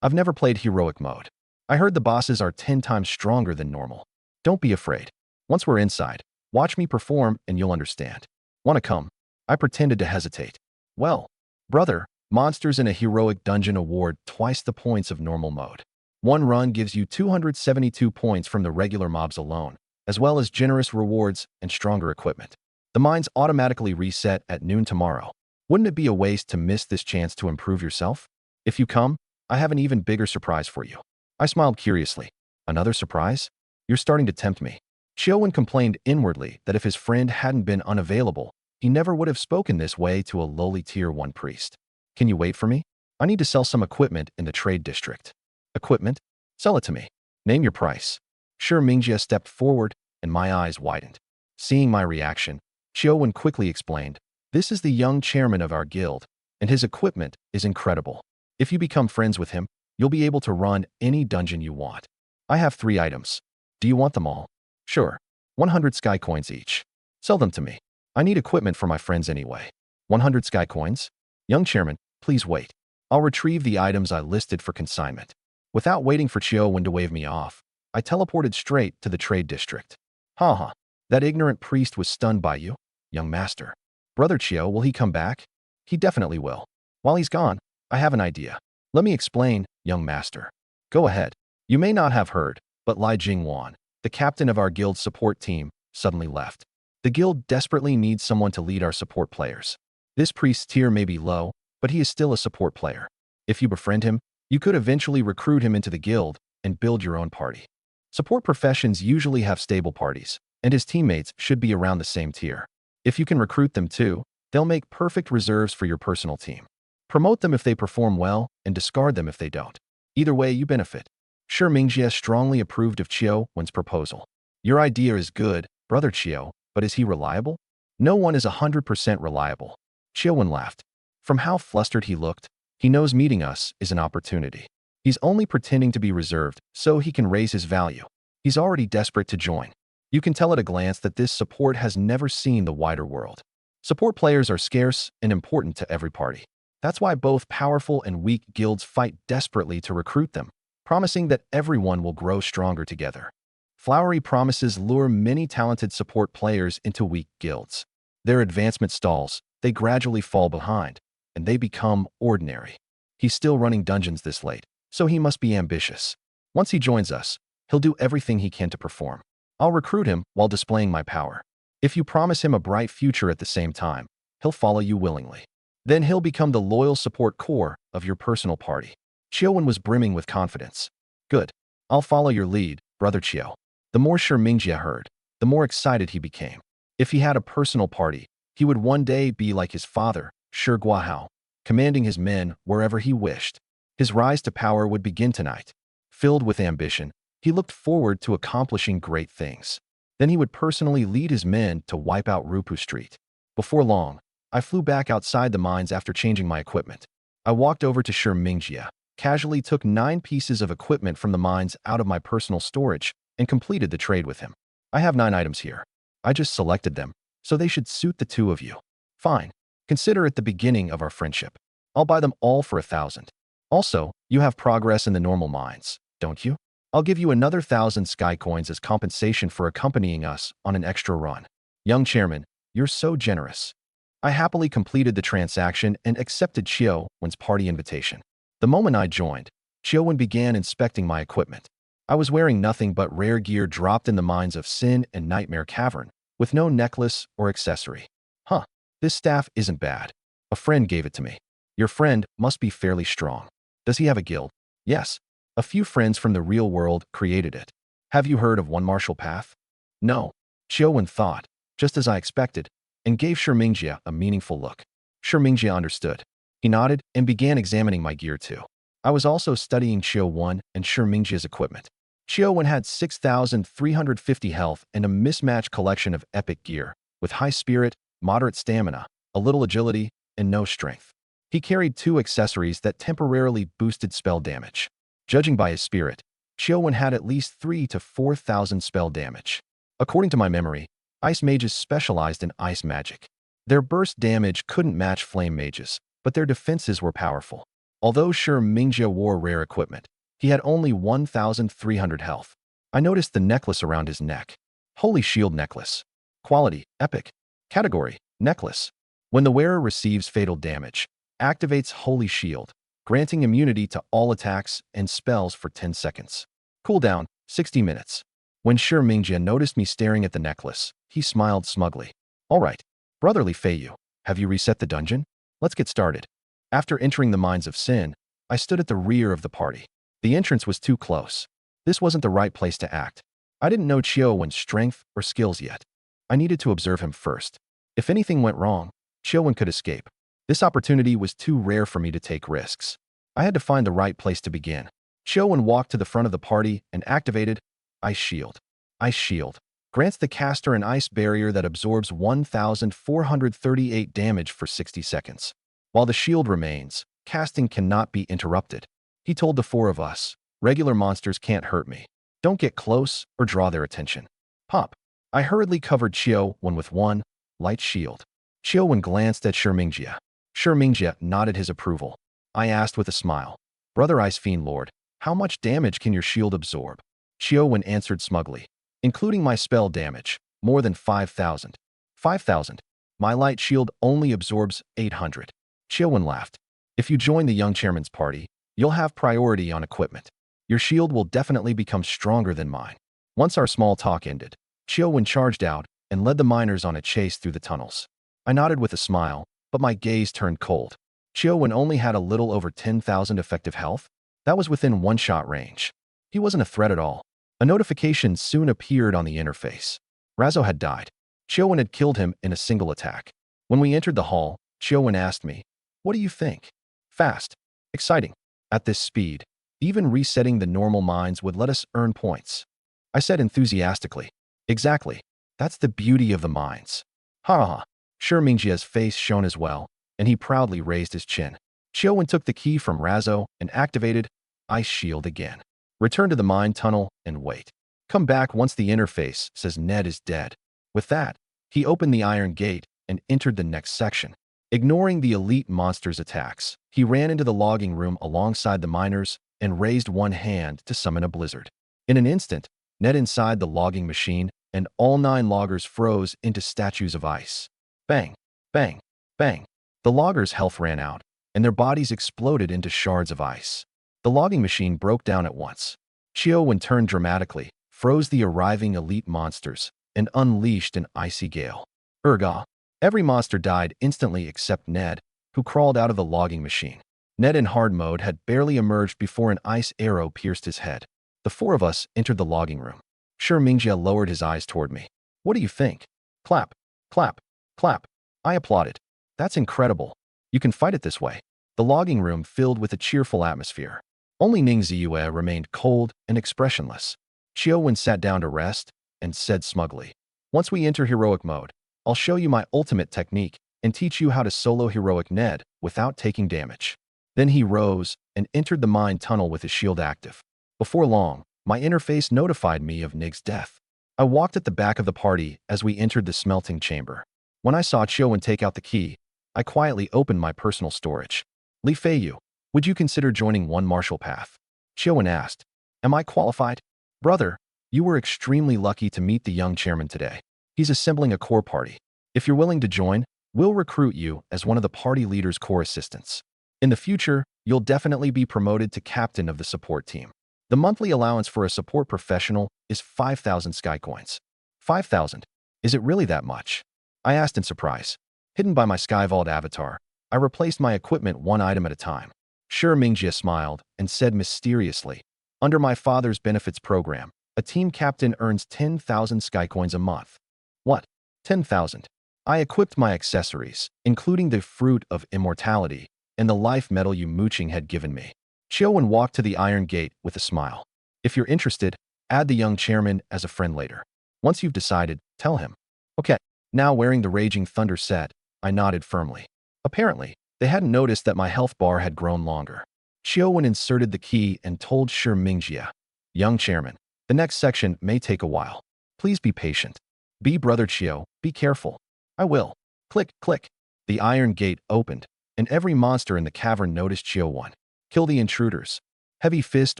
I've never played Heroic mode. I heard the bosses are 10 times stronger than normal. Don't be afraid. Once we're inside, watch me perform and you'll understand. Wanna come? I pretended to hesitate. Well, brother, monsters in a heroic dungeon award twice the points of normal mode. One run gives you 272 points from the regular mobs alone, as well as generous rewards and stronger equipment. The mines automatically reset at noon tomorrow. Wouldn't it be a waste to miss this chance to improve yourself? If you come, I have an even bigger surprise for you. I smiled curiously. Another surprise? You're starting to tempt me. Xiaowen complained inwardly that if his friend hadn't been unavailable, he never would have spoken this way to a lowly tier 1 priest. Can you wait for me? I need to sell some equipment in the trade district. Equipment? Sell it to me. Name your price. Shi Mingjie stepped forward, and my eyes widened. Seeing my reaction, Xiaowen quickly explained, this is the young chairman of our guild, and his equipment is incredible. If you become friends with him, you'll be able to run any dungeon you want. I have 3 items. Do you want them all? Sure. 100 sky coins each. Sell them to me. I need equipment for my friends anyway. 100 sky coins? Young chairman, please wait. I'll retrieve the items I listed for consignment. Without waiting for Xiaowen to wave me off, I teleported straight to the trade district. Ha. That ignorant priest was stunned by you, young master. Brother Qiao, will he come back? He definitely will. While he's gone, I have an idea. Let me explain, young master. Go ahead. You may not have heard, but Lai Jingwan, the captain of our guild's support team, suddenly left. The guild desperately needs someone to lead our support players. This priest's tier may be low, but he is still a support player. If you befriend him, you could eventually recruit him into the guild and build your own party. Support professions usually have stable parties, and his teammates should be around the same tier. If you can recruit them too, they'll make perfect reserves for your personal team. Promote them if they perform well and discard them if they don't. Either way, you benefit. Shi Mingjie strongly approved of Qiaowen's proposal. Your idea is good, brother Qiao, but is he reliable? No one is 100% reliable. Qiaowen laughed. From how flustered he looked, he knows meeting us is an opportunity. He's only pretending to be reserved so he can raise his value. He's already desperate to join. You can tell at a glance that this support has never seen the wider world. Support players are scarce and important to every party. That's why both powerful and weak guilds fight desperately to recruit them, promising that everyone will grow stronger together. Flowery promises lure many talented support players into weak guilds. Their advancement stalls, they gradually fall behind, and they become ordinary. He's still running dungeons this late, so he must be ambitious. Once he joins us, he'll do everything he can to perform. I'll recruit him while displaying my power. If you promise him a bright future at the same time, he'll follow you willingly. Then he'll become the loyal support core of your personal party. Qiaowen was brimming with confidence. Good. I'll follow your lead, brother Qiao. The more Shi Mingjie heard, the more excited he became. If he had a personal party, he would one day be like his father, Shi Guahao, commanding his men wherever he wished. His rise to power would begin tonight. Filled with ambition, he looked forward to accomplishing great things. Then he would personally lead his men to wipe out Rupu Street. Before long, I flew back outside the mines after changing my equipment. I walked over to Shi Mingjie, casually took 9 pieces of equipment from the mines out of my personal storage, and completed the trade with him. I have 9 items here. I just selected them, so they should suit the 2 of you. Fine. Consider it the beginning of our friendship. I'll buy them all for 1,000. Also, you have progress in the normal mines, don't you? I'll give you another 1,000 sky coins as compensation for accompanying us on an extra run. Young chairman, you're so generous. I happily completed the transaction and accepted Chiu-wen's party invitation. The moment I joined, Chiu-wen began inspecting my equipment. I was wearing nothing but rare gear dropped in the mines of Sin and Nightmare Cavern, with no necklace or accessory. Huh, this staff isn't bad. A friend gave it to me. Your friend must be fairly strong. Does he have a guild? Yes. A few friends from the real world created it. Have you heard of One Martial Path? No. Chiu-wen thought, just as I expected, and gave Shimingja a meaningful look. Shimingja understood. He nodded and began examining my gear too. I was also studying Chiu-wen and Shimingja's equipment. Chiu-wen had 6,350 health and a mismatched collection of epic gear, with high spirit, moderate stamina, a little agility, and no strength. He carried 2 accessories that temporarily boosted spell damage. Judging by his spirit, Chiu-wen had at least 3,000 to 4,000 spell damage. According to my memory, ice mages specialized in ice magic. Their burst damage couldn't match flame mages, but their defenses were powerful. Although Shimingja wore rare equipment, he had only 1,300 health. I noticed the necklace around his neck. Holy Shield necklace. Quality, epic. Category, necklace. When the wearer receives fatal damage, activates Holy Shield, granting immunity to all attacks and spells for 10 seconds. Cooldown, 60 minutes. When Shimingja noticed me staring at the necklace, he smiled smugly. All right, brotherly Feiyu, have you reset the dungeon? Let's get started. After entering the Mines of Sin, I stood at the rear of the party. The entrance was too close. This wasn't the right place to act. I didn't know Chiu-wen's strength or skills yet. I needed to observe him first. If anything went wrong, Chiu-wen could escape. This opportunity was too rare for me to take risks. I had to find the right place to begin. Chiu-wen walked to the front of the party and activated Ice Shield. Ice Shield grants the caster an ice barrier that absorbs 1,438 damage for 60 seconds. While the shield remains, casting cannot be interrupted. He told the 4 of us, regular monsters can't hurt me. Don't get close or draw their attention. Pop. I hurriedly covered Chiu-wen with 1 light shield. Chiu-wen glanced at Shimingja. Shimingja nodded his approval. I asked with a smile, Brother Ice Fiend Lord, how much damage can your shield absorb? Chiu-wen answered smugly, including my spell damage, more than 5,000. 5,000. My light shield only absorbs 800. Chiu-wen laughed. If you join the young chairman's party, you'll have priority on equipment. Your shield will definitely become stronger than mine. Once our small talk ended, Chiu-wen charged out and led the miners on a chase through the tunnels. I nodded with a smile, but my gaze turned cold. Chiu-wen only had a little over 10,000 effective health. That was within one-shot range. He wasn't a threat at all. A notification soon appeared on the interface. Razo had died. Chiu-wen had killed him in a single attack. When we entered the hall, Chiu-wen asked me, what do you think? Fast. Exciting. At this speed, even resetting the normal mines would let us earn points. I said enthusiastically, exactly. That's the beauty of the mines. Ha ha ha. Shimingja's face shone as well, and he proudly raised his chin. Chiu-wen took the key from Razo and activated Ice Shield again. Return to the mine tunnel and wait. Come back once the interface says Ned is dead. With that, he opened the iron gate and entered the next section. Ignoring the elite monster's attacks, he ran into the logging room alongside the miners and raised one hand to summon a blizzard. In an instant, Ned inside the logging machine and all 9 loggers froze into statues of ice. Bang, bang, bang. The loggers' health ran out, and their bodies exploded into shards of ice. The logging machine broke down at once. Chiu-wen turned dramatically, froze the arriving elite monsters, and unleashed an icy gale. Erga. Every monster died instantly except Ned, who crawled out of the logging machine. Ned in hard mode had barely emerged before an ice arrow pierced his head. The 4 of us entered the logging room. Shimingja lowered his eyes toward me. What do you think? Clap, clap, clap. I applauded. That's incredible. You can fight it this way. The logging room filled with a cheerful atmosphere. Only Ning Ziyue remained cold and expressionless. Chiu-wen sat down to rest and said smugly, once we enter heroic mode, I'll show you my ultimate technique and teach you how to solo heroic Ned without taking damage. Then he rose and entered the mine tunnel with his shield active. Before long, my interface notified me of Nig's death. I walked at the back of the party as we entered the smelting chamber. When I saw Chiu-wen take out the key, I quietly opened my personal storage. Li Feiyu, would you consider joining One Martial Path? Chiu-wen asked. Am I qualified? Brother, you were extremely lucky to meet the young chairman today. He's assembling a core party. If you're willing to join, we'll recruit you as one of the party leader's core assistants. In the future, you'll definitely be promoted to captain of the support team. The monthly allowance for a support professional is 5,000 sky coins. 5,000? Is it really that much? I asked in surprise. Hidden by my Sky Vault avatar, I replaced my equipment one item at a time. Sure Mingjia smiled and said mysteriously, under my father's benefits program, a team captain earns 10,000 sky coins a month. What? 10,000? I equipped my accessories, including the Fruit of Immortality and the life medal you mooching had given me. Chiowen walked to the Iron Gate with a smile. If you're interested, add the young chairman as a friend later. Once you've decided, tell him. Okay. Now wearing the Raging Thunder set, I nodded firmly. Apparently, they hadn't noticed that my health bar had grown longer. Chiowen inserted the key and told Shi Mingjia, young chairman, the next section may take a while. Please be patient. Be brother Chio, be careful. I will. Click, click. The Iron Gate opened, and every monster in the cavern noticed Chiowen. Kill the intruders. Heavy Fist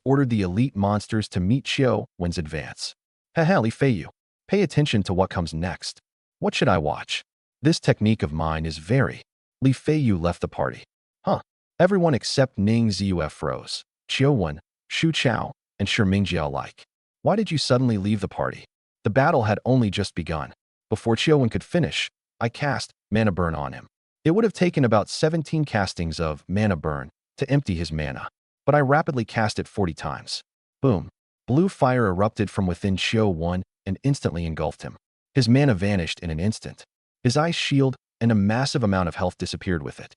ordered the elite monsters to meet Chiowen's advance. Haha, Li Feiyu. Pay attention to what comes next. What should I watch? This technique of mine is very. Li Feiyu left the party. Huh. Everyone except Ning Ziyue froze. Chiowen, Shu Chao, and Shi Mingjia alike. Why did you suddenly leave the party? The battle had only just begun. Before Chiowen could finish, I cast Mana Burn on him. It would have taken about 17 castings of Mana Burn to empty his mana, but I rapidly cast it 40 times. Boom. Blue fire erupted from within Chiowen and instantly engulfed him. His mana vanished in an instant. His ice shield and a massive amount of health disappeared with it.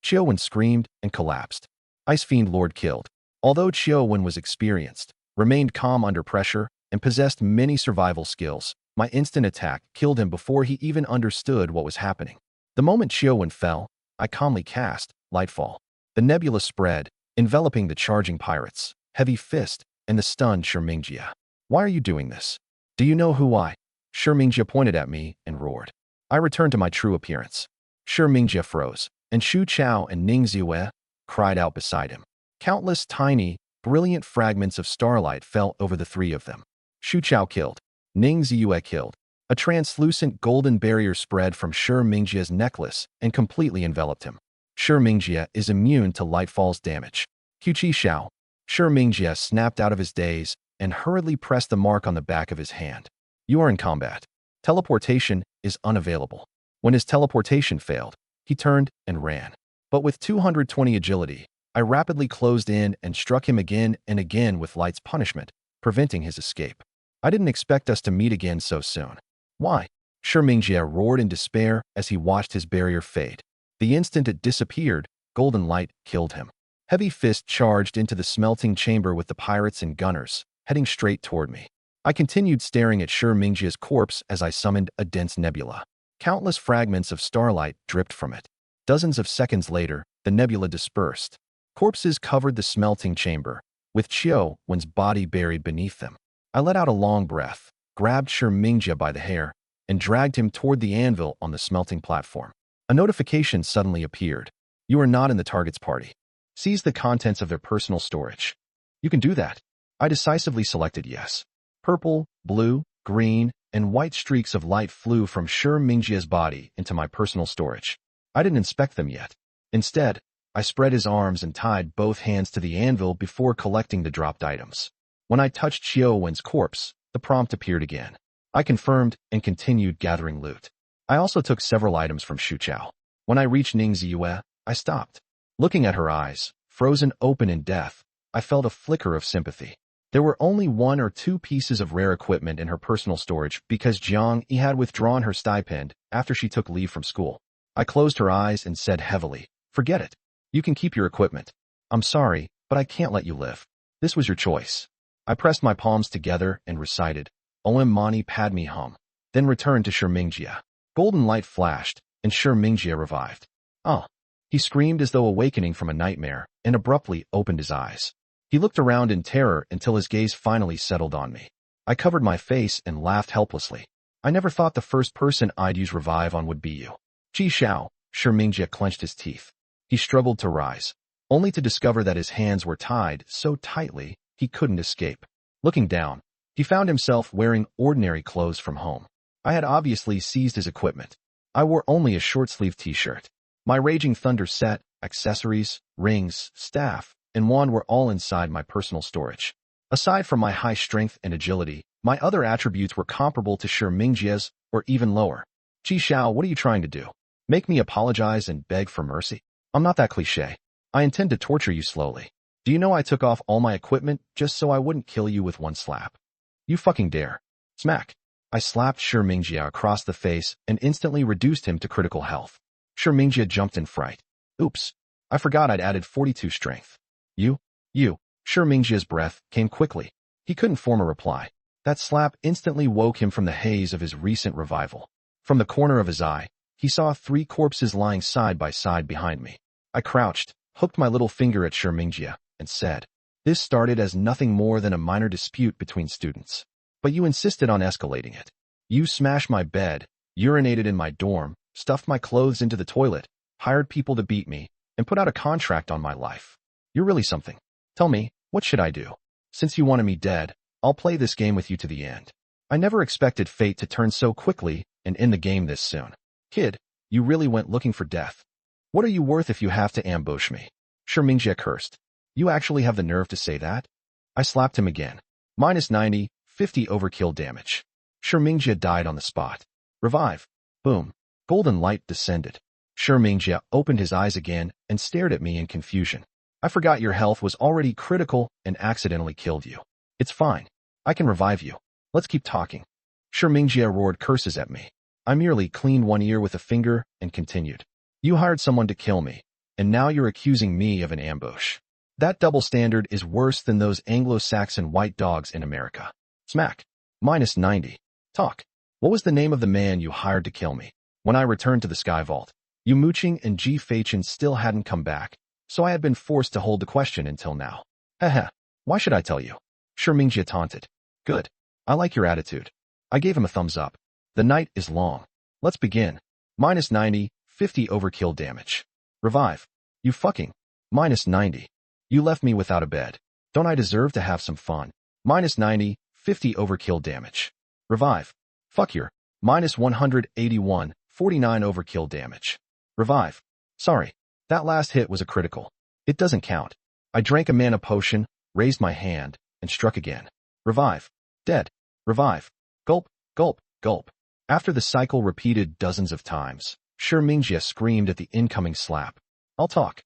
Chiowen screamed and collapsed. Ice Fiend Lord killed. Although Chiowen was experienced, remained calm under pressure, and possessed many survival skills, my instant attack killed him before he even understood what was happening. The moment Chiowen fell, I calmly cast Lightfall. The nebula spread, enveloping the charging pirates, Heavy Fist, and the stunned Shi Mingjia. Why are you doing this? Do you know who I? Shi Mingjia pointed at me and roared. I returned to my true appearance. Shi Mingjia froze, and Shu Chao and Ning Ziyue cried out beside him. Countless tiny, brilliant fragments of starlight fell over the three of them. Shu Chao killed. Ning Ziyue killed. A translucent golden barrier spread from Shi Mingjia's necklace and completely enveloped him. Shi Mingjia is immune to Lightfall's damage. Qi Shao. Shi Mingjia snapped out of his daze and hurriedly pressed the mark on the back of his hand. You are in combat. Teleportation is unavailable. When his teleportation failed, he turned and ran. But with 220 agility, I rapidly closed in and struck him again and again with Light's punishment, preventing his escape. I didn't expect us to meet again so soon. Why? Shi Mingjia roared in despair as he watched his barrier fade. The instant it disappeared, golden light killed him. Heavy Fist charged into the smelting chamber with the pirates and gunners, heading straight toward me. I continued staring at Shi Mingjia's corpse as I summoned a dense nebula. Countless fragments of starlight dripped from it. Dozens of seconds later, the nebula dispersed. Corpses covered the smelting chamber, with Chiowen's body buried beneath them. I let out a long breath, grabbed Shi Mingjia by the hair, and dragged him toward the anvil on the smelting platform. A notification suddenly appeared. You are not in the target's party. Seize the contents of their personal storage. You can do that. I decisively selected yes. Purple, blue, green, and white streaks of light flew from Shi Mingjia's body into my personal storage. I didn't inspect them yet. Instead, I spread his arms and tied both hands to the anvil before collecting the dropped items. When I touched Chiowen's corpse, the prompt appeared again. I confirmed and continued gathering loot. I also took several items from Shu Chao. When I reached Ning Ziyue, I stopped. Looking at her eyes, frozen open in death, I felt a flicker of sympathy. There were only 1 or 2 pieces of rare equipment in her personal storage because Jiang Yi had withdrawn her stipend after she took leave from school. I closed her eyes and said heavily, forget it. You can keep your equipment. I'm sorry, but I can't let you live. This was your choice. I pressed my palms together and recited, Om Mani Padme Hum, then returned to Shi Mingjia. Golden light flashed, and Shi Mingjia revived. Oh! He screamed as though awakening from a nightmare, and abruptly opened his eyes. He looked around in terror until his gaze finally settled on me. I covered my face and laughed helplessly. I never thought the first person I'd use revive on would be you. Qi Shao. Shi Mingjia clenched his teeth. He struggled to rise, only to discover that his hands were tied so tightly He couldn't escape. Looking down, he found himself wearing ordinary clothes from home. I had obviously seized his equipment. I wore only a short-sleeved t-shirt. My Raging Thunder set, accessories, rings, staff, and wand were all inside my personal storage. Aside from my high strength and agility, my other attributes were comparable to Shi Mingjie's or even lower. Qi Xiao, what are you trying to do? Make me apologize and beg for mercy? I'm not that cliché. I intend to torture you slowly. Do you know I took off all my equipment just so I wouldn't kill you with one slap? You fucking dare. Smack. I slapped Shi Mingjie across the face and instantly reduced him to critical health. Shi Mingjie jumped in fright. Oops. I forgot I'd added 42 strength. You. Shi Mingjie's breath came quickly. He couldn't form a reply. That slap instantly woke him from the haze of his recent revival. From the corner of his eye, he saw 3 corpses lying side by side behind me. I crouched, hooked my little finger at Shi Mingjie, and said, "This started as nothing more than a minor dispute between students. But you insisted on escalating it. You smashed my bed, urinated in my dorm, stuffed my clothes into the toilet, hired people to beat me, and put out a contract on my life. You're really something. Tell me, what should I do? Since you wanted me dead, I'll play this game with you to the end." I never expected fate to turn so quickly and end the game this soon. Kid, you really went looking for death. What are you worth if you have to ambush me? Shi Mingjie cursed. You actually have the nerve to say that? I slapped him again. -90, 50 overkill damage. Shi Mingjie died on the spot. Revive. Boom. Golden light descended. Shi Mingjie opened his eyes again and stared at me in confusion. I forgot your health was already critical and accidentally killed you. It's fine. I can revive you. Let's keep talking. Shi Mingjie roared curses at me. I merely cleaned one ear with a finger and continued. You hired someone to kill me, and now you're accusing me of an ambush. That double standard is worse than those Anglo-Saxon white dogs in America. Smack. -90. Talk. What was the name of the man you hired to kill me? When I returned to the Sky Vault, Yu Muqing and Ji Feichen still hadn't come back, so I had been forced to hold the question until now. Heh. Why should I tell you? Shi Mingjie taunted. Good. I like your attitude. I gave him a thumbs up. The night is long. Let's begin. -90, 50 overkill damage. Revive. You fucking. -90. You left me without a bed. Don't I deserve to have some fun? -90, 50 overkill damage. Revive. Fuck your. -181, 49 overkill damage. Revive. Sorry. That last hit was a critical. It doesn't count. I drank a mana potion, raised my hand, and struck again. Revive. Dead. Revive. Gulp, gulp, gulp. After the cycle repeated dozens of times, Shi Mingjie screamed at the incoming slap. I'll talk.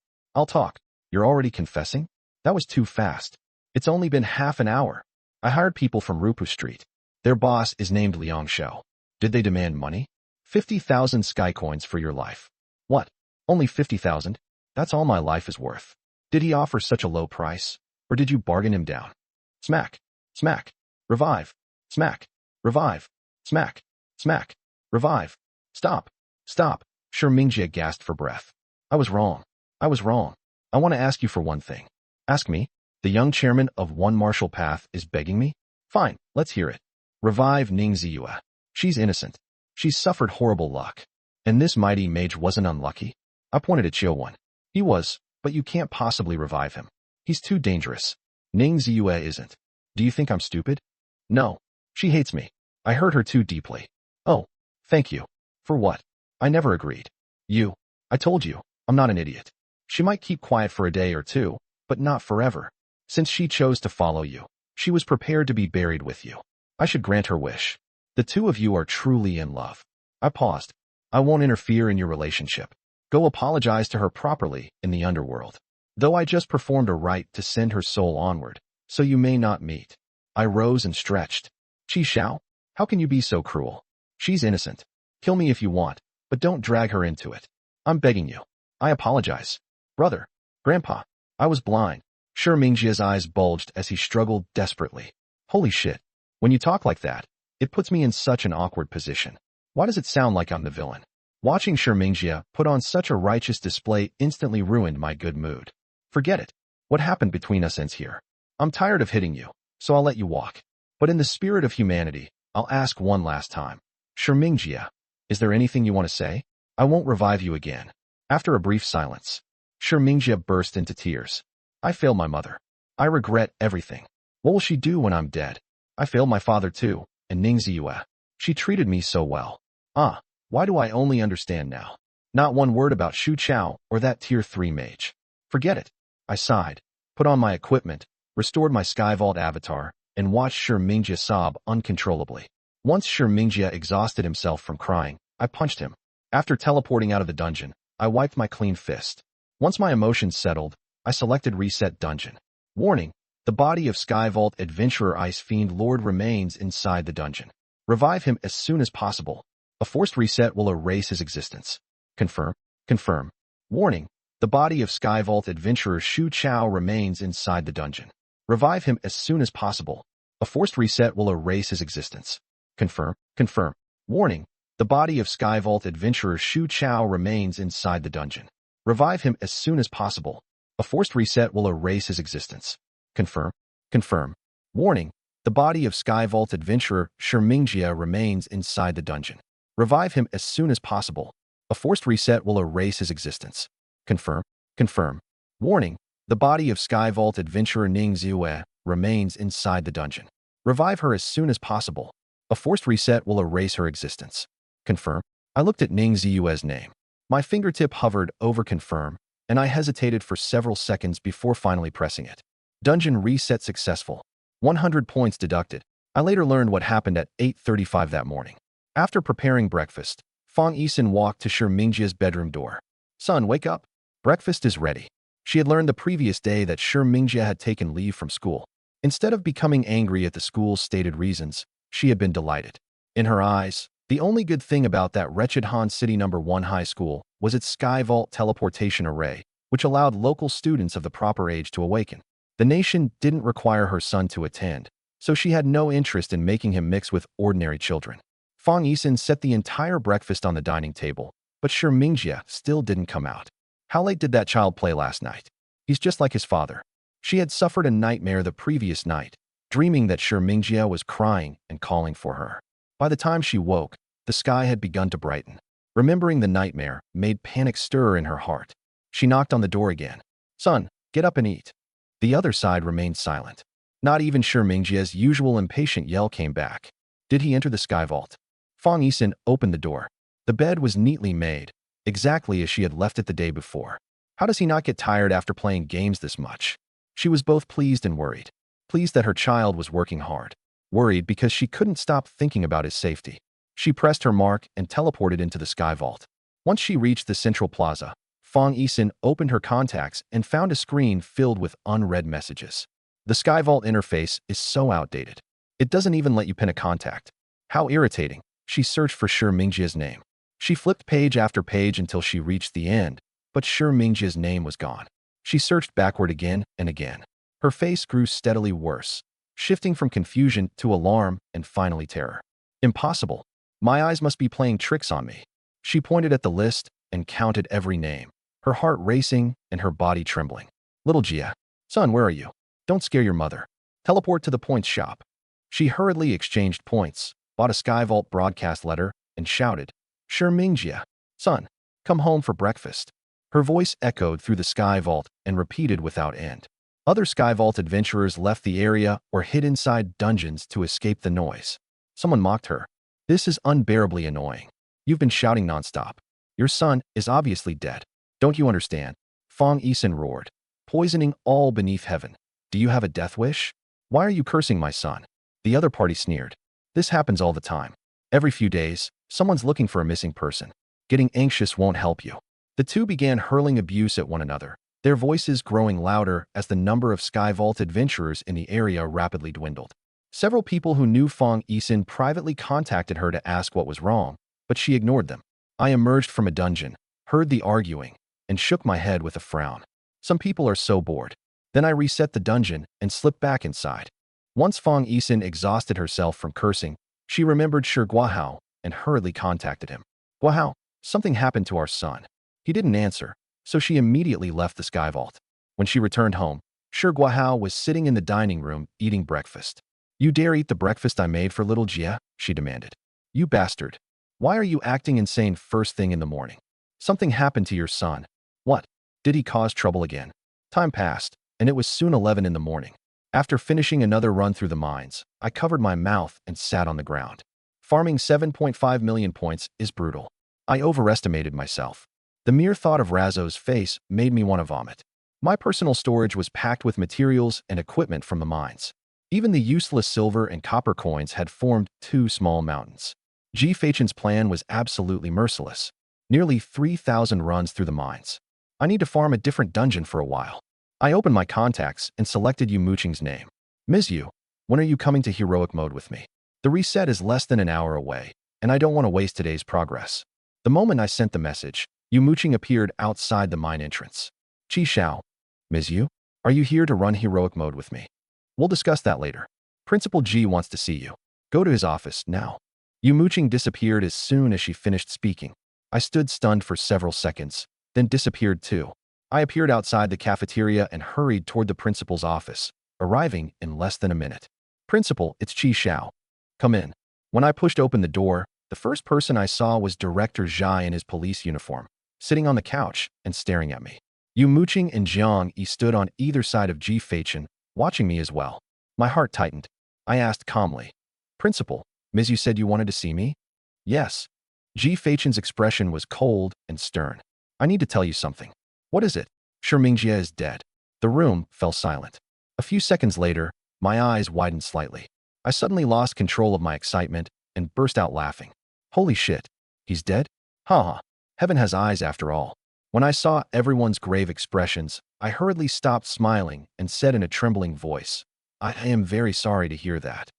You're already confessing? That was too fast. It's only been half an hour. I hired people from Rupu Street. Their boss is named Liang Shou. Did they demand money? 50,000 sky coins for your life. What? Only 50,000? That's all my life is worth. Did he offer such a low price? Or did you bargain him down? Smack. Smack. Revive. Smack. Revive. Smack. Smack. Revive. Stop. Shi Mingjie gasped for breath. I was wrong. I want to ask you for one thing. Ask me. The young chairman of One Martial Path is begging me? Fine, let's hear it. Revive Ning Ziyue. She's innocent. She's suffered horrible luck. And this mighty mage wasn't unlucky? I pointed at Qiu. He was, but you can't possibly revive him. He's too dangerous. Ning Ziyue isn't. Do you think I'm stupid? No. She hates me. I hurt her too deeply. Oh, thank you. For what? I never agreed. I told you, I'm not an idiot. She might keep quiet for a day or two, but not forever. Since she chose to follow you, she was prepared to be buried with you. I should grant her wish. The two of you are truly in love. I paused. I won't interfere in your relationship. Go apologize to her properly in the underworld. Though I just performed a rite to send her soul onward, so you may not meet. I rose and stretched. Qi Xiao, how can you be so cruel? She's innocent. Kill me if you want, but don't drag her into it. I'm begging you. I apologize. Brother. Grandpa. I was blind. Shi Mingjie's eyes bulged as he struggled desperately. Holy shit. When you talk like that, it puts me in such an awkward position. Why does it sound like I'm the villain? Watching Shi Mingjie put on such a righteous display instantly ruined my good mood. Forget it. What happened between us ends here. I'm tired of hitting you, so I'll let you walk. But in the spirit of humanity, I'll ask one last time. Shi Mingjie, is there anything you want to say? I won't revive you again. After a brief silence, Shi Mingjie burst into tears. I failed my mother. I regret everything. What will she do when I'm dead? I failed my father too, and Ningziyue. She treated me so well. Why do I only understand now? Not one word about Shu Chao or that tier 3 mage. Forget it. I sighed, put on my equipment, restored my Skyvault avatar, and watched Shi Mingjie sob uncontrollably. Once Shi Mingjie exhausted himself from crying, I punched him. After teleporting out of the dungeon, I wiped my clean fist. Once my emotions settled, I selected Reset Dungeon. Warning: the body of Skyvault Adventurer Ice Fiend Lord remains inside the dungeon. Revive him as soon as possible. A forced reset will erase his existence. Confirm. Confirm. Warning: the body of Skyvault Adventurer Shu Chao remains inside the dungeon. Revive him as soon as possible. A forced reset will erase his existence. Confirm. Confirm. Warning: the body of Skyvault Adventurer Shu Chao remains inside the dungeon. Revive him as soon as possible. A forced reset will erase his existence. Confirm. Confirm. Warning: the body of Skyvault Adventurer Shi Mingjie remains inside the dungeon. Revive him as soon as possible. A forced reset will erase his existence. Confirm. Confirm. Warning: the body of Skyvault Adventurer Ningziyue remains inside the dungeon. Revive her as soon as possible. A forced reset will erase her existence. Confirm. I looked at Ningziyue's name. My fingertip hovered over confirm, and I hesitated for several seconds before finally pressing it. Dungeon reset successful. 100 points deducted. I later learned what happened at 8:35 that morning. After preparing breakfast, Fang Yisin walked to Shi Mingjie's bedroom door. Son, wake up. Breakfast is ready. She had learned the previous day that Shi Mingjie had taken leave from school. Instead of becoming angry at the school's stated reasons, she had been delighted. In her eyes, the only good thing about that wretched Han City No. 1 high school was its Skyvault teleportation array, which allowed local students of the proper age to awaken. The nation didn't require her son to attend, so she had no interest in making him mix with ordinary children. Fang Yisin set the entire breakfast on the dining table, but Shi Mingjie still didn't come out. How late did that child play last night? He's just like his father. She had suffered a nightmare the previous night, dreaming that Shi Mingjie was crying and calling for her. By the time she woke, the sky had begun to brighten. Remembering the nightmare made panic stir in her heart. She knocked on the door again. Son, get up and eat. The other side remained silent. Not even Shi Mingjie's usual impatient yell came back. Did he enter the Skyvault? Fang Yisin opened the door. The bed was neatly made, exactly as she had left it the day before. How does he not get tired after playing games this much? She was both pleased and worried. Pleased that her child was working hard. Worried because she couldn't stop thinking about his safety. She pressed her mark and teleported into the Skyvault. Once she reached the central plaza, Fang Yisin opened her contacts and found a screen filled with unread messages. The Skyvault interface is so outdated. It doesn't even let you pin a contact. How irritating. She searched for Shi Mingjie's name. She flipped page after page until she reached the end, but Shi Mingjie's name was gone. She searched backward again and again. Her face grew steadily worse, shifting from confusion to alarm and finally terror. Impossible. My eyes must be playing tricks on me. She pointed at the list and counted every name, her heart racing and her body trembling. Little Jia. Son, where are you? Don't scare your mother. Teleport to the points shop. She hurriedly exchanged points, bought a Skyvault broadcast letter, and shouted, Shi Mingjie, son, come home for breakfast. Her voice echoed through the Skyvault and repeated without end. Other Skyvault adventurers left the area or hid inside dungeons to escape the noise. Someone mocked her. This is unbearably annoying. You've been shouting nonstop. Your son is obviously dead. Don't you understand? Fang Yisin roared, poisoning all beneath heaven. Do you have a death wish? Why are you cursing my son? The other party sneered. This happens all the time. Every few days, someone's looking for a missing person. Getting anxious won't help you. The two began hurling abuse at one another, their voices growing louder as the number of Skyvault adventurers in the area rapidly dwindled. Several people who knew Fang Yisin privately contacted her to ask what was wrong, but she ignored them. I emerged from a dungeon, heard the arguing, and shook my head with a frown. Some people are so bored. Then I reset the dungeon and slipped back inside. Once Fang Yisin exhausted herself from cursing, she remembered Shi Guahao and hurriedly contacted him. Guahao, something happened to our son. He didn't answer, so she immediately left the Skyvault. When she returned home, Shi Guahao was sitting in the dining room eating breakfast. You dare eat the breakfast I made for little Jia? She demanded. You bastard. Why are you acting insane first thing in the morning? Something happened to your son. What? Did he cause trouble again? Time passed, and it was soon 11 in the morning. After finishing another run through the mines, I covered my mouth and sat on the ground. Farming 7.5 million points is brutal. I overestimated myself. The mere thought of Razzo's face made me want to vomit. My personal storage was packed with materials and equipment from the mines. Even the useless silver and copper coins had formed two small mountains. G-Fachen's plan was absolutely merciless. Nearly 3,000 runs through the mines. I need to farm a different dungeon for a while. I opened my contacts and selected Yu Muqing's name. Ms. Yu, when are you coming to heroic mode with me? The reset is less than an hour away, and I don't want to waste today's progress. The moment I sent the message, Yu Muqing appeared outside the mine entrance. Qi Xiao, Ms. Yu, are you here to run heroic mode with me? We'll discuss that later. Principal G wants to see you. Go to his office now. Yu Muqing disappeared as soon as she finished speaking. I stood stunned for several seconds, then disappeared too. I appeared outside the cafeteria and hurried toward the principal's office, arriving in less than a minute. Principal, it's Qi Xiao. Come in. When I pushed open the door, the first person I saw was Director Zhai in his police uniform, sitting on the couch and staring at me. Yu Muqing and Jiang Yi stood on either side of G-Fachen, watching me as well. My heart tightened. I asked calmly, Principal, Ms. Yu said you wanted to see me? Yes. G-Fachen's expression was cold and stern. I need to tell you something. What is it? Shi Mingjie is dead. The room fell silent. A few seconds later, my eyes widened slightly. I suddenly lost control of my excitement and burst out laughing. Holy shit. He's dead? Haha. Heaven has eyes after all. When I saw everyone's grave expressions, I hurriedly stopped smiling and said in a trembling voice, I am very sorry to hear that.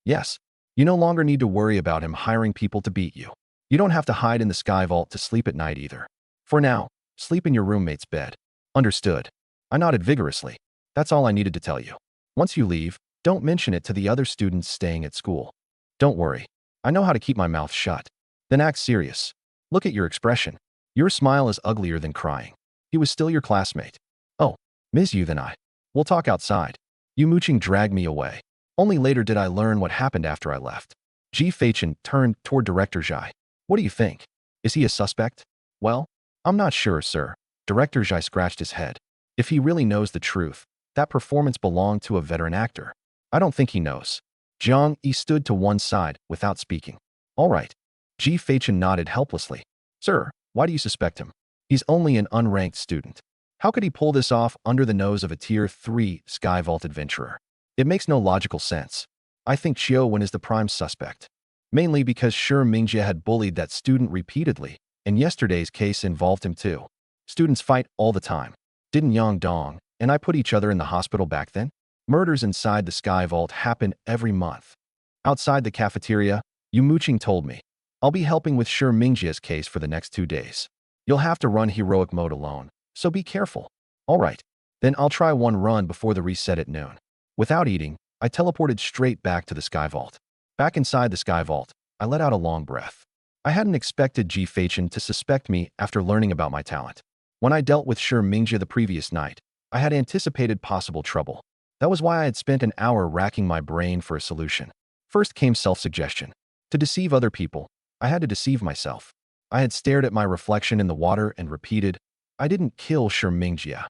Yes. You no longer need to worry about him hiring people to beat you. You don't have to hide in the sky vault to sleep at night either. For now, sleep in your roommate's bed. Understood. I nodded vigorously. That's all I needed to tell you. Once you leave, don't mention it to the other students staying at school. Don't worry. I know how to keep my mouth shut. Then act serious. Look at your expression. Your smile is uglier than crying. He was still your classmate. Oh, Ms. Yu then I. We'll talk outside. Yu Muqing dragged me away. Only later did I learn what happened after I left. G-Fachen turned toward Director Zhai. What do you think? Is he a suspect? Well, I'm not sure, sir. Director Zhai scratched his head. If he really knows the truth, that performance belonged to a veteran actor. I don't think he knows. Jiang Yi stood to one side without speaking. All right. G-Fachen nodded helplessly. Sir, why do you suspect him? He's only an unranked student. How could he pull this off under the nose of a Tier 3 Sky Vault adventurer? It makes no logical sense. I think Qiu Wen is the prime suspect. Mainly because Shi Mingjie had bullied that student repeatedly, and yesterday's case involved him too. Students fight all the time. Didn't Yang Dong and I put each other in the hospital back then? Murders inside the Sky Vault happen every month. Outside the cafeteria, Yu Muqing told me, I'll be helping with Shi Mingjie's case for the next 2 days. You'll have to run heroic mode alone, so be careful. All right. Then I'll try one run before the reset at noon. Without eating, I teleported straight back to the Sky Vault. Back inside the Sky Vault, I let out a long breath. I hadn't expected G-Fachen to suspect me after learning about my talent. When I dealt with Shi Mingjie the previous night, I had anticipated possible trouble. That was why I had spent an hour racking my brain for a solution. First came self-suggestion. To deceive other people, I had to deceive myself. I had stared at my reflection in the water and repeated, I didn't kill Shi Mingjie.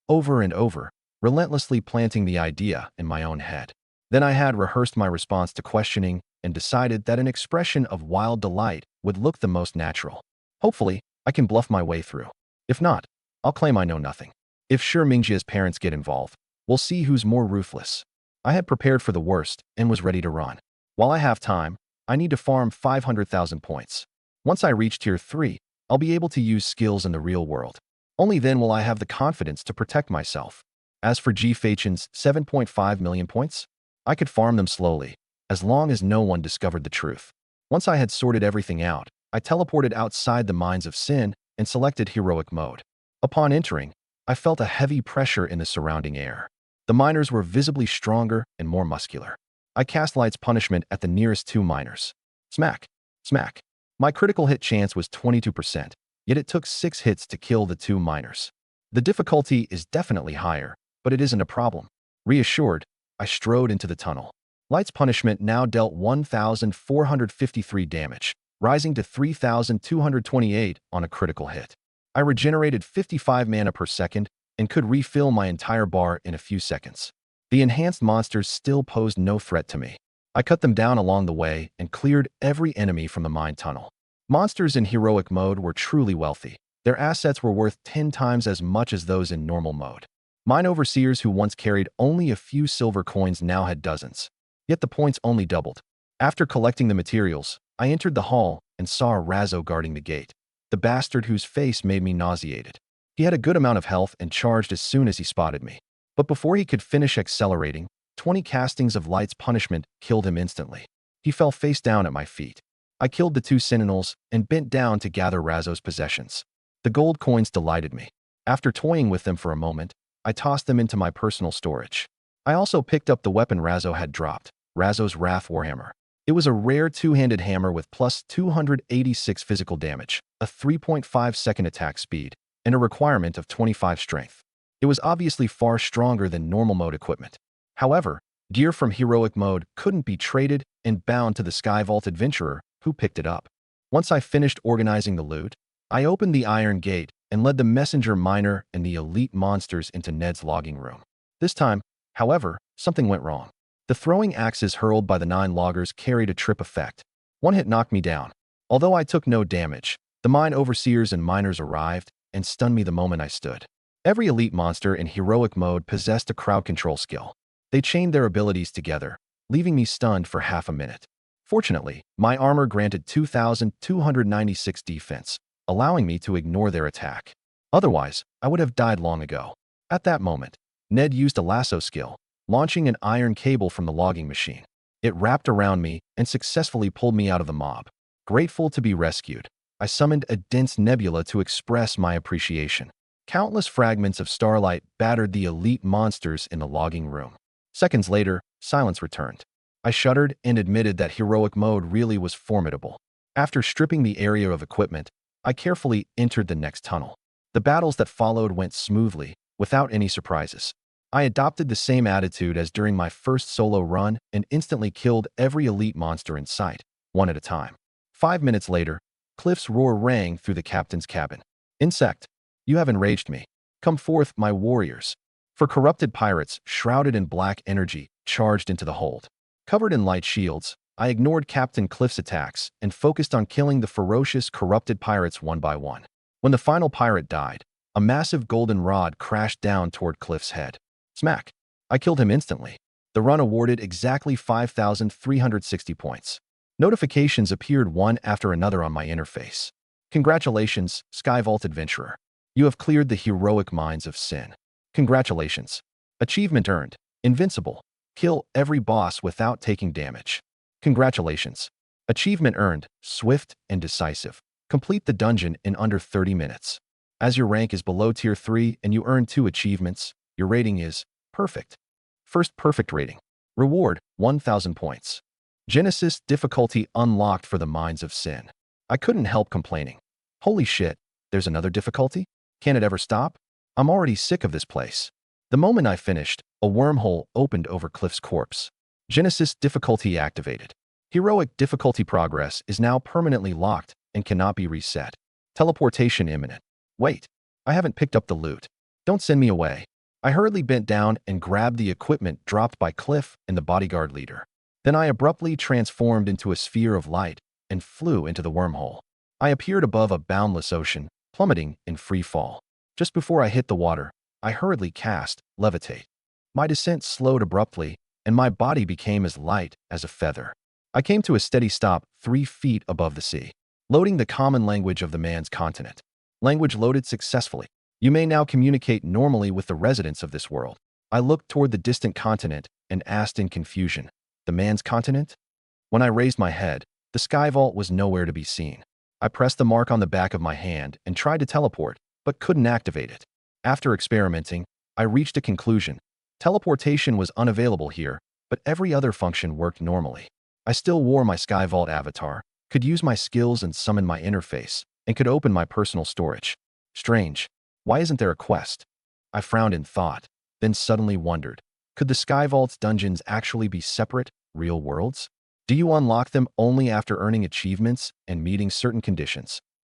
Over and over, relentlessly planting the idea in my own head. Then I had rehearsed my response to questioning and decided that an expression of wild delight would look the most natural. Hopefully, I can bluff my way through. If not, I'll claim I know nothing. If Shi Mingjie's parents get involved, we'll see who's more ruthless. I had prepared for the worst and was ready to run. While I have time, I need to farm 500,000 points. Once I reach Tier 3, I'll be able to use skills in the real world. Only then will I have the confidence to protect myself. As for G-Fachen's 7.5 million points, I could farm them slowly, as long as no one discovered the truth. Once I had sorted everything out, I teleported outside the Mines of Sin and selected heroic mode. Upon entering, I felt a heavy pressure in the surrounding air. The miners were visibly stronger and more muscular. I cast Light's Punishment at the nearest 2 miners. Smack! Smack! My critical hit chance was 22%, yet it took 6 hits to kill the 2 miners. The difficulty is definitely higher, but it isn't a problem. Reassured, I strode into the tunnel. Light's Punishment now dealt 1,453 damage, rising to 3,228 on a critical hit. I regenerated 55 mana per second and could refill my entire bar in a few seconds. The enhanced monsters still posed no threat to me. I cut them down along the way and cleared every enemy from the mine tunnel. Monsters in heroic mode were truly wealthy. Their assets were worth 10 times as much as those in normal mode. Mine overseers who once carried only a few silver coins now had dozens. Yet the points only doubled. After collecting the materials, I entered the hall and saw a Razzo guarding the gate. The bastard whose face made me nauseated. He had a good amount of health and charged as soon as he spotted me. But before he could finish accelerating, 20 castings of light's punishment killed him instantly. He fell face down at my feet. I killed the 2 sentinels and bent down to gather Razzo's possessions. The gold coins delighted me. After toying with them for a moment, I tossed them into my personal storage. I also picked up the weapon Razzo had dropped, Razzo's Wrath Warhammer. It was a rare 2-handed hammer with plus 286 physical damage, a 3.5-second attack speed, and a requirement of 25 strength. It was obviously far stronger than normal mode equipment. However, gear from heroic mode couldn't be traded and bound to the Sky Vault adventurer who picked it up. Once I finished organizing the loot, I opened the iron gate and led the messenger miner and the elite monsters into Ned's logging room. This time, however, something went wrong. The throwing axes hurled by the 9 loggers carried a trip effect. One hit knocked me down. Although I took no damage, the mine overseers and miners arrived and stunned me the moment I stood. Every elite monster in heroic mode possessed a crowd control skill. They chained their abilities together, leaving me stunned for half a minute. Fortunately, my armor granted 2,296 defense, allowing me to ignore their attack. Otherwise, I would have died long ago. At that moment, Ned used a lasso skill, launching an iron cable from the logging machine. It wrapped around me and successfully pulled me out of the mob. Grateful to be rescued, I summoned a dense nebula to express my appreciation. Countless fragments of starlight battered the elite monsters in the logging room. Seconds later, silence returned. I shuddered and admitted that heroic mode really was formidable. After stripping the area of equipment, I carefully entered the next tunnel. The battles that followed went smoothly, without any surprises. I adopted the same attitude as during my first solo run and instantly killed every elite monster in sight, one at a time. 5 minutes later, Cliff's roar rang through the captain's cabin. "Insect, you have enraged me. Come forth, my warriors." For corrupted pirates, shrouded in black energy, charged into the hold. Covered in light shields, I ignored Captain Cliff's attacks and focused on killing the ferocious, corrupted pirates one by one. When the final pirate died, a massive golden rod crashed down toward Cliff's head. Smack! I killed him instantly. The run awarded exactly 5,360 points. Notifications appeared one after another on my interface. Congratulations, Sky Vault Adventurer. You have cleared the heroic mines of sin. Congratulations. Achievement earned. Invincible. Kill every boss without taking damage. Congratulations. Achievement earned. Swift and decisive. Complete the dungeon in under 30 minutes. As your rank is below Tier 3 and you earn 2 achievements, your rating is perfect. First perfect rating. Reward, 1,000 points. Genesis difficulty unlocked for the Mines of Sin. I couldn't help complaining. Holy shit, there's another difficulty? Can it ever stop? I'm already sick of this place. The moment I finished, a wormhole opened over Cliff's corpse. Genesis difficulty activated. Heroic difficulty progress is now permanently locked and cannot be reset. Teleportation imminent. Wait, I haven't picked up the loot. Don't send me away. I hurriedly bent down and grabbed the equipment dropped by Cliff and the bodyguard leader. Then I abruptly transformed into a sphere of light and flew into the wormhole. I appeared above a boundless ocean, plummeting in free fall. Just before I hit the water, I hurriedly cast Levitate. My descent slowed abruptly, and my body became as light as a feather. I came to a steady stop 3 feet above the sea. Loading the common language of the man's continent. Language loaded successfully. You may now communicate normally with the residents of this world. I looked toward the distant continent and asked in confusion, "The man's continent?" When I raised my head, the sky vault was nowhere to be seen. I pressed the mark on the back of my hand and tried to teleport, but couldn't activate it. After experimenting, I reached a conclusion. Teleportation was unavailable here, but every other function worked normally. I still wore my Sky Vault avatar, could use my skills and summon my interface, and could open my personal storage. Strange. Why isn't there a quest? I frowned in thought, then suddenly wondered, could the Sky Vault's dungeons actually be separate, real worlds? Do you unlock them only after earning achievements and meeting certain conditions?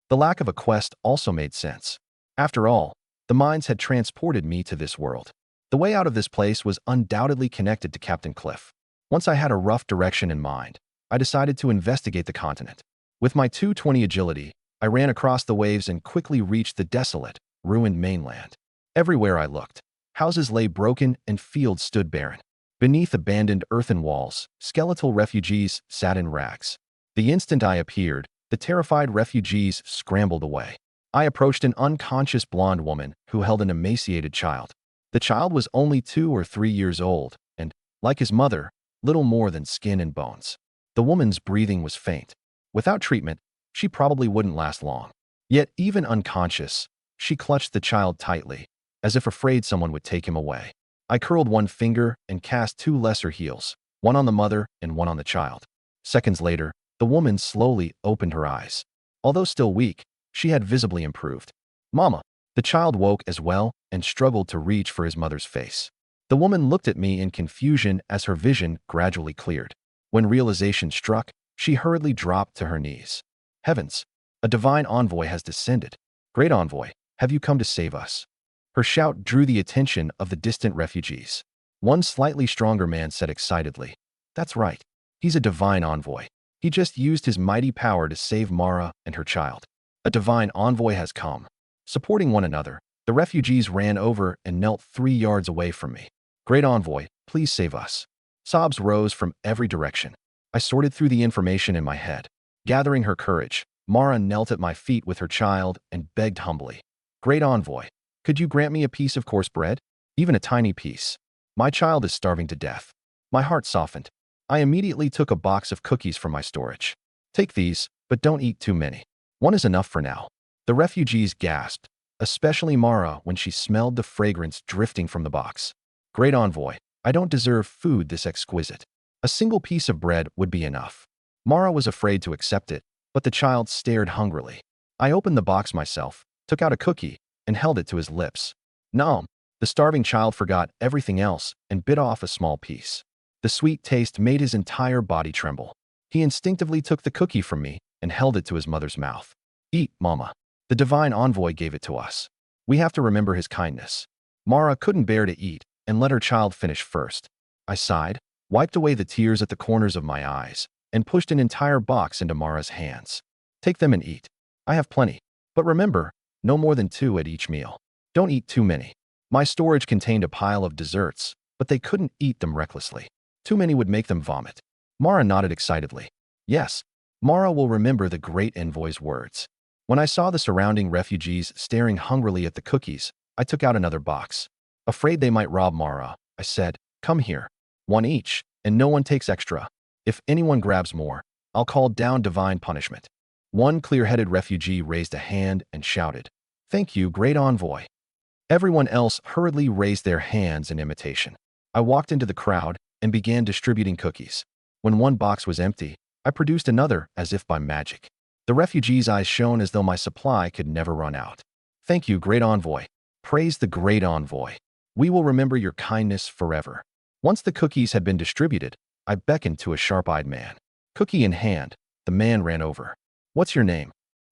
The lack of a quest also made sense. After all, the mines had transported me to this world. The way out of this place was undoubtedly connected to Captain Cliff. Once I had a rough direction in mind, I decided to investigate the continent. With my 220 agility, I ran across the waves and quickly reached the desolate, ruined mainland. Everywhere I looked, houses lay broken and fields stood barren. Beneath abandoned earthen walls, skeletal refugees sat in rags. The instant I appeared, the terrified refugees scrambled away. I approached an unconscious blonde woman who held an emaciated child. The child was only 2 or 3 years old and, like his mother, little more than skin and bones. The woman's breathing was faint. Without treatment, she probably wouldn't last long. Yet, even unconscious, she clutched the child tightly, as if afraid someone would take him away. I curled one finger and cast 2 lesser heals, one on the mother and one on the child. Seconds later, the woman slowly opened her eyes. Although still weak, she had visibly improved. "Mama!" The child woke as well and struggled to reach for his mother's face. The woman looked at me in confusion as her vision gradually cleared. When realization struck, she hurriedly dropped to her knees. "Heavens! A divine envoy has descended. Great envoy, have you come to save us?" Her shout drew the attention of the distant refugees. One slightly stronger man said excitedly, "That's right. He's a divine envoy. He just used his mighty power to save Mara and her child. A divine envoy has come." Supporting one another, the refugees ran over and knelt 3 yards away from me. "Great envoy, please save us." Sobs rose from every direction. I sorted through the information in my head. Gathering her courage, Mara knelt at my feet with her child and begged humbly, "Great envoy, could you grant me a piece of coarse bread? Even a tiny piece. My child is starving to death." My heart softened. I immediately took a box of cookies from my storage. "Take these, but don't eat too many. One is enough for now." The refugees gasped, especially Mara when she smelled the fragrance drifting from the box. "Great envoy, I don't deserve food this exquisite. A single piece of bread would be enough." Mara was afraid to accept it, but the child stared hungrily. I opened the box myself, took out a cookie, and held it to his lips. Nom! The starving child forgot everything else and bit off a small piece. The sweet taste made his entire body tremble. He instinctively took the cookie from me and held it to his mother's mouth. "Eat, Mama. The divine envoy gave it to us. We have to remember his kindness." Mara couldn't bear to eat and let her child finish first. I sighed, wiped away the tears at the corners of my eyes, and pushed an entire box into Mara's hands. "Take them and eat. I have plenty. But remember, no more than 2 at each meal. Don't eat too many." My storage contained a pile of desserts, but they couldn't eat them recklessly. Too many would make them vomit. Mara nodded excitedly. "Yes, Mara will remember the great envoy's words." When I saw the surrounding refugees staring hungrily at the cookies, I took out another box. Afraid they might rob Mara, I said, "Come here. 1 each, and no one takes extra. If anyone grabs more, I'll call down divine punishment." One clear-headed refugee raised a hand and shouted, "Thank you, great envoy." Everyone else hurriedly raised their hands in imitation. I walked into the crowd and began distributing cookies. When one box was empty, I produced another as if by magic. The refugees' eyes shone as though my supply could never run out. "Thank you, great envoy. Praise the great envoy. We will remember your kindness forever." Once the cookies had been distributed, I beckoned to a sharp-eyed man. Cookie in hand, the man ran over. "What's your name?"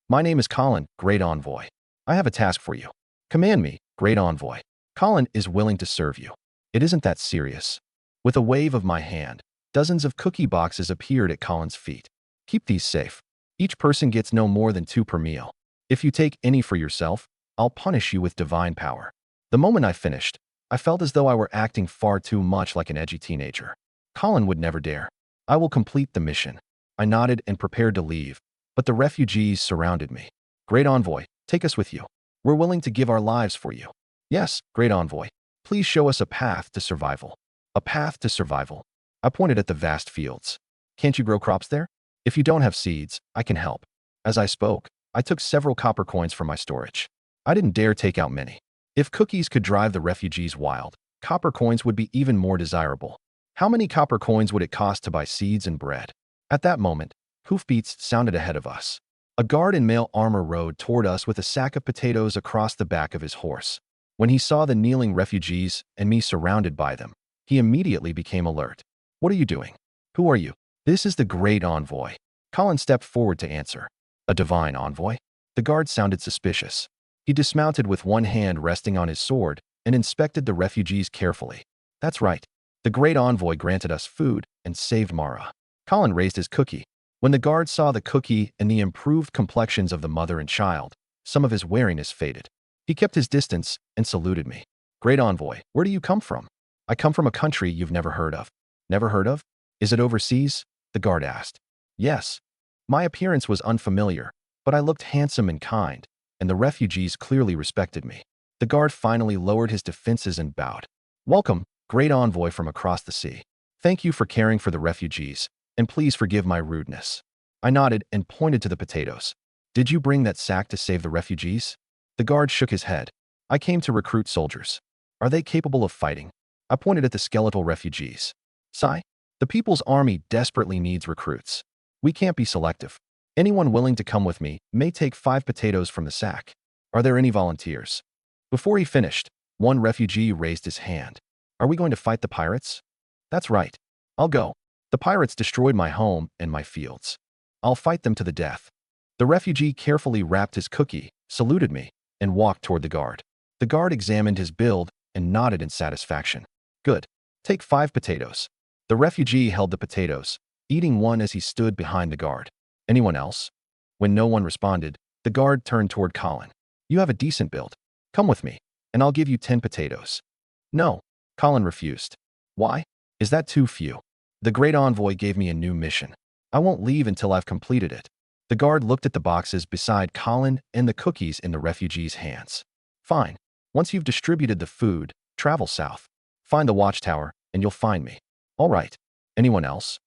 "My name is Colin, great envoy. I have a task for you." "Command me, great envoy." "Colin is willing to serve you. It isn't that serious." With a wave of my hand, dozens of cookie boxes appeared at Colin's feet. "Keep these safe. Each person gets no more than 2 per meal. If you take any for yourself, I'll punish you with divine power." The moment I finished, I felt as though I were acting far too much like an edgy teenager. Colin would never dare. "I will complete the mission." I nodded and prepared to leave, but the refugees surrounded me. "Great envoy, take us with you. We're willing to give our lives for you." "Yes, great envoy. Please show us a path to survival." "A path to survival." I pointed at the vast fields. "Can't you grow crops there?" "If you don't have seeds, I can help." As I spoke, I took several copper coins from my storage. I didn't dare take out many. If cookies could drive the refugees wild, copper coins would be even more desirable. How many copper coins would it cost to buy seeds and bread? At that moment, hoofbeats sounded ahead of us. A guard in mail armor rode toward us with a sack of potatoes across the back of his horse. When he saw the kneeling refugees and me surrounded by them, he immediately became alert. "What are you doing? Who are you?" "This is the great envoy." Colin stepped forward to answer. "A divine envoy?" The guard sounded suspicious. He dismounted with one hand resting on his sword and inspected the refugees carefully. That's right. The great envoy granted us food and saved Mara. Colin raised his cookie. When the guard saw the cookie and the improved complexions of the mother and child, some of his wariness faded. He kept his distance and saluted me. Great envoy, where do you come from? I come from a country you've never heard of. Never heard of? Is it overseas? The guard asked. Yes. My appearance was unfamiliar, but I looked handsome and kind, and the refugees clearly respected me. The guard finally lowered his defenses and bowed. Welcome, great envoy from across the sea. Thank you for caring for the refugees, and please forgive my rudeness. I nodded and pointed to the potatoes. Did you bring that sack to save the refugees? The guard shook his head. I came to recruit soldiers. Are they capable of fighting? I pointed at the skeletal refugees. Sigh. The people's army desperately needs recruits. We can't be selective. Anyone willing to come with me may take 5 potatoes from the sack. Are there any volunteers? Before he finished, one refugee raised his hand. Are we going to fight the pirates? That's right. I'll go. The pirates destroyed my home and my fields. I'll fight them to the death. The refugee carefully wrapped his cookie, saluted me, and walked toward the guard. The guard examined his build and nodded in satisfaction. Good. Take 5 potatoes. The refugee held the potatoes, eating one as he stood behind the guard. Anyone else? When no one responded, the guard turned toward Colin. You have a decent build. Come with me, and I'll give you 10 potatoes. No. Colin refused. Why? Is that too few? The great envoy gave me a new mission. I won't leave until I've completed it. The guard looked at the boxes beside Colin and the cookies in the refugee's hands. Fine. Once you've distributed the food, travel south. Find the watchtower, and you'll find me. All right. Anyone else?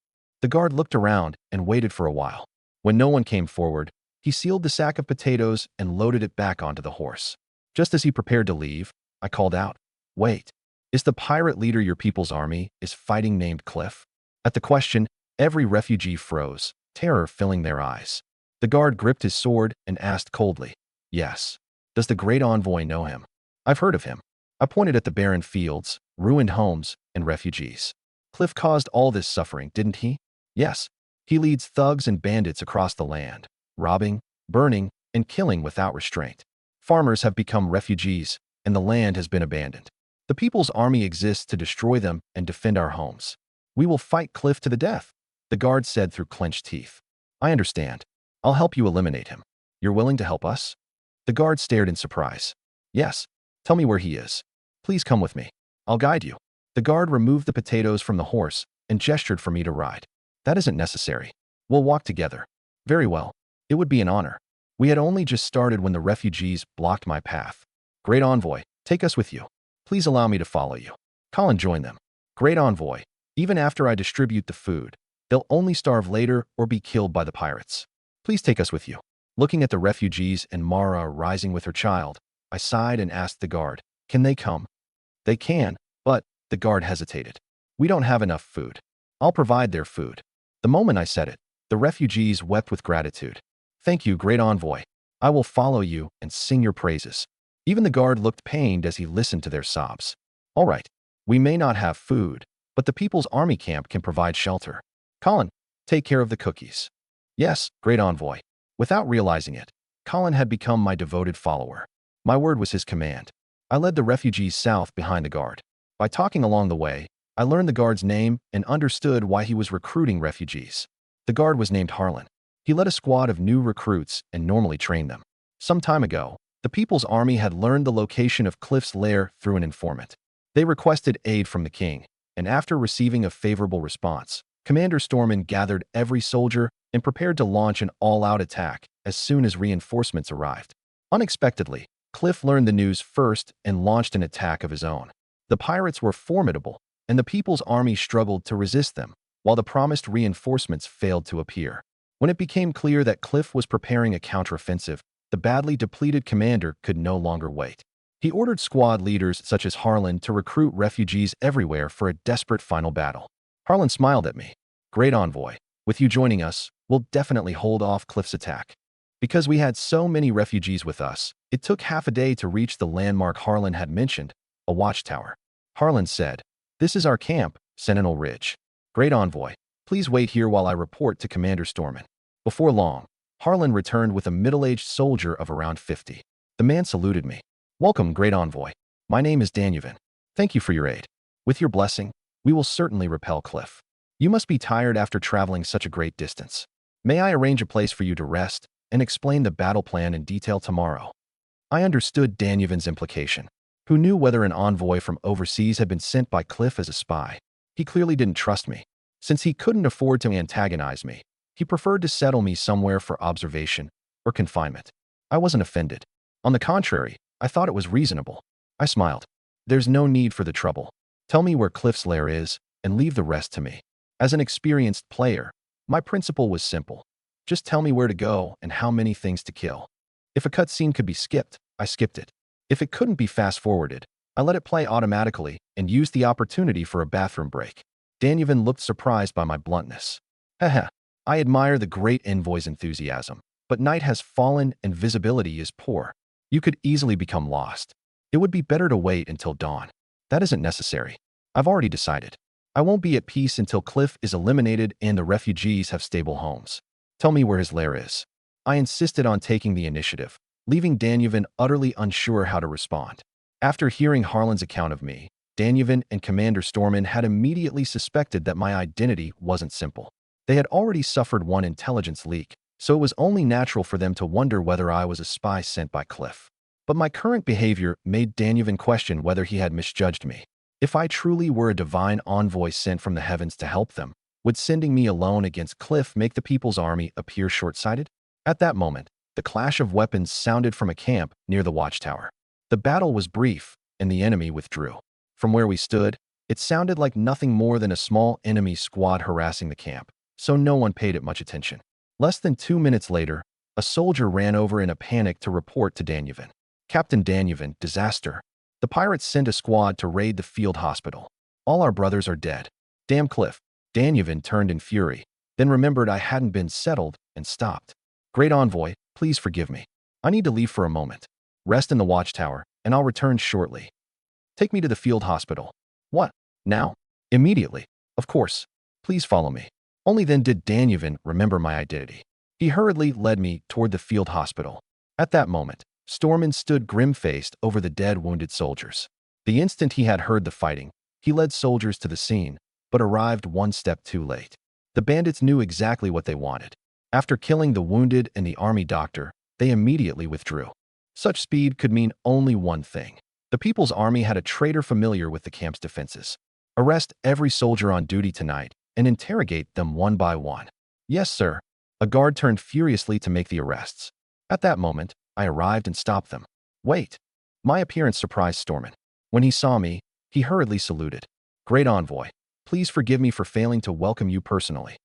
The guard looked around and waited for a while. When no one came forward, he sealed the sack of potatoes and loaded it back onto the horse. Just as he prepared to leave, I called out, Wait, is the pirate leader your people's army is fighting named Cliff? At the question, every refugee froze, terror filling their eyes. The guard gripped his sword and asked coldly, Yes. Does the great envoy know him? I've heard of him. I pointed at the barren fields, ruined homes, and refugees. Cliff caused all this suffering, didn't he? Yes. He leads thugs and bandits across the land, robbing, burning, and killing without restraint. Farmers have become refugees, and the land has been abandoned. The people's army exists to destroy them and defend our homes. We will fight Cliff to the death, the guard said through clenched teeth. I understand. I'll help you eliminate him. You're willing to help us? The guard stared in surprise. Yes. Tell me where he is. Please come with me. I'll guide you. The guard removed the potatoes from the horse and gestured for me to ride. That isn't necessary. We'll walk together. Very well. It would be an honor. We had only just started when the refugees blocked my path. Great envoy, take us with you. Please allow me to follow you. Colin joined them. Great envoy, even after I distribute the food, they'll only starve later or be killed by the pirates. Please take us with you. Looking at the refugees and Mara rising with her child, I sighed and asked the guard, Can they come? They can, but the guard hesitated. We don't have enough food. I'll provide their food. The moment I said it, the refugees wept with gratitude. Thank you, great envoy. I will follow you and sing your praises. Even the guard looked pained as he listened to their sobs. All right, we may not have food, but the people's army camp can provide shelter. Colin, take care of the cookies. Yes, great envoy. Without realizing it, Colin had become my devoted follower. My word was his command. I led the refugees south behind the guard. By talking along the way, I learned the guard's name and understood why he was recruiting refugees. The guard was named Harlan. He led a squad of new recruits and normally trained them. Some time ago, the people's army had learned the location of Cliff's lair through an informant. They requested aid from the king, and after receiving a favorable response, Commander Storman gathered every soldier and prepared to launch an all-out attack as soon as reinforcements arrived. Unexpectedly, Cliff learned the news first and launched an attack of his own. The pirates were formidable, and the people's army struggled to resist them, while the promised reinforcements failed to appear. When it became clear that Cliff was preparing a counteroffensive, the badly depleted commander could no longer wait. He ordered squad leaders such as Harlan to recruit refugees everywhere for a desperate final battle. Harlan smiled at me. Great envoy, with you joining us, we'll definitely hold off Cliff's attack. Because we had so many refugees with us, it took half a day to reach the landmark Harlan had mentioned, a watchtower. Harlan said, This is our camp, Sentinel Ridge. Great envoy, please wait here while I report to Commander Storman. Before long, Harlan returned with a middle-aged soldier of around 50. The man saluted me. Welcome, great envoy. My name is Danyevin. Thank you for your aid. With your blessing, we will certainly repel Cliff. You must be tired after traveling such a great distance. May I arrange a place for you to rest and explain the battle plan in detail tomorrow? I understood Danyevin's implication. Who knew whether an envoy from overseas had been sent by Cliff as a spy? He clearly didn't trust me. Since he couldn't afford to antagonize me, he preferred to settle me somewhere for observation or confinement. I wasn't offended. On the contrary, I thought it was reasonable. I smiled. There's no need for the trouble. Tell me where Cliff's lair is and leave the rest to me. As an experienced player, my principle was simple. Just tell me where to go and how many things to kill. If a cutscene could be skipped, I skipped it. If it couldn't be fast-forwarded, I let it play automatically and used the opportunity for a bathroom break. Danyevin looked surprised by my bluntness. Haha, I admire the great envoy's enthusiasm, but night has fallen and visibility is poor. You could easily become lost. It would be better to wait until dawn. That isn't necessary. I've already decided. I won't be at peace until Cliff is eliminated and the refugees have stable homes. Tell me where his lair is. I insisted on taking the initiative, leaving Danyevin utterly unsure how to respond. After hearing Harlan's account of me, Danyevin and Commander Stormin had immediately suspected that my identity wasn't simple. They had already suffered one intelligence leak, so it was only natural for them to wonder whether I was a spy sent by Cliff. But my current behavior made Danyevin question whether he had misjudged me. If I truly were a divine envoy sent from the heavens to help them, would sending me alone against Cliff make the People's Army appear short-sighted? At that moment, the clash of weapons sounded from a camp near the watchtower. The battle was brief, and the enemy withdrew. From where we stood, it sounded like nothing more than a small enemy squad harassing the camp, so no one paid it much attention. Less than 2 minutes later, a soldier ran over in a panic to report to Danyevin. Captain Danyevin, disaster. The pirates sent a squad to raid the field hospital. All our brothers are dead. Damn Cliff. Danyevin turned in fury, then remembered I hadn't been settled and stopped. Great envoy, please forgive me. I need to leave for a moment. Rest in the watchtower, and I'll return shortly. Take me to the field hospital. What? Now? Immediately. Of course. Please follow me. Only then did Danyevin remember my identity. He hurriedly led me toward the field hospital. At that moment, Stormin stood grim-faced over the dead wounded soldiers. The instant he had heard the fighting, he led soldiers to the scene, but arrived one step too late. The bandits knew exactly what they wanted. After killing the wounded and the army doctor, they immediately withdrew. Such speed could mean only one thing. The People's Army had a traitor familiar with the camp's defenses. Arrest every soldier on duty tonight and interrogate them one by one. Yes, sir. A guard turned furiously to make the arrests. At that moment, I arrived and stopped them. Wait. My appearance surprised Stormin. When he saw me, he hurriedly saluted. Great envoy, please forgive me for failing to welcome you personally.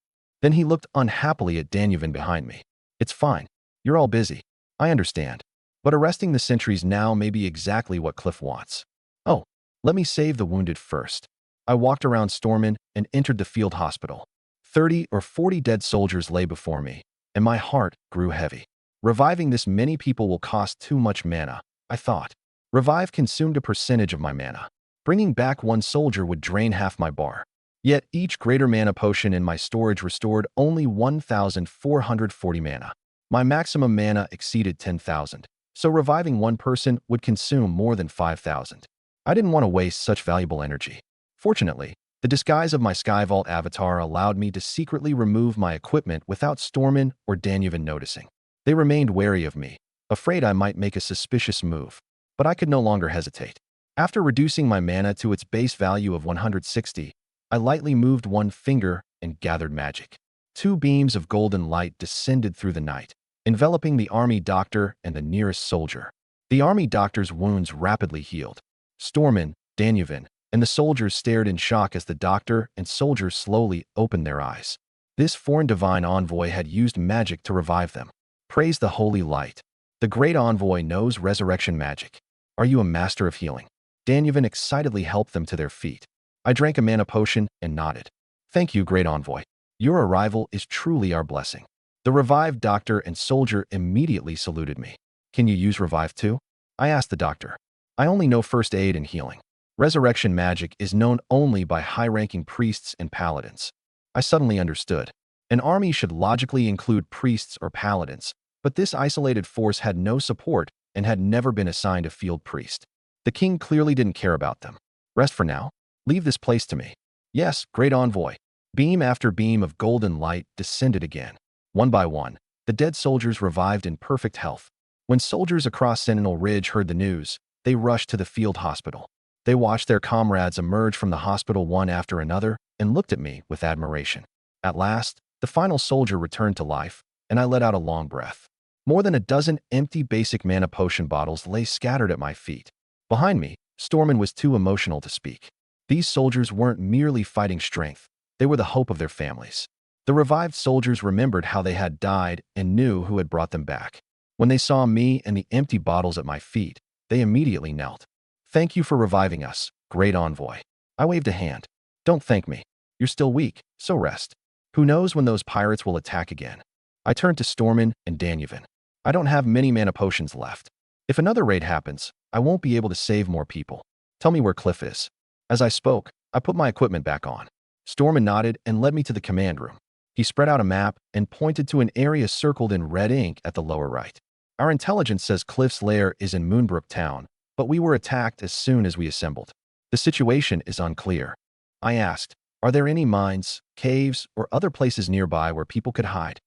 Then he looked unhappily at Danyevin behind me. It's fine. You're all busy. I understand. But arresting the sentries now may be exactly what Cliff wants. Oh, let me save the wounded first. I walked around Stormin and entered the field hospital. 30 or 40 dead soldiers lay before me, and my heart grew heavy. Reviving this many people will cost too much mana, I thought. Revive consumed a percentage of my mana. Bringing back one soldier would drain half my bar. Yet each greater mana potion in my storage restored only 1,440 mana. My maximum mana exceeded 10,000, so reviving one person would consume more than 5,000. I didn't want to waste such valuable energy. Fortunately, the disguise of my Skyvault avatar allowed me to secretly remove my equipment without Stormin or Danyevin noticing. They remained wary of me, afraid I might make a suspicious move, but I could no longer hesitate. After reducing my mana to its base value of 160, I lightly moved one finger and gathered magic. 2 beams of golden light descended through the night, enveloping the army doctor and the nearest soldier. The army doctor's wounds rapidly healed. Stormin, Danyevin, and the soldiers stared in shock as the doctor and soldiers slowly opened their eyes. This foreign divine envoy had used magic to revive them. Praise the holy light. The great envoy knows resurrection magic. Are you a master of healing? Danyevin excitedly helped them to their feet. I drank a mana potion and nodded. Thank you, great envoy. Your arrival is truly our blessing. The revived doctor and soldier immediately saluted me. Can you use revive too? I asked the doctor. I only know first aid and healing. Resurrection magic is known only by high-ranking priests and paladins. I suddenly understood. An army should logically include priests or paladins, but this isolated force had no support and had never been assigned a field priest. The king clearly didn't care about them. Rest for now. Leave this place to me. Yes, great envoy. Beam after beam of golden light descended again. One by one, the dead soldiers revived in perfect health. When soldiers across Sentinel Ridge heard the news, they rushed to the field hospital. They watched their comrades emerge from the hospital one after another and looked at me with admiration. At last, the final soldier returned to life, and I let out a long breath. More than a dozen empty basic mana potion bottles lay scattered at my feet. Behind me, Stormin was too emotional to speak. These soldiers weren't merely fighting strength, they were the hope of their families. The revived soldiers remembered how they had died and knew who had brought them back. When they saw me and the empty bottles at my feet, they immediately knelt. Thank you for reviving us, great envoy. I waved a hand. Don't thank me. You're still weak, so rest. Who knows when those pirates will attack again? I turned to Stormin and Danyevin. I don't have many mana potions left. If another raid happens, I won't be able to save more people. Tell me where Cliff is. As I spoke, I put my equipment back on. Stormin nodded and led me to the command room. He spread out a map and pointed to an area circled in red ink at the lower right. Our intelligence says Cliff's lair is in Moonbrook Town, but we were attacked as soon as we assembled. The situation is unclear. I asked, are there any mines, caves, or other places nearby where people could hide?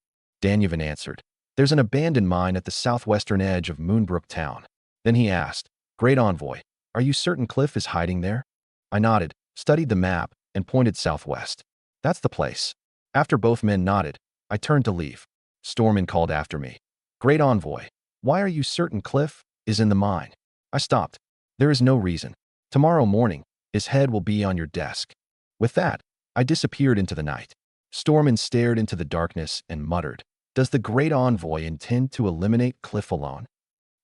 Danyevin answered, there's an abandoned mine at the southwestern edge of Moonbrook Town. Then he asked, great envoy, are you certain Cliff is hiding there? I nodded, studied the map, and pointed southwest. That's the place. After both men nodded, I turned to leave. Stormin called after me. Great envoy, why are you certain Cliff is in the mine? I stopped. There is no reason. Tomorrow morning, his head will be on your desk. With that, I disappeared into the night. Stormin stared into the darkness and muttered, does the great envoy intend to eliminate Cliff alone?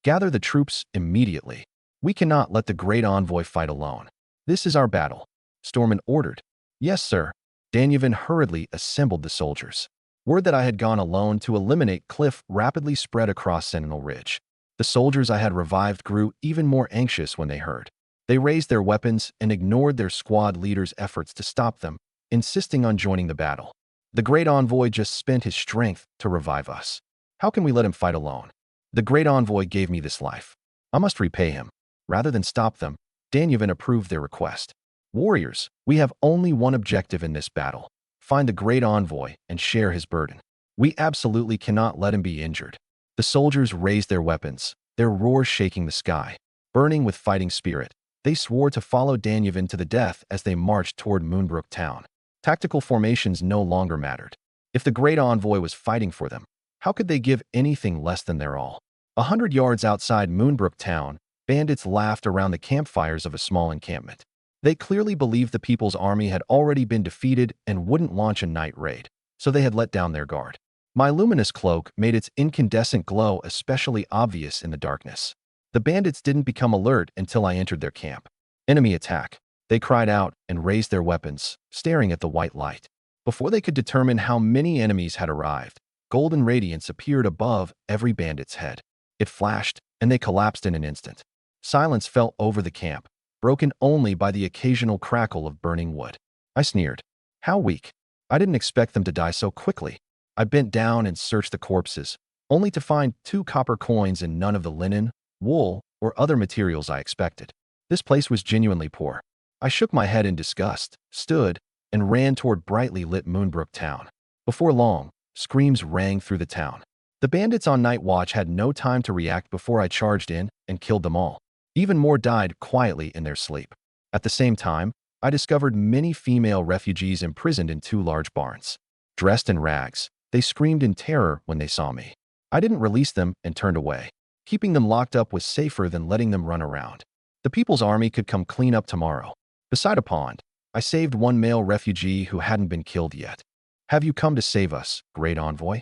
Gather the troops immediately. We cannot let the great envoy fight alone. This is our battle. Stormin ordered. Yes, sir. Danyevin hurriedly assembled the soldiers. Word that I had gone alone to eliminate Cliff rapidly spread across Sentinel Ridge. The soldiers I had revived grew even more anxious when they heard. They raised their weapons and ignored their squad leader's efforts to stop them, insisting on joining the battle. The great envoy just spent his strength to revive us. How can we let him fight alone? The great envoy gave me this life. I must repay him. Rather than stop them, Danyevin approved their request. Warriors, we have only one objective in this battle. Find the great envoy and share his burden. We absolutely cannot let him be injured. The soldiers raised their weapons, their roars shaking the sky. Burning with fighting spirit, they swore to follow Danyevin to the death as they marched toward Moonbrook Town. Tactical formations no longer mattered. If the great envoy was fighting for them, how could they give anything less than their all? 100 yards outside Moonbrook Town, bandits laughed around the campfires of a small encampment. They clearly believed the People's Army had already been defeated and wouldn't launch a night raid, so they had let down their guard. My luminous cloak made its incandescent glow especially obvious in the darkness. The bandits didn't become alert until I entered their camp. Enemy attack. They cried out and raised their weapons, staring at the white light. Before they could determine how many enemies had arrived, golden radiance appeared above every bandit's head. It flashed, and they collapsed in an instant. Silence fell over the camp, broken only by the occasional crackle of burning wood. I sneered. How weak. I didn't expect them to die so quickly. I bent down and searched the corpses, only to find 2 copper coins and none of the linen, wool, or other materials I expected. This place was genuinely poor. I shook my head in disgust, stood, and ran toward brightly lit Moonbrook Town. Before long, screams rang through the town. The bandits on night watch had no time to react before I charged in and killed them all. Even more died quietly in their sleep. At the same time, I discovered many female refugees imprisoned in 2 large barns. Dressed in rags, they screamed in terror when they saw me. I didn't release them and turned away. Keeping them locked up was safer than letting them run around. The People's Army could come clean up tomorrow. Beside a pond, I saved 1 male refugee who hadn't been killed yet. Have you come to save us, great envoy?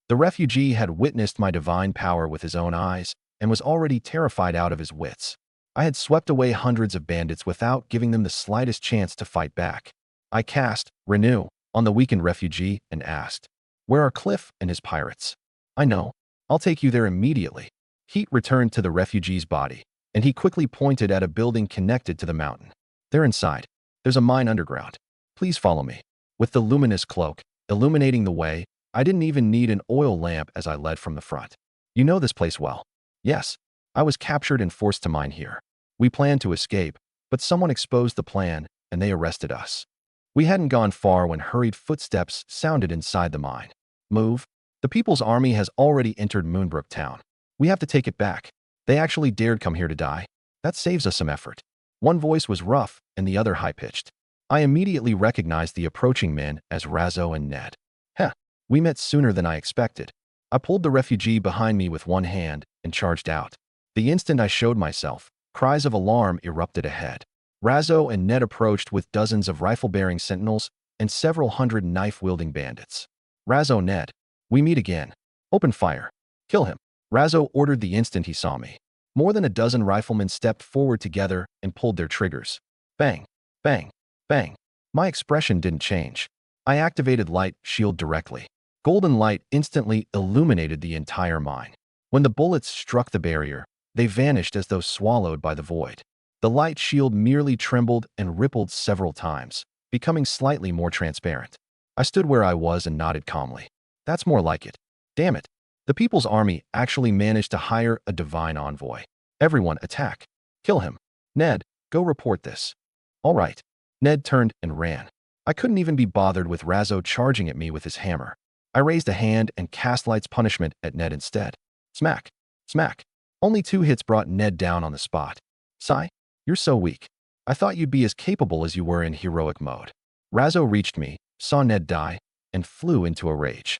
The refugee had witnessed my divine power with his own eyes and was already terrified out of his wits. I had swept away hundreds of bandits without giving them the slightest chance to fight back. I cast Renew on the weakened refugee and asked, where are Cliff and his pirates? I know. I'll take you there immediately. Heat returned to the refugee's body, and he quickly pointed at a building connected to the mountain. They're inside. There's a mine underground. Please follow me. With the luminous cloak illuminating the way, I didn't even need an oil lamp as I led from the front. You know this place well. Yes. I was captured and forced to mine here. We planned to escape, but someone exposed the plan and they arrested us. We hadn't gone far when hurried footsteps sounded inside the mine. Move. The People's Army has already entered Moonbrook Town. We have to take it back. They actually dared come here to die. That saves us some effort. One voice was rough and the other high-pitched. I immediately recognized the approaching men as Razzo and Ned. Heh, we met sooner than I expected. I pulled the refugee behind me with one hand and charged out. The instant I showed myself, cries of alarm erupted ahead. Razzo and Ned approached with dozens of rifle-bearing sentinels and several hundred knife-wielding bandits. Razzo, Ned, we meet again. Open fire. Kill him. Razzo ordered the instant he saw me. More than a dozen riflemen stepped forward together and pulled their triggers. Bang, bang, bang. My expression didn't change. I activated light shield directly. Golden light instantly illuminated the entire mine. When the bullets struck the barrier, they vanished as though swallowed by the void. The light shield merely trembled and rippled several times, becoming slightly more transparent. I stood where I was and nodded calmly. That's more like it. Damn it. The People's Army actually managed to hire a divine envoy. Everyone attack. Kill him. Ned, go report this. All right. Ned turned and ran. I couldn't even be bothered with Razzo charging at me with his hammer. I raised a hand and cast Light's punishment at Ned instead. Smack. Smack. Only 2 hits brought Ned down on the spot. Sigh, you're so weak. I thought you'd be as capable as you were in heroic mode. Razzo reached me, saw Ned die, and flew into a rage.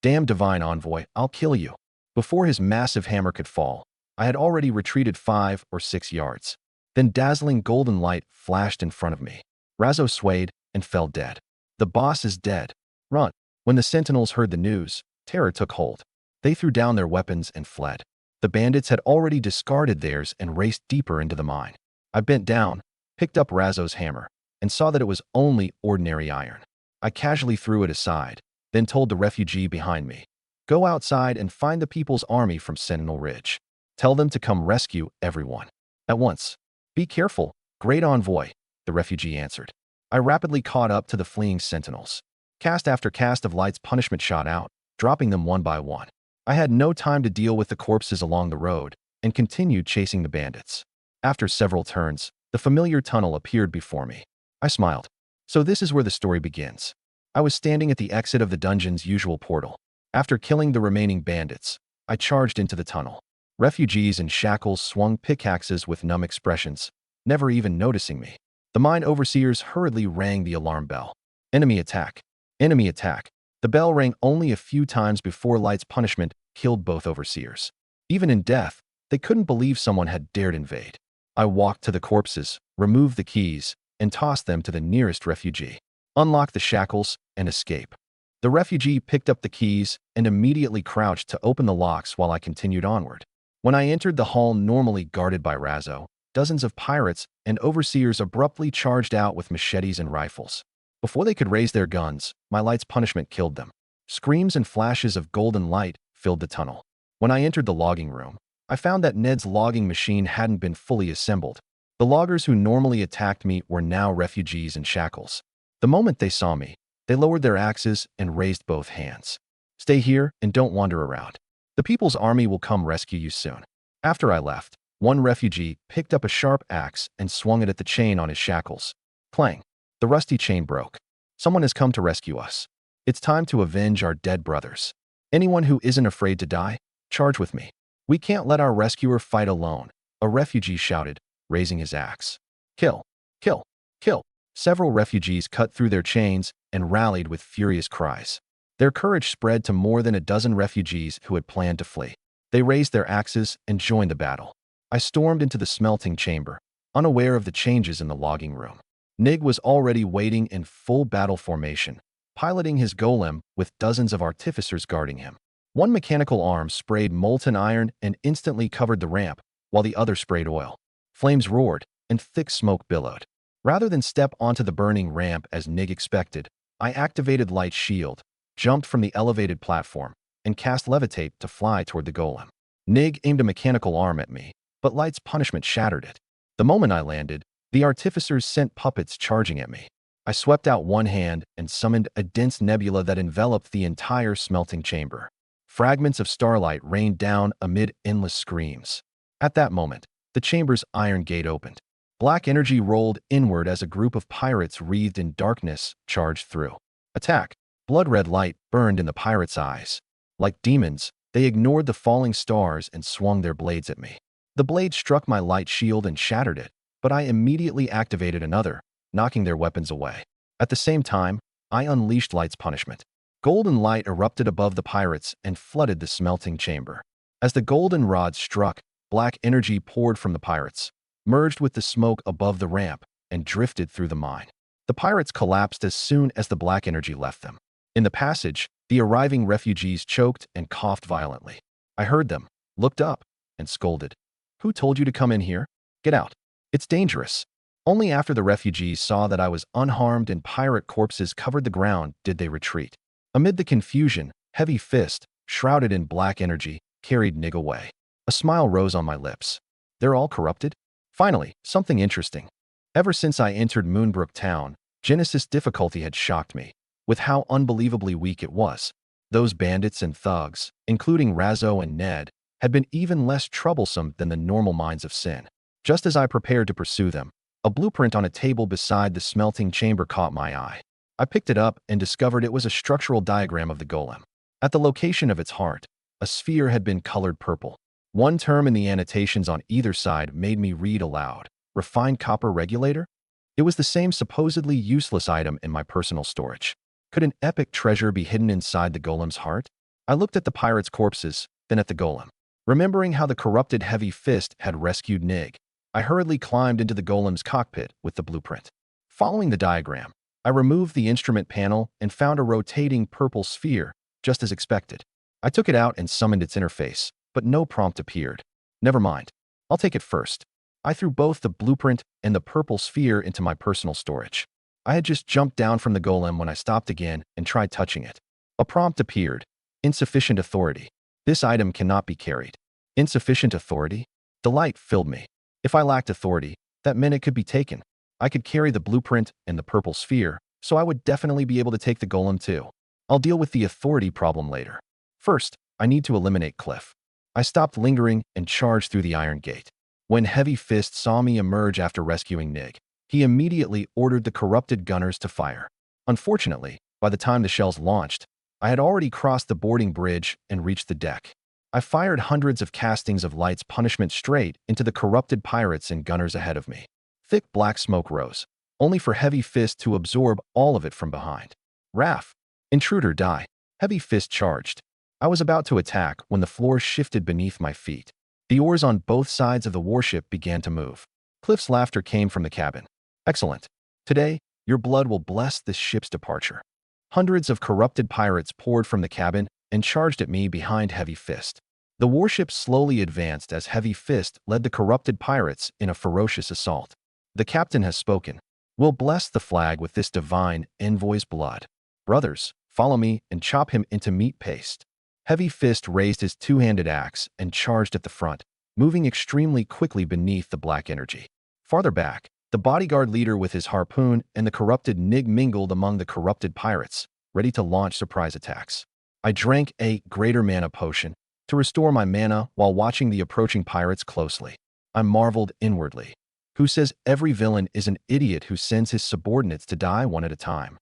Damn divine envoy, I'll kill you. Before his massive hammer could fall, I had already retreated 5 or 6 yards. Then dazzling golden light flashed in front of me. Razzo swayed and fell dead. The boss is dead. Run. When the sentinels heard the news, terror took hold. They threw down their weapons and fled. The bandits had already discarded theirs and raced deeper into the mine. I bent down, picked up Razzo's hammer, and saw that it was only ordinary iron. I casually threw it aside, then told the refugee behind me, go outside and find the People's Army from Sentinel Ridge. Tell them to come rescue everyone. At once. Be careful, great envoy, the refugee answered. I rapidly caught up to the fleeing sentinels. Cast after cast of Light's punishment shot out, dropping them one by one. I had no time to deal with the corpses along the road and continued chasing the bandits. After several turns, the familiar tunnel appeared before me. I smiled. So this is where the story begins. I was standing at the exit of the dungeon's usual portal. After killing the remaining bandits, I charged into the tunnel. Refugees in shackles swung pickaxes with numb expressions, never even noticing me. The mine overseers hurriedly rang the alarm bell. Enemy attack. Enemy attack. The bell rang only a few times before Light's punishment killed both overseers. Even in death, they couldn't believe someone had dared invade. I walked to the corpses, removed the keys, and tossed them to the nearest refugee. Unlock the shackles and escape. The refugee picked up the keys and immediately crouched to open the locks while I continued onward. When I entered the hall normally guarded by Razzo, dozens of pirates and overseers abruptly charged out with machetes and rifles. Before they could raise their guns, my Light's punishment killed them. Screams and flashes of golden light filled the tunnel. When I entered the logging room, I found that Ned's logging machine hadn't been fully assembled. The loggers who normally attacked me were now refugees in shackles. The moment they saw me, they lowered their axes and raised both hands. Stay here and don't wander around. The People's Army will come rescue you soon. After I left, one refugee picked up a sharp axe and swung it at the chain on his shackles. Clang. The rusty chain broke. Someone has come to rescue us. It's time to avenge our dead brothers. Anyone who isn't afraid to die, charge with me. We can't let our rescuer fight alone, a refugee shouted, raising his axe. Kill. Kill. Kill. Several refugees cut through their chains and rallied with furious cries. Their courage spread to more than a dozen refugees who had planned to flee. They raised their axes and joined the battle. I stormed into the smelting chamber, unaware of the changes in the logging room. Nig was already waiting in full battle formation, piloting his golem with dozens of artificers guarding him. One mechanical arm sprayed molten iron and instantly covered the ramp, while the other sprayed oil. Flames roared, and thick smoke billowed. Rather than step onto the burning ramp as Nig expected, I activated Light's shield, jumped from the elevated platform, and cast levitate to fly toward the golem. Nig aimed a mechanical arm at me, but Light's punishment shattered it. The moment I landed, the artificers sent puppets charging at me. I swept out one hand and summoned a dense nebula that enveloped the entire smelting chamber. Fragments of starlight rained down amid endless screams. At that moment, The chamber's iron gate opened. Black energy rolled inward as a group of pirates wreathed in darkness charged through. Attack! Blood-red light burned in the pirates' eyes. Like demons, they ignored the falling stars and swung their blades at me. The blade struck my light shield and shattered it, but I immediately activated another, knocking their weapons away. At the same time, I unleashed Light's punishment. Golden light erupted above the pirates and flooded the smelting chamber. As the golden rod struck, black energy poured from the pirates, merged with the smoke above the ramp, and drifted through the mine. The pirates collapsed as soon as the black energy left them. In the passage, the arriving refugees choked and coughed violently. I heard them, looked up, and scolded. "Who told you to come in here? Get out. It's dangerous." Only after the refugees saw that I was unharmed and pirate corpses covered the ground did they retreat. Amid the confusion, Heavy Fist, shrouded in black energy, carried Nig away. A smile rose on my lips. They're all corrupted? Finally, something interesting. Ever since I entered Moonbrook Town, Genesis difficulty had shocked me, with how unbelievably weak it was. Those bandits and thugs, including Razzo and Ned, had been even less troublesome than the normal minds of sin. Just as I prepared to pursue them, a blueprint on a table beside the smelting chamber caught my eye. I picked it up and discovered it was a structural diagram of the golem. At the location of its heart, a sphere had been colored purple. One term in the annotations on either side made me read aloud. Refined copper regulator? It was the same supposedly useless item in my personal storage. Could an epic treasure be hidden inside the golem's heart? I looked at the pirates' corpses, then at the golem. Remembering how the corrupted Heavy Fist had rescued Nig, I hurriedly climbed into the golem's cockpit with the blueprint. Following the diagram, I removed the instrument panel and found a rotating purple sphere, just as expected. I took it out and summoned its interface, but no prompt appeared. Never mind. I'll take it first. I threw both the blueprint and the purple sphere into my personal storage. I had just jumped down from the golem when I stopped again and tried touching it. A prompt appeared. Insufficient authority. This item cannot be carried. Insufficient authority? Delight filled me. If I lacked authority, that meant it could be taken. I could carry the blueprint and the purple sphere, so I would definitely be able to take the golem too. I'll deal with the authority problem later. First, I need to eliminate Cliff. I stopped lingering and charged through the iron gate. When Heavy Fist saw me emerge after rescuing Nig, he immediately ordered the corrupted gunners to fire. Unfortunately, by the time the shells launched, I had already crossed the boarding bridge and reached the deck. I fired hundreds of castings of Light's punishment straight into the corrupted pirates and gunners ahead of me. Thick black smoke rose, only for Heavy Fist to absorb all of it from behind. Raff! Intruder, die! Heavy Fist charged. I was about to attack when the floor shifted beneath my feet. The oars on both sides of the warship began to move. Cliff's laughter came from the cabin. Excellent. Today, your blood will bless this ship's departure. Hundreds of corrupted pirates poured from the cabin and charged at me behind Heavy Fist. The warship slowly advanced as Heavy Fist led the corrupted pirates in a ferocious assault. The captain has spoken. We'll bless the flag with this divine envoy's blood. Brothers, follow me and chop him into meat paste. Heavy Fist raised his two-handed axe and charged at the front, moving extremely quickly beneath the black energy. Farther back, the bodyguard leader with his harpoon and the corrupted Nig mingled among the corrupted pirates, ready to launch surprise attacks. I drank a greater mana potion to restore my mana while watching the approaching pirates closely. I marveled inwardly. Who says every villain is an idiot who sends his subordinates to die one at a time?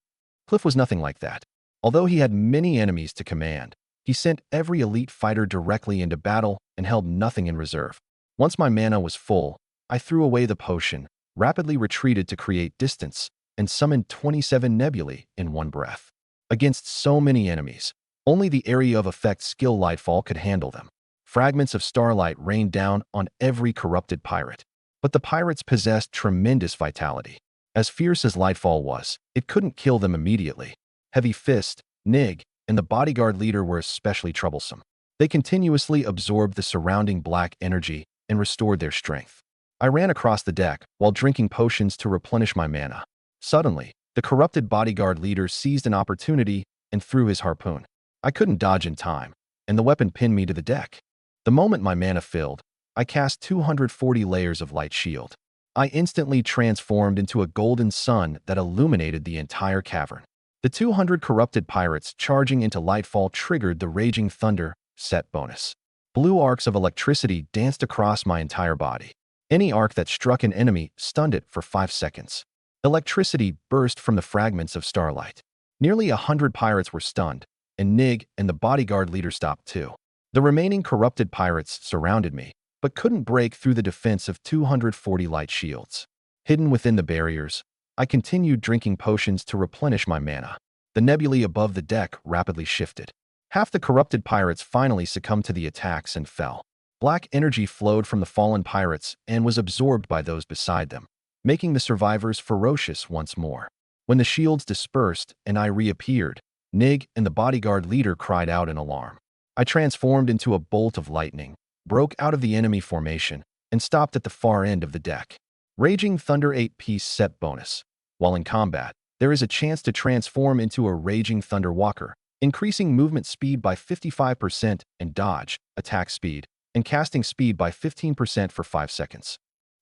Cliff was nothing like that. Although he had many enemies to command, he sent every elite fighter directly into battle and held nothing in reserve. Once my mana was full, I threw away the potion, rapidly retreated to create distance, and summoned 27 nebulae in one breath. Against so many enemies, only the area of effect skill Lightfall could handle them. Fragments of starlight rained down on every corrupted pirate. But the pirates possessed tremendous vitality. As fierce as Lightfall was, it couldn't kill them immediately. Heavy Fist, Nig, and the bodyguard leader were especially troublesome. They continuously absorbed the surrounding black energy and restored their strength. I ran across the deck while drinking potions to replenish my mana. Suddenly, the corrupted bodyguard leader seized an opportunity and threw his harpoon. I couldn't dodge in time, and the weapon pinned me to the deck. The moment my mana filled, I cast 240 layers of light shield. I instantly transformed into a golden sun that illuminated the entire cavern. The 200 corrupted pirates charging into Lightfall triggered the Raging Thunder set bonus. Blue arcs of electricity danced across my entire body. Any arc that struck an enemy stunned it for 5 seconds. Electricity burst from the fragments of starlight. Nearly 100 pirates were stunned, and Nig and the bodyguard leader stopped too. The remaining corrupted pirates surrounded me, but couldn't break through the defense of 240 light shields. Hidden within the barriers, I continued drinking potions to replenish my mana. The nebulae above the deck rapidly shifted. Half the corrupted pirates finally succumbed to the attacks and fell. Black energy flowed from the fallen pirates and was absorbed by those beside them, making the survivors ferocious once more. When the shields dispersed and I reappeared, Nig and the bodyguard leader cried out in alarm. I transformed into a bolt of lightning, broke out of the enemy formation, and stopped at the far end of the deck. Raging Thunder 8-piece set bonus. While in combat, there is a chance to transform into a Raging Thunder Walker, increasing movement speed by 55% and dodge, attack speed, and casting speed by 15% for 5 seconds.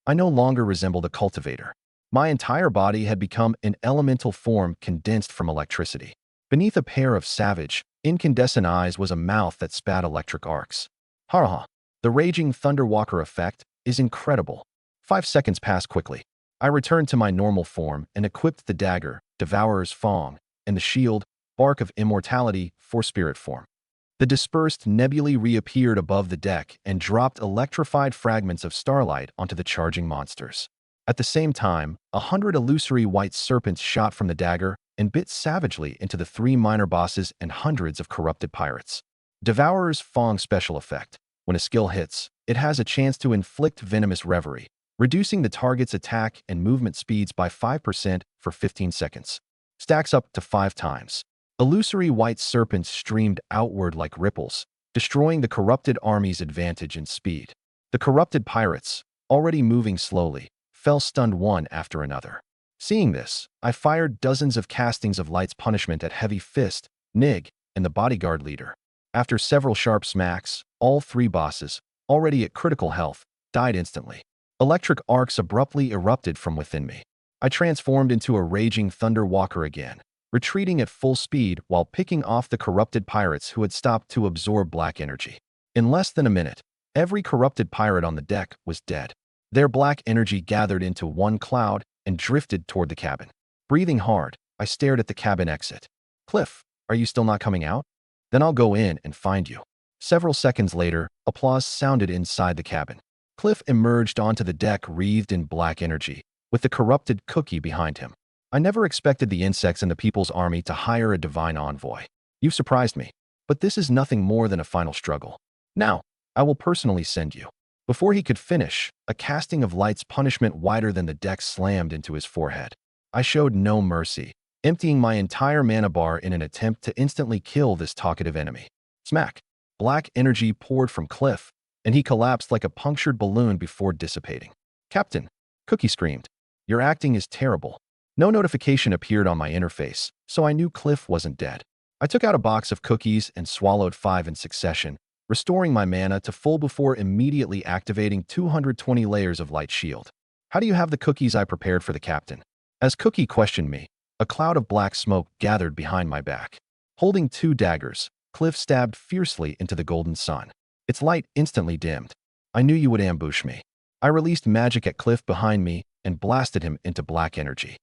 I no longer resembled a cultivator. My entire body had become an elemental form condensed from electricity. Beneath a pair of savage, incandescent eyes was a mouth that spat electric arcs. Ha! The Raging Thunder Walker effect is incredible. 5 seconds passed quickly. I returned to my normal form and equipped the dagger, Devourer's Fong, and the shield, Bark of Immortality, for spirit form. The dispersed nebulae reappeared above the deck and dropped electrified fragments of starlight onto the charging monsters. At the same time, 100 illusory white serpents shot from the dagger and bit savagely into the 3 minor bosses and hundreds of corrupted pirates. Devourer's Fong special effect. When a skill hits, it has a chance to inflict venomous reverie, reducing the target's attack and movement speeds by 5% for 15 seconds. Stacks up to 5 times. Illusory white serpents streamed outward like ripples, destroying the corrupted army's advantage in speed. The corrupted pirates, already moving slowly, fell stunned one after another. Seeing this, I fired dozens of castings of Light's punishment at Heavy Fist, Nig, and the bodyguard leader. After several sharp smacks, all 3 bosses, already at critical health, died instantly. Electric arcs abruptly erupted from within me. I transformed into a Raging Thunder Walker again, retreating at full speed while picking off the corrupted pirates who had stopped to absorb black energy. In less than a minute, every corrupted pirate on the deck was dead. Their black energy gathered into one cloud and drifted toward the cabin. Breathing hard, I stared at the cabin exit. Cliff, are you still not coming out? Then I'll go in and find you. Several seconds later, applause sounded inside the cabin. Cliff emerged onto the deck wreathed in black energy, with the corrupted Cookie behind him. I never expected the insects in the People's Army to hire a divine envoy. You've surprised me, but this is nothing more than a final struggle. Now, I will personally send you. Before he could finish, a casting of Light's punishment wider than the deck slammed into his forehead. I showed no mercy, emptying my entire mana bar in an attempt to instantly kill this talkative enemy. Smack! Black energy poured from Cliff, and he collapsed like a punctured balloon before dissipating. Captain, Cookie screamed, your acting is terrible. No notification appeared on my interface, so I knew Cliff wasn't dead. I took out a box of cookies and swallowed 5 in succession, restoring my mana to full before immediately activating 220 layers of light shield. How do you have the cookies I prepared for the captain? As Cookie questioned me, a cloud of black smoke gathered behind my back. Holding 2 daggers, Cliff stabbed fiercely into the golden sun. Its light instantly dimmed. I knew you would ambush me. I released magic at Cliff behind me and blasted him into black energy.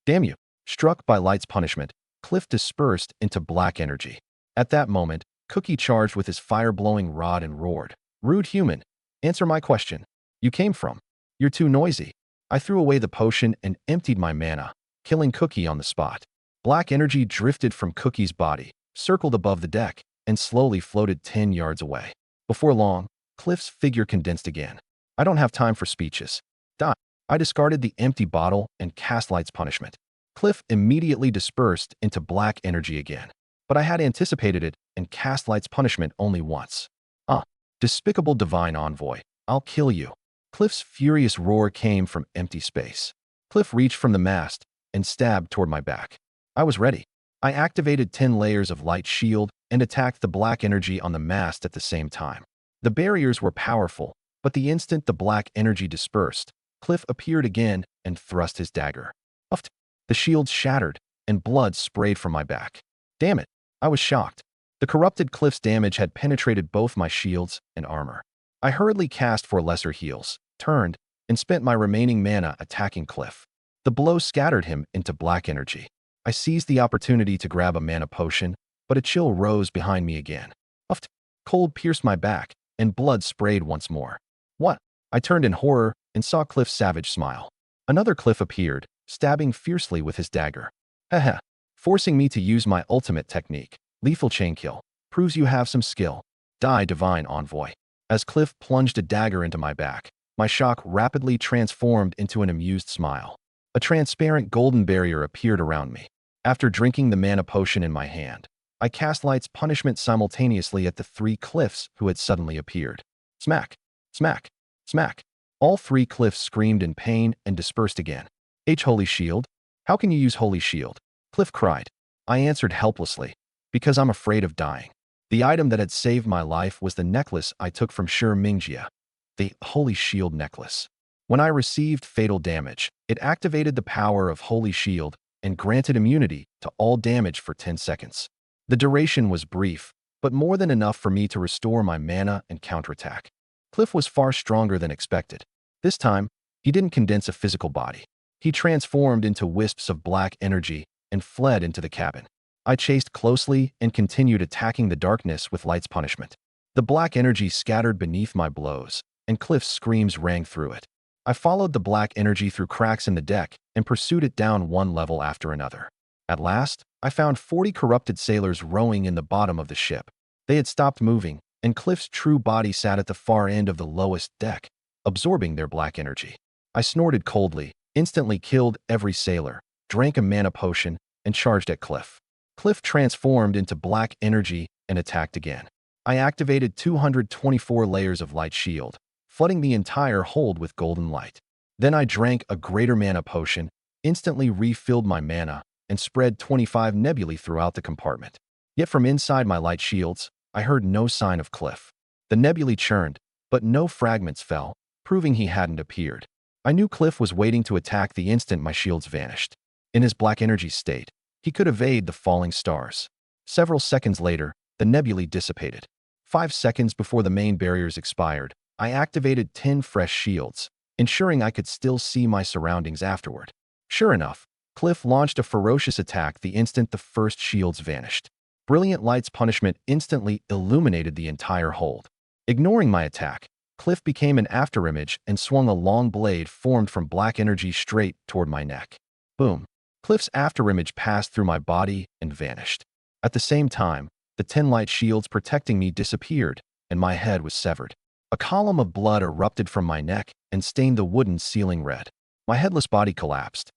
Damn you. Struck by Light's punishment, Cliff dispersed into black energy. At that moment, Cookie charged with his fire-blowing rod and roared. Rude human, answer my question. You came from. You're too noisy. I threw away the potion and emptied my mana, killing Cookie on the spot. Black energy drifted from Cookie's body, circled above the deck, and slowly floated 10 yards away. Before long, Cliff's figure condensed again. I don't have time for speeches. Die. I discarded the empty bottle and cast Light's punishment. Cliff immediately dispersed into black energy again. But I had anticipated it and cast Light's punishment only once. Despicable divine envoy, I'll kill you. Cliff's furious roar came from empty space. Cliff reached from the mast and stabbed toward my back. I was ready. I activated 10 layers of light shield and attacked the black energy on the mast at the same time. The barriers were powerful, but the instant the black energy dispersed, Cliff appeared again and thrust his dagger. Uffed. The shield shattered, and blood sprayed from my back. Damn it, I was shocked. The corrupted Cliff's damage had penetrated both my shields and armor. I hurriedly cast for lesser heals, turned, and spent my remaining mana attacking Cliff. The blow scattered him into black energy. I seized the opportunity to grab a mana potion, but a chill rose behind me again. Uffed. Cold pierced my back, and blood sprayed once more. What? I turned in horror and saw Cliff's savage smile. Another Cliff appeared, stabbing fiercely with his dagger. Haha. Forcing me to use my ultimate technique, lethal chain kill. Proves you have some skill. Die, divine envoy. As Cliff plunged a dagger into my back, my shock rapidly transformed into an amused smile. A transparent golden barrier appeared around me. After drinking the mana potion in my hand, I cast Light's punishment simultaneously at the 3 Cliffs who had suddenly appeared. Smack! Smack! Smack! All 3 Cliffs screamed in pain and dispersed again. Holy shield? How can you use holy shield? Cliff cried. I answered helplessly. Because I'm afraid of dying. The item that had saved my life was the necklace I took from Shi Mingjia. The Holy Shield necklace. When I received fatal damage, it activated the power of Holy Shield and granted immunity to all damage for 10 seconds. The duration was brief, but more than enough for me to restore my mana and counterattack. Cliff was far stronger than expected. This time, he didn't condense a physical body. He transformed into wisps of black energy and fled into the cabin. I chased closely and continued attacking the darkness with Light's punishment. The black energy scattered beneath my blows, and Cliff's screams rang through it. I followed the black energy through cracks in the deck and pursued it down one level after another. At last, I found 40 corrupted sailors rowing in the bottom of the ship. They had stopped moving, and Cliff's true body sat at the far end of the lowest deck, absorbing their black energy. I snorted coldly, instantly killed every sailor, drank a mana potion, and charged at Cliff. Cliff transformed into black energy and attacked again. I activated 224 layers of light shield, flooding the entire hold with golden light. Then I drank a greater mana potion, instantly refilled my mana, and spread 25 nebulae throughout the compartment. Yet from inside my light shields, I heard no sign of Cliff. The nebulae churned, but no fragments fell, proving he hadn't appeared. I knew Cliff was waiting to attack the instant my shields vanished. In his black energy state, he could evade the falling stars. Several seconds later, the nebulae dissipated. 5 seconds before the main barriers expired, I activated 10 fresh shields, ensuring I could still see my surroundings afterward. Sure enough, Cliff launched a ferocious attack the instant the first shields vanished. Brilliant Light's punishment instantly illuminated the entire hold. Ignoring my attack, Cliff became an afterimage and swung a long blade formed from black energy straight toward my neck. Boom. Cliff's afterimage passed through my body and vanished. At the same time, the 10 light shields protecting me disappeared, and my head was severed. A column of blood erupted from my neck and stained the wooden ceiling red. My headless body collapsed.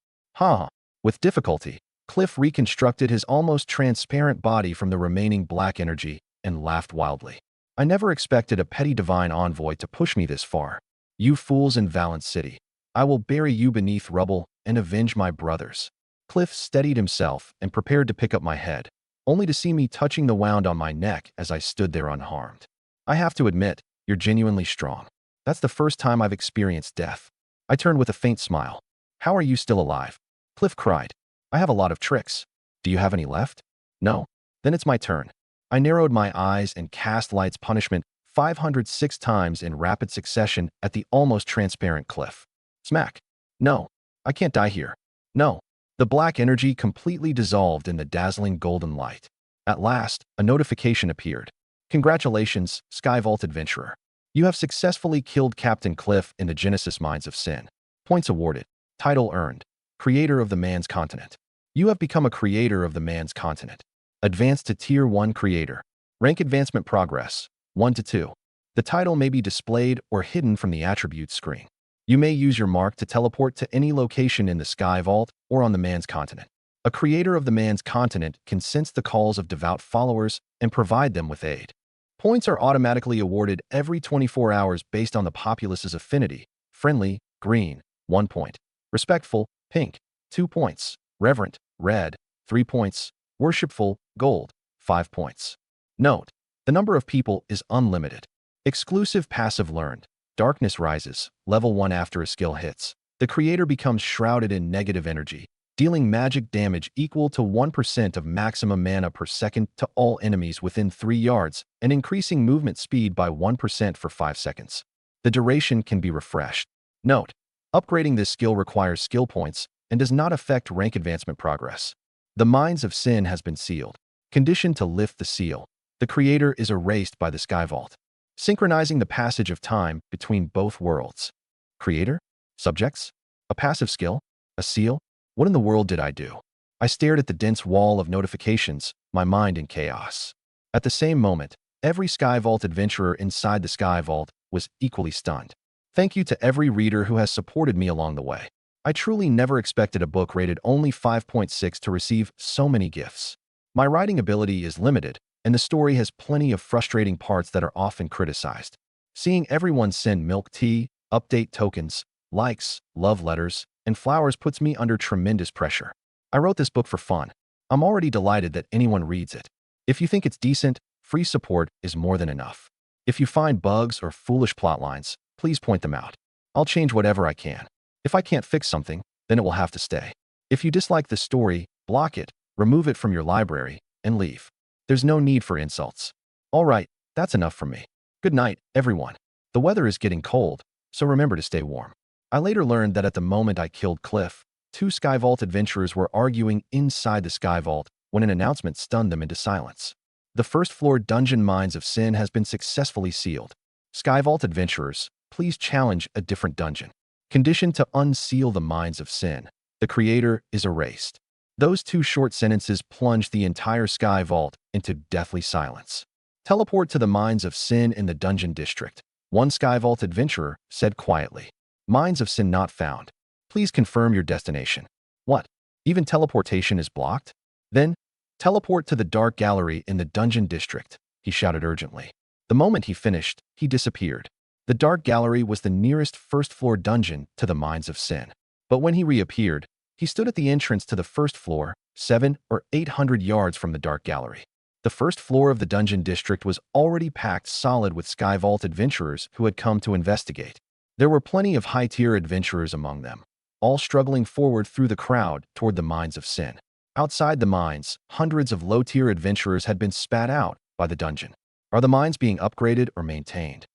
With difficulty, Cliff reconstructed his almost transparent body from the remaining black energy and laughed wildly. I never expected a petty divine envoy to push me this far. You fools in Valence City. I will bury you beneath rubble and avenge my brothers. Cliff steadied himself and prepared to pick up my head, only to see me touching the wound on my neck as I stood there unharmed. I have to admit, you're genuinely strong. That's the first time I've experienced death. I turned with a faint smile. How are you still alive? Cliff cried. I have a lot of tricks. Do you have any left? No. Then it's my turn. I narrowed my eyes and cast Light's punishment 506 times in rapid succession at the almost transparent Cliff. Smack. No. I can't die here. No. The black energy completely dissolved in the dazzling golden light. At last, a notification appeared. Congratulations, Skyvault Adventurer. You have successfully killed Captain Cliff in the Genesis Mines of Sin. Points awarded. Title earned. Creator of the Man's Continent. You have become a creator of the Man's Continent. Advanced to Tier 1 Creator. Rank Advancement Progress, 1 to 2. The title may be displayed or hidden from the attributes screen. You may use your mark to teleport to any location in the Sky Vault or on the Man's Continent. A creator of the Man's Continent can sense the calls of devout followers and provide them with aid. Points are automatically awarded every 24 hours based on the populace's affinity. Friendly, green, 1 point. Respectful, pink, 2 points. Reverent, red, 3 points. Worshipful, gold, 5 points. Note: the number of people is unlimited. Exclusive passive learned. Darkness rises, level 1 after a skill hits. The creator becomes shrouded in negative energy, dealing magic damage equal to 1% of maximum mana per second to all enemies within 3 yards, and increasing movement speed by 1% for 5 seconds. The duration can be refreshed. Note: upgrading this skill requires skill points and does not affect rank advancement progress. The Mines of Sin has been sealed. Condition to lift the seal. The creator is erased by the Sky Vault, synchronizing the passage of time between both worlds. Creator? Subjects? A passive skill? A seal? What in the world did I do? I stared at the dense wall of notifications, my mind in chaos. At the same moment, every Sky Vault adventurer inside the Sky Vault was equally stunned. Thank you to every reader who has supported me along the way. I truly never expected a book rated only 5.6 to receive so many gifts. My writing ability is limited, and the story has plenty of frustrating parts that are often criticized. Seeing everyone send milk tea, update tokens, likes, love letters, and flowers puts me under tremendous pressure. I wrote this book for fun. I'm already delighted that anyone reads it. If you think it's decent, free support is more than enough. If you find bugs or foolish plotlines, please point them out. I'll change whatever I can. If I can't fix something, then it will have to stay. If you dislike the story, block it, remove it from your library, and leave. There's no need for insults. All right, that's enough from me. Good night, everyone. The weather is getting cold, so remember to stay warm. I later learned that at the moment I killed Cliff, 2 Sky Vault adventurers were arguing inside the Sky Vault when an announcement stunned them into silence. The first floor dungeon Mines of Sin has been successfully sealed. Sky Vault adventurers, please challenge a different dungeon. Condition to unseal the Mines of Sin. The creator is erased. Those 2 short sentences plunged the entire Sky Vault into deathly silence. Teleport to the Mines of Sin in the dungeon district. One Sky Vault adventurer said quietly. Mines of Sin not found. Please confirm your destination. What? Even teleportation is blocked? Then, teleport to the dark gallery in the dungeon district, he shouted urgently. The moment he finished, he disappeared. The dark gallery was the nearest first-floor dungeon to the Mines of Sin. But when he reappeared, he stood at the entrance to the first floor, 700 or 800 yards from the dark gallery. The first floor of the dungeon district was already packed solid with Sky Vault adventurers who had come to investigate. There were plenty of high-tier adventurers among them, all struggling forward through the crowd toward the Mines of Sin. Outside the mines, hundreds of low-tier adventurers had been spat out by the dungeon. Are the mines being upgraded or maintained?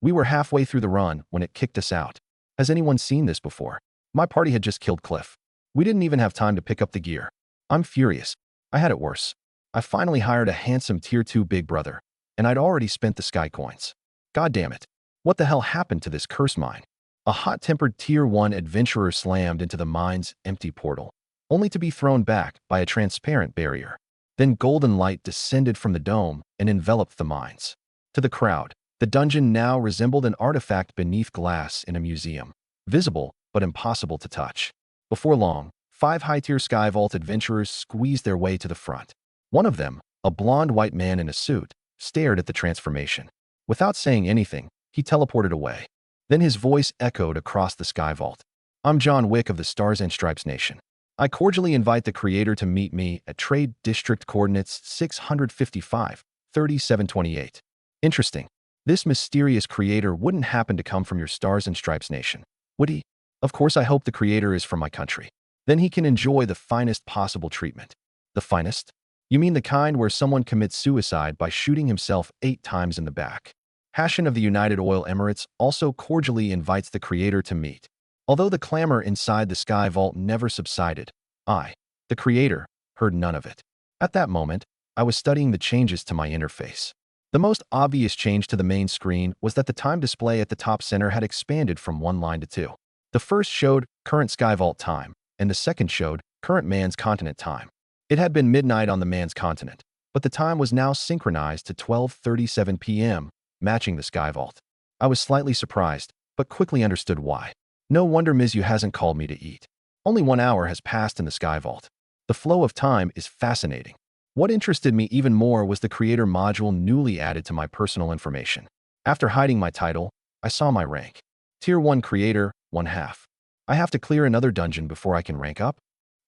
We were halfway through the run when it kicked us out. Has anyone seen this before? My party had just killed Cliff. We didn't even have time to pick up the gear. I'm furious. I had it worse. I finally hired a handsome Tier 2 big brother, and I'd already spent the sky coins. God damn it. What the hell happened to this curse mine? A hot-tempered Tier 1 adventurer slammed into the mine's empty portal, only to be thrown back by a transparent barrier. Then golden light descended from the dome and enveloped the mines. To the crowd, the dungeon now resembled an artifact beneath glass in a museum, visible but impossible to touch. Before long, 5 high-tier Sky Vault adventurers squeezed their way to the front. One of them, a blonde white man in a suit, stared at the transformation. Without saying anything, he teleported away. Then his voice echoed across the Sky Vault. I'm John Wick of the Stars and Stripes Nation. I cordially invite the creator to meet me at Trade District Coordinates 655, 3728. Interesting. This mysterious creator wouldn't happen to come from your Stars and Stripes Nation, would he? Of course I hope the creator is from my country. Then he can enjoy the finest possible treatment. The finest? You mean the kind where someone commits suicide by shooting himself 8 times in the back? Hassan of the United Oil Emirates also cordially invites the creator to meet. Although the clamor inside the Sky Vault never subsided, I, the creator, heard none of it. At that moment, I was studying the changes to my interface. The most obvious change to the main screen was that the time display at the top center had expanded from 1 line to 2. The first showed current Sky Vault time, and the second showed current man's continent time. It had been midnight on the man's continent, but the time was now synchronized to 12:37 p.m., matching the Sky Vault. I was slightly surprised, but quickly understood why. No wonder Mizu hasn't called me to eat. Only 1 hour has passed in the Sky Vault. The flow of time is fascinating. What interested me even more was the creator module newly added to my personal information. After hiding my title, I saw my rank. Tier 1 creator, 1/2. I have to clear another dungeon before I can rank up?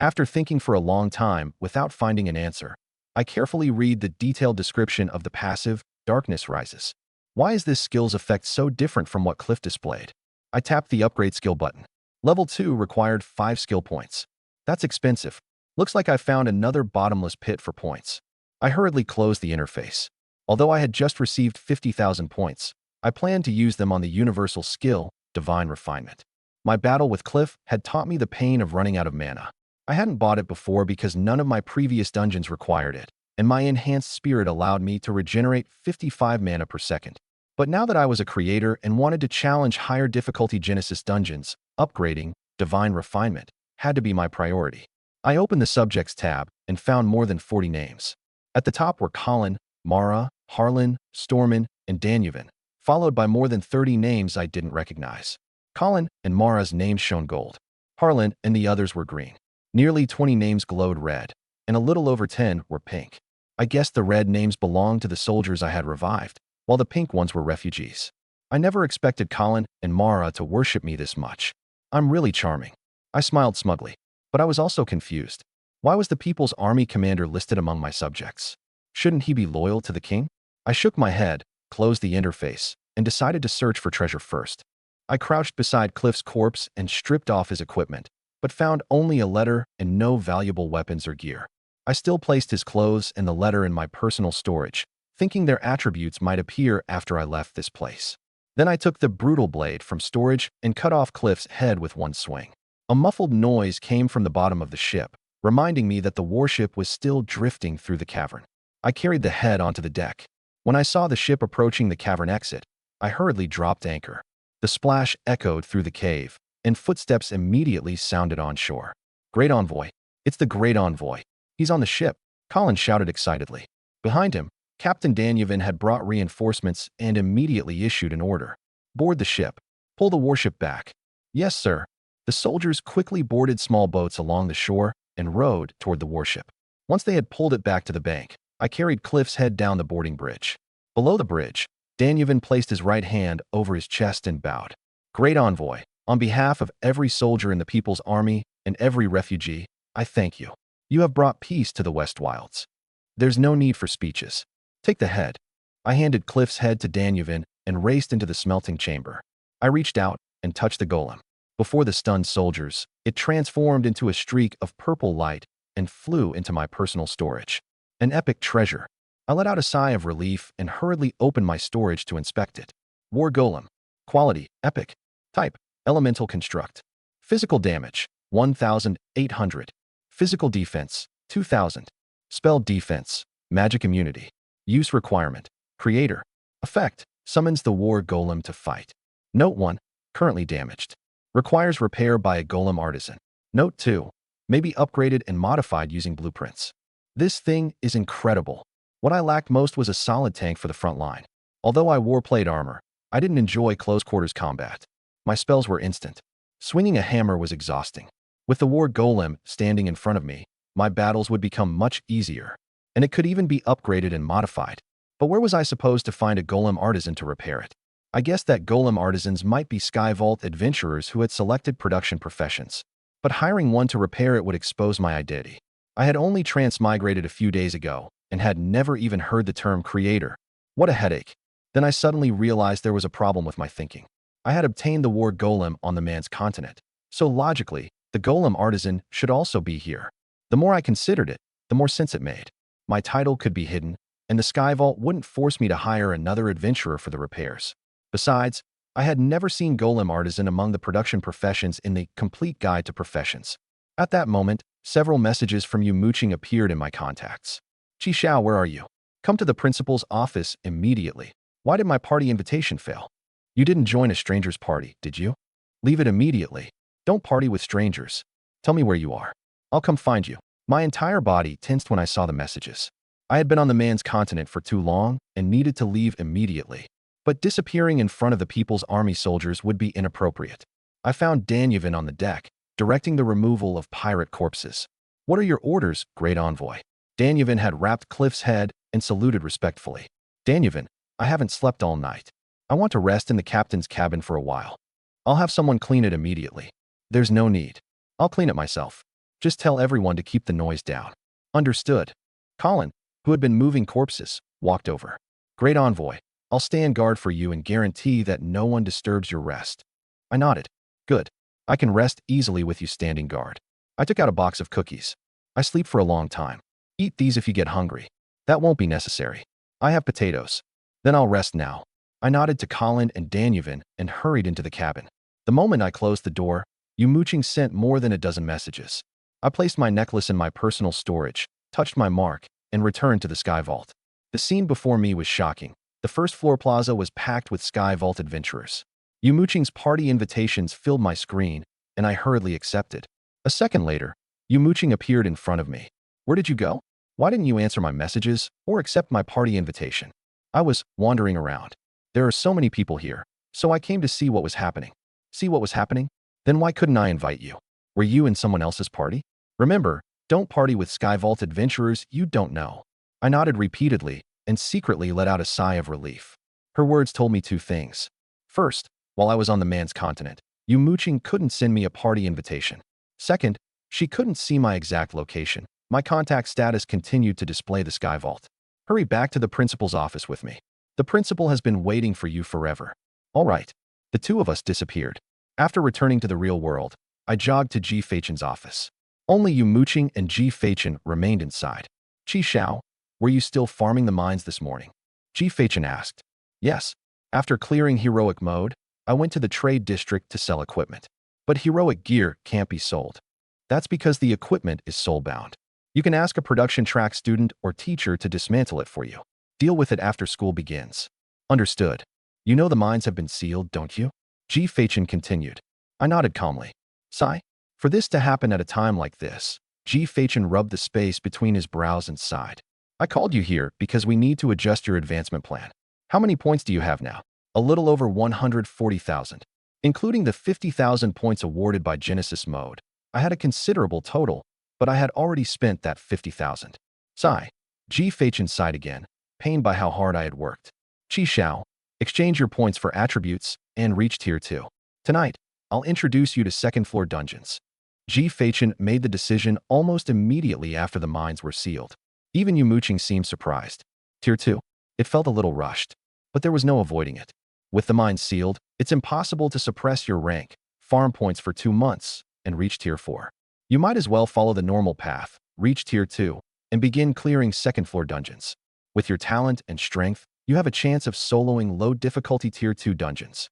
After thinking for a long time without finding an answer, I carefully read the detailed description of the passive, Darkness Rises. Why is this skill's effect so different from what Cliff displayed? I tapped the upgrade skill button. Level 2 required 5 skill points. That's expensive. Looks like I found another bottomless pit for points. I hurriedly closed the interface. Although I had just received 50,000 points, I planned to use them on the universal skill, Divine Refinement. My battle with Cliff had taught me the pain of running out of mana. I hadn't bought it before because none of my previous dungeons required it, and my enhanced spirit allowed me to regenerate 55 mana per second. But now that I was a creator and wanted to challenge higher difficulty Genesis dungeons, upgrading Divine Refinement had to be my priority. I opened the Subjects tab and found more than 40 names. At the top were Colin, Mara, Harlan, Stormin, and Danuvan, followed by more than 30 names I didn't recognize. Colin and Mara's names shone gold. Harlan and the others were green. Nearly 20 names glowed red, and a little over 10 were pink. I guessed the red names belonged to the soldiers I had revived, while the pink ones were refugees. I never expected Colin and Mara to worship me this much. I'm really charming. I smiled smugly, but I was also confused. Why was the People's Army commander listed among my subjects? Shouldn't he be loyal to the king? I shook my head, closed the interface, and decided to search for treasure first. I crouched beside Cliff's corpse and stripped off his equipment, but found only a letter and no valuable weapons or gear. I still placed his clothes and the letter in my personal storage, thinking their attributes might appear after I left this place. Then I took the brutal blade from storage and cut off Cliff's head with one swing. A muffled noise came from the bottom of the ship, reminding me that the warship was still drifting through the cavern. I carried the head onto the deck. When I saw the ship approaching the cavern exit, I hurriedly dropped anchor. The splash echoed through the cave, and footsteps immediately sounded on shore. Great Envoy. It's the Great Envoy. He's on the ship, Colin shouted excitedly. Behind him, Captain Danuvan had brought reinforcements and immediately issued an order. Board the ship. Pull the warship back. Yes, sir. The soldiers quickly boarded small boats along the shore and rowed toward the warship. Once they had pulled it back to the bank, I carried Cliff's head down the boarding bridge. Below the bridge, Danuvan placed his right hand over his chest and bowed. Great Envoy, on behalf of every soldier in the People's Army and every refugee, I thank you. You have brought peace to the West Wilds. There's no need for speeches. Take the head. I handed Cliff's head to Danuvan and raced into the smelting chamber. I reached out and touched the golem. Before the stunned soldiers, it transformed into a streak of purple light and flew into my personal storage. An epic treasure. I let out a sigh of relief and hurriedly opened my storage to inspect it. War Golem. Quality, Epic. Type, Elemental Construct. Physical damage, 1,800. Physical defense, 2,000. Spell defense, Magic immunity. Use requirement, Creator. Effect, summons the War Golem to fight. Note 1, currently damaged. Requires repair by a Golem artisan. Note 2, may be upgraded and modified using blueprints. This thing is incredible. What I lacked most was a solid tank for the front line. Although I wore plate armor, I didn't enjoy close-quarters combat. My spells were instant. Swinging a hammer was exhausting. With the War Golem standing in front of me, my battles would become much easier, and it could even be upgraded and modified. But where was I supposed to find a Golem artisan to repair it? I guessed that Golem artisans might be Sky Vault adventurers who had selected production professions. But hiring one to repair it would expose my identity. I had only transmigrated a few days ago, and had never even heard the term creator. What a headache. Then I suddenly realized there was a problem with my thinking. I had obtained the War Golem on the man's continent, so logically, the Golem artisan should also be here. The more I considered it, the more sense it made. My title could be hidden, and the Sky Vault wouldn't force me to hire another adventurer for the repairs. Besides, I had never seen Golem artisan among the production professions in the Complete Guide to Professions. At that moment, several messages from Yu Mooching appeared in my contacts. Chi Xiao, where are you? Come to the principal's office immediately. Why did my party invitation fail? You didn't join a stranger's party, did you? Leave it immediately. Don't party with strangers. Tell me where you are. I'll come find you. My entire body tensed when I saw the messages. I had been on the man's continent for too long and needed to leave immediately. But disappearing in front of the People's Army soldiers would be inappropriate. I found Danuvan on the deck, directing the removal of pirate corpses. What are your orders, Great Envoy? Danuvan had wrapped Cliff's head and saluted respectfully. Danuvan, I haven't slept all night. I want to rest in the captain's cabin for a while. I'll have someone clean it immediately. There's no need. I'll clean it myself. Just tell everyone to keep the noise down. Understood. Colin, who had been moving corpses, walked over. Great Envoy, I'll stand guard for you and guarantee that no one disturbs your rest. I nodded. Good. I can rest easily with you standing guard. I took out a box of cookies. I sleep for a long time. Eat these if you get hungry. That won't be necessary. I have potatoes. Then I'll rest now. I nodded to Colin and Danuvan and hurried into the cabin. The moment I closed the door, Yumuching sent more than a dozen messages. I placed my necklace in my personal storage, touched my mark, and returned to the Sky Vault. The scene before me was shocking. The first floor plaza was packed with Sky Vault adventurers. Yumuching's party invitations filled my screen, and I hurriedly accepted. A second later, Yumuching appeared in front of me. Where did you go? Why didn't you answer my messages or accept my party invitation? I was wandering around. There are so many people here, so I came to see what was happening. See what was happening? Then why couldn't I invite you? Were you in someone else's party? Remember, don't party with Sky Vault adventurers you don't know. I nodded repeatedly and secretly let out a sigh of relief. Her words told me two things. First, while I was on the man's continent, Yumuching couldn't send me a party invitation. Second, she couldn't see my exact location. My contact status continued to display the Sky Vault. Hurry back to the principal's office with me. The principal has been waiting for you forever. All right. The two of us disappeared. After returning to the real world, I jogged to Ji Feichen's office. Only Yumuching and Ji Feichen remained inside. Qi Xiao, were you still farming the mines this morning? Ji Feichen asked. Yes. After clearing heroic mode, I went to the trade district to sell equipment. But heroic gear can't be sold. That's because the equipment is soul-bound. You can ask a production track student or teacher to dismantle it for you. Deal with it after school begins. Understood. You know the mines have been sealed, don't you? Ji Feichen continued. I nodded calmly. Sigh. For this to happen at a time like this, Ji Feichen rubbed the space between his brows and sighed. I called you here because we need to adjust your advancement plan. How many points do you have now? A little over 140,000. Including the 50,000 points awarded by Genesis Mode, I had a considerable total, but I had already spent that 50,000. Sigh. Ji Feichen sighed again, pained by how hard I had worked. Qi Xiao, exchange your points for attributes and reach Tier 2. Tonight, I'll introduce you to second-floor dungeons. Ji Feichen made the decision almost immediately after the mines were sealed. Even Yumuching seemed surprised. Tier 2. It felt a little rushed, but there was no avoiding it. With the mines sealed, it's impossible to suppress your rank, farm points for 2 months, and reach Tier 4. You might as well follow the normal path, reach Tier 2, and begin clearing second-floor dungeons. With your talent and strength, you have a chance of soloing low-difficulty Tier 2 dungeons.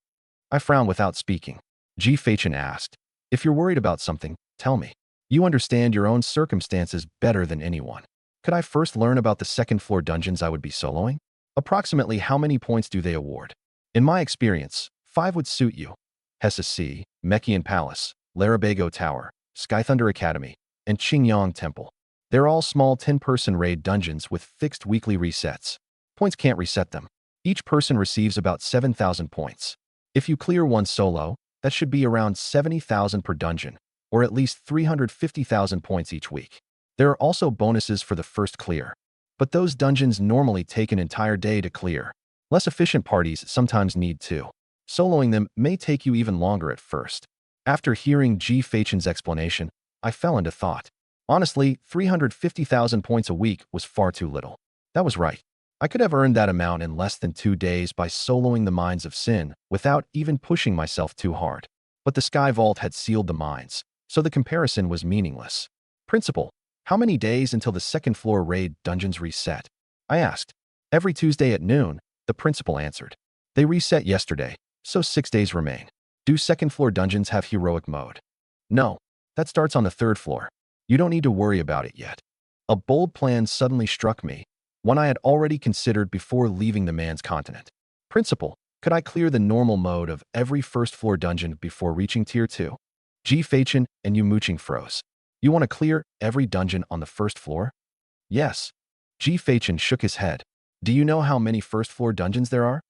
I frowned without speaking. Ji Feichen asked, if you're worried about something, tell me. You understand your own circumstances better than anyone. Could I first learn about the second-floor dungeons I would be soloing? Approximately how many points do they award? In my experience, 5 would suit you. Hessa Sea, Mekian Palace, Larabago Tower, Sky Thunder Academy, and Qingyang Temple. They're all small 10-person raid dungeons with fixed weekly resets. Points can't reset them. Each person receives about 7,000 points. If you clear one solo, that should be around 70,000 per dungeon, or at least 350,000 points each week. There are also bonuses for the first clear. But those dungeons normally take an entire day to clear. Less efficient parties sometimes need 2. Soloing them may take you even longer at first. After hearing Ji Feichen's explanation, I fell into thought. Honestly, 350,000 points a week was far too little. That was right. I could have earned that amount in less than 2 days by soloing the Mines of Sin without even pushing myself too hard. But the Sky Vault had sealed the mines, so the comparison was meaningless. Principal, how many days until the second-floor raid dungeons reset? I asked. Every Tuesday at noon, the principal answered. They reset yesterday, so 6 days remain. Do second-floor dungeons have heroic mode? No. That starts on the 3rd floor. You don't need to worry about it yet. A bold plan suddenly struck me, one I had already considered before leaving the man's continent. Principal, could I clear the normal mode of every first-floor dungeon before reaching Tier 2? Ji Feichen and Yumuching froze. You want to clear every dungeon on the 1st floor? Yes. Ji Feichen shook his head. Do you know how many first-floor dungeons there are?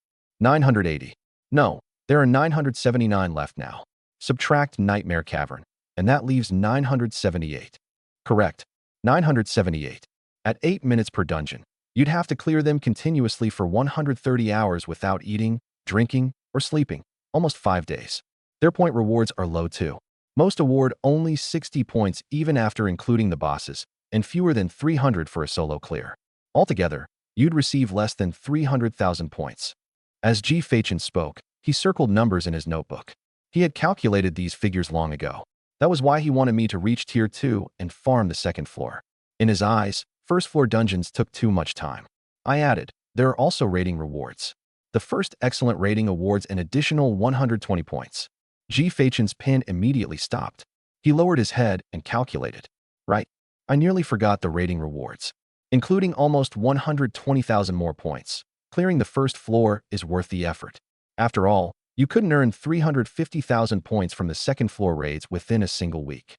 980. No, there are 979 left now. Subtract Nightmare Cavern, and that leaves 978. Correct. 978. At 8 minutes per dungeon, you'd have to clear them continuously for 130 hours without eating, drinking, or sleeping. Almost 5 days. Their point rewards are low too. Most award only 60 points even after including the bosses, and fewer than 300 for a solo clear. Altogether, you'd receive less than 300,000 points. As Ji Feichen spoke, he circled numbers in his notebook. He had calculated these figures long ago. That was why he wanted me to reach Tier 2 and farm the second floor. In his eyes, first floor dungeons took too much time. I added, there are also rating rewards. The first excellent rating awards an additional 120 points. G. Fachen's pen immediately stopped. He lowered his head and calculated. Right. I nearly forgot the rating rewards. Including almost 120,000 more points. Clearing the first floor is worth the effort. After all, you couldn't earn 350,000 points from the second floor raids within a single week.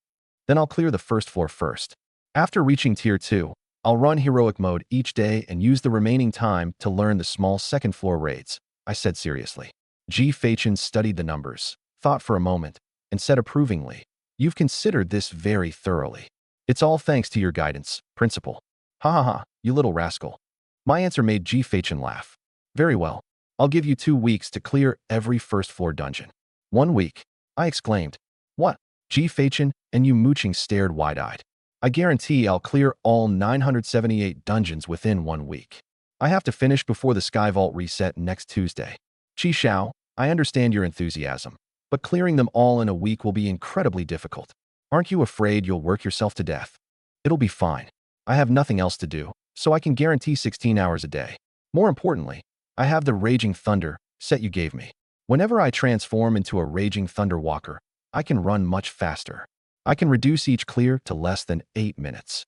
Then I'll clear the first floor first. After reaching Tier 2, I'll run heroic mode each day and use the remaining time to learn the small second floor raids, I said seriously. G. Fachen studied the numbers, thought for a moment, and said approvingly, "You've considered this very thoroughly. It's all thanks to your guidance, Principal." Ha ha ha, you little rascal. My answer made G. Fachen laugh. Very well. I'll give you 2 weeks to clear every first floor dungeon. 1 week, I exclaimed. What? G. Fachen and Yu Mooching stared wide-eyed. I guarantee I'll clear all 978 dungeons within 1 week. I have to finish before the Sky Vault reset next Tuesday. Chi Xiao, I understand your enthusiasm, but clearing them all in a week will be incredibly difficult. Aren't you afraid you'll work yourself to death? It'll be fine. I have nothing else to do, so I can guarantee 16 hours a day. More importantly, I have the Raging Thunder set you gave me. Whenever I transform into a Raging Thunder Walker, I can run much faster. I can reduce each clear to less than 8 minutes.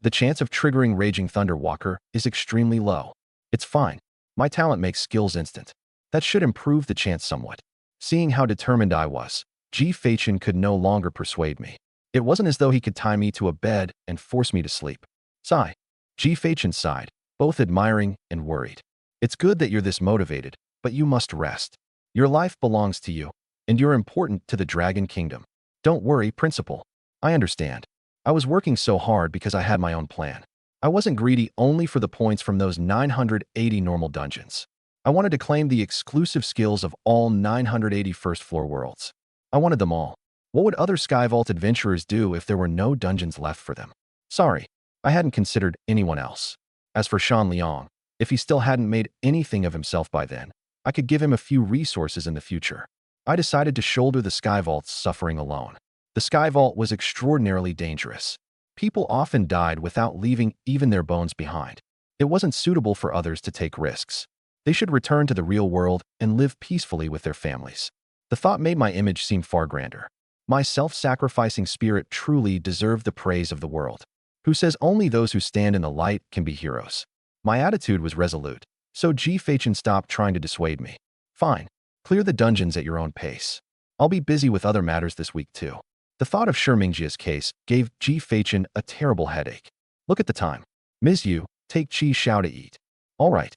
The chance of triggering Raging Thunder Walker is extremely low. It's fine. My talent makes skills instant. That should improve the chance somewhat. Seeing how determined I was, G. Fachen could no longer persuade me. It wasn't as though he could tie me to a bed and force me to sleep. Sigh. G. Fachen sighed, both admiring and worried. It's good that you're this motivated, but you must rest. Your life belongs to you, and you're important to the Dragon Kingdom. Don't worry, Principal. I understand. I was working so hard because I had my own plan. I wasn't greedy only for the points from those 980 normal dungeons. I wanted to claim the exclusive skills of all 980 first floor worlds. I wanted them all. What would other Sky Vault adventurers do if there were no dungeons left for them? Sorry, I hadn't considered anyone else. As for Shan Liang, if he still hadn't made anything of himself by then, I could give him a few resources in the future. I decided to shoulder the Sky Vault's suffering alone. The Sky Vault was extraordinarily dangerous. People often died without leaving even their bones behind. It wasn't suitable for others to take risks. They should return to the real world and live peacefully with their families. The thought made my image seem far grander. My self-sacrificing spirit truly deserved the praise of the world. Who says only those who stand in the light can be heroes? My attitude was resolute, so G. Fachen stopped trying to dissuade me. Fine, clear the dungeons at your own pace. I'll be busy with other matters this week too. The thought of Shimingjia's case gave G. Fachen a terrible headache. Look at the time. Ms. Yu, take Chi Xiao to eat. All right.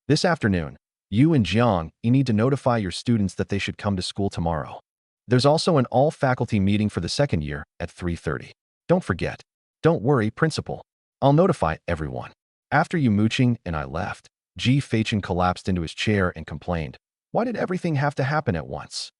This afternoon, you and Jiang, you need to notify your students that they should come to school tomorrow. There's also an all-faculty meeting for the second year at 3:30. Don't forget. Don't worry, Principal. I'll notify everyone. After Yu Mooching and I left, G. Fachen collapsed into his chair and complained, "Why did everything have to happen at once?"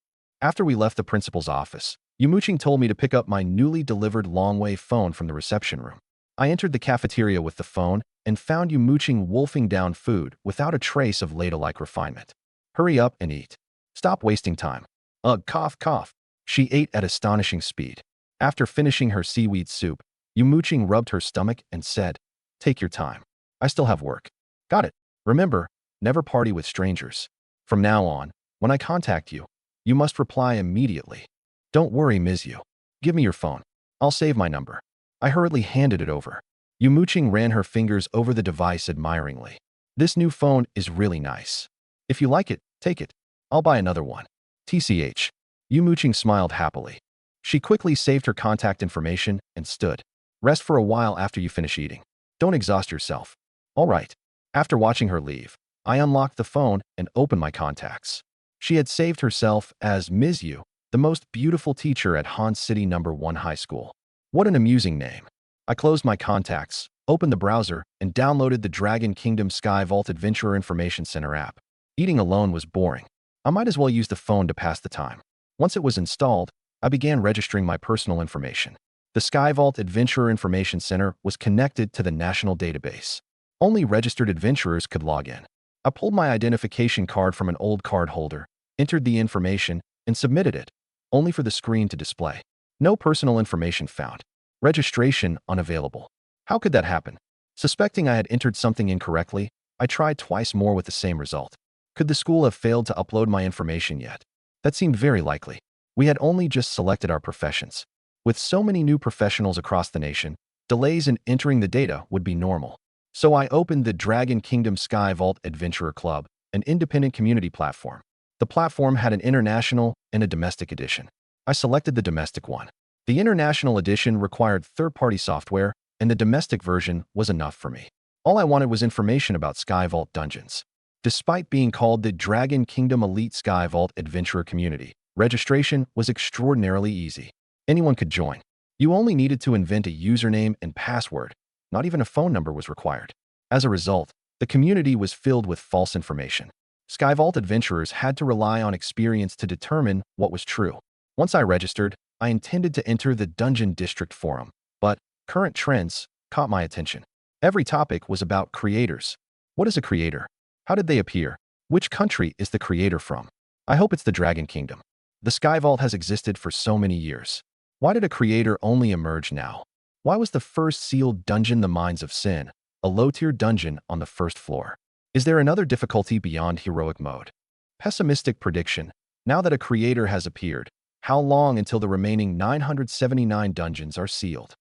After we left the principal's office, Yu Mooching told me to pick up my newly delivered long-wave phone from the reception room. I entered the cafeteria with the phone and found Yu Mooching wolfing down food without a trace of ladle-like refinement. Hurry up and eat. Stop wasting time. Ugh, cough, cough. She ate at astonishing speed. After finishing her seaweed soup, Yu Mooching rubbed her stomach and said, "Take your time. I still have work." Got it. Remember, never party with strangers. From now on, when I contact you, you must reply immediately. Don't worry, Ms. Yu. Give me your phone. I'll save my number. I hurriedly handed it over. Yu Mooching ran her fingers over the device admiringly. This new phone is really nice. If you like it, take it. I'll buy another one. TCH. Yu Mooching smiled happily. She quickly saved her contact information and stood. Rest for a while after you finish eating. Don't exhaust yourself. All right. After watching her leave, I unlocked the phone and opened my contacts. She had saved herself as Ms. Yu, the most beautiful teacher at Han City No. 1 High School. What an amusing name. I closed my contacts, opened the browser, and downloaded the Dragon Kingdom Sky Vault Adventurer Information Center app. Eating alone was boring. I might as well use the phone to pass the time. Once it was installed, I began registering my personal information. The Sky Vault Adventurer Information Center was connected to the national database. Only registered adventurers could log in. I pulled my identification card from an old card holder, entered the information, and submitted it, only for the screen to display. No personal information found. Registration unavailable. How could that happen? Suspecting I had entered something incorrectly, I tried twice more with the same result. Could the school have failed to upload my information yet? That seemed very likely. We had only just selected our professions. With so many new professionals across the nation, delays in entering the data would be normal. So I opened the Dragon Kingdom Sky Vault Adventurer Club, an independent community platform. The platform had an international and a domestic edition. I selected the domestic one. The international edition required third-party software, and the domestic version was enough for me. All I wanted was information about Sky Vault dungeons. Despite being called the Dragon Kingdom Elite Sky Vault Adventurer Community, registration was extraordinarily easy. Anyone could join. You only needed to invent a username and password. Not even a phone number was required. As a result, the community was filled with false information. Sky Vault adventurers had to rely on experience to determine what was true. Once I registered, I intended to enter the Dungeon District forum, but current trends caught my attention. Every topic was about creators. What is a creator? How did they appear? Which country is the creator from? I hope it's the Dragon Kingdom. The Sky Vault has existed for so many years. Why did a creator only emerge now? Why was the first sealed dungeon the Mines of Sin, a low-tier dungeon on the first floor? Is there another difficulty beyond heroic mode? Pessimistic prediction. Now that a creator has appeared, how long until the remaining 979 dungeons are sealed?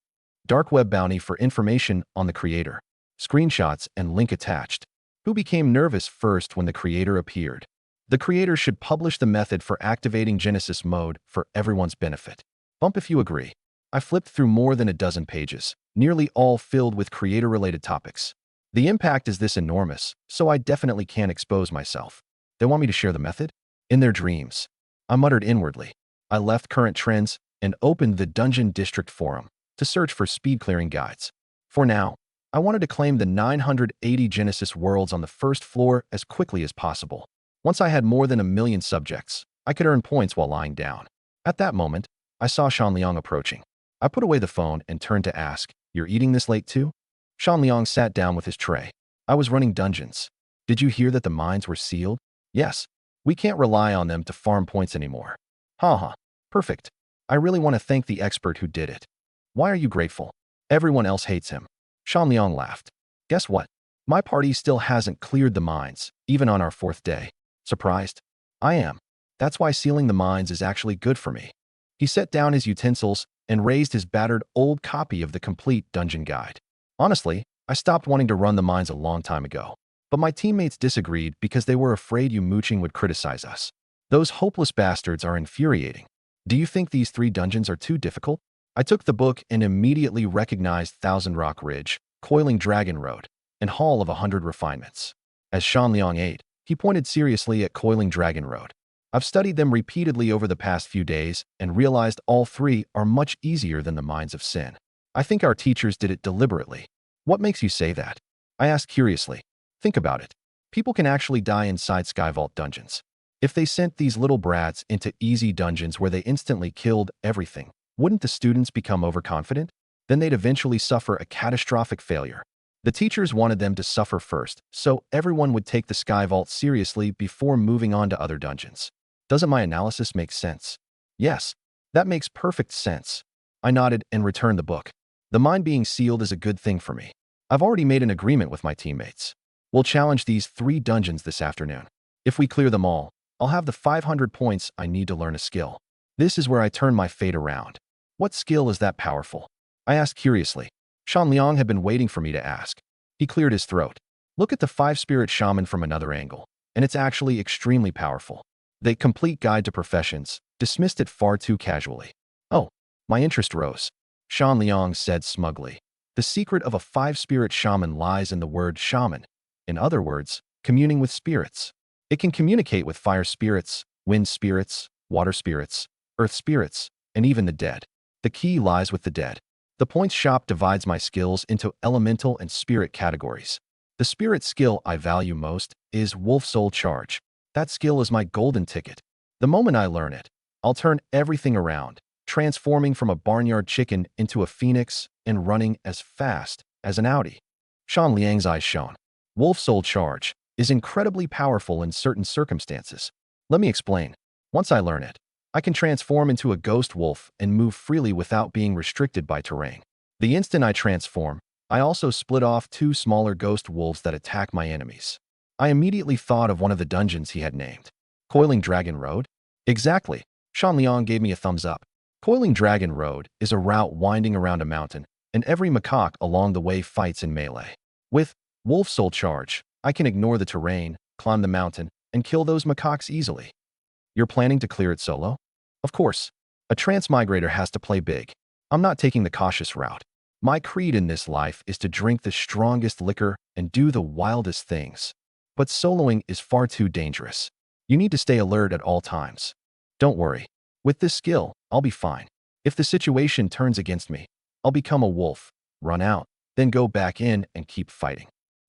Dark web bounty for information on the creator. Screenshots and link attached. Who became nervous first when the creator appeared? The creator should publish the method for activating Genesis mode for everyone's benefit. Bump if you agree. I flipped through more than a dozen pages, nearly all filled with creator-related topics. The impact is this enormous, so I definitely can't expose myself. They want me to share the method? In their dreams. I muttered inwardly. I left current trends and opened the Dungeon District forum to search for speed-clearing guides. For now, I wanted to claim the 980 Genesis worlds on the first floor as quickly as possible. Once I had more than 1 million subjects, I could earn points while lying down. At that moment, I saw Shanliang approaching. I put away the phone and turned to ask, "You're eating this late too?" Shanliang sat down with his tray. "I was running dungeons. Did you hear that the mines were sealed?" "Yes. We can't rely on them to farm points anymore." Haha. Perfect. I really want to thank the expert who did it. Why are you grateful? Everyone else hates him. Shanliang laughed. Guess what? My party still hasn't cleared the mines, even on our 4th day. Surprised? I am. That's why sealing the mines is actually good for me. He set down his utensils and raised his battered old copy of the complete dungeon guide. Honestly, I stopped wanting to run the mines a long time ago. But my teammates disagreed because they were afraid you mooching would criticize us. Those hopeless bastards are infuriating. Do you think these 3 dungeons are too difficult? I took the book and immediately recognized Thousand Rock Ridge, Coiling Dragon Road, and Hall of 100 Refinements. As Shanliang ate, he pointed seriously at Coiling Dragon Road. I've studied them repeatedly over the past few days and realized all 3 are much easier than the Mines of Sin. I think our teachers did it deliberately. What makes you say that? I asked curiously. Think about it. People can actually die inside Sky Vault dungeons. If they sent these little brats into easy dungeons where they instantly killed everything, wouldn't the students become overconfident? Then they'd eventually suffer a catastrophic failure. The teachers wanted them to suffer first, so everyone would take the Sky Vault seriously before moving on to other dungeons. Doesn't my analysis make sense? Yes, that makes perfect sense. I nodded and returned the book. The mine being sealed is a good thing for me. I've already made an agreement with my teammates. We'll challenge these 3 dungeons this afternoon. If we clear them all, I'll have the 500 points I need to learn a skill. This is where I turn my fate around. What skill is that powerful? I asked curiously. Shanliang had been waiting for me to ask. He cleared his throat. Look at the 5-spirit shaman from another angle, and it's actually extremely powerful. The complete guide to professions dismissed it far too casually. Oh, my interest rose. Shanliang said smugly. The secret of a 5-spirit shaman lies in the word shaman. In other words, communing with spirits. It can communicate with fire spirits, wind spirits, water spirits, earth spirits, and even the dead. The key lies with the dead. The points shop divides my skills into elemental and spirit categories. The spirit skill I value most is Wolf Soul Charge. That skill is my golden ticket. The moment I learn it, I'll turn everything around, transforming from a barnyard chicken into a phoenix and running as fast as an Audi. Shanliang's eyes shone. Wolf Soul Charge is incredibly powerful in certain circumstances. Let me explain. Once I learn it, I can transform into a ghost wolf and move freely without being restricted by terrain. The instant I transform, I also split off 2 smaller ghost wolves that attack my enemies. I immediately thought of one of the dungeons he had named. Coiling Dragon Road? Exactly. Shan Liang gave me a thumbs up. Coiling Dragon Road is a route winding around a mountain, and every macaque along the way fights in melee. With Wolf Soul Charge, I can ignore the terrain, climb the mountain, and kill those macaques easily. You're planning to clear it solo? Of course. A transmigrator has to play big. I'm not taking the cautious route. My creed in this life is to drink the strongest liquor and do the wildest things. But soloing is far too dangerous. You need to stay alert at all times. Don't worry. With this skill, I'll be fine. If the situation turns against me, I'll become a wolf, run out, then go back in and keep fighting.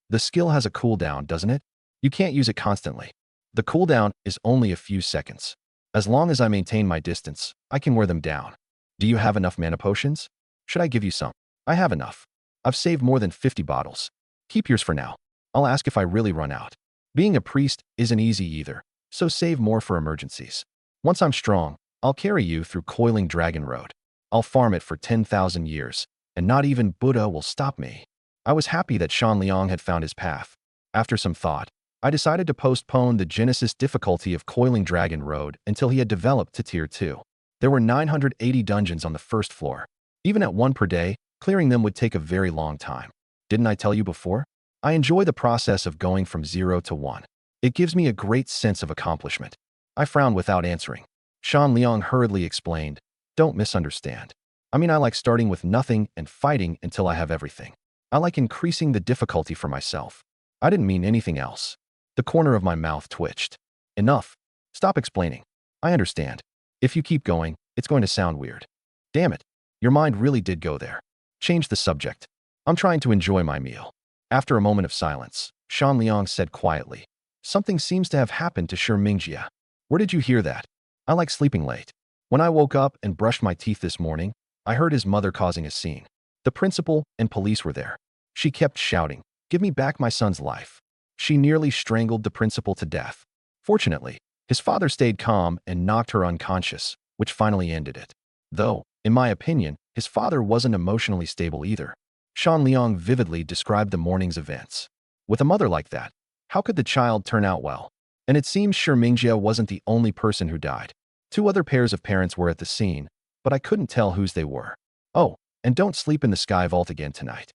The skill has a cooldown, doesn't it? You can't use it constantly. The cooldown is only a few seconds. As long as I maintain my distance, I can wear them down. Do you have enough mana potions? Should I give you some? I have enough. I've saved more than 50 bottles. Keep yours for now. I'll ask if I really run out. Being a priest isn't easy either, so save more for emergencies. Once I'm strong, I'll carry you through Coiling Dragon Road. I'll farm it for 10,000 years, and not even Buddha will stop me. I was happy that Shan Liang had found his path. After some thought, I decided to postpone the Genesis difficulty of Coiling Dragon Road until he had developed to Tier 2. There were 980 dungeons on the first floor. Even at 1 per day, clearing them would take a very long time. Didn't I tell you before? I enjoy the process of going from 0 to 1. It gives me a great sense of accomplishment. I frowned without answering. Shan Liang hurriedly explained, "Don't misunderstand. I mean, I like starting with nothing and fighting until I have everything. I like increasing the difficulty for myself. I didn't mean anything else." The corner of my mouth twitched. Enough. Stop explaining. I understand. If you keep going, it's going to sound weird. Damn it. Your mind really did go there. Change the subject. I'm trying to enjoy my meal. After a moment of silence, Shan Liang said quietly, "Something seems to have happened to Shi Mingjia. Where did you hear that?" "I like sleeping late. When I woke up and brushed my teeth this morning, I heard his mother causing a scene. The principal and police were there. She kept shouting, 'Give me back my son's life.' She nearly strangled the principal to death. Fortunately, his father stayed calm and knocked her unconscious, which finally ended it. Though, in my opinion, his father wasn't emotionally stable either." Shan Liang vividly described the morning's events. With a mother like that, how could the child turn out well? And it seems Shi Mingjia wasn't the only person who died. 2 other pairs of parents were at the scene, but I couldn't tell whose they were. Oh, and don't sleep in the sky vault again tonight.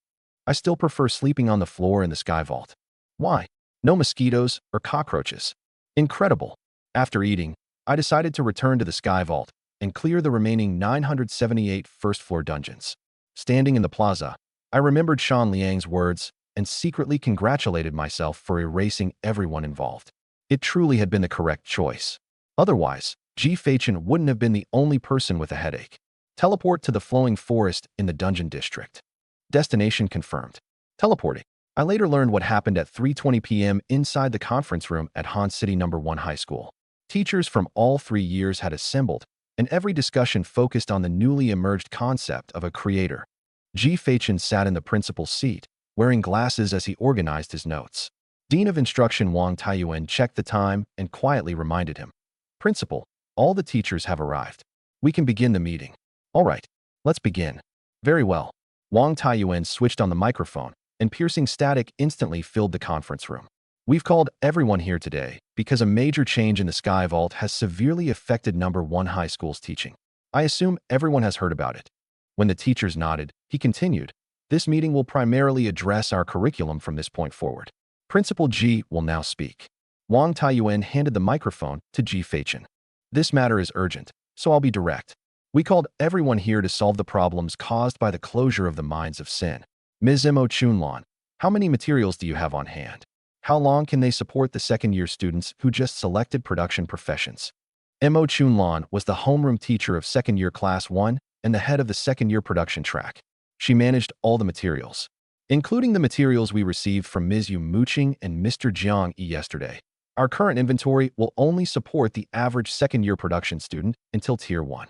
I still prefer sleeping on the floor in the sky vault. Why? No mosquitoes or cockroaches. Incredible. After eating, I decided to return to the sky vault and clear the remaining 978 first-floor dungeons. Standing in the plaza, I remembered Shan Liang's words and secretly congratulated myself for erasing everyone involved. It truly had been the correct choice. Otherwise, Ji Feichen wouldn't have been the only person with a headache. Teleport to the flowing forest in the dungeon district. Destination confirmed. Teleporting. I later learned what happened at 3:20 p.m. inside the conference room at Han City No. 1 High School. Teachers from all 3 years had assembled, and every discussion focused on the newly emerged concept of a creator. Ji Feichen sat in the principal's seat, wearing glasses as he organized his notes. Dean of Instruction Wang Taiyuan checked the time and quietly reminded him, "Principal, all the teachers have arrived. We can begin the meeting." "All right, let's begin." "Very well." Wang Taiyuan switched on the microphone, and piercing static instantly filled the conference room. "We've called everyone here today because a major change in the Sky Vault has severely affected No. 1 High School's teaching. I assume everyone has heard about it." When the teachers nodded, he continued, "This meeting will primarily address our curriculum from this point forward. Principal Ji will now speak." Wang Taiyuan handed the microphone to Ji Feichen. "This matter is urgent, so I'll be direct. We called everyone here to solve the problems caused by the closure of the Mines of Sin. Ms. Mo Chunlan, how many materials do you have on hand? How long can they support the second-year students who just selected production professions?" Mo Chunlan was the homeroom teacher of second-year Class 1 and the head of the second-year production track. She managed all the materials, including the materials we received from Ms. Yu Muqing and Mr. Jiang Yi yesterday. Our current inventory will only support the average second-year production student until Tier 1.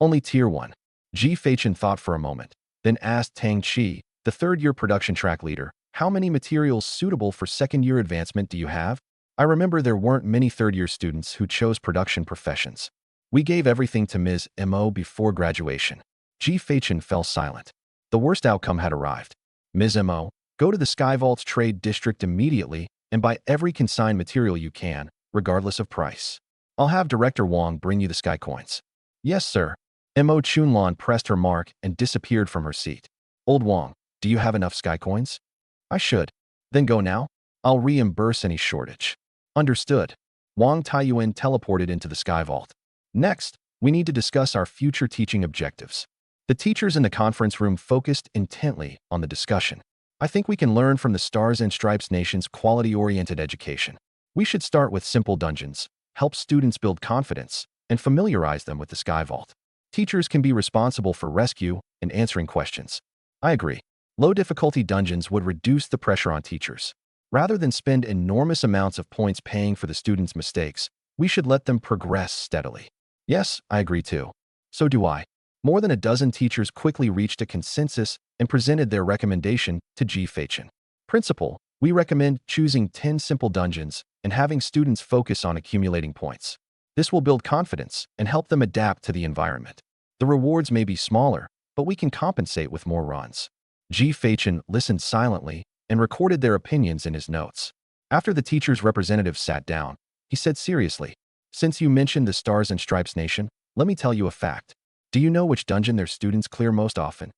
Only Tier 1. Ji Feichen thought for a moment, then asked Tang Qi, the third-year production track leader, "How many materials suitable for second-year advancement do you have?" I remember there weren't many third-year students who chose production professions. We gave everything to Ms. Mo before graduation. Ji Feichen fell silent. The worst outcome had arrived. Ms. Mo, go to the Skyvault's trade district immediately and buy every consigned material you can, regardless of price. I'll have Director Wang bring you the sky coins. Yes, sir. Mo Chunlan pressed her mark and disappeared from her seat. Old Wang, do you have enough sky coins? I should. Then go now. I'll reimburse any shortage. Understood. Wang Taiyuan teleported into the Sky Vault. Next, we need to discuss our future teaching objectives. The teachers in the conference room focused intently on the discussion. I think we can learn from the Stars and Stripes Nation's quality-oriented education. We should start with simple dungeons, help students build confidence, and familiarize them with the Sky Vault. Teachers can be responsible for rescue and answering questions. I agree. Low-difficulty dungeons would reduce the pressure on teachers. Rather than spend enormous amounts of points paying for the students' mistakes, we should let them progress steadily. Yes, I agree too. So do I. More than a dozen teachers quickly reached a consensus and presented their recommendation to Ji Feichen. Principal, we recommend choosing 10 simple dungeons and having students focus on accumulating points. This will build confidence and help them adapt to the environment. The rewards may be smaller, but we can compensate with more runs. Ji Feichen listened silently and recorded their opinions in his notes. After the teacher's representative sat down, he said seriously, "Since you mentioned the Stars and Stripes Nation, let me tell you a fact. Do you know which dungeon their students clear most often?"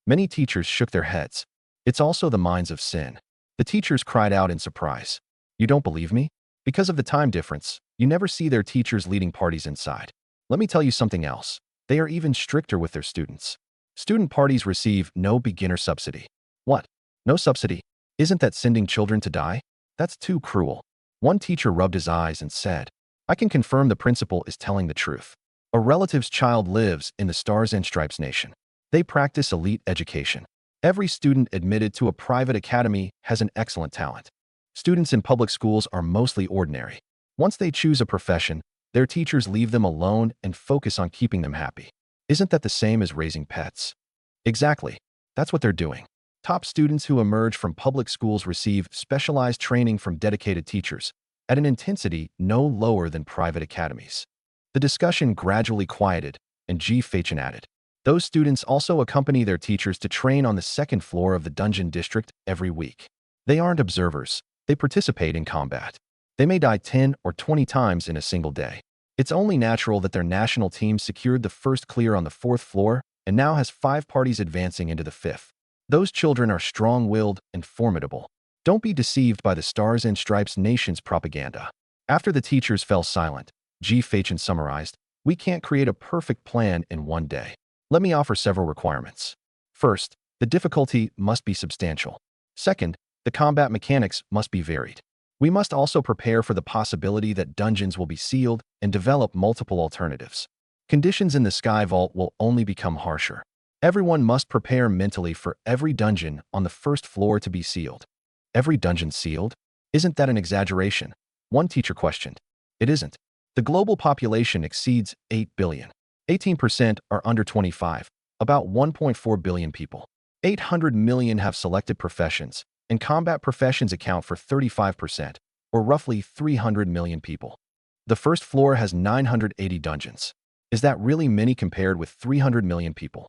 Many teachers shook their heads. It's also the Mines of Sin. The teachers cried out in surprise. You don't believe me? Because of the time difference, you never see their teachers leading parties inside. Let me tell you something else. They are even stricter with their students. Student parties receive no beginner subsidy. What? No subsidy? Isn't that sending children to die? That's too cruel. One teacher rubbed his eyes and said, I can confirm the principal is telling the truth. A relative's child lives in the Stars and Stripes Nation. They practice elite education. Every student admitted to a private academy has an excellent talent. Students in public schools are mostly ordinary. Once they choose a profession, their teachers leave them alone and focus on keeping them happy. Isn't that the same as raising pets? Exactly. That's what they're doing. Top students who emerge from public schools receive specialized training from dedicated teachers at an intensity no lower than private academies. The discussion gradually quieted, and Ji Feichen added, those students also accompany their teachers to train on the second floor of the dungeon district every week. They aren't observers. They participate in combat. They may die 10 or 20 times in a single day. It's only natural that their national team secured the first clear on the fourth floor and now has 5 parties advancing into the 5th. Those children are strong-willed and formidable. Don't be deceived by the Stars and Stripes Nation's propaganda. After the teachers fell silent, Ji Feichen summarized, we can't create a perfect plan in one day. Let me offer several requirements. First, the difficulty must be substantial. Second, the combat mechanics must be varied. We must also prepare for the possibility that dungeons will be sealed and develop multiple alternatives. Conditions in the Sky Vault will only become harsher. Everyone must prepare mentally for every dungeon on the first floor to be sealed. Every dungeon sealed? Isn't that an exaggeration? One teacher questioned. It isn't. The global population exceeds 8 billion. 18% are under 25, about 1.4 billion people. 800 million have selected professions, and combat professions account for 35%, or roughly 300 million people. The first floor has 980 dungeons. Is that really many compared with 300 million people?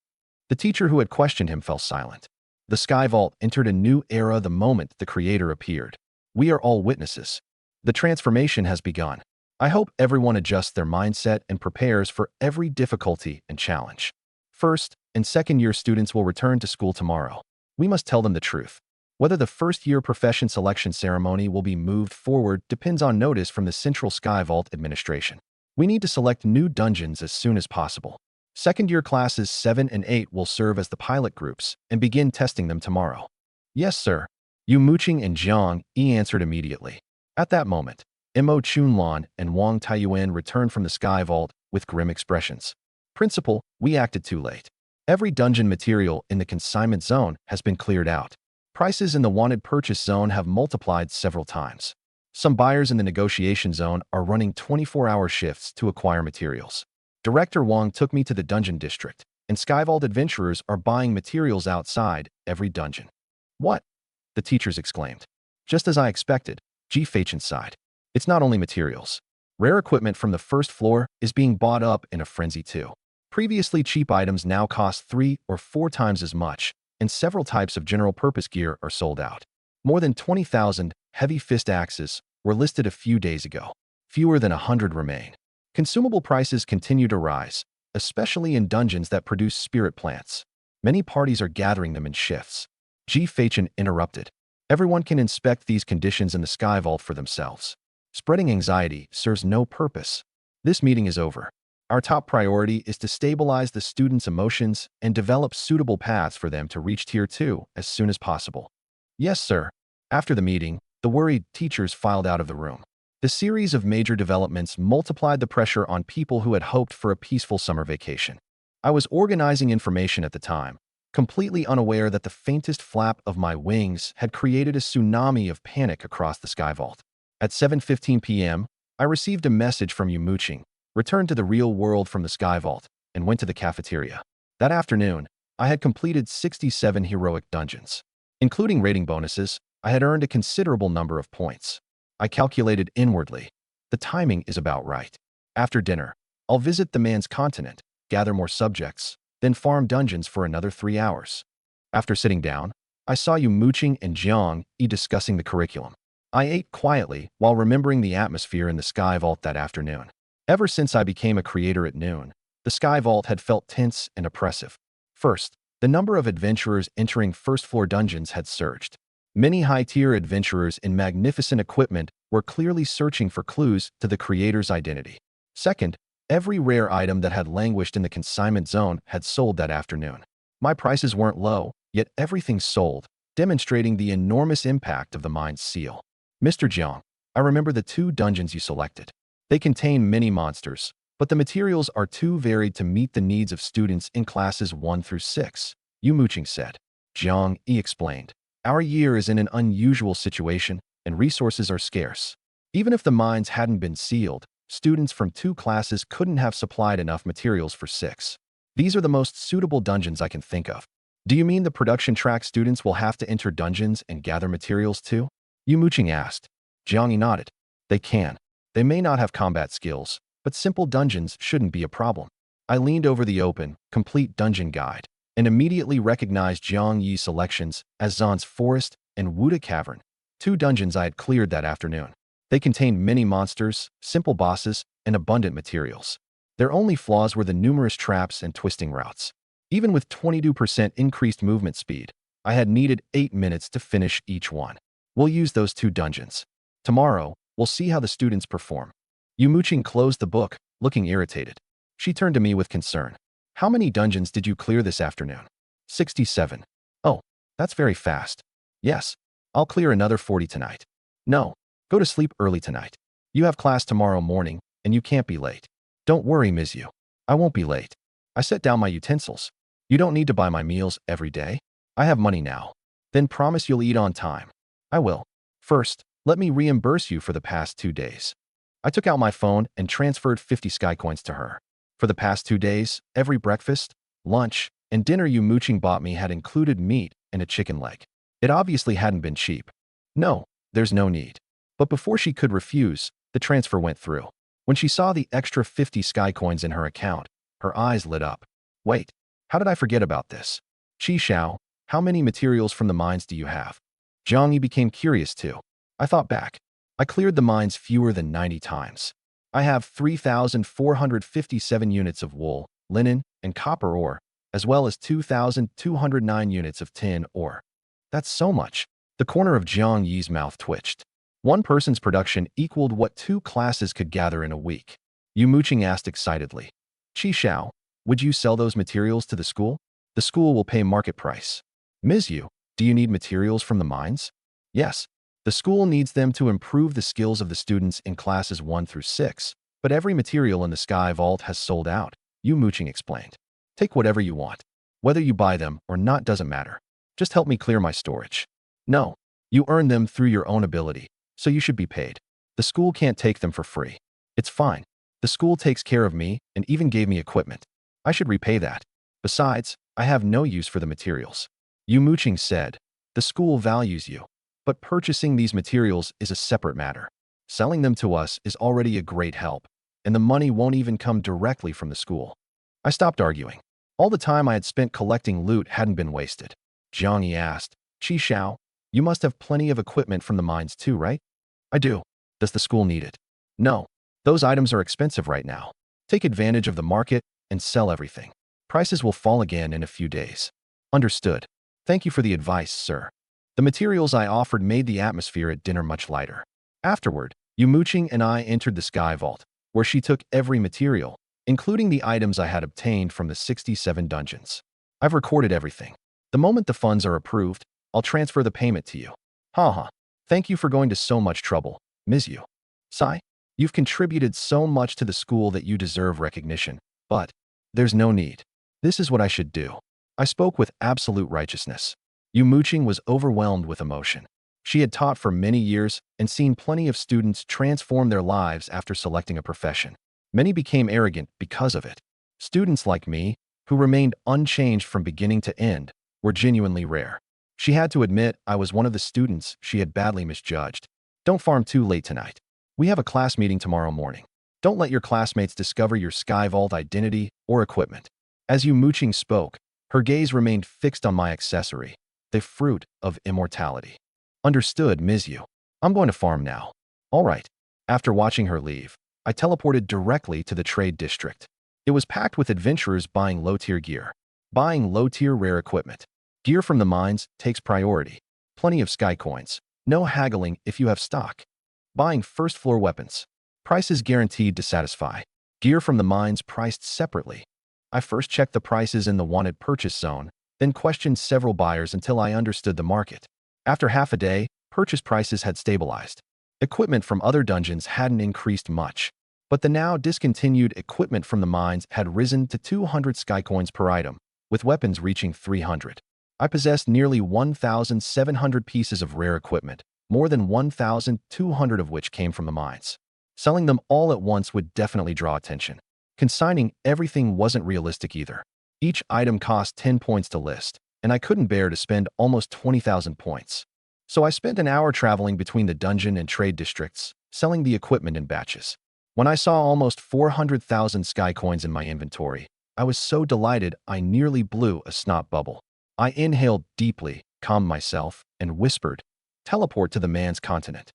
The teacher who had questioned him fell silent. The Sky Vault entered a new era the moment the creator appeared. We are all witnesses. The transformation has begun. I hope everyone adjusts their mindset and prepares for every difficulty and challenge. First and second-year students will return to school tomorrow. We must tell them the truth. Whether the first-year profession selection ceremony will be moved forward depends on notice from the Central Sky Vault administration. We need to select new dungeons as soon as possible. Second-year classes 7 and 8 will serve as the pilot groups and begin testing them tomorrow. Yes, sir. Yu Muqing and Jiang Yi answered immediately. At that moment, Mo Chunlan and Wang Taiyuan returned from the Sky Vault with grim expressions. Principal, we acted too late. Every dungeon material in the consignment zone has been cleared out. Prices in the wanted purchase zone have multiplied several times. Some buyers in the negotiation zone are running 24-hour shifts to acquire materials. Director Wang took me to the dungeon district, and Sky Vault adventurers are buying materials outside every dungeon. What? The teachers exclaimed. Just as I expected, Ji Feichen sighed. It's not only materials. Rare equipment from the first floor is being bought up in a frenzy too. Previously cheap items now cost 3 or 4 times as much, and several types of general-purpose gear are sold out. More than 20,000 heavy fist axes were listed a few days ago. Fewer than 100 remain. Consumable prices continue to rise, especially in dungeons that produce spirit plants. Many parties are gathering them in shifts. G. Fachin interrupted. Everyone can inspect these conditions in the Sky Vault for themselves. Spreading anxiety serves no purpose. This meeting is over. Our top priority is to stabilize the students' emotions and develop suitable paths for them to reach Tier 2 as soon as possible. Yes, sir. After the meeting, the worried teachers filed out of the room. The series of major developments multiplied the pressure on people who had hoped for a peaceful summer vacation. I was organizing information at the time, completely unaware that the faintest flap of my wings had created a tsunami of panic across the Sky Vault. At 7:15 p.m., I received a message from Yumuching, returned to the real world from the Sky Vault, and went to the cafeteria. That afternoon, I had completed 67 heroic dungeons. Including rating bonuses, I had earned a considerable number of points. I calculated inwardly. The timing is about right. After dinner, I'll visit the man's continent, gather more subjects, then farm dungeons for another 3 hours. After sitting down, I saw Yumuching and Jiang Yi discussing the curriculum. I ate quietly while remembering the atmosphere in the Sky Vault that afternoon. Ever since I became a creator at noon, the Sky Vault had felt tense and oppressive. First, the number of adventurers entering first-floor dungeons had surged. Many high-tier adventurers in magnificent equipment were clearly searching for clues to the creator's identity. Second, every rare item that had languished in the consignment zone had sold that afternoon. My prices weren't low, yet everything sold, demonstrating the enormous impact of the mine's seal. Mr. Jiang, I remember the 2 dungeons you selected. They contain many monsters, but the materials are too varied to meet the needs of students in classes 1 through 6, Yumuching said. Jiang Yi explained. Our year is in an unusual situation, and resources are scarce. Even if the mines hadn't been sealed, students from 2 classes couldn't have supplied enough materials for 6. These are the most suitable dungeons I can think of. Do you mean the production track students will have to enter dungeons and gather materials too? Yumuching asked. Jiang Yi nodded. They can. They may not have combat skills, but simple dungeons shouldn't be a problem. I leaned over the open, complete dungeon guide, and immediately recognized Jiang Yi's selections as Zan's Forest and Wuda Cavern, 2 dungeons I had cleared that afternoon. They contained many monsters, simple bosses, and abundant materials. Their only flaws were the numerous traps and twisting routes. Even with 22% increased movement speed, I had needed 8 minutes to finish each one. We'll use those 2 dungeons. Tomorrow, we'll see how the students perform. Yumuching closed the book, looking irritated. She turned to me with concern. How many dungeons did you clear this afternoon? 67. Oh, that's very fast. Yes, I'll clear another 40 tonight. No, go to sleep early tonight. You have class tomorrow morning, and you can't be late. Don't worry, Ms. Yu. I won't be late. I set down my utensils. You don't need to buy my meals every day. I have money now. Then promise you'll eat on time. I will. First, let me reimburse you for the past 2 days. I took out my phone and transferred 50 sky coins to her. For the past 2 days, every breakfast, lunch, and dinner Yumuching bought me had included meat and a chicken leg. It obviously hadn't been cheap. No, there's no need. But before she could refuse, the transfer went through. When she saw the extra 50 sky coins in her account, her eyes lit up. Wait, how did I forget about this? Qi Xiao, how many materials from the mines do you have? Jiang Yi became curious too. I thought back. I cleared the mines fewer than 90 times. I have 3,457 units of wool, linen, and copper ore, as well as 2,209 units of tin ore. That's so much. The corner of Jiang Yi's mouth twitched. One person's production equaled what 2 classes could gather in a week. Yumuching asked excitedly. Qi Xiao, would you sell those materials to the school? The school will pay market price. Ms. Yu, do you need materials from the mines? Yes. The school needs them to improve the skills of the students in classes 1 through 6, but every material in the Sky Vault has sold out, Yumuching explained. Take whatever you want. Whether you buy them or not doesn't matter. Just help me clear my storage. No, you earn them through your own ability, so you should be paid. The school can't take them for free. It's fine. The school takes care of me and even gave me equipment. I should repay that. Besides, I have no use for the materials. Yumuching said, the school values you. But purchasing these materials is a separate matter. Selling them to us is already a great help, and the money won't even come directly from the school. I stopped arguing. All the time I had spent collecting loot hadn't been wasted. Jiang Yi asked, Qi Xiao, you must have plenty of equipment from the mines too, right? I do. Does the school need it? No. Those items are expensive right now. Take advantage of the market and sell everything. Prices will fall again in a few days. Understood. Thank you for the advice, sir. The materials I offered made the atmosphere at dinner much lighter. Afterward, Yu Muqing and I entered the Sky Vault, where she took every material, including the items I had obtained from the 67 dungeons. I've recorded everything. The moment the funds are approved, I'll transfer the payment to you. Haha. Thank you for going to so much trouble, Ms. Yu. Sai, you've contributed so much to the school that you deserve recognition, but there's no need. This is what I should do. I spoke with absolute righteousness. Yu Muqing was overwhelmed with emotion. She had taught for many years and seen plenty of students transform their lives after selecting a profession. Many became arrogant because of it. Students like me, who remained unchanged from beginning to end, were genuinely rare. She had to admit I was one of the students she had badly misjudged. Don't farm too late tonight. We have a class meeting tomorrow morning. Don't let your classmates discover your Sky Vault identity or equipment. As Yu Muqing spoke, her gaze remained fixed on my accessory, the fruit of immortality. Understood, Ms. Yu. I'm going to farm now. All right. After watching her leave, I teleported directly to the trade district. It was packed with adventurers buying low-tier gear, buying low-tier rare equipment. Gear from the mines takes priority. Plenty of sky coins. No haggling if you have stock. Buying first-floor weapons. Prices guaranteed to satisfy. Gear from the mines priced separately. I first checked the prices in the wanted purchase zone, then questioned several buyers until I understood the market. After half a day, purchase prices had stabilized. Equipment from other dungeons hadn't increased much, but the now discontinued equipment from the mines had risen to 200 sky coins per item, with weapons reaching 300. I possessed nearly 1,700 pieces of rare equipment, more than 1,200 of which came from the mines. Selling them all at once would definitely draw attention. Consigning everything wasn't realistic either. Each item cost 10 points to list, and I couldn't bear to spend almost 20,000 points. So I spent an hour traveling between the dungeon and trade districts, selling the equipment in batches. When I saw almost 400,000 sky coins in my inventory, I was so delighted I nearly blew a snot bubble. I inhaled deeply, calmed myself, and whispered, "Teleport to the man's continent."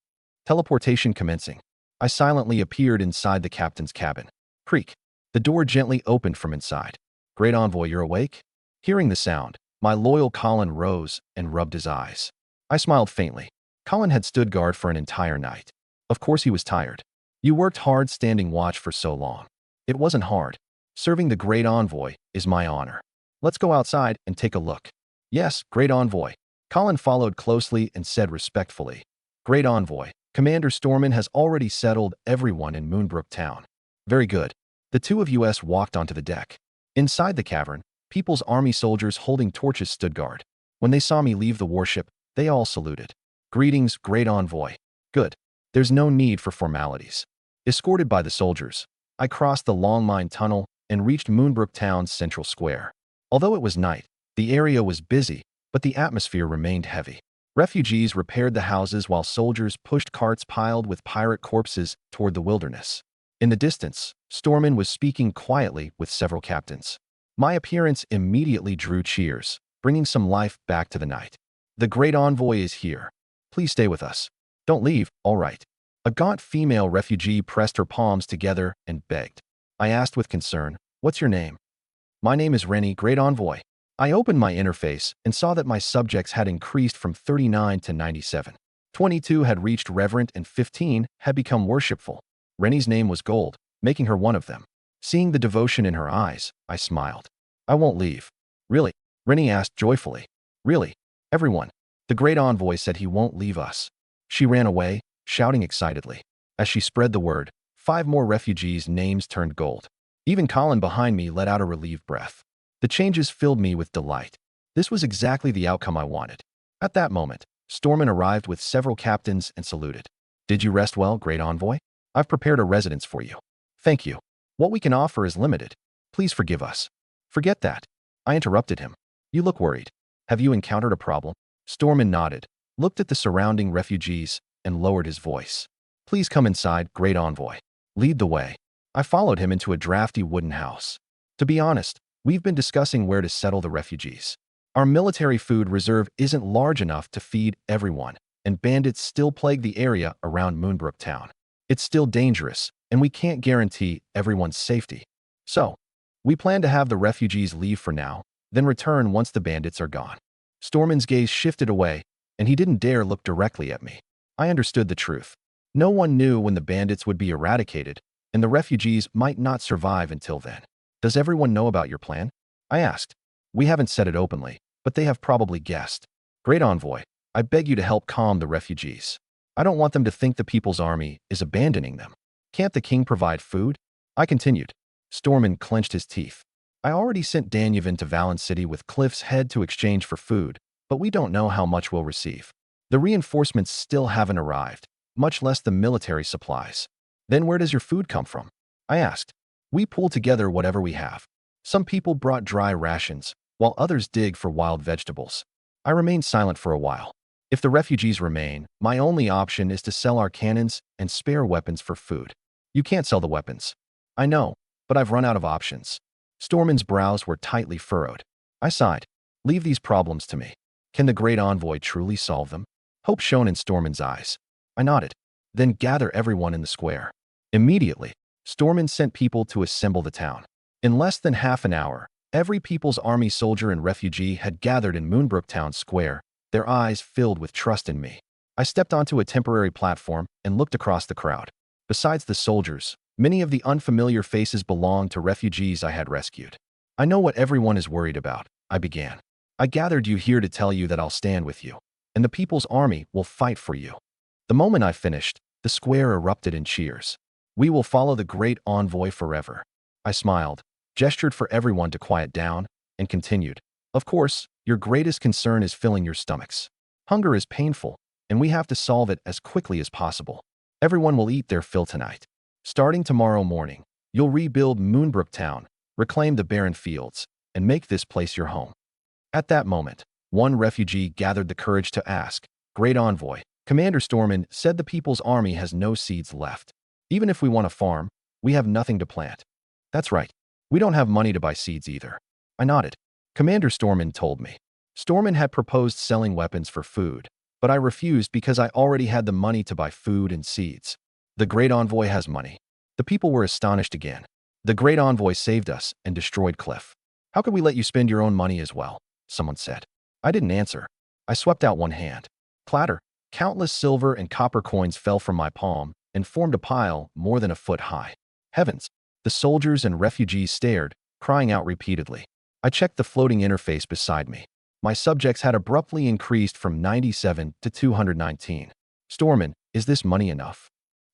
Teleportation commencing. I silently appeared inside the captain's cabin. Creak. The door gently opened from inside. "Great Envoy, you're awake?" Hearing the sound, my loyal Colin rose and rubbed his eyes. I smiled faintly. Colin had stood guard for an entire night. Of course he was tired. You worked hard standing watch for so long. It wasn't hard. Serving the Great Envoy is my honor. Let's go outside and take a look. Yes, Great Envoy. Colin followed closely and said respectfully, "Great Envoy, Commander Stormin has already settled everyone in Moonbrook Town." Very good. The two of us walked onto the deck. Inside the cavern, People's Army soldiers holding torches stood guard. When they saw me leave the warship, they all saluted. "Greetings, Great Envoy." Good. There's no need for formalities. Escorted by the soldiers, I crossed the long mine tunnel and reached Moonbrook Town's central square. Although it was night, the area was busy, but the atmosphere remained heavy. Refugees repaired the houses while soldiers pushed carts piled with pirate corpses toward the wilderness. In the distance, Stormin was speaking quietly with several captains. My appearance immediately drew cheers, bringing some life back to the night. "The Great Envoy is here. Please stay with us. Don't leave, all right." A gaunt female refugee pressed her palms together and begged. I asked with concern, "What's your name?" "My name is Rennie, Great Envoy." I opened my interface and saw that my subjects had increased from 39 to 97. 22 had reached reverent and 15 had become worshipful. Rennie's name was Gold, making her one of them. Seeing the devotion in her eyes, I smiled. "I won't leave." "Really?" Rennie asked joyfully. "Really? Everyone." The Great Envoy said he won't leave us. She ran away, shouting excitedly. As she spread the word, 5 more refugees' names turned gold. Even Colin behind me let out a relieved breath. The changes filled me with delight. This was exactly the outcome I wanted. At that moment, Stormin arrived with several captains and saluted. "Did you rest well, Great Envoy? I've prepared a residence for you." "Thank you. What we can offer is limited. Please forgive us." "Forget that." I interrupted him. "You look worried. Have you encountered a problem?" Stormin nodded, looked at the surrounding refugees, and lowered his voice. Please come inside, Great Envoy. Lead the way. I followed him into a drafty wooden house. To be honest, we've been discussing where to settle the refugees. Our military food reserve isn't large enough to feed everyone, and bandits still plague the area around Moonbrook Town. It's still dangerous, and we can't guarantee everyone's safety. So, we plan to have the refugees leave for now, then return once the bandits are gone. Stormin's gaze shifted away, and he didn't dare look directly at me. I understood the truth. No one knew when the bandits would be eradicated, and the refugees might not survive until then. Does everyone know about your plan? I asked. We haven't said it openly, but they have probably guessed. Great Envoy, I beg you to help calm the refugees. I don't want them to think the People's Army is abandoning them. Can't the king provide food? I continued. Stormin clenched his teeth. I already sent Danyevin to Valen City with Cliff's head to exchange for food, but we don't know how much we'll receive. The reinforcements still haven't arrived, much less the military supplies. Then where does your food come from? I asked. We pull together whatever we have. Some people brought dry rations, while others dig for wild vegetables. I remained silent for a while. If the refugees remain, my only option is to sell our cannons and spare weapons for food. You can't sell the weapons. I know, but I've run out of options. Stormin's brows were tightly furrowed. I sighed. Leave these problems to me. Can the Great Envoy truly solve them? Hope shone in Stormin's eyes. I nodded. Then gather everyone in the square. Immediately, Stormin sent people to assemble the town. In less than half an hour, every People's Army soldier and refugee had gathered in Moonbrook Town Square, their eyes filled with trust in me. I stepped onto a temporary platform and looked across the crowd. Besides the soldiers, many of the unfamiliar faces belonged to refugees I had rescued. I know what everyone is worried about, I began. I gathered you here to tell you that I'll stand with you, and the People's Army will fight for you. The moment I finished, the square erupted in cheers. We will follow the Great Envoy forever. I smiled, gestured for everyone to quiet down, and continued. Of course, your greatest concern is filling your stomachs. Hunger is painful, and we have to solve it as quickly as possible. Everyone will eat their fill tonight. Starting tomorrow morning, you'll rebuild Moonbrook Town, reclaim the barren fields, and make this place your home. At that moment, one refugee gathered the courage to ask, Great Envoy, Commander Stormin said the People's Army has no seeds left. Even if we want a farm, we have nothing to plant. That's right. We don't have money to buy seeds either. I nodded. Commander Stormin told me. Stormin had proposed selling weapons for food, but I refused because I already had the money to buy food and seeds. The Great Envoy has money. The people were astonished again. The Great Envoy saved us and destroyed Cliff. How could we let you spend your own money as well? Someone said. I didn't answer. I swept out one hand. Clatter. Countless silver and copper coins fell from my palm and formed a pile more than a foot high. Heavens! The soldiers and refugees stared, crying out repeatedly. I checked the floating interface beside me. My subjects had abruptly increased from 97 to 219. Stormin, is this money enough?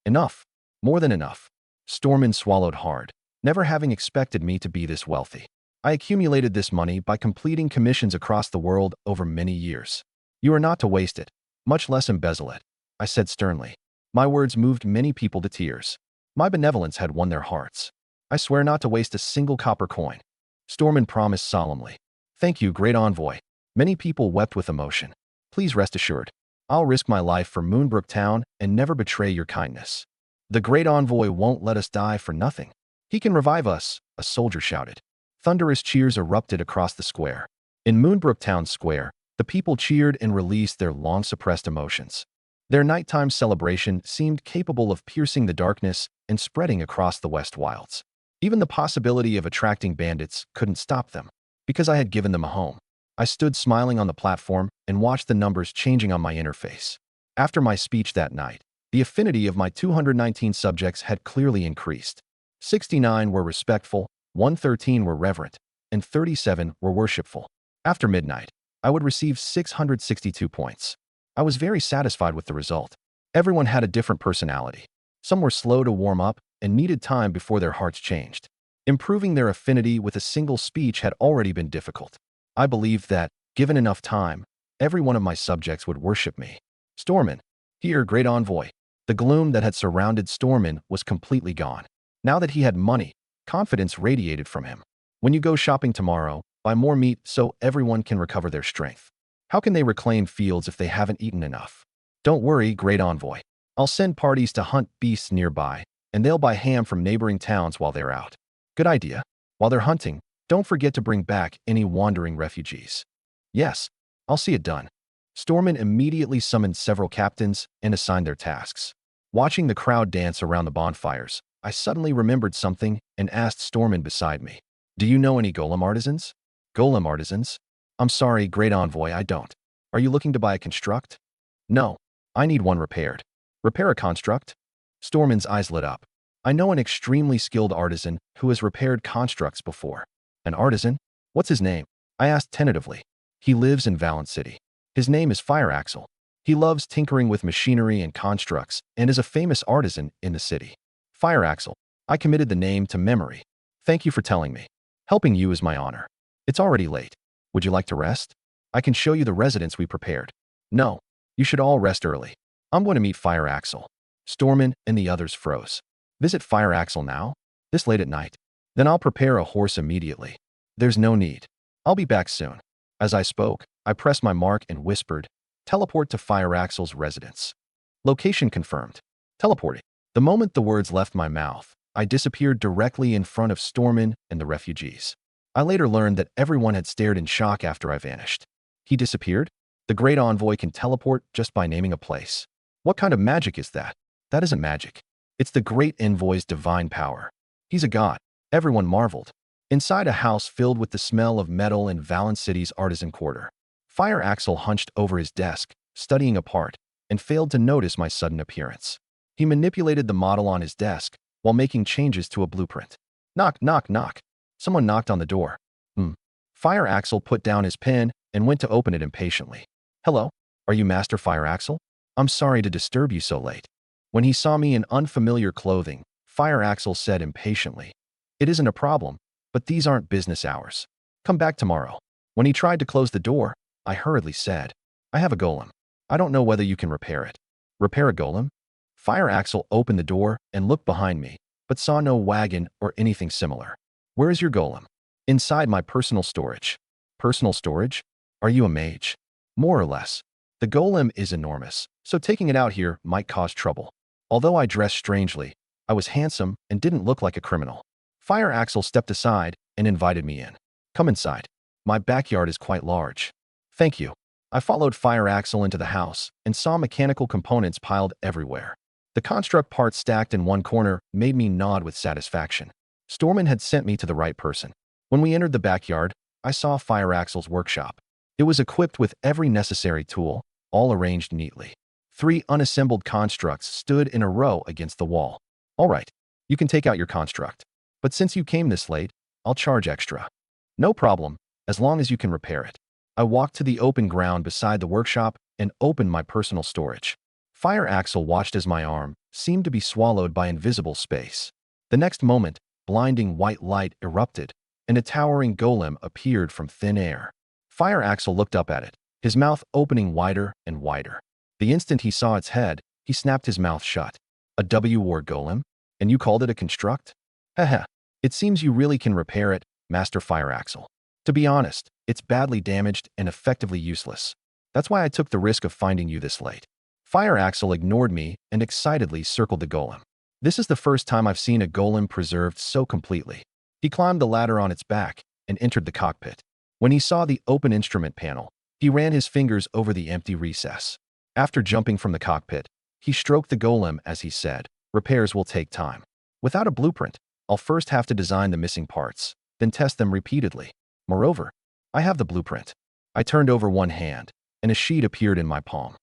Enough. More than enough. Stormin swallowed hard, never having expected me to be this wealthy. I accumulated this money by completing commissions across the world over many years. You are not to waste it, much less embezzle it, I said sternly. My words moved many people to tears. My benevolence had won their hearts. I swear not to waste a single copper coin. Stormin promised solemnly. Thank you, Great Envoy. Many people wept with emotion. Please rest assured. I'll risk my life for Moonbrook Town and never betray your kindness. The Great Envoy won't let us die for nothing. He can revive us, a soldier shouted. Thunderous cheers erupted across the square. In Moonbrook Town Square, the people cheered and released their long-suppressed emotions. Their nighttime celebration seemed capable of piercing the darkness and spreading across the West Wilds. Even the possibility of attracting bandits couldn't stop them, because I had given them a home. I stood smiling on the platform and watched the numbers changing on my interface. After my speech that night, the affinity of my 219 subjects had clearly increased. 69 were respectful, 113 were reverent, and 37 were worshipful. After midnight, I would receive 662 points. I was very satisfied with the result. Everyone had a different personality. Some were slow to warm up and needed time before their hearts changed. Improving their affinity with a single speech had already been difficult. I believed that, given enough time, every one of my subjects would worship me. Stormin, here, Great Envoy. The gloom that had surrounded Stormin was completely gone. Now that he had money, confidence radiated from him. When you go shopping tomorrow, buy more meat so everyone can recover their strength. How can they reclaim fields if they haven't eaten enough? Don't worry, Great Envoy. I'll send parties to hunt beasts nearby, and they'll buy ham from neighboring towns while they're out. Good idea. While they're hunting, don't forget to bring back any wandering refugees. Yes, I'll see it done. Stormin immediately summoned several captains and assigned their tasks. Watching the crowd dance around the bonfires, I suddenly remembered something and asked Stormin beside me, "Do you know any golem artisans?" Golem artisans? I'm sorry, Great Envoy, I don't. Are you looking to buy a construct? No, I need one repaired. Repair a construct? Stormin's eyes lit up. I know an extremely skilled artisan who has repaired constructs before. An artisan? What's his name? I asked tentatively. He lives in Valent City. His name is Fire Axel. He loves tinkering with machinery and constructs and is a famous artisan in the city. Fire Axel. I committed the name to memory. Thank you for telling me. Helping you is my honor. It's already late. Would you like to rest? I can show you the residence we prepared. No, you should all rest early. I'm going to meet Fire Axel. Stormin and the others froze. Visit Fire Axel now? This late at night? Then I'll prepare a horse immediately. There's no need. I'll be back soon. As I spoke, I pressed my mark and whispered, "Teleport to Fire Axel's residence." Location confirmed. Teleporting. The moment the words left my mouth, I disappeared directly in front of Stormin and the refugees. I later learned that everyone had stared in shock after I vanished. He disappeared? The Great Envoy can teleport just by naming a place. What kind of magic is that? That isn't magic. It's the Great Envoy's divine power. He's a god. Everyone marveled. Inside a house filled with the smell of metal in Valent City's artisan quarter, Fire Axel hunched over his desk, studying a part, and failed to notice my sudden appearance. He manipulated the model on his desk while making changes to a blueprint. Knock, knock, knock. Someone knocked on the door. Fire Axel put down his pen and went to open it impatiently. Hello? Are you Master Fire Axel? I'm sorry to disturb you so late. When he saw me in unfamiliar clothing, Fire Axel said impatiently, "It isn't a problem, but these aren't business hours. Come back tomorrow." When he tried to close the door, I hurriedly said, "I have a golem. I don't know whether you can repair it." Repair a golem? Fire Axel opened the door and looked behind me, but saw no wagon or anything similar. Where is your golem? Inside my personal storage. Personal storage? Are you a mage? More or less. The golem is enormous, so taking it out here might cause trouble. Although I dressed strangely, I was handsome and didn't look like a criminal. Fire Axel stepped aside and invited me in. Come inside. My backyard is quite large. Thank you. I followed Fire Axel into the house and saw mechanical components piled everywhere. The construct parts stacked in one corner made me nod with satisfaction. Stormin had sent me to the right person. When we entered the backyard, I saw Fire Axel's workshop. It was equipped with every necessary tool, all arranged neatly. 3 unassembled constructs stood in a row against the wall. All right, you can take out your construct. But since you came this late, I'll charge extra. No problem, as long as you can repair it. I walked to the open ground beside the workshop and opened my personal storage. Fire Axel watched as my arm seemed to be swallowed by invisible space. The next moment, blinding white light erupted, and a towering golem appeared from thin air. Fire Axel looked up at it, his mouth opening wider and wider. The instant he saw its head, he snapped his mouth shut. A W-War golem? And you called it a construct? Haha, it seems you really can repair it, Master Fire Axel. To be honest, it's badly damaged and effectively useless. That's why I took the risk of finding you this late. Fire Axel ignored me and excitedly circled the golem. This is the first time I've seen a golem preserved so completely. He climbed the ladder on its back and entered the cockpit. When he saw the open instrument panel, he ran his fingers over the empty recess. After jumping from the cockpit, he stroked the golem as he said, "Repairs will take time. Without a blueprint, I'll first have to design the missing parts, then test them repeatedly. Moreover, I have the blueprint." I turned over one hand, and a sheet appeared in my palm.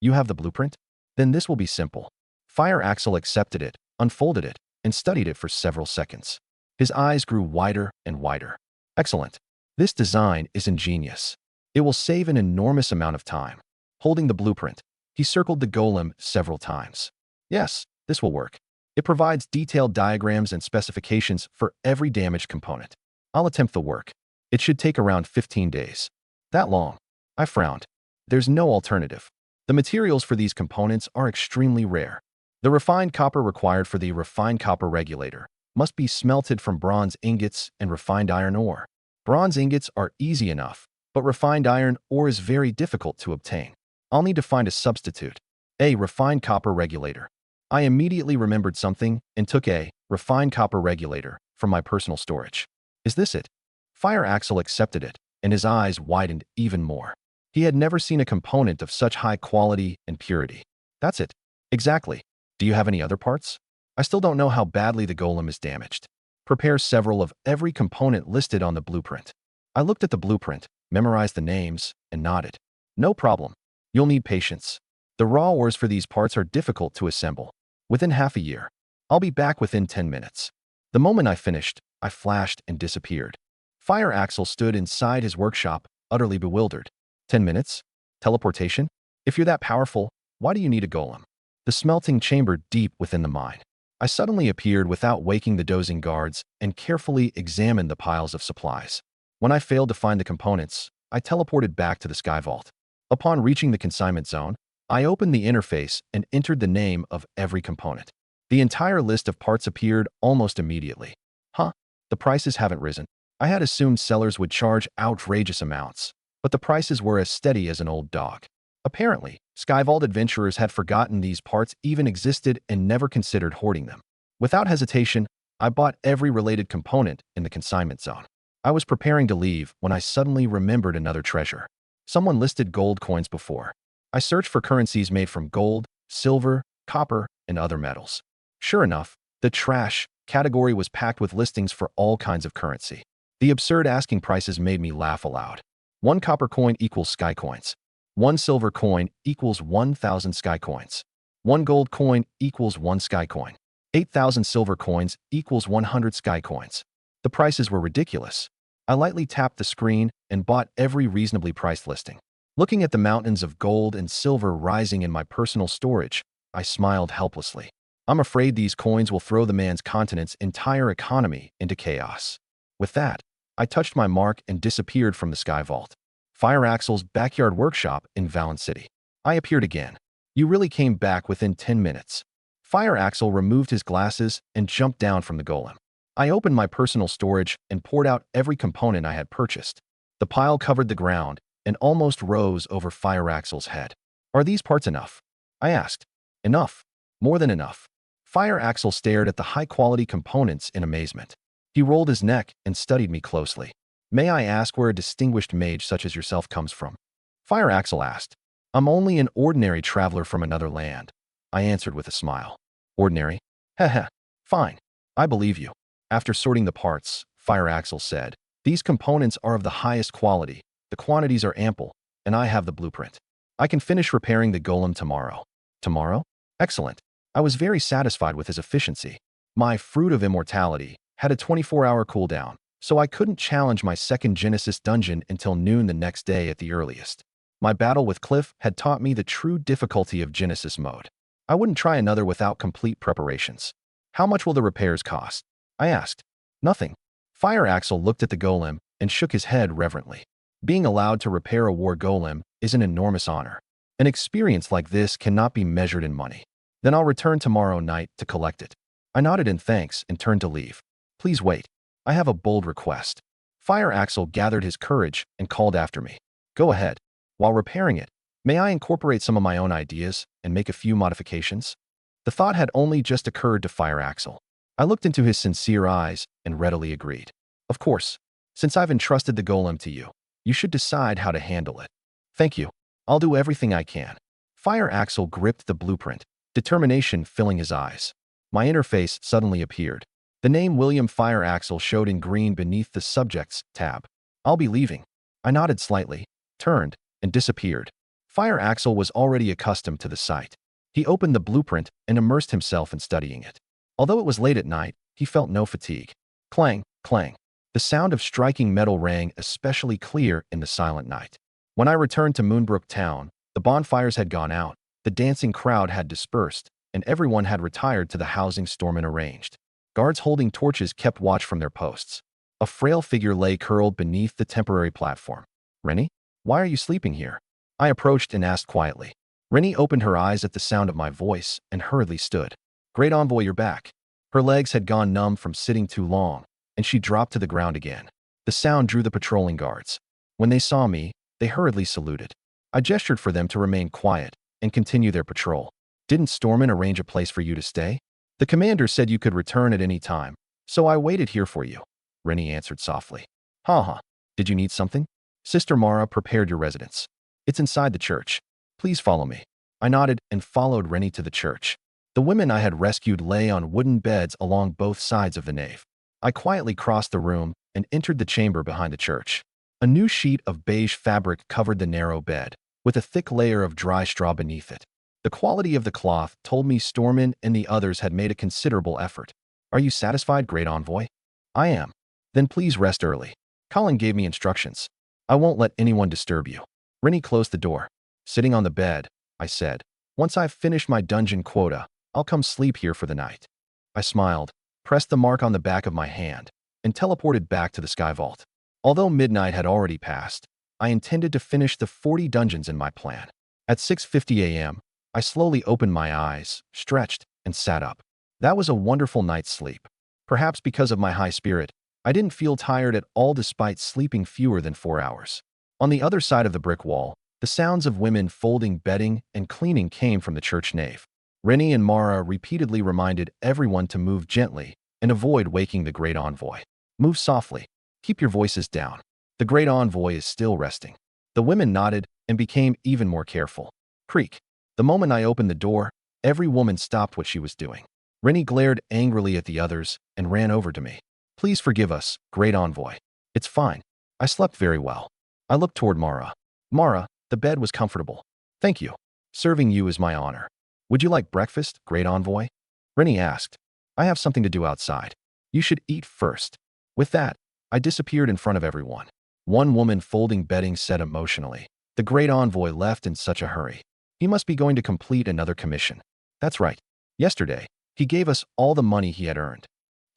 You have the blueprint? Then this will be simple. Fire Axel accepted it, unfolded it, and studied it for several seconds. His eyes grew wider and wider. Excellent. This design is ingenious. It will save an enormous amount of time. Holding the blueprint, he circled the golem several times. Yes, this will work. It provides detailed diagrams and specifications for every damaged component. I'll attempt the work. It should take around 15 days. That long? I frowned. There's no alternative. The materials for these components are extremely rare. The refined copper required for the refined copper regulator must be smelted from bronze ingots and refined iron ore. Bronze ingots are easy enough, but refined iron ore is very difficult to obtain. I'll need to find a substitute. A refined copper regulator. I immediately remembered something and took a refined copper regulator from my personal storage. Is this it? Fire Axel accepted it, and his eyes widened even more. He had never seen a component of such high quality and purity. That's it. Exactly. Do you have any other parts? I still don't know how badly the golem is damaged. Prepare several of every component listed on the blueprint. I looked at the blueprint, memorized the names, and nodded. No problem. You'll need patience. The raw ores for these parts are difficult to assemble. Within half a year. I'll be back within 10 minutes. The moment I finished, I flashed and disappeared. Fire Axel stood inside his workshop, utterly bewildered. 10 minutes? Teleportation? If you're that powerful, why do you need a golem? The smelting chamber deep within the mine. I suddenly appeared without waking the dozing guards and carefully examined the piles of supplies. When I failed to find the components, I teleported back to the sky vault. Upon reaching the consignment zone, I opened the interface and entered the name of every component. The entire list of parts appeared almost immediately. Huh? The prices haven't risen. I had assumed sellers would charge outrageous amounts, but the prices were as steady as an old dog. Apparently, Skyvault adventurers had forgotten these parts even existed and never considered hoarding them. Without hesitation, I bought every related component in the consignment zone. I was preparing to leave when I suddenly remembered another treasure. Someone listed gold coins before. I searched for currencies made from gold, silver, copper, and other metals. Sure enough, the trash category was packed with listings for all kinds of currency. The absurd asking prices made me laugh aloud. 1 copper coin equals sky coins. 1 silver coin equals 1,000 sky coins. 1 gold coin equals 1 sky coin. 8,000 silver coins equals 100 sky coins. The prices were ridiculous. I lightly tapped the screen and bought every reasonably priced listing. Looking at the mountains of gold and silver rising in my personal storage, I smiled helplessly. I'm afraid these coins will throw the man's continent's entire economy into chaos. With that, I touched my mark and disappeared from the sky vault. Fire Axel's backyard workshop in Valen City. I appeared again. You really came back within 10 minutes. Fire Axel removed his glasses and jumped down from the golem. I opened my personal storage and poured out every component I had purchased. The pile covered the ground and almost rose over Fire Axel's head. Are these parts enough? I asked. Enough. More than enough. Fire Axel stared at the high-quality components in amazement. He rolled his neck and studied me closely. May I ask where a distinguished mage such as yourself comes from? Fire Axel asked. I'm only an ordinary traveler from another land. I answered with a smile. Ordinary? Heh. Fine. I believe you. After sorting the parts, Fire Axel said, these components are of the highest quality, the quantities are ample, and I have the blueprint. I can finish repairing the golem tomorrow. Tomorrow? Excellent. I was very satisfied with his efficiency. My Fruit of Immortality had a 24-hour cooldown, so I couldn't challenge my second Genesis dungeon until noon the next day at the earliest. My battle with Cliff had taught me the true difficulty of Genesis mode. I wouldn't try another without complete preparations. How much will the repairs cost? I asked. Nothing. Fire Axel looked at the golem and shook his head reverently. Being allowed to repair a war golem is an enormous honor. An experience like this cannot be measured in money. Then I'll return tomorrow night to collect it. I nodded in thanks and turned to leave. Please wait. I have a bold request. Fire Axel gathered his courage and called after me. Go ahead. While repairing it, may I incorporate some of my own ideas and make a few modifications? The thought had only just occurred to Fire Axel. I looked into his sincere eyes and readily agreed. Of course, since I've entrusted the golem to you, you should decide how to handle it. Thank you. I'll do everything I can. Fire Axel gripped the blueprint, determination filling his eyes. My interface suddenly appeared. The name William Fire Axel showed in green beneath the Subjects tab. I'll be leaving. I nodded slightly, turned, and disappeared. Fire Axel was already accustomed to the sight. He opened the blueprint and immersed himself in studying it. Although it was late at night, he felt no fatigue. Clang, clang. The sound of striking metal rang especially clear in the silent night. When I returned to Moonbrook Town, the bonfires had gone out, the dancing crowd had dispersed, and everyone had retired to the housing Stormin arranged. Guards holding torches kept watch from their posts. A frail figure lay curled beneath the temporary platform. Rennie, why are you sleeping here? I approached and asked quietly. Rennie opened her eyes at the sound of my voice and hurriedly stood. Great Envoy, you're back. Her legs had gone numb from sitting too long, and she dropped to the ground again. The sound drew the patrolling guards. When they saw me, they hurriedly saluted. I gestured for them to remain quiet, and continue their patrol. Didn't Stormin arrange a place for you to stay? The commander said you could return at any time, so I waited here for you, Rennie answered softly. Ha. Did you need something? Sister Mara prepared your residence. It's inside the church. Please follow me. I nodded and followed Rennie to the church. The women I had rescued lay on wooden beds along both sides of the nave. I quietly crossed the room and entered the chamber behind the church. A new sheet of beige fabric covered the narrow bed, with a thick layer of dry straw beneath it. The quality of the cloth told me Stormin and the others had made a considerable effort. Are you satisfied, Great Envoy? I am. Then please rest early. Colin gave me instructions. I won't let anyone disturb you. Rennie closed the door. Sitting on the bed, I said, once I've finished my dungeon quota, I'll come sleep here for the night. I smiled, pressed the mark on the back of my hand, and teleported back to the Sky Vault. Although midnight had already passed, I intended to finish the 40 dungeons in my plan. At 6:50 a.m., I slowly opened my eyes, stretched, and sat up. That was a wonderful night's sleep. Perhaps because of my high spirit, I didn't feel tired at all despite sleeping fewer than 4 hours. On the other side of the brick wall, the sounds of women folding bedding and cleaning came from the church nave. Rennie and Mara repeatedly reminded everyone to move gently and avoid waking the Great Envoy. Move softly. Keep your voices down. The Great Envoy is still resting. The women nodded and became even more careful. Creak. The moment I opened the door, every woman stopped what she was doing. Rennie glared angrily at the others and ran over to me. Please forgive us, Great Envoy. It's fine. I slept very well. I looked toward Mara. Mara, the bed was comfortable. Thank you. Serving you is my honor. Would you like breakfast, Great Envoy? Rennie asked. I have something to do outside. You should eat first. With that, I disappeared in front of everyone. One woman folding bedding said emotionally, the Great Envoy left in such a hurry. He must be going to complete another commission. That's right. Yesterday, he gave us all the money he had earned.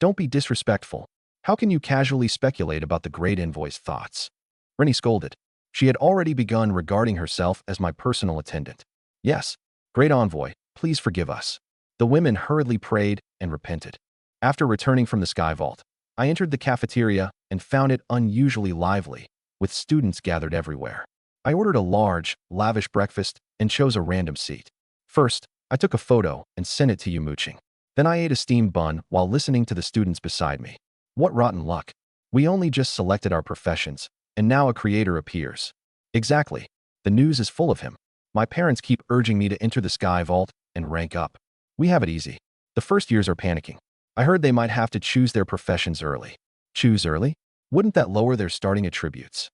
Don't be disrespectful. How can you casually speculate about the Great Envoy's thoughts? Rennie scolded. She had already begun regarding herself as my personal attendant. Yes, Great Envoy, please forgive us. The women hurriedly prayed and repented. After returning from the Sky Vault, I entered the cafeteria and found it unusually lively, with students gathered everywhere. I ordered a large, lavish breakfast and chose a random seat. First, I took a photo and sent it to Yumuching. Then I ate a steamed bun while listening to the students beside me. What rotten luck. We only just selected our professions, and now a creator appears. Exactly. The news is full of him. My parents keep urging me to enter the Sky Vault and rank up. We have it easy. The first years are panicking. I heard they might have to choose their professions early. Choose early? Wouldn't that lower their starting attributes?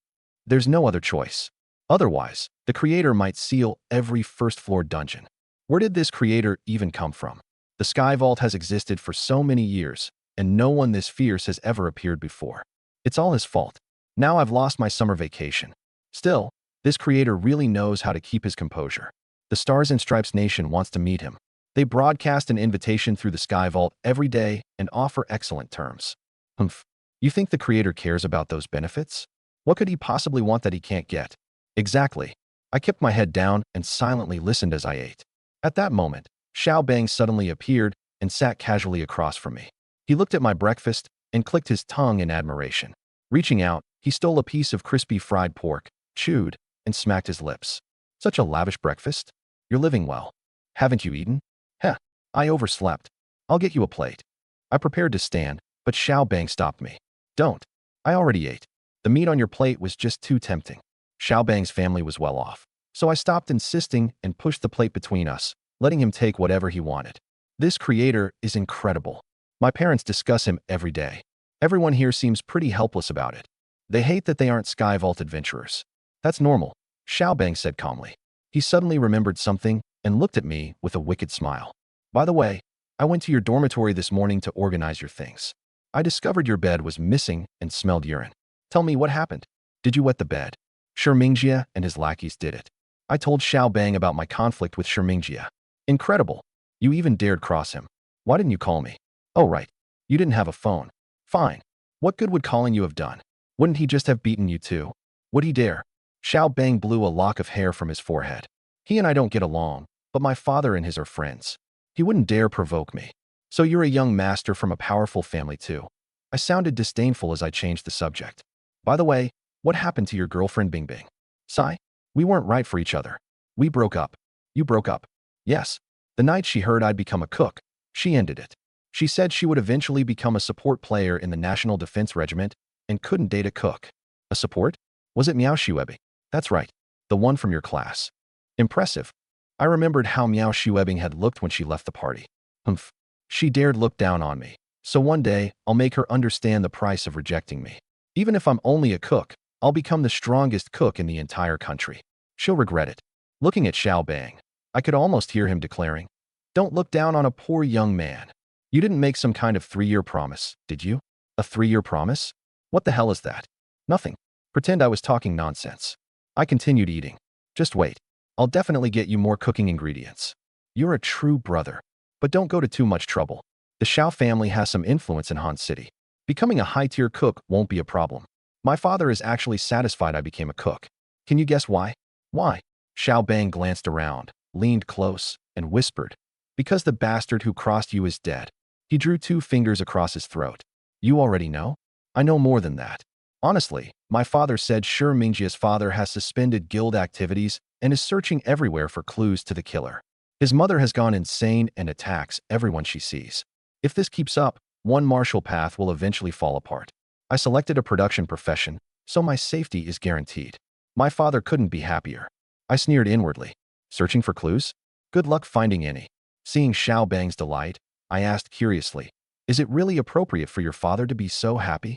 There's no other choice. Otherwise, the creator might seal every first-floor dungeon. Where did this creator even come from? The Sky Vault has existed for so many years, and no one this fierce has ever appeared before. It's all his fault. Now I've lost my summer vacation. Still, this creator really knows how to keep his composure. The Stars and Stripes Nation wants to meet him. They broadcast an invitation through the Sky Vault every day and offer excellent terms. Humph. You think the creator cares about those benefits? What could he possibly want that he can't get? Exactly. I kept my head down and silently listened as I ate. At that moment, Xiao Bang suddenly appeared and sat casually across from me. He looked at my breakfast and clicked his tongue in admiration. Reaching out, he stole a piece of crispy fried pork, chewed, and smacked his lips. Such a lavish breakfast? You're living well. Haven't you eaten? Heh, I overslept. I'll get you a plate. I prepared to stand, but Xiao Bang stopped me. Don't. I already ate. The meat on your plate was just too tempting. Xiao Bang's family was well off, so I stopped insisting and pushed the plate between us, letting him take whatever he wanted. This creator is incredible. My parents discuss him every day. Everyone here seems pretty helpless about it. They hate that they aren't Sky Vault adventurers. That's normal, Xiao Bang said calmly. He suddenly remembered something and looked at me with a wicked smile. By the way, I went to your dormitory this morning to organize your things. I discovered your bed was missing and smelled urine. Tell me what happened. Did you wet the bed? Shirmingjia and his lackeys did it. I told Xiao Bang about my conflict with Shirmingjia. Incredible. You even dared cross him. Why didn't you call me? Oh right. You didn't have a phone. Fine. What good would calling you have done? Wouldn't he just have beaten you too? Would he dare? Xiao Bang blew a lock of hair from his forehead. He and I don't get along, but my father and his are friends. He wouldn't dare provoke me. So you're a young master from a powerful family too. I sounded disdainful as I changed the subject. By the way, what happened to your girlfriend Bing Bing? Sai? We weren't right for each other. We broke up. You broke up. Yes. The night she heard I'd become a cook, she ended it. She said she would eventually become a support player in the National Defense Regiment and couldn't date a cook. A support? Was it Miao Shiwebi? That's right. The one from your class. Impressive. I remembered how Miao Shiwebi had looked when she left the party. Humph. She dared look down on me. So one day, I'll make her understand the price of rejecting me. Even if I'm only a cook, I'll become the strongest cook in the entire country. She'll regret it. Looking at Xiao Bang, I could almost hear him declaring, "Don't look down on a poor young man. You didn't make some kind of 3-year promise, did you? A 3-year promise? What the hell is that?" Nothing. Pretend I was talking nonsense. I continued eating. Just wait. I'll definitely get you more cooking ingredients. You're a true brother. But don't go to too much trouble. The Xiao family has some influence in Han City. Becoming a high-tier cook won't be a problem. My father is actually satisfied I became a cook. Can you guess why? Why? Xiao Bang glanced around, leaned close, and whispered, "Because the bastard who crossed you is dead." He drew 2 fingers across his throat. You already know? I know more than that. Honestly, my father said Shi Mingjia's father has suspended guild activities and is searching everywhere for clues to the killer. His mother has gone insane and attacks everyone she sees. If this keeps up, one martial path will eventually fall apart. I selected a production profession, so my safety is guaranteed. My father couldn't be happier. I sneered inwardly. Searching for clues? Good luck finding any. Seeing Xiao Bang's delight, I asked curiously, "Is it really appropriate for your father to be so happy?"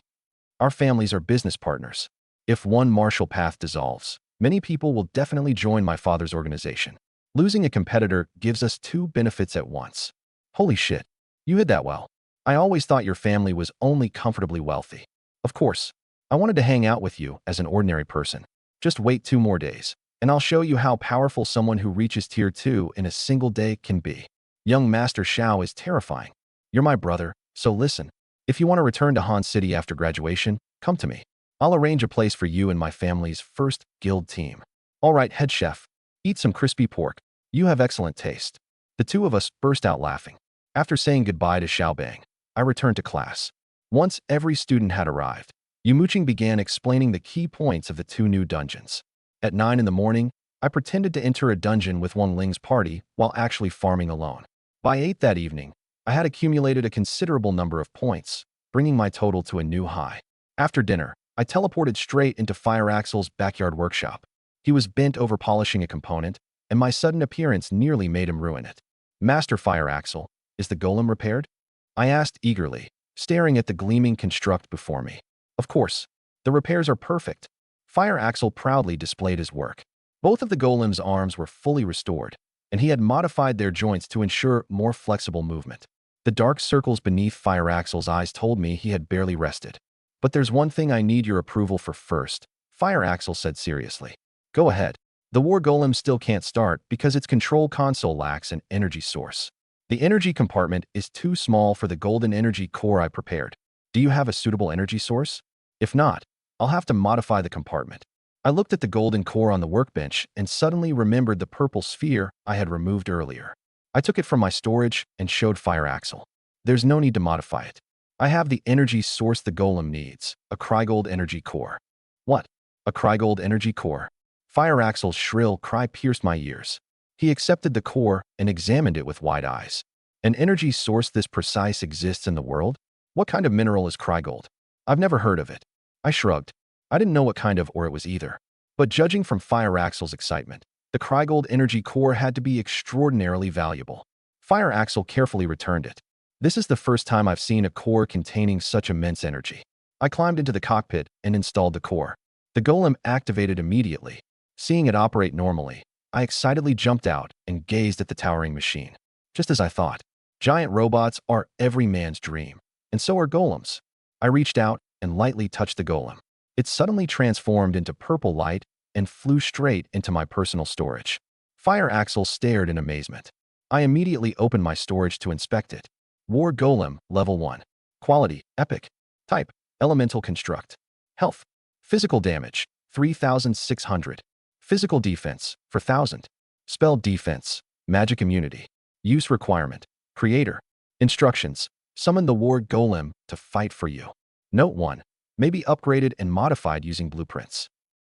Our families are business partners. If one martial path dissolves, many people will definitely join my father's organization. Losing a competitor gives us 2 benefits at once. Holy shit. You hid that well. I always thought your family was only comfortably wealthy. Of course, I wanted to hang out with you as an ordinary person. Just wait 2 more days, and I'll show you how powerful someone who reaches tier 2 in a single day can be. Young Master Xiao is terrifying. You're my brother, so listen. If you want to return to Han City after graduation, come to me. I'll arrange a place for you and my family's first guild team. All right, head chef. Eat some crispy pork. You have excellent taste. The 2 of us burst out laughing. After saying goodbye to Xiao Bang, I returned to class. Once every student had arrived, Yumuching began explaining the key points of the 2 new dungeons. At 9 in the morning, I pretended to enter a dungeon with Wang Ling's party while actually farming alone. By 8 that evening, I had accumulated a considerable number of points, bringing my total to a new high. After dinner, I teleported straight into Fire Axel's backyard workshop. He was bent over polishing a component, and my sudden appearance nearly made him ruin it. "Master Fire Axel, is the golem repaired?" I asked eagerly, staring at the gleaming construct before me. Of course, the repairs are perfect. Fire Axel proudly displayed his work. Both of the golem's arms were fully restored, and he had modified their joints to ensure more flexible movement. The dark circles beneath Fire Axel's eyes told me he had barely rested. "But there's one thing I need your approval for first," Fire Axel said seriously. "Go ahead. The war golem still can't start because its control console lacks an energy source. The energy compartment is too small for the golden energy core I prepared. Do you have a suitable energy source? If not, I'll have to modify the compartment." I looked at the golden core on the workbench and suddenly remembered the purple sphere I had removed earlier. I took it from my storage and showed Fire Axel. "There's no need to modify it. I have the energy source the golem needs, a Krygold energy core." "What? A Krygold energy core?" Fire Axel's shrill cry pierced my ears. He accepted the core and examined it with wide eyes. "An energy source this precise exists in the world? What kind of mineral is Krygold? I've never heard of it." I shrugged. I didn't know what kind of ore it was either. But judging from Fire Axel's excitement, the Krygold energy core had to be extraordinarily valuable. Fire Axel carefully returned it. "This is the first time I've seen a core containing such immense energy." I climbed into the cockpit and installed the core. The golem activated immediately. Seeing it operate normally, I excitedly jumped out and gazed at the towering machine. Just as I thought, giant robots are every man's dream, and so are golems. I reached out and lightly touched the golem. It suddenly transformed into purple light and flew straight into my personal storage. Fire Axel stared in amazement. I immediately opened my storage to inspect it. War Golem, Level 1. Quality, Epic. Type, Elemental Construct. Health, Physical Damage, 3,600. Physical Defense, 4,000. Spell Defense, Magic Immunity. Use Requirement. Creator. Instructions. Summon the War Golem to fight for you. Note 1. May be upgraded and modified using blueprints.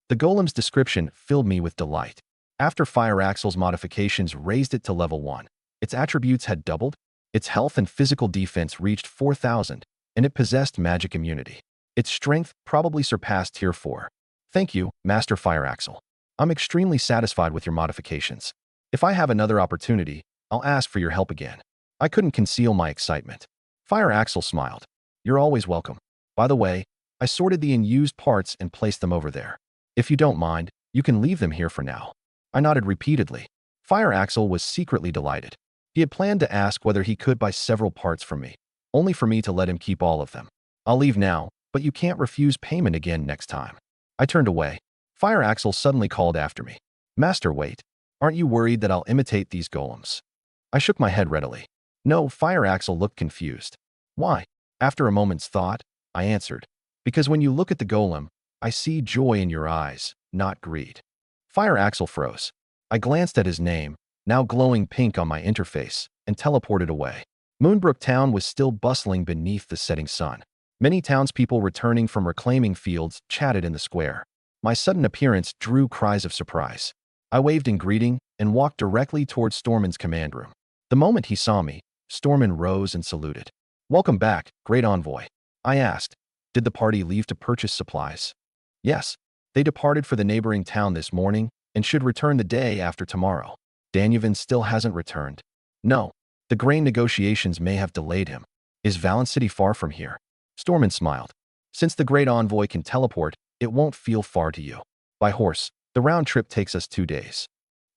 The golem's description filled me with delight. After Fire Axle's modifications raised it to level 1, its attributes had doubled, its health and physical defense reached 4,000, and it possessed magic immunity. Its strength probably surpassed Tier 4. Thank you, Master Fire Axle. I'm extremely satisfied with your modifications. If I have another opportunity, I'll ask for your help again. I couldn't conceal my excitement. Fire Axle smiled. You're always welcome. By the way, I sorted the unused parts and placed them over there. If you don't mind, you can leave them here for now. I nodded repeatedly. Fire Axle was secretly delighted. He had planned to ask whether he could buy several parts from me, only for me to let him keep all of them. I'll leave now, but you can't refuse payment again next time. I turned away. Fire Axle suddenly called after me. Master, wait. Aren't you worried that I'll imitate these golems? I shook my head readily. No, Fire Axle looked confused. Why? After a moment's thought, I answered. Because when you look at the golem, I see joy in your eyes, not greed. Fire Axle froze. I glanced at his name, now glowing pink on my interface, and teleported away. Moonbrook Town was still bustling beneath the setting sun. Many townspeople returning from reclaiming fields chatted in the square. My sudden appearance drew cries of surprise. I waved in greeting and walked directly toward Stormin's command room. The moment he saw me, Stormin rose and saluted. Welcome back, Great Envoy. I asked, did the party leave to purchase supplies? Yes. They departed for the neighboring town this morning and should return the day after tomorrow. Danyevin still hasn't returned. No. The grain negotiations may have delayed him. Is Valen City far from here? Stormin smiled. Since the Great Envoy can teleport, it won't feel far to you. By horse, the round trip takes us 2 days.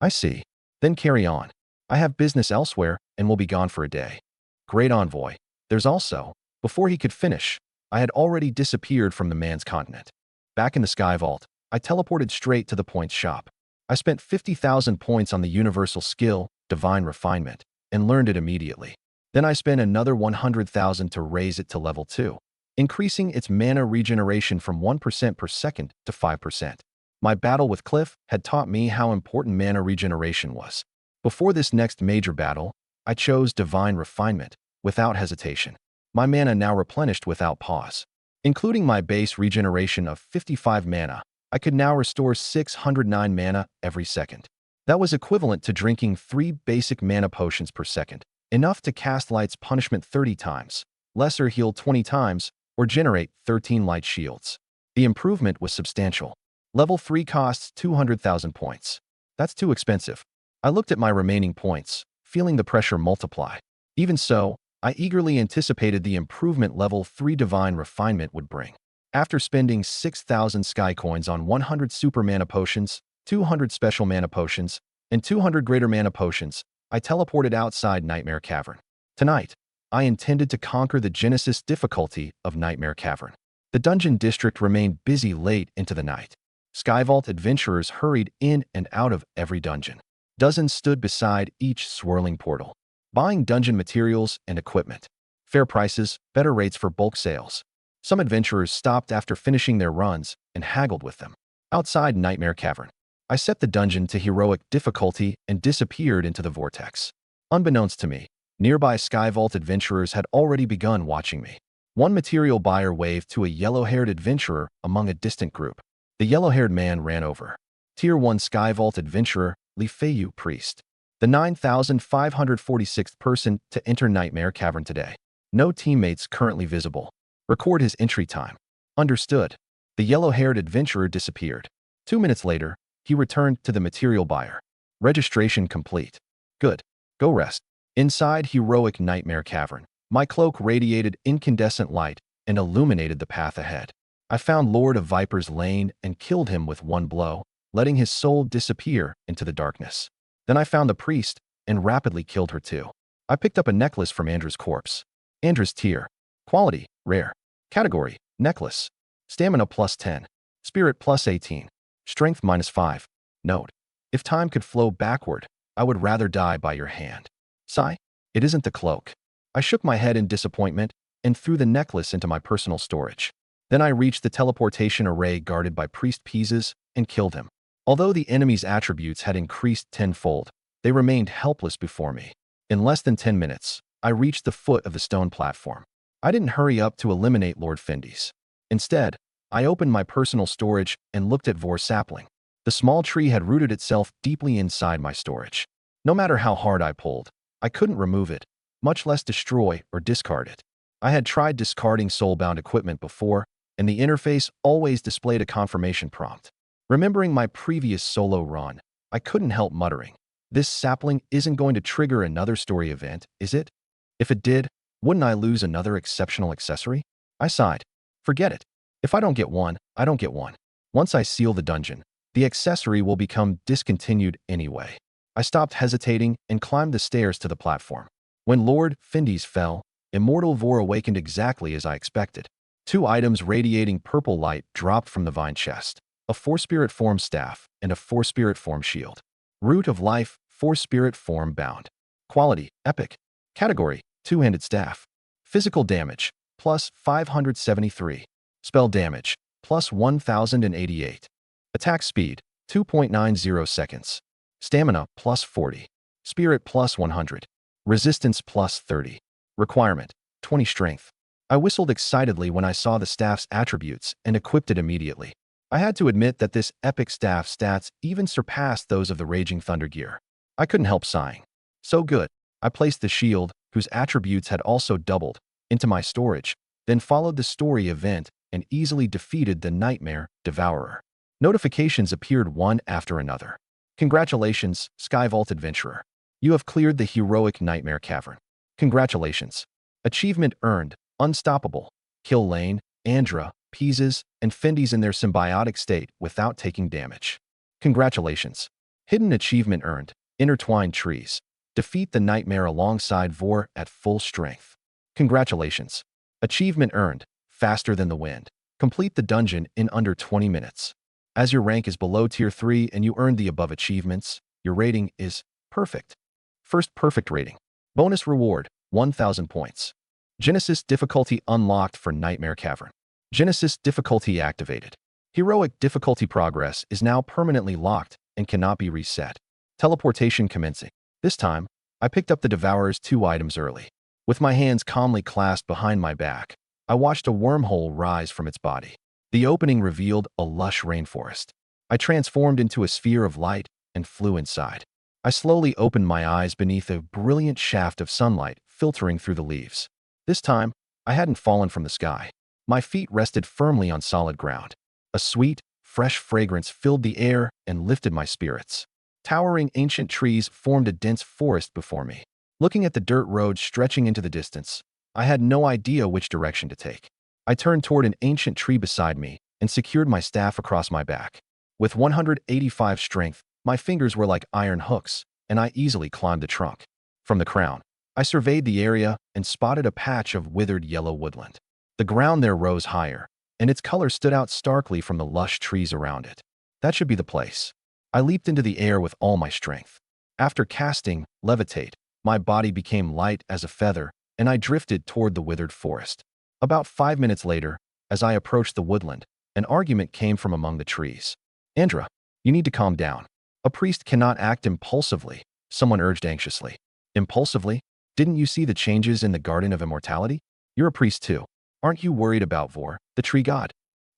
I see. Then carry on. I have business elsewhere and will be gone for a day. Great Envoy. There's also, before he could finish, I had already disappeared from the man's continent. Back in the Sky Vault, I teleported straight to the points shop. I spent 50,000 points on the universal skill, Divine Refinement, and learned it immediately. Then I spent another 100,000 to raise it to level 2, increasing its mana regeneration from 1% per second to 5%. My battle with Cliff had taught me how important mana regeneration was. Before this next major battle, I chose Divine Refinement, without hesitation. My mana now replenished without pause. Including my base regeneration of 55 mana, I could now restore 609 mana every second. That was equivalent to drinking 3 basic mana potions per second, enough to cast Light's Punishment 30 times, Lesser Heal 20 times, or generate 13 light shields. The improvement was substantial. Level 3 costs 200,000 points. That's too expensive. I looked at my remaining points, feeling the pressure multiply. Even so, I eagerly anticipated the improvement level 3 Divine Refinement would bring. After spending 6,000 sky coins on 100 super mana potions, 200 special mana potions, and 200 greater mana potions, I teleported outside Nightmare Cavern. Tonight, I intended to conquer the Genesis difficulty of Nightmare Cavern. The dungeon district remained busy late into the night. Skyvault adventurers hurried in and out of every dungeon. Dozens stood beside each swirling portal, buying dungeon materials and equipment. Fair prices, better rates for bulk sales. Some adventurers stopped after finishing their runs and haggled with them. Outside Nightmare Cavern, I set the dungeon to heroic difficulty and disappeared into the vortex. Unbeknownst to me, nearby Skyvault adventurers had already begun watching me. One material buyer waved to a yellow-haired adventurer among a distant group. The yellow-haired man ran over. Tier 1 Skyvault adventurer, Li Feiyu Priest. The 9,546th person to enter Nightmare Cavern today. No teammates currently visible. Record his entry time. Understood. The yellow-haired adventurer disappeared. 2 minutes later, he returned to the material buyer. Registration complete. Good. Go rest. Inside heroic Nightmare Cavern, my cloak radiated incandescent light and illuminated the path ahead. I found Lord of Viper's Lane and killed him with one blow, letting his soul disappear into the darkness. Then I found the priest and rapidly killed her too. I picked up a necklace from Andra's corpse. Andra's tier. Quality, rare. Category, necklace. Stamina plus 10. Spirit plus 18. Strength minus 5. Note: if time could flow backward, I would rather die by your hand. Sigh. It isn't the cloak. I shook my head in disappointment and threw the necklace into my personal storage. Then I reached the teleportation array guarded by Priest Pieces and killed him. Although the enemy's attributes had increased tenfold, they remained helpless before me. In less than 10 minutes, I reached the foot of the stone platform. I didn't hurry up to eliminate Lord Fendy's. Instead, I opened my personal storage and looked at Vor Sapling. The small tree had rooted itself deeply inside my storage. No matter how hard I pulled, I couldn't remove it, much less destroy or discard it. I had tried discarding soulbound equipment before, and the interface always displayed a confirmation prompt. Remembering my previous solo run, I couldn't help muttering, "This sapling isn't going to trigger another story event, is it? If it did, wouldn't I lose another exceptional accessory?" I sighed. Forget it. If I don't get one, I don't get one. Once I seal the dungeon, the accessory will become discontinued anyway. I stopped hesitating and climbed the stairs to the platform. When Lord Findes fell, Immortal Vor awakened exactly as I expected. 2 items radiating purple light dropped from the vine chest: a 4-spirit form staff and a 4-spirit form shield. Root of Life, 4-spirit form bound. Quality, Epic. Category, 2-handed staff. Physical damage, plus 573. Spell damage, plus 1088. Attack speed, 2.90 seconds. Stamina, plus 40. Spirit, plus 100. Resistance, plus 30. Requirement, 20 strength. I whistled excitedly when I saw the staff's attributes and equipped it immediately. I had to admit that this epic staff stats even surpassed those of the Raging Thunder gear. I couldn't help sighing. So good. I placed the shield, whose attributes had also doubled, into my storage, then followed the story event and easily defeated the Nightmare Devourer. Notifications appeared one after another. Congratulations, Skyvault Adventurer. You have cleared the heroic Nightmare Cavern. Congratulations. Achievement earned, Unstoppable. Kill Lane, Andra, Pieces, and Findes in their symbiotic state without taking damage. Congratulations. Hidden achievement earned, Intertwined Trees. Defeat the Nightmare alongside Vor at full strength. Congratulations. Achievement earned, Faster than the Wind. Complete the dungeon in under 20 minutes. As your rank is below Tier 3 and you earned the above achievements, your rating is Perfect. First perfect rating. Bonus reward, 1,000 points. Genesis difficulty unlocked for Nightmare Cavern. Genesis difficulty activated. Heroic difficulty progress is now permanently locked and cannot be reset. Teleportation commencing. This time, I picked up the Devourer's 2 items early. With my hands calmly clasped behind my back, I watched a wormhole rise from its body. The opening revealed a lush rainforest. I transformed into a sphere of light and flew inside. I slowly opened my eyes beneath a brilliant shaft of sunlight filtering through the leaves. This time, I hadn't fallen from the sky. My feet rested firmly on solid ground. A sweet, fresh fragrance filled the air and lifted my spirits. Towering ancient trees formed a dense forest before me. Looking at the dirt road stretching into the distance, I had no idea which direction to take. I turned toward an ancient tree beside me and secured my staff across my back. With 185 strength, my fingers were like iron hooks, and I easily climbed the trunk. From the crown, I surveyed the area and spotted a patch of withered yellow woodland. The ground there rose higher, and its color stood out starkly from the lush trees around it. That should be the place. I leaped into the air with all my strength. After casting Levitate, my body became light as a feather, and I drifted toward the withered forest. About 5 minutes later, as I approached the woodland, an argument came from among the trees. "Andra, you need to calm down. A priest cannot act impulsively," someone urged anxiously. "Impulsively? Didn't you see the changes in the Garden of Immortality? You're a priest too. Aren't you worried about Vor, the tree god?"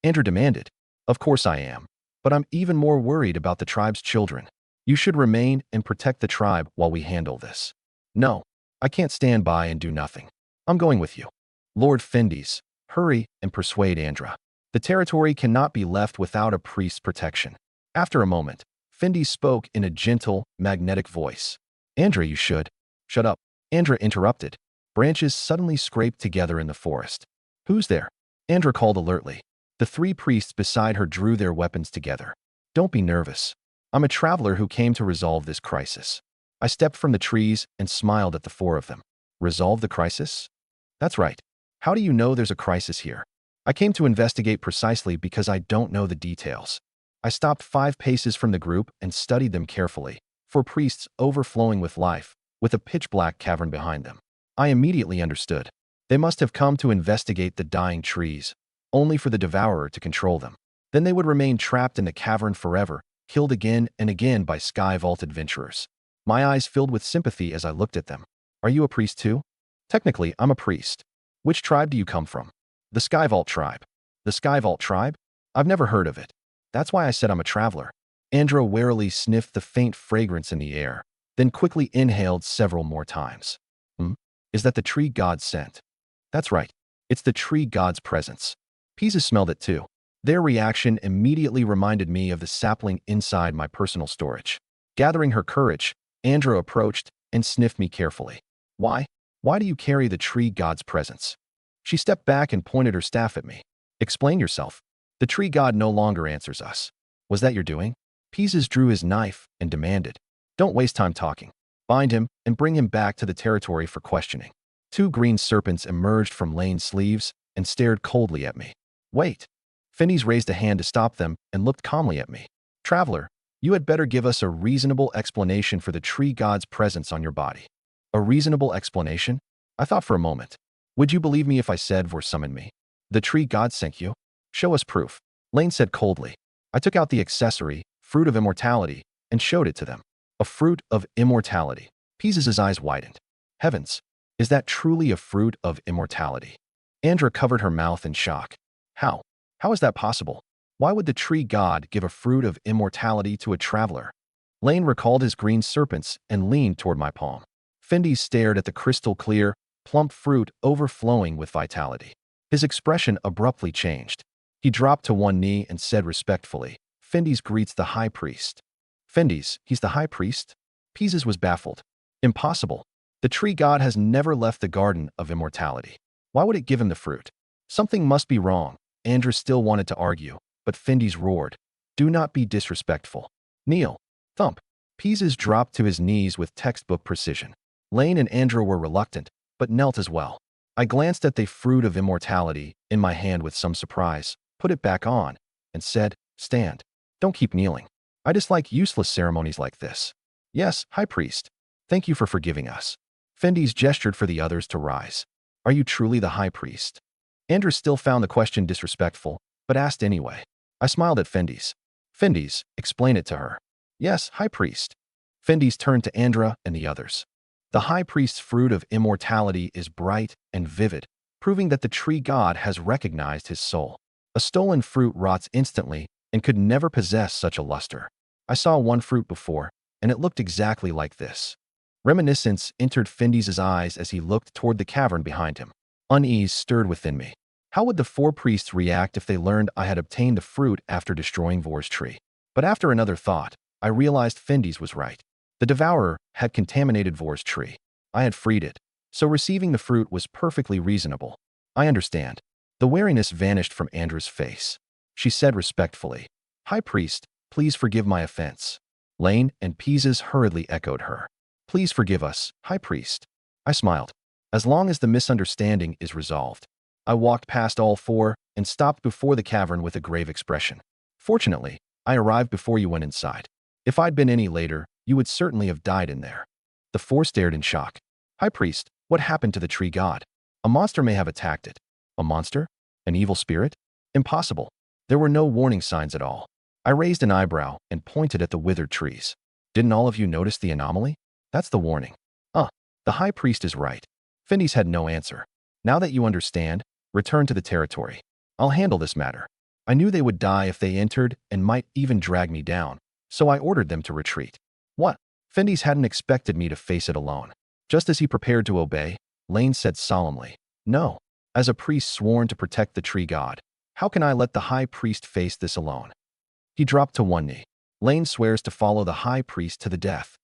Andra demanded. "Of course I am. But I'm even more worried about the tribe's children. You should remain and protect the tribe while we handle this." "No, I can't stand by and do nothing. I'm going with you." "Lord Findes, hurry and persuade Andra. The territory cannot be left without a priest's protection." After a moment, Findes spoke in a gentle, magnetic voice. "Andra, you should." "Shut up." Andra interrupted. Branches suddenly scraped together in the forest. "Who's there?" Andra called alertly. The 3 priests beside her drew their weapons together. "Don't be nervous. I'm a traveler who came to resolve this crisis." I stepped from the trees and smiled at the 4 of them. "Resolve the crisis?" "That's right. How do you know there's a crisis here?" "I came to investigate precisely because I don't know the details." I stopped 5 paces from the group and studied them carefully. 4 priests overflowing with life, with a pitch-black cavern behind them. I immediately understood. They must have come to investigate the dying trees, only for the Devourer to control them. Then they would remain trapped in the cavern forever, killed again and again by Skyvault adventurers. My eyes filled with sympathy as I looked at them. "Are you a priest too?" "Technically, I'm a priest." "Which tribe do you come from?" "The Skyvault tribe." "The Skyvault tribe? I've never heard of it. That's why I said I'm a traveler." Andra warily sniffed the faint fragrance in the air, then quickly inhaled several more times. Hmm? Is that the tree god's scent? That's right. It's the tree god's presence. Pisa smelled it too. Their reaction immediately reminded me of the sapling inside my personal storage. Gathering her courage, Andra approached and sniffed me carefully. Why? Why do you carry the tree god's presence? She stepped back and pointed her staff at me. Explain yourself. The tree god no longer answers us. Was that your doing? Pieces drew his knife and demanded, don't waste time talking. Bind him and bring him back to the territory for questioning. Two green serpents emerged from Lane's sleeves and stared coldly at me. Wait. Finnies raised a hand to stop them and looked calmly at me. Traveler, you had better give us a reasonable explanation for the tree god's presence on your body. A reasonable explanation? I thought for a moment. Would you believe me if I said Vor summoned me? The tree god sent you? Show us proof. Lane said coldly. I took out the accessory, fruit of immortality, and showed it to them. A fruit of immortality. Pease's eyes widened. Heavens, is that truly a fruit of immortality? Andra covered her mouth in shock. How? How is that possible? Why would the tree god give a fruit of immortality to a traveler? Lane recalled his green serpents and leaned toward my palm. Findy stared at the crystal-clear, plump fruit overflowing with vitality. His expression abruptly changed. He dropped to one knee and said respectfully, Findy's greets the high priest. Findy's, he's the high priest? Pieces was baffled. Impossible. The tree god has never left the garden of immortality. Why would it give him the fruit? Something must be wrong. Andra still wanted to argue, but Findy's roared. Do not be disrespectful. Kneel. Thump. Pieces dropped to his knees with textbook precision. Lane and Andra were reluctant, but knelt as well. I glanced at the fruit of immortality in my hand with some surprise, put it back on, and said, Stand. Don't keep kneeling. I dislike useless ceremonies like this. Yes, High Priest. Thank you for forgiving us. Findy's gestured for the others to rise. Are you truly the High Priest? Andra still found the question disrespectful, but asked anyway. I smiled at Findy's. Findy's, explain it to her. Yes, High Priest. Findy's turned to Andra and the others. The High Priest's fruit of immortality is bright and vivid, proving that the tree god has recognized his soul. A stolen fruit rots instantly and could never possess such a luster. I saw one fruit before, and it looked exactly like this. Reminiscence entered Findy's eyes as he looked toward the cavern behind him. Unease stirred within me. How would the four priests react if they learned I had obtained the fruit after destroying Vor's tree? But after another thought, I realized Findy's was right. The devourer had contaminated Vor's tree. I had freed it, so receiving the fruit was perfectly reasonable. I understand. The wariness vanished from Andra's face. She said respectfully, High Priest, please forgive my offense. Lane and Pieces hurriedly echoed her. Please forgive us, High Priest. I smiled. As long as the misunderstanding is resolved. I walked past all four and stopped before the cavern with a grave expression. Fortunately, I arrived before you went inside. If I'd been any later, you would certainly have died in there. The four stared in shock. High Priest, what happened to the tree god? A monster may have attacked it. A monster? An evil spirit? Impossible. There were no warning signs at all. I raised an eyebrow and pointed at the withered trees. Didn't all of you notice the anomaly? That's the warning. The High Priest is right. Findy's had no answer. Now that you understand, return to the territory. I'll handle this matter. I knew they would die if they entered and might even drag me down, so I ordered them to retreat. What? Findy's hadn't expected me to face it alone. Just as he prepared to obey, Lane said solemnly, No. As a priest sworn to protect the tree god, how can I let the High Priest face this alone? He dropped to one knee. Lane swears to follow the High Priest to the death.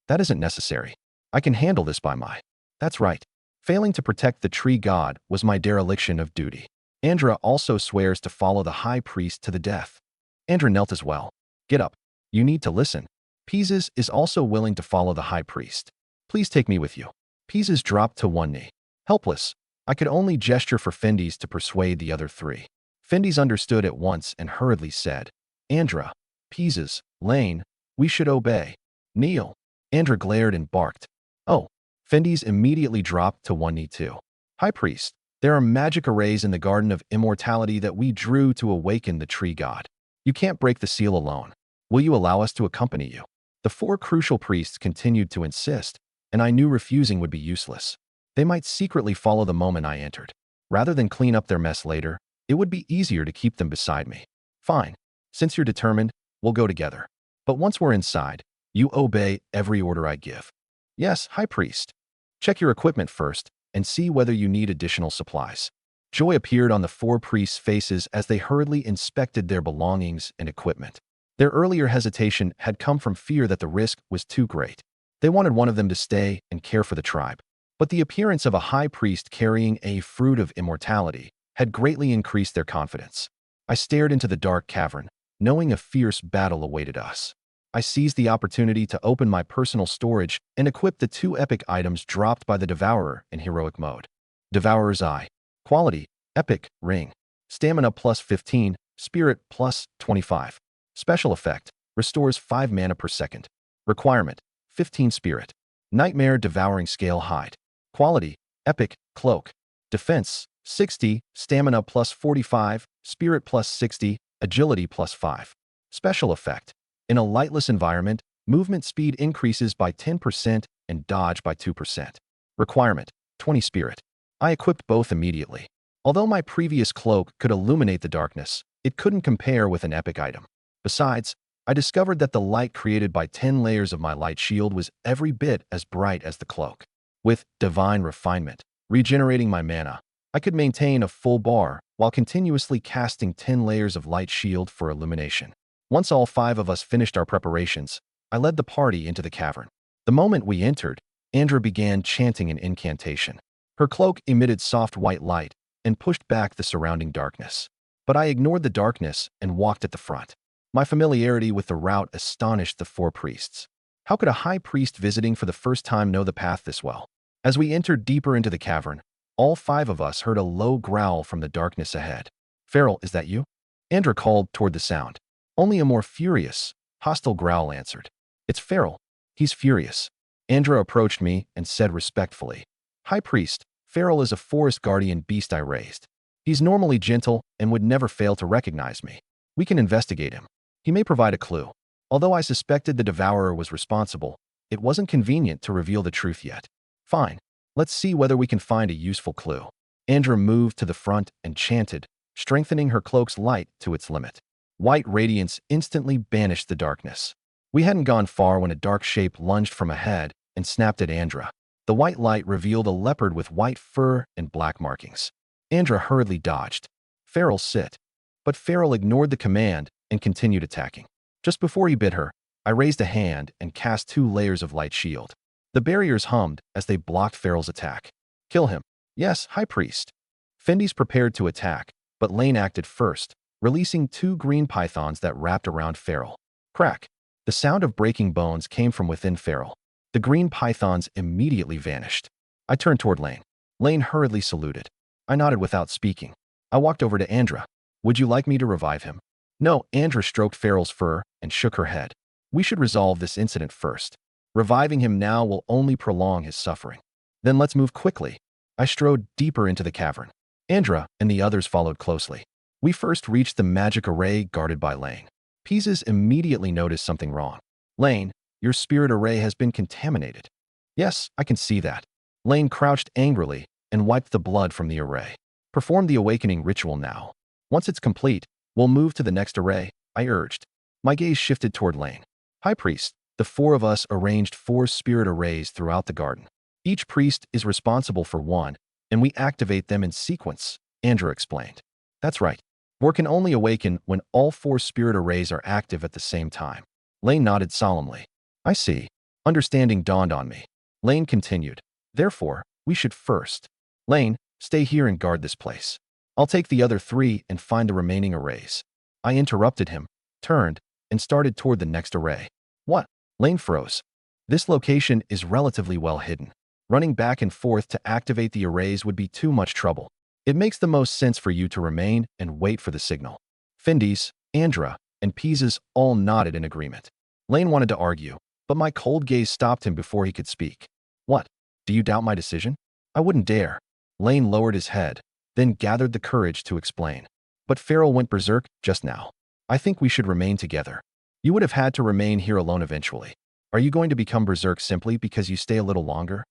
That isn't necessary. I can handle this by my... That's right. Failing to protect the tree god was my dereliction of duty. Andra also swears to follow the High Priest to the death. Andra knelt as well. Get up. You need to listen. Pieces is also willing to follow the High Priest. Please take me with you. Pieces dropped to one knee. Helpless, I could only gesture for Findy's to persuade the other three. Findy's understood at once and hurriedly said, Andra, Pieces, Lane, we should obey. Kneel. Andra glared and barked. Oh. Findy's immediately dropped to one knee too. High Priest, there are magic arrays in the Garden of Immortality that we drew to awaken the tree god. You can't break the seal alone. Will you allow us to accompany you? The four crucial priests continued to insist, and I knew refusing would be useless. They might secretly follow the moment I entered. Rather than clean up their mess later, it would be easier to keep them beside me. Fine. Since you're determined, we'll go together. But once we're inside, you obey every order I give. Yes, High Priest. Check your equipment first and see whether you need additional supplies. Joy appeared on the four priests' faces as they hurriedly inspected their belongings and equipment. Their earlier hesitation had come from fear that the risk was too great. They wanted one of them to stay and care for the tribe. But the appearance of a high priest carrying a fruit of immortality had greatly increased their confidence. I stared into the dark cavern, knowing a fierce battle awaited us. I seized the opportunity to open my personal storage and equip the two epic items dropped by the Devourer in heroic mode. Devourer's Eye. Quality, Epic, Ring. Stamina plus 15, Spirit plus 25. Special effect, restores 5 mana per second. Requirement, 15 Spirit. Nightmare Devouring Scale Hide. Quality, Epic, Cloak. Defense, 60, Stamina plus 45, Spirit plus 60, Agility plus 5. Special effect, in a lightless environment, movement speed increases by 10% and dodge by 2%. Requirement, 20 Spirit. I equipped both immediately. Although my previous cloak could illuminate the darkness, it couldn't compare with an epic item. Besides, I discovered that the light created by 10 layers of my light shield was every bit as bright as the cloak. With Divine Refinement, regenerating my mana, I could maintain a full bar while continuously casting 10 layers of light shield for illumination. Once all 5 of us finished our preparations, I led the party into the cavern. The moment we entered, Andra began chanting an incantation. Her cloak emitted soft white light and pushed back the surrounding darkness. But I ignored the darkness and walked at the front. My familiarity with the route astonished the 4 priests. How could a high priest visiting for the first time know the path this well? As we entered deeper into the cavern, all 5 of us heard a low growl from the darkness ahead. "Feral, is that you?" Andra called toward the sound. Only a more furious, hostile growl answered. "It's Feral. He's furious." Andra approached me and said respectfully, "High Priest, Feral is a forest guardian beast I raised. He's normally gentle and would never fail to recognize me. We can investigate him. He may provide a clue." Although I suspected the Devourer was responsible, it wasn't convenient to reveal the truth yet. "Fine. Let's see whether we can find a useful clue." Andra moved to the front and chanted, strengthening her cloak's light to its limit. White radiance instantly banished the darkness. We hadn't gone far when a dark shape lunged from ahead and snapped at Andra. The white light revealed a leopard with white fur and black markings. Andra hurriedly dodged. "Feral, sit." But Feral ignored the command and continued attacking. Just before he bit her, I raised a hand and cast 2 layers of light shield. The barriers hummed as they blocked Feral's attack. "Kill him." "Yes, High Priest." Fendy's prepared to attack, but Lane acted first, releasing 2 green pythons that wrapped around Feral. Crack! The sound of breaking bones came from within Feral. The green pythons immediately vanished. I turned toward Lane. Lane hurriedly saluted. I nodded without speaking. I walked over to Andra. "Would you like me to revive him?" "No." Andra stroked Feral's fur and shook her head. "We should resolve this incident first. Reviving him now will only prolong his suffering. Then let's move quickly." I strode deeper into the cavern. Andra and the others followed closely. We first reached the magic array guarded by Lane. Pieces immediately noticed something wrong. "Lane, your spirit array has been contaminated." "Yes, I can see that." Lane crouched angrily and wiped the blood from the array. "Perform the awakening ritual now. Once it's complete, we'll move to the next array," I urged. My gaze shifted toward Lane. "High Priest." The 4 of us arranged 4 spirit arrays throughout the garden. Each priest is responsible for one, and we activate them in sequence, Andrew explained. "That's right. War can only awaken when all 4 spirit arrays are active at the same time." Lane nodded solemnly. "I see." Understanding dawned on me. Lane continued. "Therefore, we should first. Lane, stay here and guard this place. I'll take the other 3 and find the remaining arrays." I interrupted him, turned, and started toward the next array. "What?" Lane froze. "This location is relatively well hidden. Running back and forth to activate the arrays would be too much trouble. It makes the most sense for you to remain and wait for the signal." Findy's, Andra, and Pisa's all nodded in agreement. Lane wanted to argue, but my cold gaze stopped him before he could speak. "What? Do you doubt my decision?" "I wouldn't dare." Lane lowered his head, then gathered the courage to explain. "But Feral went berserk just now. I think we should remain together. You would have had to remain here alone eventually. Are you going to become berserk simply because you stay a little longer?"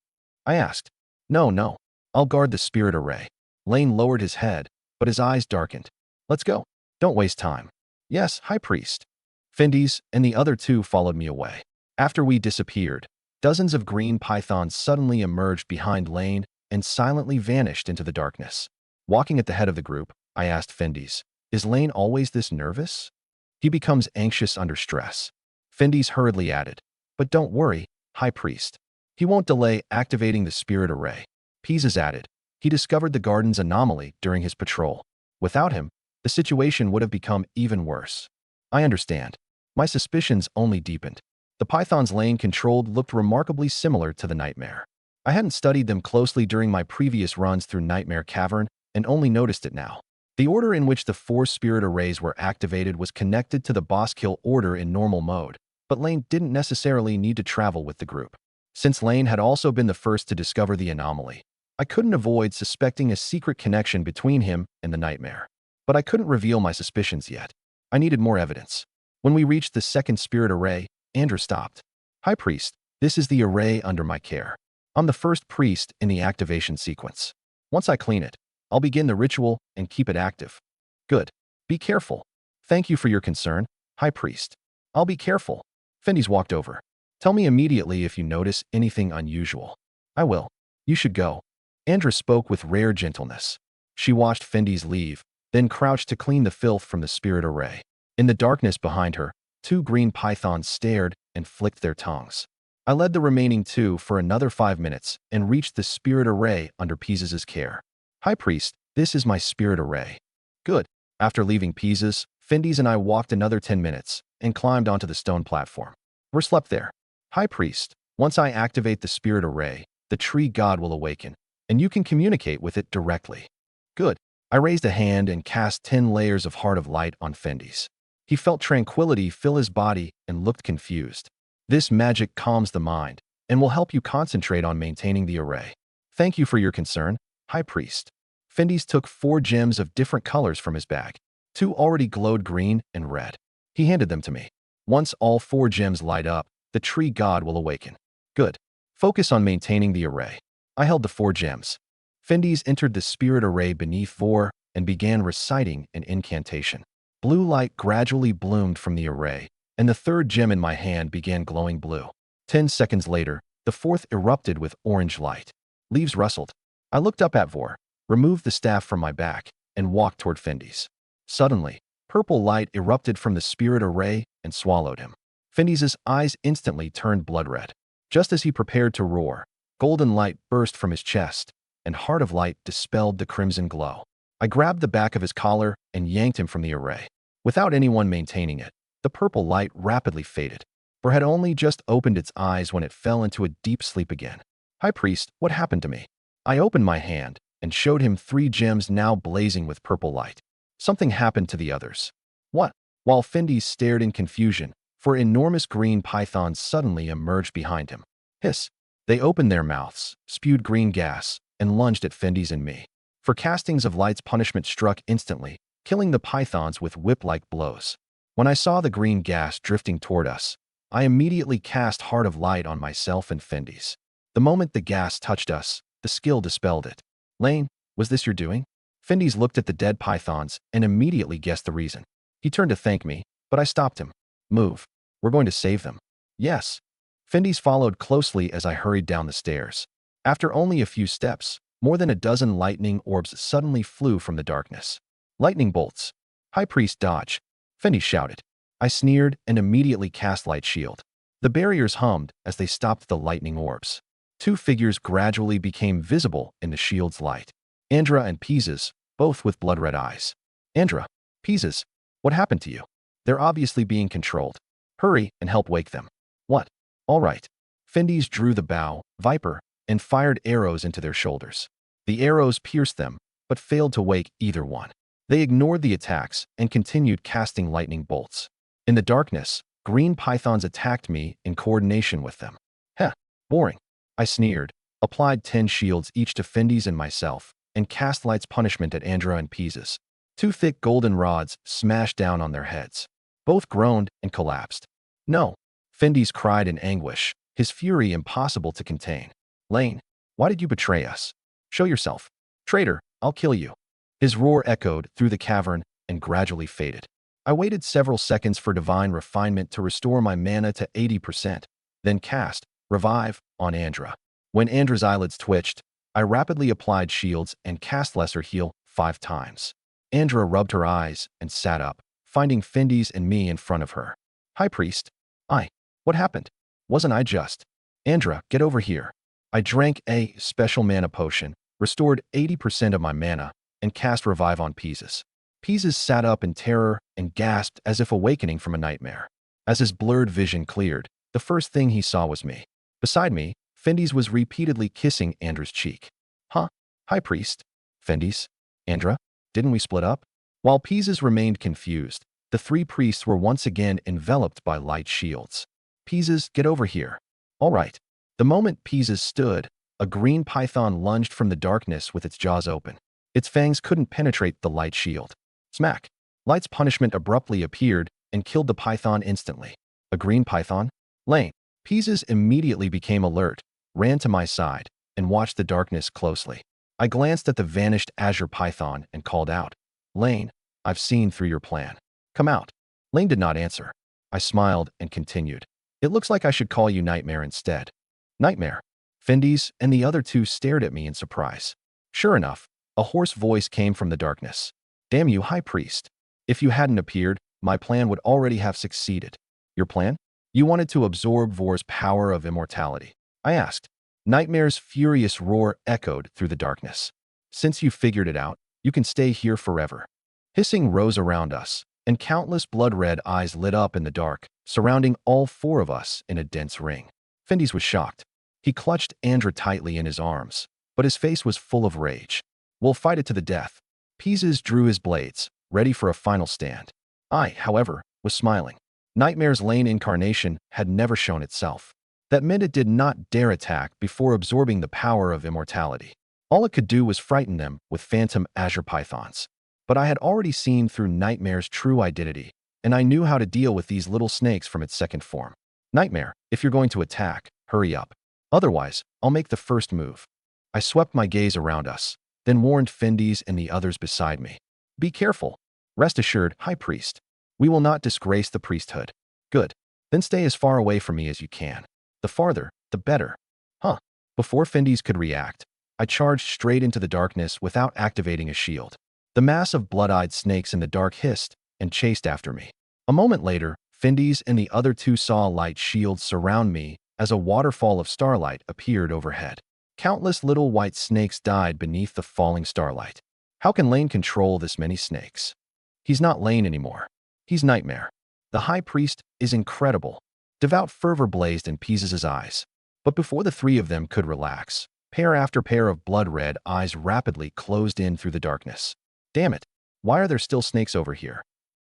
I asked. No. I'll guard the spirit array." Lane lowered his head, but his eyes darkened. "Let's go. Don't waste time." "Yes, High Priest." Findies and the other two followed me away. After we disappeared, dozens of green pythons suddenly emerged behind Lane and silently vanished into the darkness. Walking at the head of the group, I asked Findies, "Is Lane always this nervous?" "He becomes anxious under stress." Findies hurriedly added, "But don't worry, High Priest. He won't delay activating the spirit array." Peases added, "He discovered the garden's anomaly during his patrol. Without him, the situation would have become even worse." I understand. My suspicions only deepened. The pythons Lane controlled looked remarkably similar to the Nightmare. I hadn't studied them closely during my previous runs through Nightmare Cavern and only noticed it now. The order in which the 4 spirit arrays were activated was connected to the boss kill order in normal mode, but Lane didn't necessarily need to travel with the group. Since Lane had also been the first to discover the anomaly, I couldn't avoid suspecting a secret connection between him and the Nightmare. But I couldn't reveal my suspicions yet. I needed more evidence. When we reached the 2nd spirit array, Andrew stopped. "High Priest, this is the array under my care. I'm the first priest in the activation sequence. Once I clean it, I'll begin the ritual and keep it active." "Good. Be careful." "Thank you for your concern, High Priest." "I'll be careful." Findies walked over. "Tell me immediately if you notice anything unusual." "I will. You should go." Andra spoke with rare gentleness. She watched Findies leave, then crouched to clean the filth from the spirit array. In the darkness behind her, 2 green pythons stared and flicked their tongues. I led the remaining 2 for another 5 minutes and reached the spirit array under Peases' care. "High Priest, this is my spirit array." "Good." After leaving Peases, Findies and I walked another 10 minutes and climbed onto the stone platform. "We slept there." "High Priest, once I activate the spirit array, the tree god will awaken, and you can communicate with it directly." "Good." I raised a hand and cast 10 layers of Heart of Light on Findies. He felt tranquility fill his body and looked confused. "This magic calms the mind and will help you concentrate on maintaining the array." "Thank you for your concern, High Priest." Findies took 4 gems of different colors from his bag. 2 already glowed green and red. He handed them to me. "Once all 4 gems light up, the tree god will awaken." "Good. Focus on maintaining the array." I held the 4 gems. Findies entered the spirit array beneath 4 and began reciting an incantation. Blue light gradually bloomed from the array, and the 3rd gem in my hand began glowing blue. 10 seconds later, the 4th erupted with orange light. Leaves rustled. I looked up at Vor, removed the staff from my back, and walked toward Findies. Suddenly, purple light erupted from the spirit array and swallowed him. Findies' eyes instantly turned blood red. Just as he prepared to roar, golden light burst from his chest, and Heart of Light dispelled the crimson glow. I grabbed the back of his collar and yanked him from the array. Without anyone maintaining it, the purple light rapidly faded. Vor had only just opened its eyes when it fell into a deep sleep again. "High Priest, what happened to me?" I opened my hand and showed him 3 gems now blazing with purple light. Something happened to the others. "What?" While Findies stared in confusion, 4 enormous green pythons suddenly emerged behind him. Hiss! They opened their mouths, spewed green gas, and lunged at Findies and me. For castings of light's punishment struck instantly, killing the pythons with whip-like blows. When I saw the green gas drifting toward us, I immediately cast Heart of Light on myself and Findies. The moment the gas touched us, the skill dispelled it. "Lane, was this your doing?" Findies looked at the dead pythons and immediately guessed the reason. He turned to thank me, but I stopped him. "Move. We're going to save them." "Yes." Findies followed closely as I hurried down the stairs. After only a few steps, more than a dozen lightning orbs suddenly flew from the darkness. "Lightning bolts." "High Priest, dodge." Findies shouted. I sneered and immediately cast Light Shield. The barriers hummed as they stopped the lightning orbs. 2 figures gradually became visible in the shield's light. Andra and Peases, both with blood-red eyes. "Andra, Peases, what happened to you? They're obviously being controlled. Hurry and help wake them." "What?" "All right." Findies drew the bow, viper, and fired arrows into their shoulders. The arrows pierced them, but failed to wake either one. They ignored the attacks and continued casting lightning bolts. In the darkness, green pythons attacked me in coordination with them. "Heh, boring." I sneered, applied 10 shields each to Findies and myself, and cast Light's punishment at Andra and Peases. 2 thick golden rods smashed down on their heads. Both groaned and collapsed. "No." Findies cried in anguish, his fury impossible to contain. "Lane, why did you betray us? Show yourself. Traitor, I'll kill you." His roar echoed through the cavern and gradually faded. I waited several seconds for divine refinement to restore my mana to 80%, then cast Revive on Andra. When Andra's eyelids twitched, I rapidly applied shields and cast Lesser Heal 5 times. Andra rubbed her eyes and sat up, finding Findes and me in front of her. High Priest. What happened? Wasn't I just? Andra, get over here. I drank a special mana potion, restored 80% of my mana, and cast Revive on Pieces. Pieces sat up in terror and gasped as if awakening from a nightmare. As his blurred vision cleared, the first thing he saw was me. Beside me, Findes was repeatedly kissing Andra's cheek. Huh? High Priest? Findes? Andra? Didn't we split up? While Pieces remained confused, the 3 priests were once again enveloped by light shields. Pieces, get over here. All right. The moment Pieces stood, a green python lunged from the darkness with its jaws open. Its fangs couldn't penetrate the light shield. Smack! Light's punishment abruptly appeared and killed the python instantly. A green python? Lane. Pieces immediately became alert, ran to my side, and watched the darkness closely. I glanced at the vanished azure python and called out, Lane, I've seen through your plan. Come out. Lane did not answer. I smiled and continued. It looks like I should call you Nightmare instead. Nightmare. Findes and the other 2 stared at me in surprise. Sure enough, a hoarse voice came from the darkness. Damn you, High Priest. If you hadn't appeared, my plan would already have succeeded. Your plan? You wanted to absorb Vor's power of immortality. I asked. Nightmare's furious roar echoed through the darkness. Since you figured it out, you can stay here forever. Hissing rose around us, and countless blood-red eyes lit up in the dark, surrounding all 4 of us in a dense ring. Findes was shocked. He clutched Andra tightly in his arms, but his face was full of rage. We'll fight it to the death. Pieces drew his blades, ready for a final stand. I, however, was smiling. Nightmare's Lane incarnation had never shown itself. That meant it did not dare attack before absorbing the power of immortality. All it could do was frighten them with phantom azure pythons. But I had already seen through Nightmare's true identity, and I knew how to deal with these little snakes from its second form. Nightmare, if you're going to attack, hurry up. Otherwise, I'll make the first move. I swept my gaze around us, then warned Findes and the others beside me. Be careful. Rest assured, High Priest. We will not disgrace the priesthood. Good. Then stay as far away from me as you can. The farther, the better. Huh. Before Findes could react, I charged straight into the darkness without activating a shield. The mass of blood-eyed snakes in the dark hissed and chased after me. A moment later, Findes and the other 2 saw light shields surround me as a waterfall of starlight appeared overhead. Countless little white snakes died beneath the falling starlight. How can Lane control this many snakes? He's not Lane anymore. He's Nightmare. The High Priest is incredible. Devout fervor blazed in Pieces' eyes. But before the 3 of them could relax, pair after pair of blood-red eyes rapidly closed in through the darkness. Damn it. Why are there still snakes over here?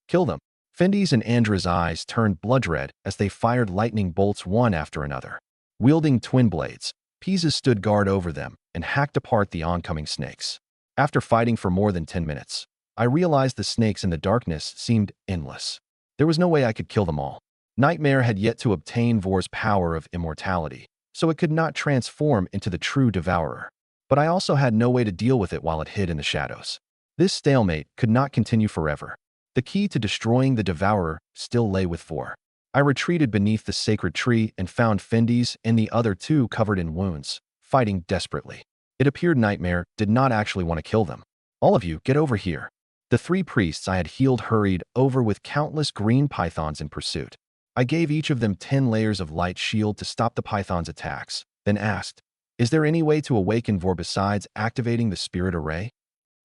Kill them. Findes and Andra's eyes turned blood-red as they fired lightning bolts one after another. Wielding twin blades, Pieces stood guard over them and hacked apart the oncoming snakes. After fighting for more than 10 minutes, I realized the snakes in the darkness seemed endless. There was no way I could kill them all. Nightmare had yet to obtain Vor's power of immortality, so it could not transform into the true devourer. But I also had no way to deal with it while it hid in the shadows. This stalemate could not continue forever. The key to destroying the devourer still lay with Vor. I retreated beneath the sacred tree and found Findes and the other 2 covered in wounds, fighting desperately. It appeared Nightmare did not actually want to kill them. All of you, get over here. The 3 priests I had healed hurried over with countless green pythons in pursuit. I gave each of them 10 layers of light shield to stop the pythons' attacks, then asked, is there any way to awaken Vor besides activating the spirit array?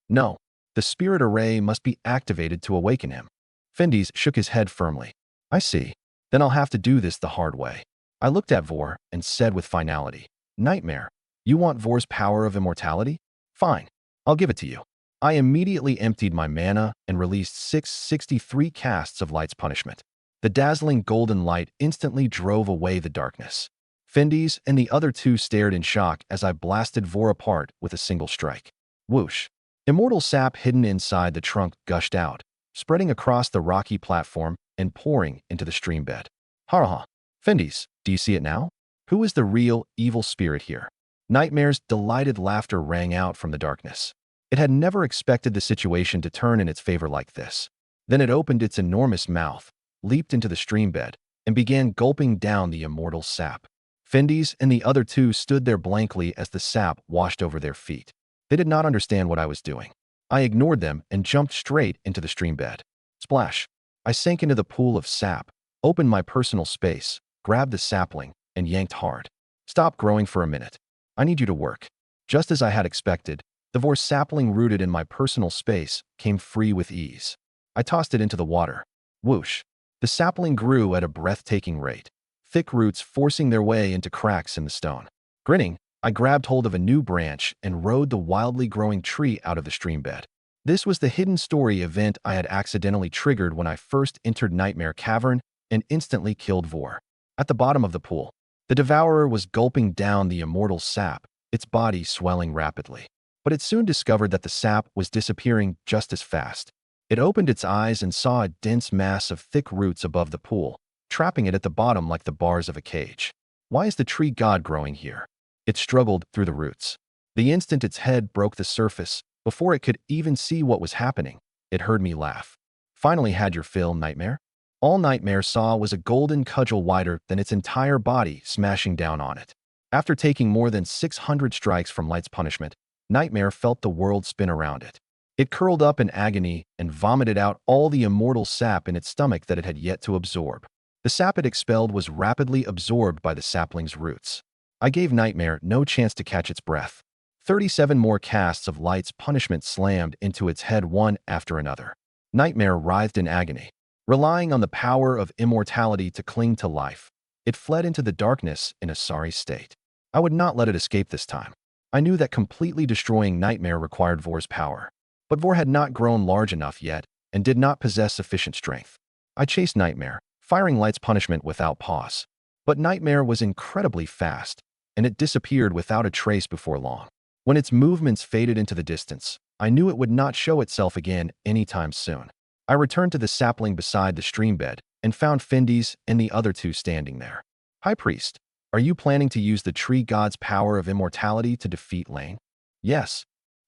No. The spirit array must be activated to awaken him. Findes shook his head firmly. I see. Then I'll have to do this the hard way. I looked at Vor and said with finality, Nightmare, you want Vor's power of immortality? Fine. I'll give it to you. I immediately emptied my mana and released 663 casts of Light's punishment. The dazzling golden light instantly drove away the darkness. Findes and the other 2 stared in shock as I blasted Vor apart with a single strike. Whoosh. Immortal sap hidden inside the trunk gushed out, spreading across the rocky platform and pouring into the stream bed. Ha ha. Findes, do you see it now? Who is the real evil spirit here? Nightmare's delighted laughter rang out from the darkness. It had never expected the situation to turn in its favor like this. Then it opened its enormous mouth, leaped into the stream bed, and began gulping down the immortal sap. Findies and the other two stood there blankly as the sap washed over their feet. They did not understand what I was doing. I ignored them and jumped straight into the stream bed. Splash! I sank into the pool of sap, opened my personal space, grabbed the sapling, and yanked hard. Stop growing for a minute. I need you to work. Just as I had expected, the vor sapling rooted in my personal space came free with ease. I tossed it into the water. Whoosh! The sapling grew at a breathtaking rate, thick roots forcing their way into cracks in the stone. Grinning, I grabbed hold of a new branch and rode the wildly growing tree out of the stream bed. This was the hidden story event I had accidentally triggered when I first entered Nightmare Cavern and instantly killed Vor. At the bottom of the pool, the devourer was gulping down the immortal sap, its body swelling rapidly. But it soon discovered that the sap was disappearing just as fast. It opened its eyes and saw a dense mass of thick roots above the pool, trapping it at the bottom like the bars of a cage. Why is the tree god growing here? It struggled through the roots. The instant its head broke the surface, before it could even see what was happening, it heard me laugh. Finally had your fill, Nightmare? All Nightmare saw was a golden cudgel wider than its entire body smashing down on it. After taking more than 600 strikes from Light's punishment, Nightmare felt the world spin around it. It curled up in agony and vomited out all the immortal sap in its stomach that it had yet to absorb. The sap it expelled was rapidly absorbed by the sapling's roots. I gave Nightmare no chance to catch its breath. 37 more casts of Light's punishment slammed into its head one after another. Nightmare writhed in agony. Relying on the power of immortality to cling to life, it fled into the darkness in a sorry state. I would not let it escape this time. I knew that completely destroying Nightmare required Vor's power. But Vor had not grown large enough yet and did not possess sufficient strength. I chased Nightmare, firing Light's punishment without pause. But Nightmare was incredibly fast, and it disappeared without a trace before long. When its movements faded into the distance, I knew it would not show itself again anytime soon. I returned to the sapling beside the stream bed and found Findies and the other two standing there. High Priest, are you planning to use the tree god's power of immortality to defeat Lane? Yes.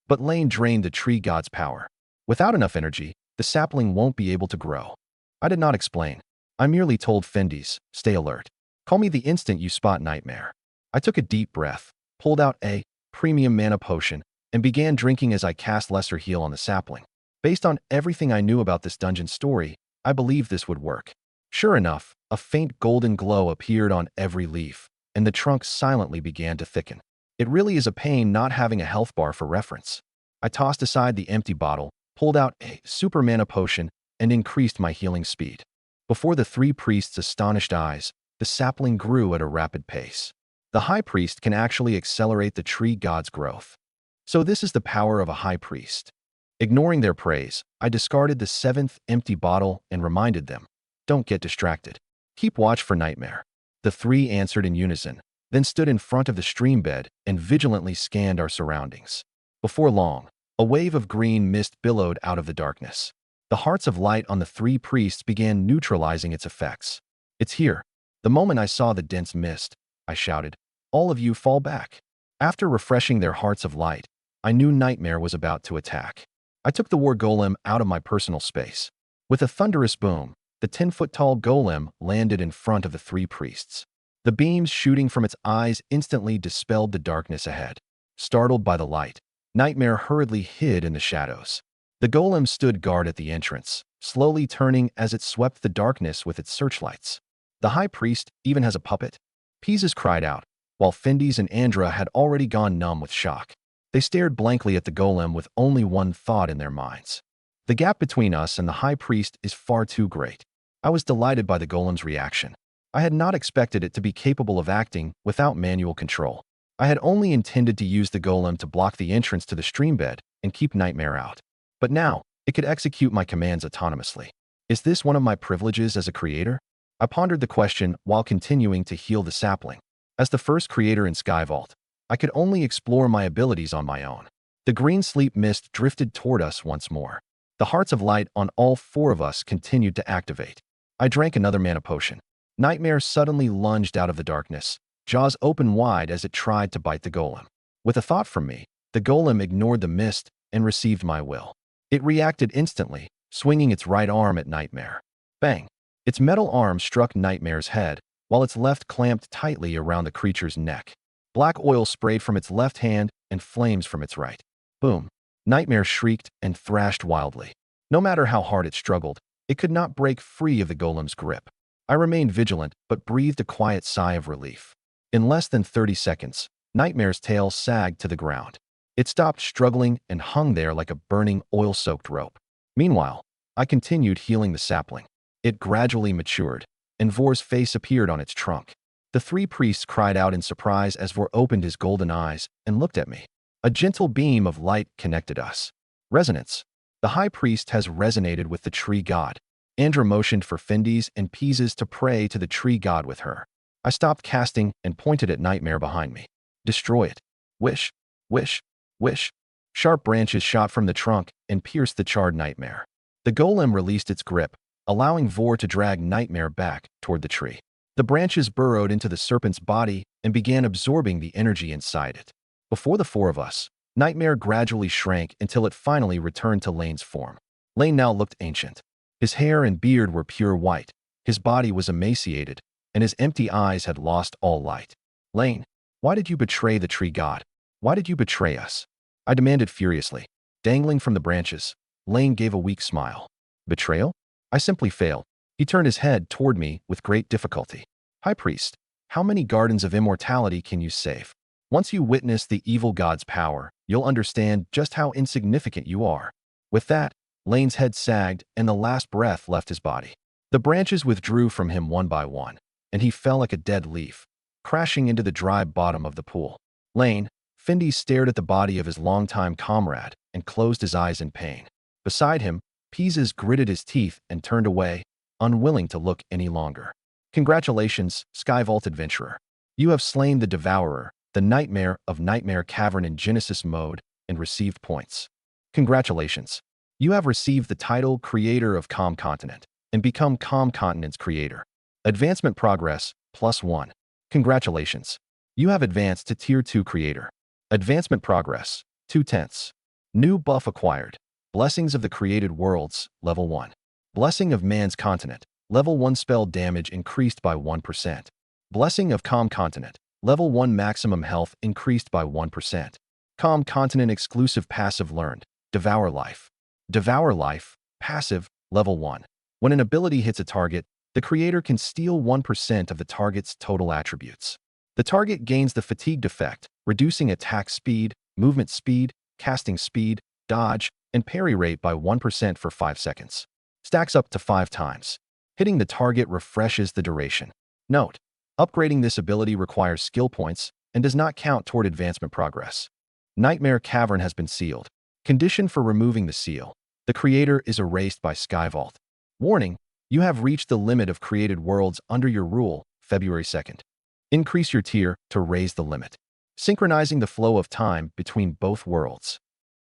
But Lane drained the tree god's power. Without enough energy, the sapling won't be able to grow. I did not explain. I merely told Findies, stay alert. Call me the instant you spot Nightmare. I took a deep breath, pulled out a premium mana potion, and began drinking as I cast Lesser Heal on the sapling. Based on everything I knew about this dungeon story, I believed this would work. Sure enough, a faint golden glow appeared on every leaf, and the trunk silently began to thicken. It really is a pain not having a health bar for reference. I tossed aside the empty bottle, pulled out a super mana potion, and increased my healing speed. Before the three priests' astonished eyes, the sapling grew at a rapid pace. The High Priest can actually accelerate the tree god's growth. So this is the power of a High Priest. Ignoring their praise, I discarded the 7th empty bottle and reminded them, don't get distracted. Keep watch for Nightmare. The three answered in unison, then stood in front of the stream bed and vigilantly scanned our surroundings. Before long, a wave of green mist billowed out of the darkness. The hearts of light on the three priests began neutralizing its effects. It's here. The moment I saw the dense mist, I shouted, all of you fall back. After refreshing their hearts of light, I knew Nightmare was about to attack. I took the war golem out of my personal space. With a thunderous boom, the 10-foot-tall golem landed in front of the three priests. The beams shooting from its eyes instantly dispelled the darkness ahead. Startled by the light, Nightmare hurriedly hid in the shadows. The golem stood guard at the entrance, slowly turning as it swept the darkness with its searchlights. The High Priest even has a puppet? Pieces cried out, while Findies and Andra had already gone numb with shock. They stared blankly at the golem with only one thought in their minds. The gap between us and the High Priest is far too great. I was delighted by the golem's reaction. I had not expected it to be capable of acting without manual control. I had only intended to use the golem to block the entrance to the stream bed and keep Nightmare out. But now, it could execute my commands autonomously. Is this one of my privileges as a creator? I pondered the question while continuing to heal the sapling. As the first creator in Skyvault, I could only explore my abilities on my own. The green sleep mist drifted toward us once more. The hearts of light on all four of us continued to activate. I drank another mana potion. Nightmare suddenly lunged out of the darkness, jaws open wide as it tried to bite the golem. With a thought from me, the golem ignored the mist and received my will. It reacted instantly, swinging its right arm at Nightmare. Bang! Its metal arm struck Nightmare's head, while its left clamped tightly around the creature's neck. Black oil sprayed from its left hand and flames from its right. Boom! Nightmare shrieked and thrashed wildly. No matter how hard it struggled, it could not break free of the golem's grip. I remained vigilant, but breathed a quiet sigh of relief. In less than 30 seconds, Nightmare's tail sagged to the ground. It stopped struggling and hung there like a burning, oil-soaked rope. Meanwhile, I continued healing the sapling. It gradually matured, and Vor's face appeared on its trunk. The three priests cried out in surprise as Vor opened his golden eyes and looked at me. A gentle beam of light connected us. Resonance. The high priest has resonated with the tree god. Andra motioned for Findes and Pieces to pray to the tree god with her. I stopped casting and pointed at Nightmare behind me. Destroy it. Wish, wish, wish. Sharp branches shot from the trunk and pierced the charred Nightmare. The golem released its grip, allowing Vor to drag Nightmare back toward the tree. The branches burrowed into the serpent's body and began absorbing the energy inside it. Before the four of us, Nightmare gradually shrank until it finally returned to Lane's form. Lane now looked ancient. His hair and beard were pure white, his body was emaciated, and his empty eyes had lost all light. Lane, why did you betray the tree god? Why did you betray us? I demanded furiously. Dangling from the branches, Lane gave a weak smile. Betrayal? I simply failed. He turned his head toward me with great difficulty. High Priest, how many gardens of immortality can you save? Once you witness the evil god's power, you'll understand just how insignificant you are. With that, Lane's head sagged and the last breath left his body. The branches withdrew from him one by one, and he fell like a dead leaf, crashing into the dry bottom of the pool. Lane, Findes stared at the body of his longtime comrade and closed his eyes in pain. Beside him, Pieces gritted his teeth and turned away, unwilling to look any longer. Congratulations, Skyvault Adventurer. You have slain the Devourer, the Nightmare of Nightmare Cavern in Genesis mode, and received points. Congratulations. You have received the title Creator of Calm Continent and become Calm Continent's creator. Advancement progress, +1. Congratulations. You have advanced to Tier 2 Creator. Advancement progress, 2/10. New buff acquired. Blessings of the Created Worlds, Level 1. Blessing of Man's Continent, Level 1 spell damage increased by 1%. Blessing of Calm Continent, Level 1 maximum health increased by 1%. Calm Continent exclusive passive learned, Devour Life. Devour Life, passive, Level 1. When an ability hits a target, the creator can steal 1% of the target's total attributes. The target gains the Fatigued effect, reducing attack speed, movement speed, casting speed, dodge, and parry rate by 1% for 5 seconds. Stacks up to 5 times. Hitting the target refreshes the duration. Note: upgrading this ability requires skill points and does not count toward advancement progress. Nightmare Cavern has been sealed. Condition for removing the seal: the creator is erased by Skyvault. Warning: you have reached the limit of created worlds under your rule, February 2nd. Increase your tier to raise the limit, synchronizing the flow of time between both worlds.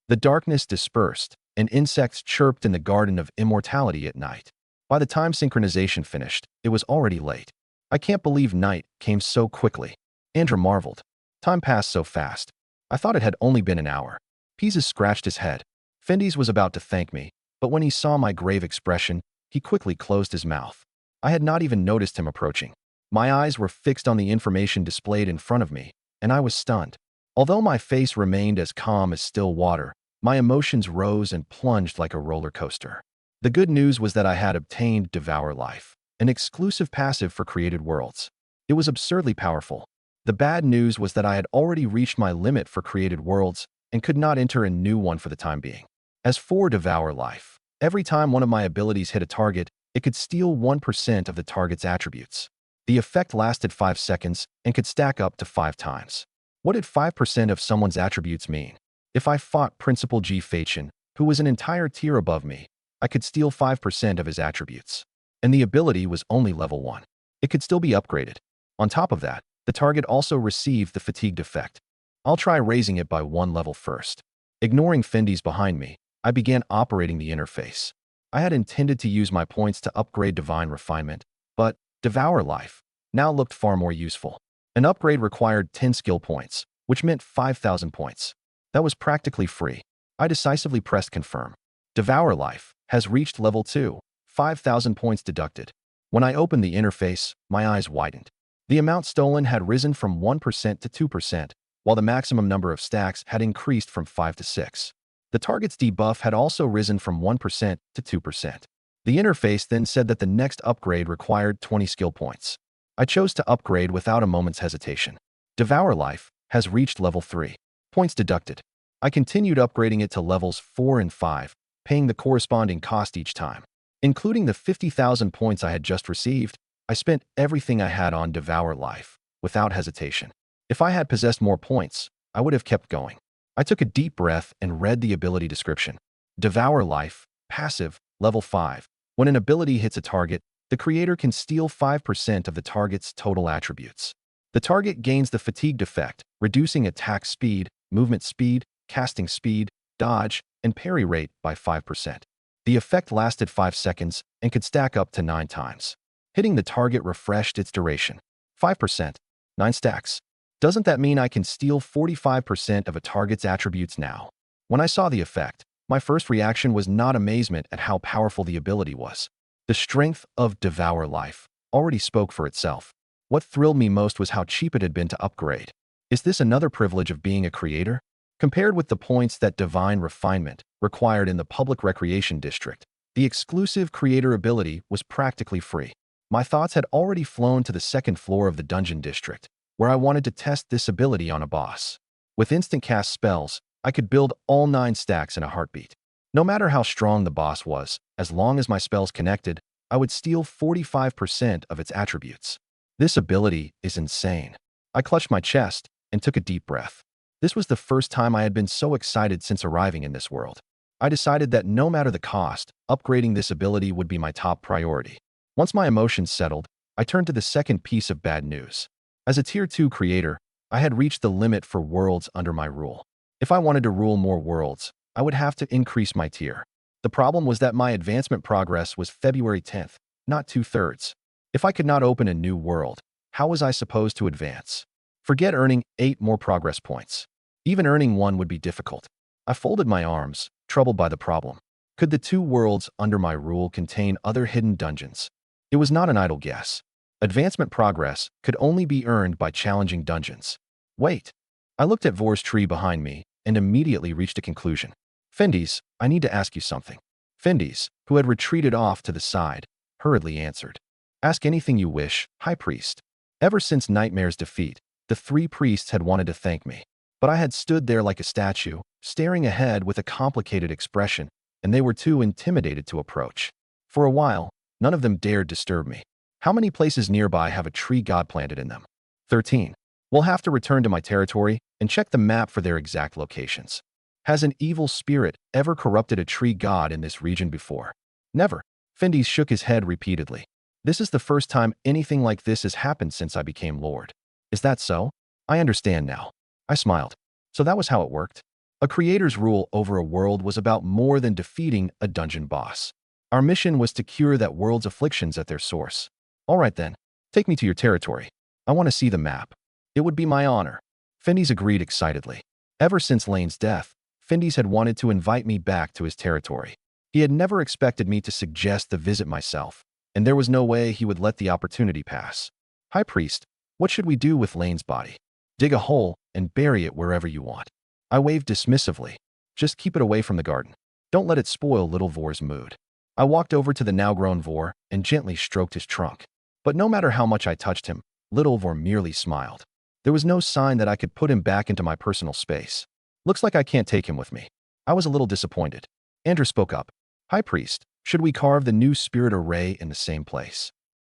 The darkness dispersed, and insects chirped in the Garden of Immortality at night. By the time synchronization finished, it was already late. I can't believe night came so quickly. Andra marveled. Time passed so fast. I thought it had only been an hour. Pieces scratched his head. Findes was about to thank me, but when he saw my grave expression, he quickly closed his mouth. I had not even noticed him approaching. My eyes were fixed on the information displayed in front of me, and I was stunned. Although my face remained as calm as still water, my emotions rose and plunged like a roller coaster. The good news was that I had obtained Devour Life, an exclusive passive for created worlds. It was absurdly powerful. The bad news was that I had already reached my limit for created worlds and could not enter a new one for the time being. As for Devour Life, every time one of my abilities hit a target, it could steal 1% of the target's attributes. The effect lasted 5 seconds and could stack up to 5 times. What did 5% of someone's attributes mean? If I fought Principal G Fachin, who was an entire tier above me, I could steal 5% of his attributes. And the ability was only level 1. It could still be upgraded. On top of that, the target also received the Fatigued effect. I'll try raising it by 1 level first. Ignoring Findes behind me, I began operating the interface. I had intended to use my points to upgrade Divine Refinement, but Devour Life now looked far more useful. An upgrade required 10 skill points, which meant 5,000 points. That was practically free. I decisively pressed confirm. Devour Life, has reached level 2, 5,000 points deducted. When I opened the interface, my eyes widened. The amount stolen had risen from 1% to 2%, while the maximum number of stacks had increased from 5 to 6. The target's debuff had also risen from 1% to 2%. The interface then said that the next upgrade required 20 skill points. I chose to upgrade without a moment's hesitation. Devour Life has reached level 3. Points deducted. I continued upgrading it to levels 4 and 5, paying the corresponding cost each time. Including the 50,000 points I had just received, I spent everything I had on Devour Life, without hesitation. If I had possessed more points, I would have kept going. I took a deep breath and read the ability description. Devour Life, passive, level 5. When an ability hits a target, the creator can steal 5% of the target's total attributes. The target gains the fatigued effect, reducing attack speed, movement speed, casting speed, dodge, and parry rate by 5%. The effect lasted 5 seconds and could stack up to 9 times. Hitting the target refreshed its duration. 5%. 9 stacks. Doesn't that mean I can steal 45% of a target's attributes now? When I saw the effect, my first reaction was not amazement at how powerful the ability was. The strength of Devour Life already spoke for itself. What thrilled me most was how cheap it had been to upgrade. Is this another privilege of being a creator? Compared with the points that Divine Refinement required in the public recreation district, the exclusive creator ability was practically free. My thoughts had already flown to the second floor of the dungeon district, where I wanted to test this ability on a boss. With instant cast spells, I could build all 9 stacks in a heartbeat. No matter how strong the boss was, as long as my spells connected, I would steal 45% of its attributes. This ability is insane. I clutched my chest and took a deep breath. This was the first time I had been so excited since arriving in this world. I decided that no matter the cost, upgrading this ability would be my top priority. Once my emotions settled, I turned to the second piece of bad news. As a Tier 2 creator, I had reached the limit for worlds under my rule. If I wanted to rule more worlds, I would have to increase my tier. The problem was that my advancement progress was February 10th, not 2/3. If I could not open a new world, how was I supposed to advance? Forget earning 8 more progress points. Even earning 1 would be difficult. I folded my arms, troubled by the problem. Could the 2 worlds under my rule contain other hidden dungeons? It was not an idle guess. Advancement progress could only be earned by challenging dungeons. Wait. I looked at Vor's tree behind me and immediately reached a conclusion. Fendes, I need to ask you something. Fendes, who had retreated off to the side, hurriedly answered. Ask anything you wish, High Priest. Ever since Nightmare's defeat, the 3 priests had wanted to thank me. But I had stood there like a statue, staring ahead with a complicated expression, and they were too intimidated to approach. For a while, none of them dared disturb me. How many places nearby have a tree god planted in them? 13. We'll have to return to my territory and check the map for their exact locations. Has an evil spirit ever corrupted a tree god in this region before? Never. Fendes shook his head repeatedly. This is the first time anything like this has happened since I became Lord. Is that so? I understand now. I smiled. So that was how it worked? A creator's rule over a world was about more than defeating a dungeon boss. Our mission was to cure that world's afflictions at their source. All right then, take me to your territory. I want to see the map. It would be my honor. Fendes agreed excitedly. Ever since Lane's death, Fendes had wanted to invite me back to his territory. He had never expected me to suggest the visit myself, and there was no way he would let the opportunity pass. High Priest, what should we do with Lane's body? Dig a hole and bury it wherever you want. I waved dismissively. Just keep it away from the garden. Don't let it spoil little Vor's mood. I walked over to the now-grown Vor and gently stroked his trunk. But no matter how much I touched him, little Vor merely smiled. There was no sign that I could put him back into my personal space. Looks like I can't take him with me. I was a little disappointed. Andrew spoke up. High Priest, should we carve the new spirit array in the same place?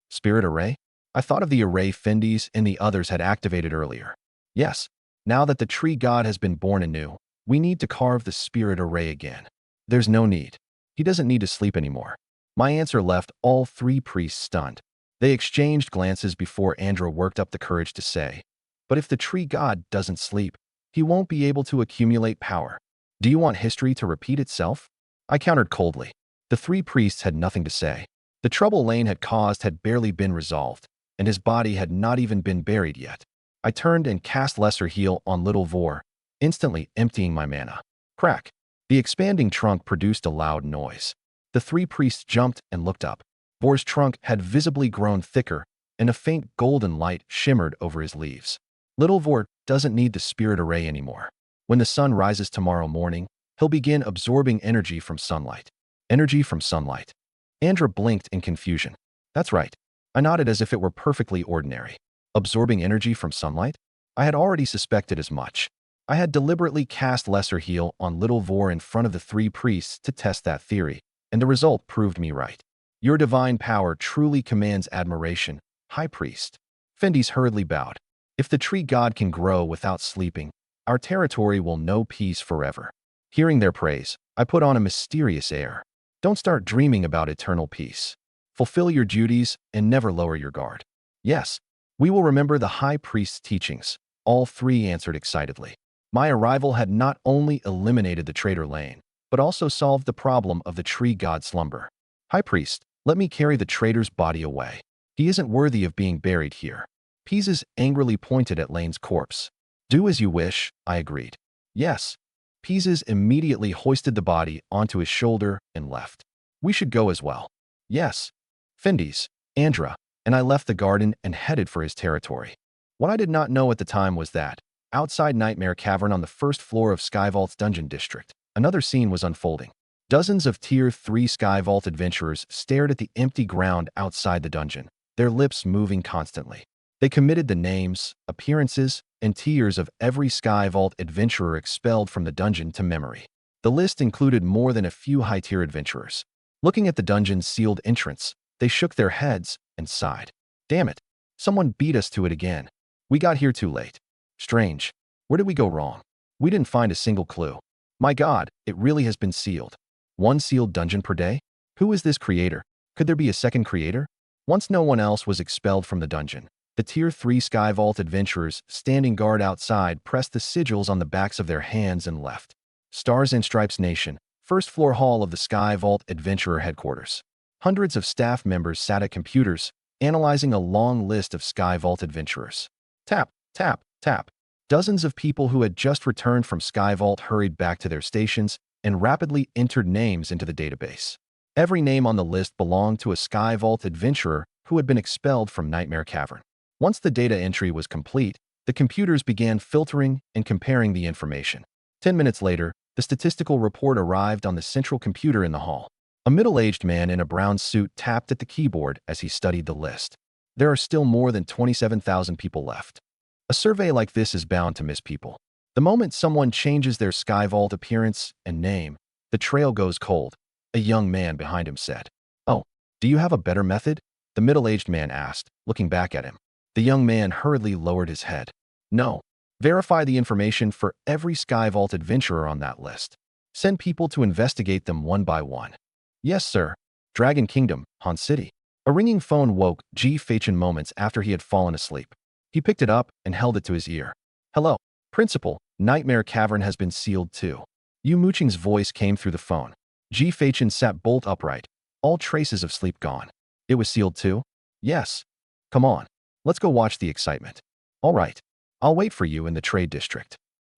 Spirit array? I thought of the array Fendes and the others had activated earlier. Yes, now that the tree god has been born anew, we need to carve the spirit array again. There's no need. He doesn't need to sleep anymore. My answer left all 3 priests stunned. They exchanged glances before Andrew worked up the courage to say, but if the tree god doesn't sleep, he won't be able to accumulate power. Do you want history to repeat itself? I countered coldly. The 3 priests had nothing to say. The trouble Lane had caused had barely been resolved, and his body had not even been buried yet. I turned and cast Lesser Heal on little Vor, instantly emptying my mana. Crack. The expanding trunk produced a loud noise. The three priests jumped and looked up. Vor's trunk had visibly grown thicker, and a faint golden light shimmered over his leaves. Little Vor doesn't need the spirit array anymore. When the sun rises tomorrow morning, he'll begin absorbing energy from sunlight. Energy from sunlight. Andra blinked in confusion. That's right. I nodded as if it were perfectly ordinary. Absorbing energy from sunlight? I had already suspected as much. I had deliberately cast Lesser Heal on Little Vor in front of the three priests to test that theory, and the result proved me right. Your divine power truly commands admiration, High Priest. Fendes hurriedly bowed. If the tree god can grow without sleeping, our territory will know peace forever. Hearing their praise, I put on a mysterious air. Don't start dreaming about eternal peace. Fulfill your duties and never lower your guard. Yes, we will remember the High Priest's teachings, all three answered excitedly. My arrival had not only eliminated the traitor Lane, but also solved the problem of the tree god's slumber. High Priest, let me carry the traitor's body away. He isn't worthy of being buried here. Pieces angrily pointed at Lane's corpse. Do as you wish, I agreed. Yes. Pieces immediately hoisted the body onto his shoulder and left. We should go as well. Yes. Fendes, Andra, and I left the garden and headed for his territory. What I did not know at the time was that, outside Nightmare Cavern on the first floor of Skyvault's dungeon district, another scene was unfolding. Dozens of Tier 3 Skyvault adventurers stared at the empty ground outside the dungeon, their lips moving constantly. They committed the names, appearances, and tiers of every Skyvault adventurer expelled from the dungeon to memory. The list included more than a few high-tier adventurers. Looking at the dungeon's sealed entrance, they shook their heads and sighed. Damn it, someone beat us to it again. We got here too late. Strange. Where did we go wrong? We didn't find a single clue. My God, it really has been sealed. One sealed dungeon per day? Who is this creator? Could there be a second creator? Once no one else was expelled from the dungeon, the Tier 3 Skyvault adventurers standing guard outside pressed the sigils on the backs of their hands and left. Stars and Stripes Nation, first floor hall of the Skyvault Adventurer headquarters. Hundreds of staff members sat at computers, analyzing a long list of Skyvault adventurers. Tap, tap, tap. Dozens of people who had just returned from Skyvault hurried back to their stations and rapidly entered names into the database. Every name on the list belonged to a Skyvault adventurer who had been expelled from Nightmare Cavern. Once the data entry was complete, the computers began filtering and comparing the information. 10 minutes later, the statistical report arrived on the central computer in the hall. A middle-aged man in a brown suit tapped at the keyboard as he studied the list. There are still more than 27,000 people left. A survey like this is bound to miss people. The moment someone changes their Skyvault appearance and name, the trail goes cold, a young man behind him said. Oh, do you have a better method? The middle-aged man asked, looking back at him. The young man hurriedly lowered his head. No. Verify the information for every Skyvault adventurer on that list. Send people to investigate them one by one. Yes, sir. Dragon Kingdom, Han City. A ringing phone woke Ji Feichin moments after he had fallen asleep. He picked it up and held it to his ear. Hello, Principal. Nightmare Cavern has been sealed too. Yu Muqing's voice came through the phone. Ji Feichin sat bolt upright, all traces of sleep gone. It was sealed too? Yes. Come on. Let's go watch the excitement. All right. I'll wait for you in the trade district.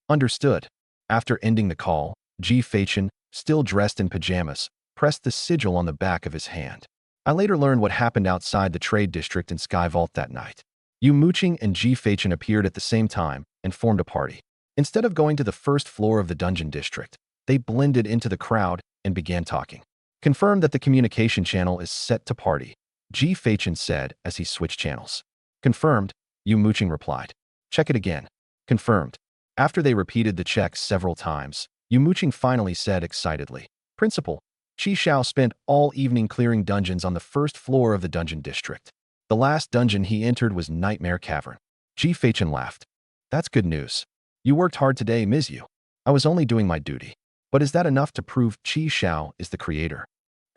Understood. After ending the call, Ji Feichin, still dressed in pajamas, pressed the sigil on the back of his hand. I later learned what happened outside the trade district in Skyvault that night. Yu Muqing and Ji Feichin appeared at the same time and formed a party. Instead of going to the first floor of the dungeon district, they blended into the crowd and began talking. Confirm that the communication channel is set to party, Ji Feichin said as he switched channels. Confirmed, Yu Muqing replied. Check it again. Confirmed. After they repeated the check several times, Yu Muqing finally said excitedly, Principal, Qi Xiao spent all evening clearing dungeons on the first floor of the dungeon district. The last dungeon he entered was Nightmare Cavern. Ji Feichin laughed. That's good news. You worked hard today, Ms. Yu. I was only doing my duty. But is that enough to prove Qi Xiao is the creator?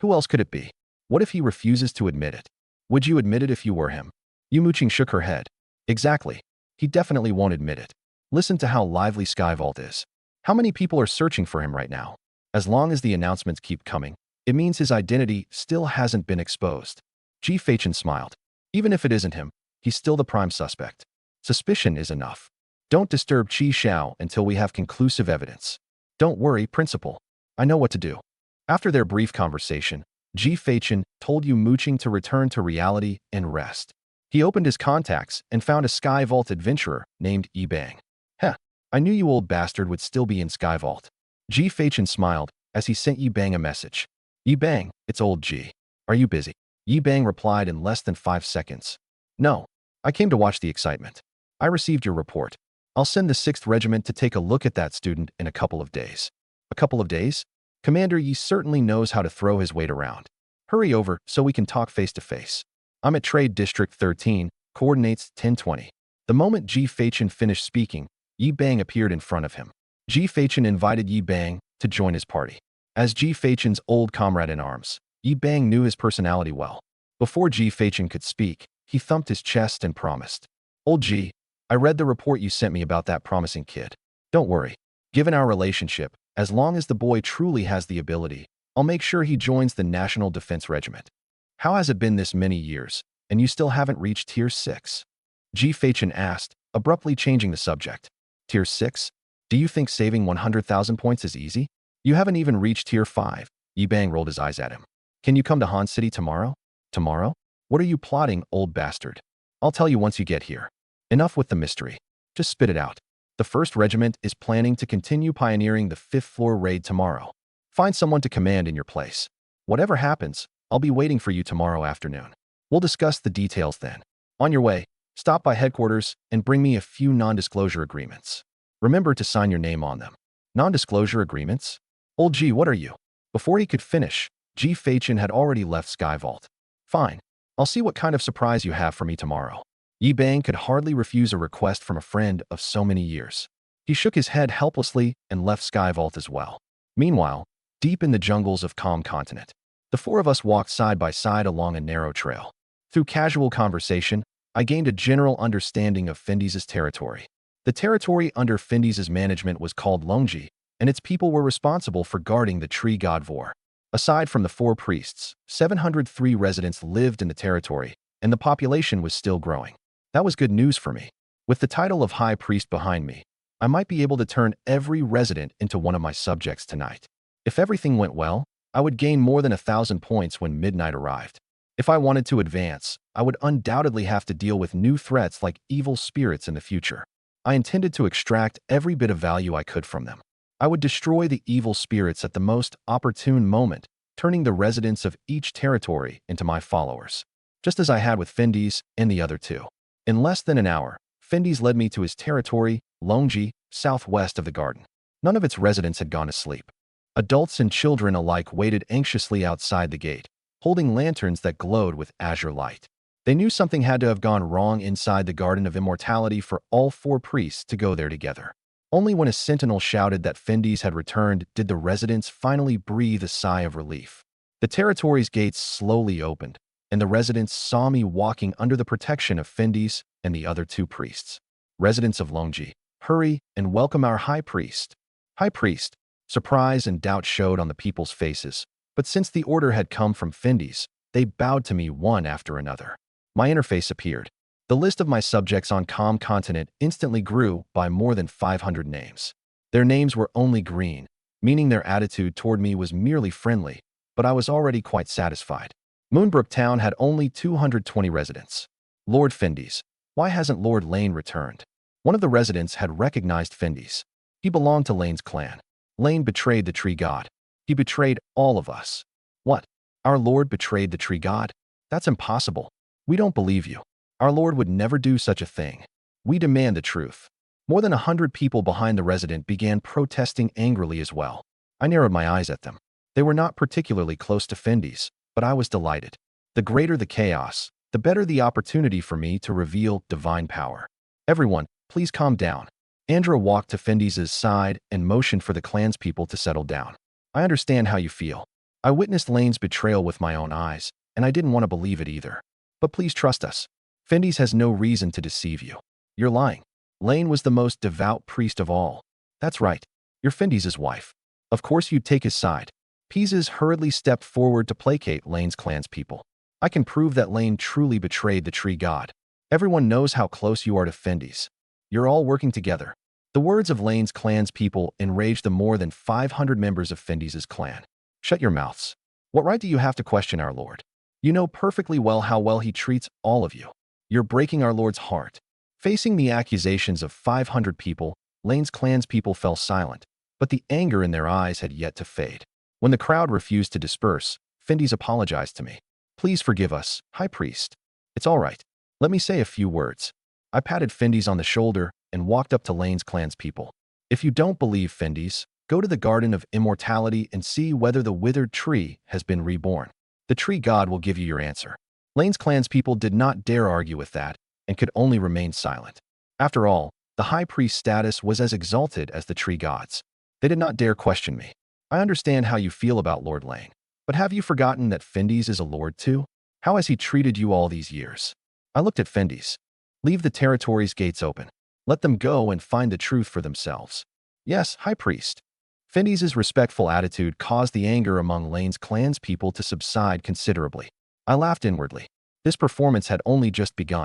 Who else could it be? What if he refuses to admit it? Would you admit it if you were him? Yu Muqing shook her head. Exactly. He definitely won't admit it. Listen to how lively Skyvault is. How many people are searching for him right now? As long as the announcements keep coming, it means his identity still hasn't been exposed. Ji Feichin smiled. Even if it isn't him, he's still the prime suspect. Suspicion is enough. Don't disturb Qi Xiao until we have conclusive evidence. Don't worry, Principal. I know what to do. After their brief conversation, Ji Feichen told you mooching to return to reality and rest. He opened his contacts and found a Sky Vault adventurer named Yi Bang. Heh, I knew you old bastard would still be in Sky Vault. Ji Feichen smiled as he sent Yi Bang a message. Yi Bang, it's old Ji. Are you busy? Yi Bang replied in less than 5 seconds. No, I came to watch the excitement. I received your report. I'll send the 6th Regiment to take a look at that student in a couple of days. A couple of days? Commander Yi certainly knows how to throw his weight around. Hurry over so we can talk face to face. I'm at Trade District 13, coordinates 1020. The moment Ji Feichen finished speaking, Yi Bang appeared in front of him. Ji Feichen invited Yi Bang to join his party. As Ji Feichen's old comrade in arms, Yi Bang knew his personality well. Before Ji Feichen could speak, he thumped his chest and promised. Old Ji, I read the report you sent me about that promising kid. Don't worry. Given our relationship, as long as the boy truly has the ability, I'll make sure he joins the National Defense Regiment. How has it been this many years, and you still haven't reached Tier 6? Ji Feichen asked, abruptly changing the subject. Tier 6? Do you think saving 100,000 points is easy? You haven't even reached Tier 5. Yi Bang rolled his eyes at him. Can you come to Han City tomorrow? Tomorrow? What are you plotting, old bastard? I'll tell you once you get here. Enough with the mystery. Just spit it out. The 1st Regiment is planning to continue pioneering the 5th floor raid tomorrow. Find someone to command in your place. Whatever happens, I'll be waiting for you tomorrow afternoon. We'll discuss the details then. On your way, stop by headquarters and bring me a few non-disclosure agreements. Remember to sign your name on them. Non-disclosure agreements? Old Ji, what are you? Before he could finish, Ji Feichen had already left Sky Vault. Fine. I'll see what kind of surprise you have for me tomorrow. Yi Bang could hardly refuse a request from a friend of so many years. He shook his head helplessly and left Sky Vault as well. Meanwhile, deep in the jungles of Calm Continent, the 4 of us walked side by side along a narrow trail. Through casual conversation, I gained a general understanding of Fendi's territory. The territory under Fendi's management was called Longji, and its people were responsible for guarding the tree god Vor. Aside from the 4 priests, 703 residents lived in the territory, and the population was still growing. That was good news for me. With the title of High Priest behind me, I might be able to turn every resident into one of my subjects tonight. If everything went well, I would gain more than 1,000 points when midnight arrived. If I wanted to advance, I would undoubtedly have to deal with new threats like evil spirits in the future. I intended to extract every bit of value I could from them. I would destroy the evil spirits at the most opportune moment, turning the residents of each territory into my followers, just as I had with Fendi's and the other 2. In less than an hour, Fendi's led me to his territory, Longji, southwest of the garden. None of its residents had gone to sleep. Adults and children alike waited anxiously outside the gate, holding lanterns that glowed with azure light. They knew something had to have gone wrong inside the Garden of Immortality for all 4 priests to go there together. Only when a sentinel shouted that Fendi's had returned did the residents finally breathe a sigh of relief. The territory's gates slowly opened, and the residents saw me walking under the protection of Fendi's and the other 2 priests. Residents of Longji, hurry and welcome our High Priest. High Priest. Surprise and doubt showed on the people's faces, but since the order had come from Fendi's, they bowed to me one after another. My interface appeared. The list of my subjects on Calm Continent instantly grew by more than 500 names. Their names were only green, meaning their attitude toward me was merely friendly, but I was already quite satisfied. Moonbrook Town had only 220 residents. Lord Fendi's. Why hasn't Lord Lane returned? One of the residents had recognized Fendi's. He belonged to Lane's clan. Lane betrayed the tree god. He betrayed all of us. What? Our lord betrayed the tree god? That's impossible. We don't believe you. Our lord would never do such a thing. We demand the truth. More than 100 people behind the resident began protesting angrily as well. I narrowed my eyes at them. They were not particularly close to Fendi's, but I was delighted. The greater the chaos, the better the opportunity for me to reveal divine power. Everyone, please calm down. Andra walked to Fendi's side and motioned for the clanspeople to settle down. I understand how you feel. I witnessed Lane's betrayal with my own eyes, and I didn't want to believe it either. But please trust us. Fendi's has no reason to deceive you. You're lying. Lane was the most devout priest of all. That's right. You're Fendi's wife. Of course you'd take his side. Peases hurriedly stepped forward to placate Lane's clanspeople. I can prove that Lane truly betrayed the tree god. Everyone knows how close you are to Fendi's. You're all working together. The words of Lane's clanspeople enraged the more than 500 members of Fendi's clan. Shut your mouths. What right do you have to question our Lord? You know perfectly well how well he treats all of you. You're breaking our Lord's heart. Facing the accusations of 500 people, Lane's clanspeople fell silent, but the anger in their eyes had yet to fade. When the crowd refused to disperse, Findes apologized to me. Please forgive us, High Priest. It's all right. Let me say a few words. I patted Findes on the shoulder and walked up to Lane's clanspeople. If you don't believe Findes, go to the Garden of Immortality and see whether the withered tree has been reborn. The tree god will give you your answer. Lane's clanspeople did not dare argue with that and could only remain silent. After all, the high priest status was as exalted as the tree gods. They did not dare question me. I understand how you feel about Lord Lane, but have you forgotten that Findes is a lord too? How has he treated you all these years? I looked at Findes. Leave the territory's gates open. Let them go and find the truth for themselves. Yes, High Priest. Findes' respectful attitude caused the anger among Lane's clanspeople to subside considerably. I laughed inwardly. This performance had only just begun.